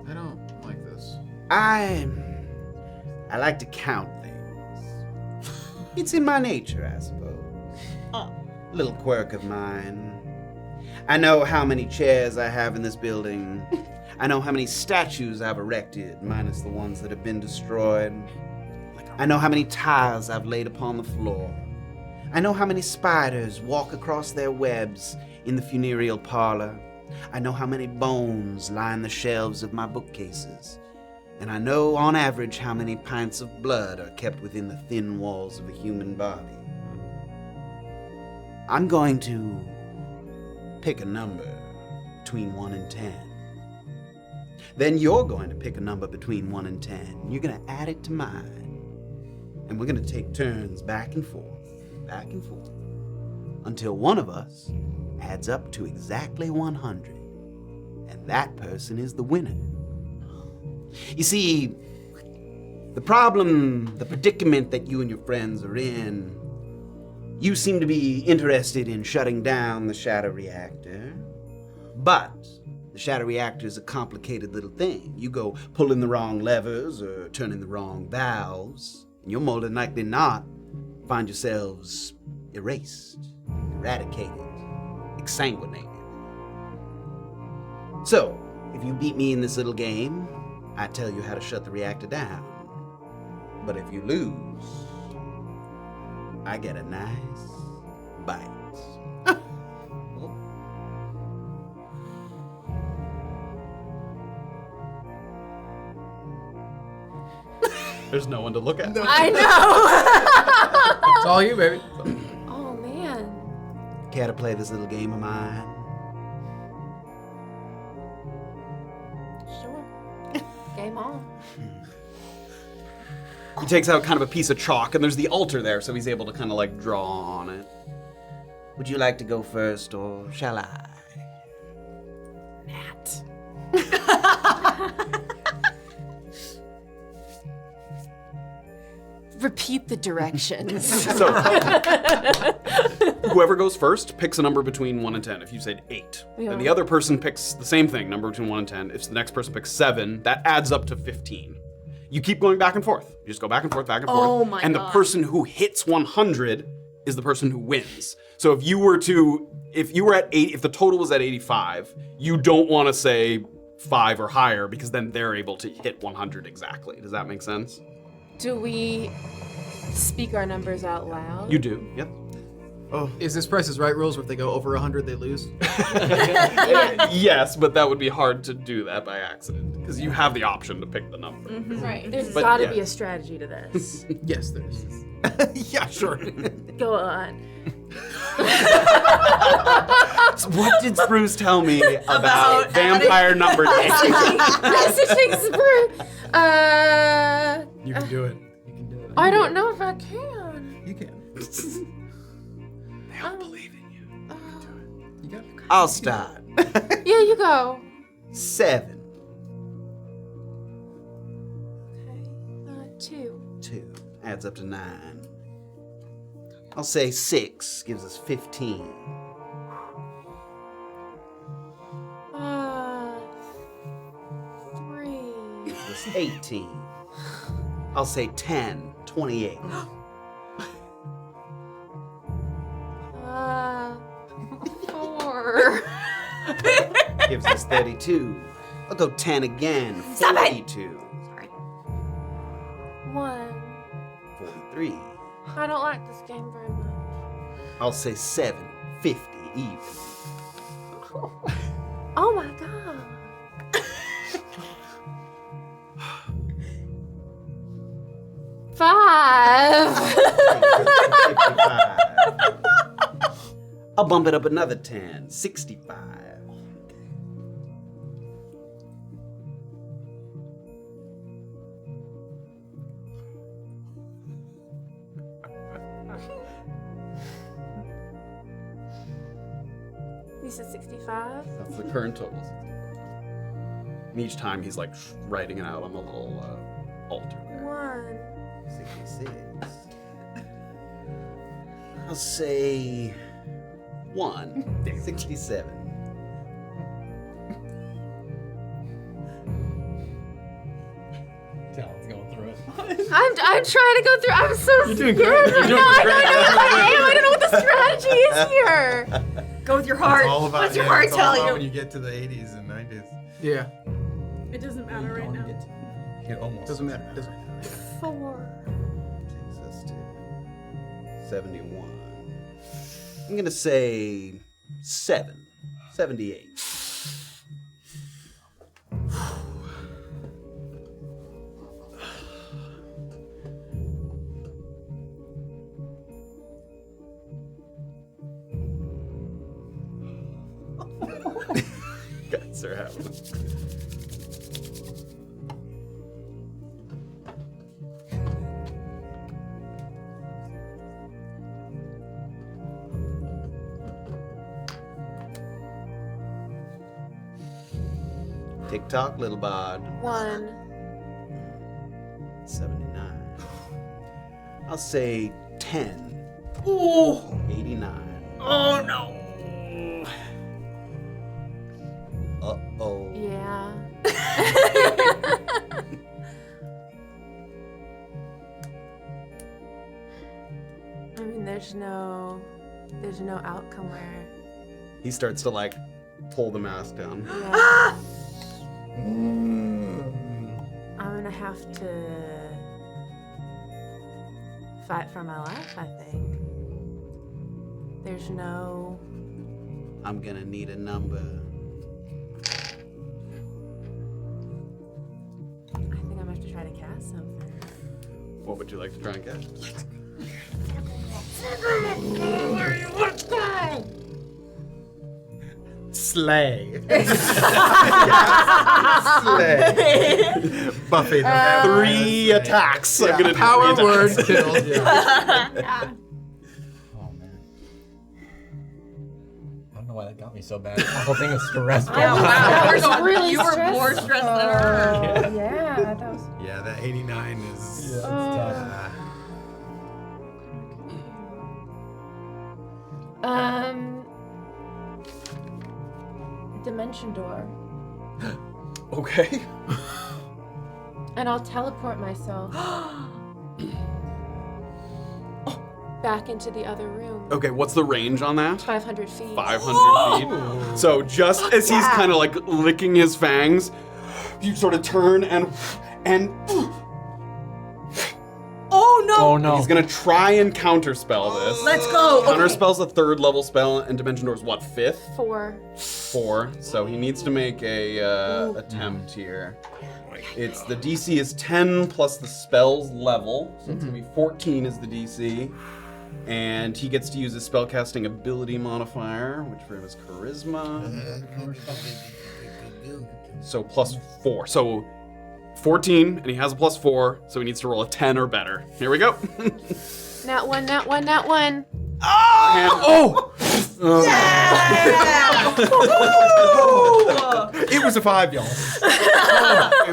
Speaker 6: I don't like this.
Speaker 11: I like to count things. It's in my nature, I suppose. Little quirk of mine. I know how many chairs I have in this building. I know how many statues I've erected, minus the ones that have been destroyed. I know how many tiles I've laid upon the floor. I know how many spiders walk across their webs in the funereal parlor. I know how many bones line the shelves of my bookcases. And I know, on average, how many pints of blood are kept within the thin walls of a human body. I'm going to pick a number between 1 and 10. Then you're going to pick a number between 1 and 10. You're going to add it to mine. And we're going to take turns back and forth, until one of us adds up to exactly 100. And that person is the winner. You see, the problem, the predicament that you and your friends are in, you seem to be interested in shutting down the shadow reactor, but the shadow reactor is a complicated little thing. You go pulling the wrong levers or turning the wrong valves, and you'll more than likely not find yourselves erased, eradicated, exsanguinated. So, if you beat me in this little game, I tell you how to shut the reactor down. But if you lose, I get a nice bite.
Speaker 1: There's no one to look at.
Speaker 7: I know.
Speaker 6: It's all you, baby.
Speaker 7: Oh man.
Speaker 11: Care to play this little game of mine?
Speaker 7: Sure. Game on.
Speaker 1: He takes out kind of a piece of chalk, and there's the altar there, so he's able to kind of like draw on it.
Speaker 11: Would you like to go first, or shall I?
Speaker 7: Nat. Repeat the directions.
Speaker 1: So, whoever goes first picks a number between 1 and 10. If you said 8,
Speaker 7: Yeah.
Speaker 1: then the other person picks the same thing, number between 1 and 10. If the next person picks 7, that adds up to 15. You keep going back and forth. You just go back and forth, back and forth.
Speaker 2: Oh my
Speaker 1: and
Speaker 2: God.
Speaker 1: the person who hits 100 is the person who wins. So if you were at 8, if the total was at 85, you don't want to say 5 or higher, because then they're able to hit 100 exactly. Does that make sense?
Speaker 7: Do we speak our numbers out loud?
Speaker 1: You do. Yep.
Speaker 6: Is this Price is Right rules where if they go over 100, they lose?
Speaker 1: Yes, but that would be hard to do that by accident, because you have the option to pick the number.
Speaker 7: Right. There's
Speaker 1: But
Speaker 7: gotta
Speaker 1: yeah.
Speaker 7: be a strategy to this.
Speaker 6: Yes, there is.
Speaker 1: Yeah, sure.
Speaker 7: Go on.
Speaker 1: What did Spruce tell me about vampire number game?
Speaker 7: Messaging Spruce.
Speaker 3: You can do it.
Speaker 7: I don't know if I can.
Speaker 3: You can.
Speaker 1: They all believe in you.
Speaker 11: I'll start.
Speaker 7: Yeah, you go.
Speaker 11: 7.
Speaker 7: Okay. 2.
Speaker 11: 2 adds up to 9. I'll say 6 gives us 15.
Speaker 7: 3.
Speaker 11: Gives us 18. I'll say 10, 28.
Speaker 7: 4.
Speaker 11: Gives us 32. I'll go 10 again.
Speaker 9: Stop it!
Speaker 11: 42.
Speaker 9: Sorry.
Speaker 7: 1.
Speaker 11: 43.
Speaker 7: I don't like this game very much.
Speaker 11: I'll say 7, 50 even.
Speaker 7: Oh my god. Five.
Speaker 11: 55. I'll bump it up another 10, 65.
Speaker 7: You said 65?
Speaker 1: That's the current total. And each time he's like writing it out on the little altar there.
Speaker 7: 1.
Speaker 11: 66. I'll say 1, 67.
Speaker 10: Talon's going through it.
Speaker 7: I'm trying to go through. I'm so
Speaker 5: You're doing
Speaker 7: scared.
Speaker 5: great. You're doing
Speaker 7: No, I
Speaker 5: great.
Speaker 7: don't know what I am. I don't know what the strategy is here.
Speaker 2: Go with your heart.
Speaker 3: It's all about,
Speaker 2: What's your
Speaker 3: yeah,
Speaker 2: heart
Speaker 3: it's all
Speaker 2: tell
Speaker 3: about
Speaker 2: you?
Speaker 3: when you get to the 80s and 90s.
Speaker 6: Yeah.
Speaker 4: It doesn't matter right now.
Speaker 3: It almost
Speaker 6: Doesn't matter. Doesn't matter.
Speaker 7: 4.
Speaker 11: Takes us to 71. I'm gonna say 7, 78.
Speaker 1: Guys are having it.
Speaker 11: Tick tock, little bod.
Speaker 7: 1.
Speaker 11: 79. I'll say 10.
Speaker 2: Ooh.
Speaker 11: 89.
Speaker 2: Oh no.
Speaker 11: Uh-oh.
Speaker 7: Yeah. I mean, there's no outcome where.
Speaker 1: He starts to like pull the mask down.
Speaker 7: Yeah. I'm gonna have to fight for my life, I think. There's no.
Speaker 11: I'm gonna need a number.
Speaker 7: I think I'm gonna have to try to cast something.
Speaker 1: What would you like to try and get?
Speaker 9: Let's go!
Speaker 3: Slay. Slay. Buffy the
Speaker 1: 3 attacks. I'm gonna do
Speaker 6: Power
Speaker 1: 3
Speaker 6: word
Speaker 1: attacks.
Speaker 6: killed.
Speaker 4: Yeah.
Speaker 10: Oh man. I don't know why that got me so bad. The whole thing was stressful.
Speaker 2: Yeah, wow.
Speaker 7: That was really
Speaker 2: You were more
Speaker 7: stressful.
Speaker 2: stressed than her.
Speaker 7: Yeah, that was.
Speaker 3: Yeah, that 89 is.
Speaker 10: Yeah, it's tough.
Speaker 7: Dimension door.
Speaker 1: Okay.
Speaker 7: And I'll teleport myself back into the other room.
Speaker 1: Okay, what's the range on that?
Speaker 7: 500 feet.
Speaker 1: 500 feet. So just as he's kind of like licking his fangs, you sort of turn and
Speaker 2: Oh no.
Speaker 10: Oh no.
Speaker 1: he's gonna try and counterspell this.
Speaker 2: Let's go. Okay.
Speaker 1: Counterspell's a 3rd level spell, and Dimension Door's what, 5th?
Speaker 7: 4.
Speaker 1: 4. So he needs to make a attempt here. It's the DC is 10 plus the spell's level, so it's gonna be 14 is the DC. And he gets to use his spellcasting ability modifier, which for him is charisma. So plus 4. So 14, and he has a plus 4, so he needs to roll a 10 or better. Here we go.
Speaker 7: Nat 1, nat 1, nat 1.
Speaker 1: And
Speaker 3: It was a 5, y'all.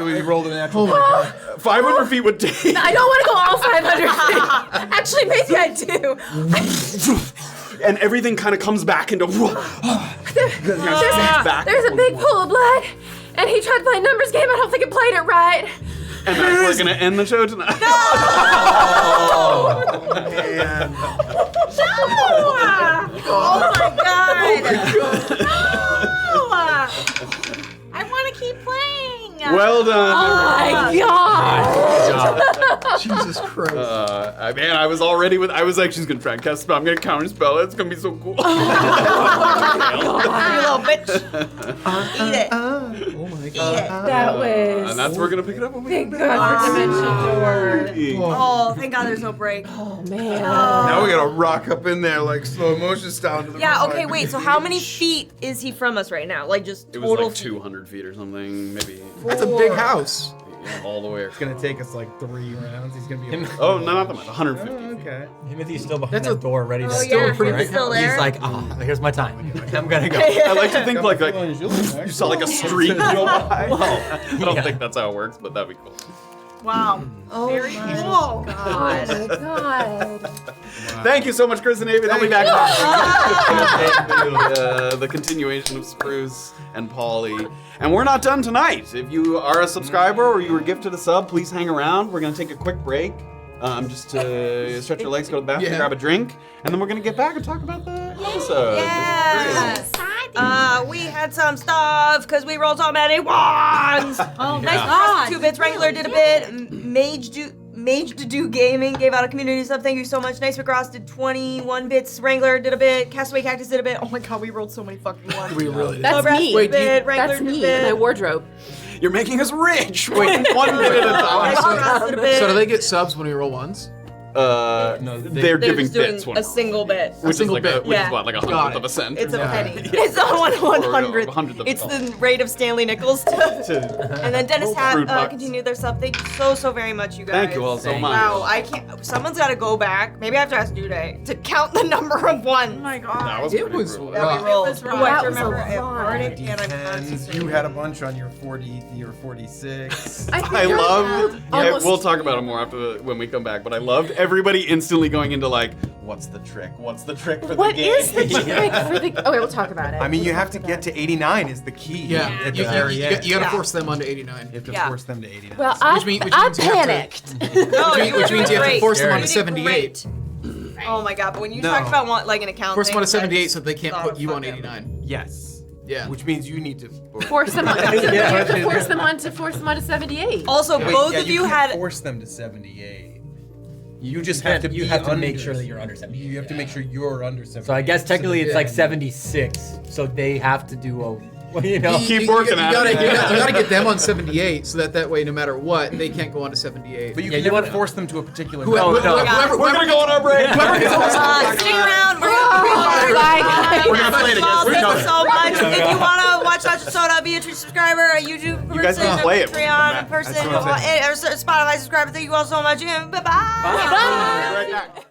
Speaker 3: We rolled an actual.
Speaker 6: Oh my god.
Speaker 1: 500 feet would take.
Speaker 7: I don't want to go all 500 feet. Actually, maybe I do.
Speaker 1: And everything kind of comes back into.
Speaker 7: There's a big pool of blood, and he tried to play a numbers game. I don't think he played it right.
Speaker 1: And that's where we're gonna end the show tonight.
Speaker 3: Oh, man.
Speaker 4: Oh my god! I want to keep playing.
Speaker 1: Well done.
Speaker 7: Oh my god!
Speaker 6: Jesus Christ.
Speaker 1: Man, I was like, she's gonna try and cast a spell. I'm gonna counter spell it. It's gonna be so cool.
Speaker 2: You little bitch. Eat it.
Speaker 6: Oh my god.
Speaker 7: That was.
Speaker 1: And that's where we're gonna pick it up when we
Speaker 7: Thank God for Dimension Door.
Speaker 2: Oh, thank God there's no break.
Speaker 7: Oh man.
Speaker 3: Now we gotta rock up in there like slow motion style. To the
Speaker 2: Yeah,
Speaker 3: side.
Speaker 2: okay, wait, so how many feet is he from us right now? Like, just
Speaker 1: It was
Speaker 2: total
Speaker 1: like 200 feet or something, maybe.
Speaker 6: That's a big house.
Speaker 1: Yeah, all the way.
Speaker 3: It's gonna take us like 3 rounds. He's gonna be.
Speaker 1: Oh, no, not that much. 150.
Speaker 3: Okay.
Speaker 10: Himothy's still behind
Speaker 6: That's
Speaker 10: that
Speaker 6: a-
Speaker 10: door, ready to
Speaker 2: Oh,
Speaker 6: Still
Speaker 2: yeah,
Speaker 6: a pretty
Speaker 2: he's
Speaker 6: big
Speaker 2: still
Speaker 6: house.
Speaker 2: there.
Speaker 5: He's like, here's my time. I'm gonna go.
Speaker 1: I like to think like you saw like a street go by. I don't
Speaker 5: Yeah.
Speaker 1: think that's how it works, but that'd be cool.
Speaker 4: Wow.
Speaker 2: Oh,
Speaker 4: Very
Speaker 2: my
Speaker 4: cool.
Speaker 7: Oh my God.
Speaker 1: Thank you so much, Chris and Avery. They'll be back the continuation of Spruce and Polly. And we're not done tonight. If you are a subscriber or you were gifted a sub, please hang around. We're going to take a quick break just to stretch your legs, go to the bathroom,
Speaker 6: Yeah.
Speaker 1: grab a drink, and then we're going to get back and talk about the episode.
Speaker 2: Yes. We had some stuff because we rolled so many wands.
Speaker 4: Oh
Speaker 2: Nice
Speaker 4: God.
Speaker 2: 2 bits. Wrangler did a bit. Mage to do gaming gave out a community sub. Thank you so much. Nice McGross did 21 bits. Wrangler did a bit. Castaway Cactus did a bit. Oh my God, we rolled so many fucking ones.
Speaker 6: We really did.
Speaker 7: That's
Speaker 2: Cobra
Speaker 7: me.
Speaker 2: did a
Speaker 6: Wait,
Speaker 2: bit. Wrangler
Speaker 7: That's
Speaker 2: did a
Speaker 7: me.
Speaker 2: bit.
Speaker 7: My wardrobe.
Speaker 1: You're making us rich. Wait, 1 bit at a
Speaker 2: Nice
Speaker 1: time.
Speaker 2: McGross did a bit.
Speaker 6: So do they get subs when we roll ones?
Speaker 1: No, they're
Speaker 2: They're
Speaker 1: giving
Speaker 2: just doing
Speaker 1: bits. when
Speaker 2: a
Speaker 1: we're-
Speaker 2: single bit.
Speaker 1: Which is
Speaker 6: single
Speaker 1: like
Speaker 6: bit.
Speaker 1: which
Speaker 2: Yeah.
Speaker 1: is what, like a
Speaker 6: Got
Speaker 1: hundredth
Speaker 6: it.
Speaker 1: of a cent?
Speaker 2: It's a
Speaker 6: Yeah.
Speaker 2: penny. It's a 1/100th.
Speaker 1: 100th of a
Speaker 2: It's
Speaker 1: dollar.
Speaker 2: the rate of Stanley Nichols. And then Dennis
Speaker 1: Fruit
Speaker 2: Hat
Speaker 1: box.
Speaker 2: continued their sub. Thank you so very much, you guys.
Speaker 1: Thank you all so much.
Speaker 2: Wow, I can't. Someone's got to go back. Maybe I have to ask Duday to count the number of ones.
Speaker 4: Oh my God.
Speaker 1: That was
Speaker 6: It
Speaker 1: pretty
Speaker 6: was
Speaker 1: brutal.
Speaker 2: that we
Speaker 6: rough.
Speaker 2: rolled.
Speaker 4: was rough.
Speaker 2: Ooh, I
Speaker 7: That
Speaker 2: have to
Speaker 7: was a
Speaker 2: remember it.
Speaker 7: lot.
Speaker 2: Arctic and I'm
Speaker 3: And you had a bunch on your 40, your 46.
Speaker 7: I, think
Speaker 1: I
Speaker 7: you're
Speaker 1: loved.
Speaker 7: almost-
Speaker 1: We'll talk about it more after when we come back. But I loved everybody instantly going into like, what's the trick? What's the trick for the
Speaker 7: What
Speaker 1: game?
Speaker 7: is the trick for the? Okay, we'll talk about it.
Speaker 3: I mean, you have to get to 89 is the key.
Speaker 6: Yeah.
Speaker 3: At
Speaker 6: You,
Speaker 3: the very
Speaker 6: you
Speaker 3: end.
Speaker 6: gotta
Speaker 2: Yeah.
Speaker 6: force them onto 89.
Speaker 3: You have to
Speaker 2: Yeah.
Speaker 3: force them to 89.
Speaker 7: Well,
Speaker 6: Which means you
Speaker 7: I
Speaker 6: have to-
Speaker 7: panicked.
Speaker 2: No,
Speaker 6: Which means you have to
Speaker 2: great.
Speaker 6: force them
Speaker 2: You
Speaker 6: onto
Speaker 2: did
Speaker 6: 78.
Speaker 2: great. Oh my God! But when you
Speaker 3: No.
Speaker 2: talked about like an account,
Speaker 6: Force them
Speaker 2: thing,
Speaker 6: onto 78
Speaker 2: I
Speaker 6: so they can't
Speaker 2: thought
Speaker 6: put
Speaker 2: of
Speaker 6: you on
Speaker 2: fucking-
Speaker 6: 89.
Speaker 3: Yes.
Speaker 6: Yeah.
Speaker 3: Which means you need to
Speaker 7: Force them on. You have to force them on to 78.
Speaker 2: Also,
Speaker 3: Wait,
Speaker 2: both
Speaker 3: yeah,
Speaker 2: of you
Speaker 3: can't
Speaker 2: had.
Speaker 3: force them to 78. You just have to.
Speaker 10: You
Speaker 3: be
Speaker 10: have to make
Speaker 3: under
Speaker 10: sure that
Speaker 3: 78.
Speaker 10: you're under 70.
Speaker 3: You have to make sure you're under 78.
Speaker 10: So I guess technically it's
Speaker 6: Yeah.
Speaker 10: like 76. So they have to do a, well, you know.
Speaker 1: Keep working at it.
Speaker 6: You gotta get them on 78 so that way, no matter what, they can't go on to 78.
Speaker 3: But you
Speaker 10: Yeah,
Speaker 3: can
Speaker 10: you
Speaker 3: never
Speaker 10: wanna-
Speaker 3: force them to a particular.
Speaker 6: Whoever,
Speaker 10: no.
Speaker 6: whoever,
Speaker 1: We're gonna go on our break.
Speaker 2: Stick around. We're
Speaker 7: Bye, guys.
Speaker 1: We're gonna play it again. We're
Speaker 2: Thank you
Speaker 1: gonna-
Speaker 2: so much. If you wanna watch Dodge Soda, be a Twitch subscriber, a YouTube
Speaker 1: You guys
Speaker 2: person,
Speaker 1: can
Speaker 2: a
Speaker 1: play it.
Speaker 2: Patreon person,
Speaker 3: That's what I'm
Speaker 2: or a Spotify subscriber. Thank you all so much. Bye bye.
Speaker 1: Right back.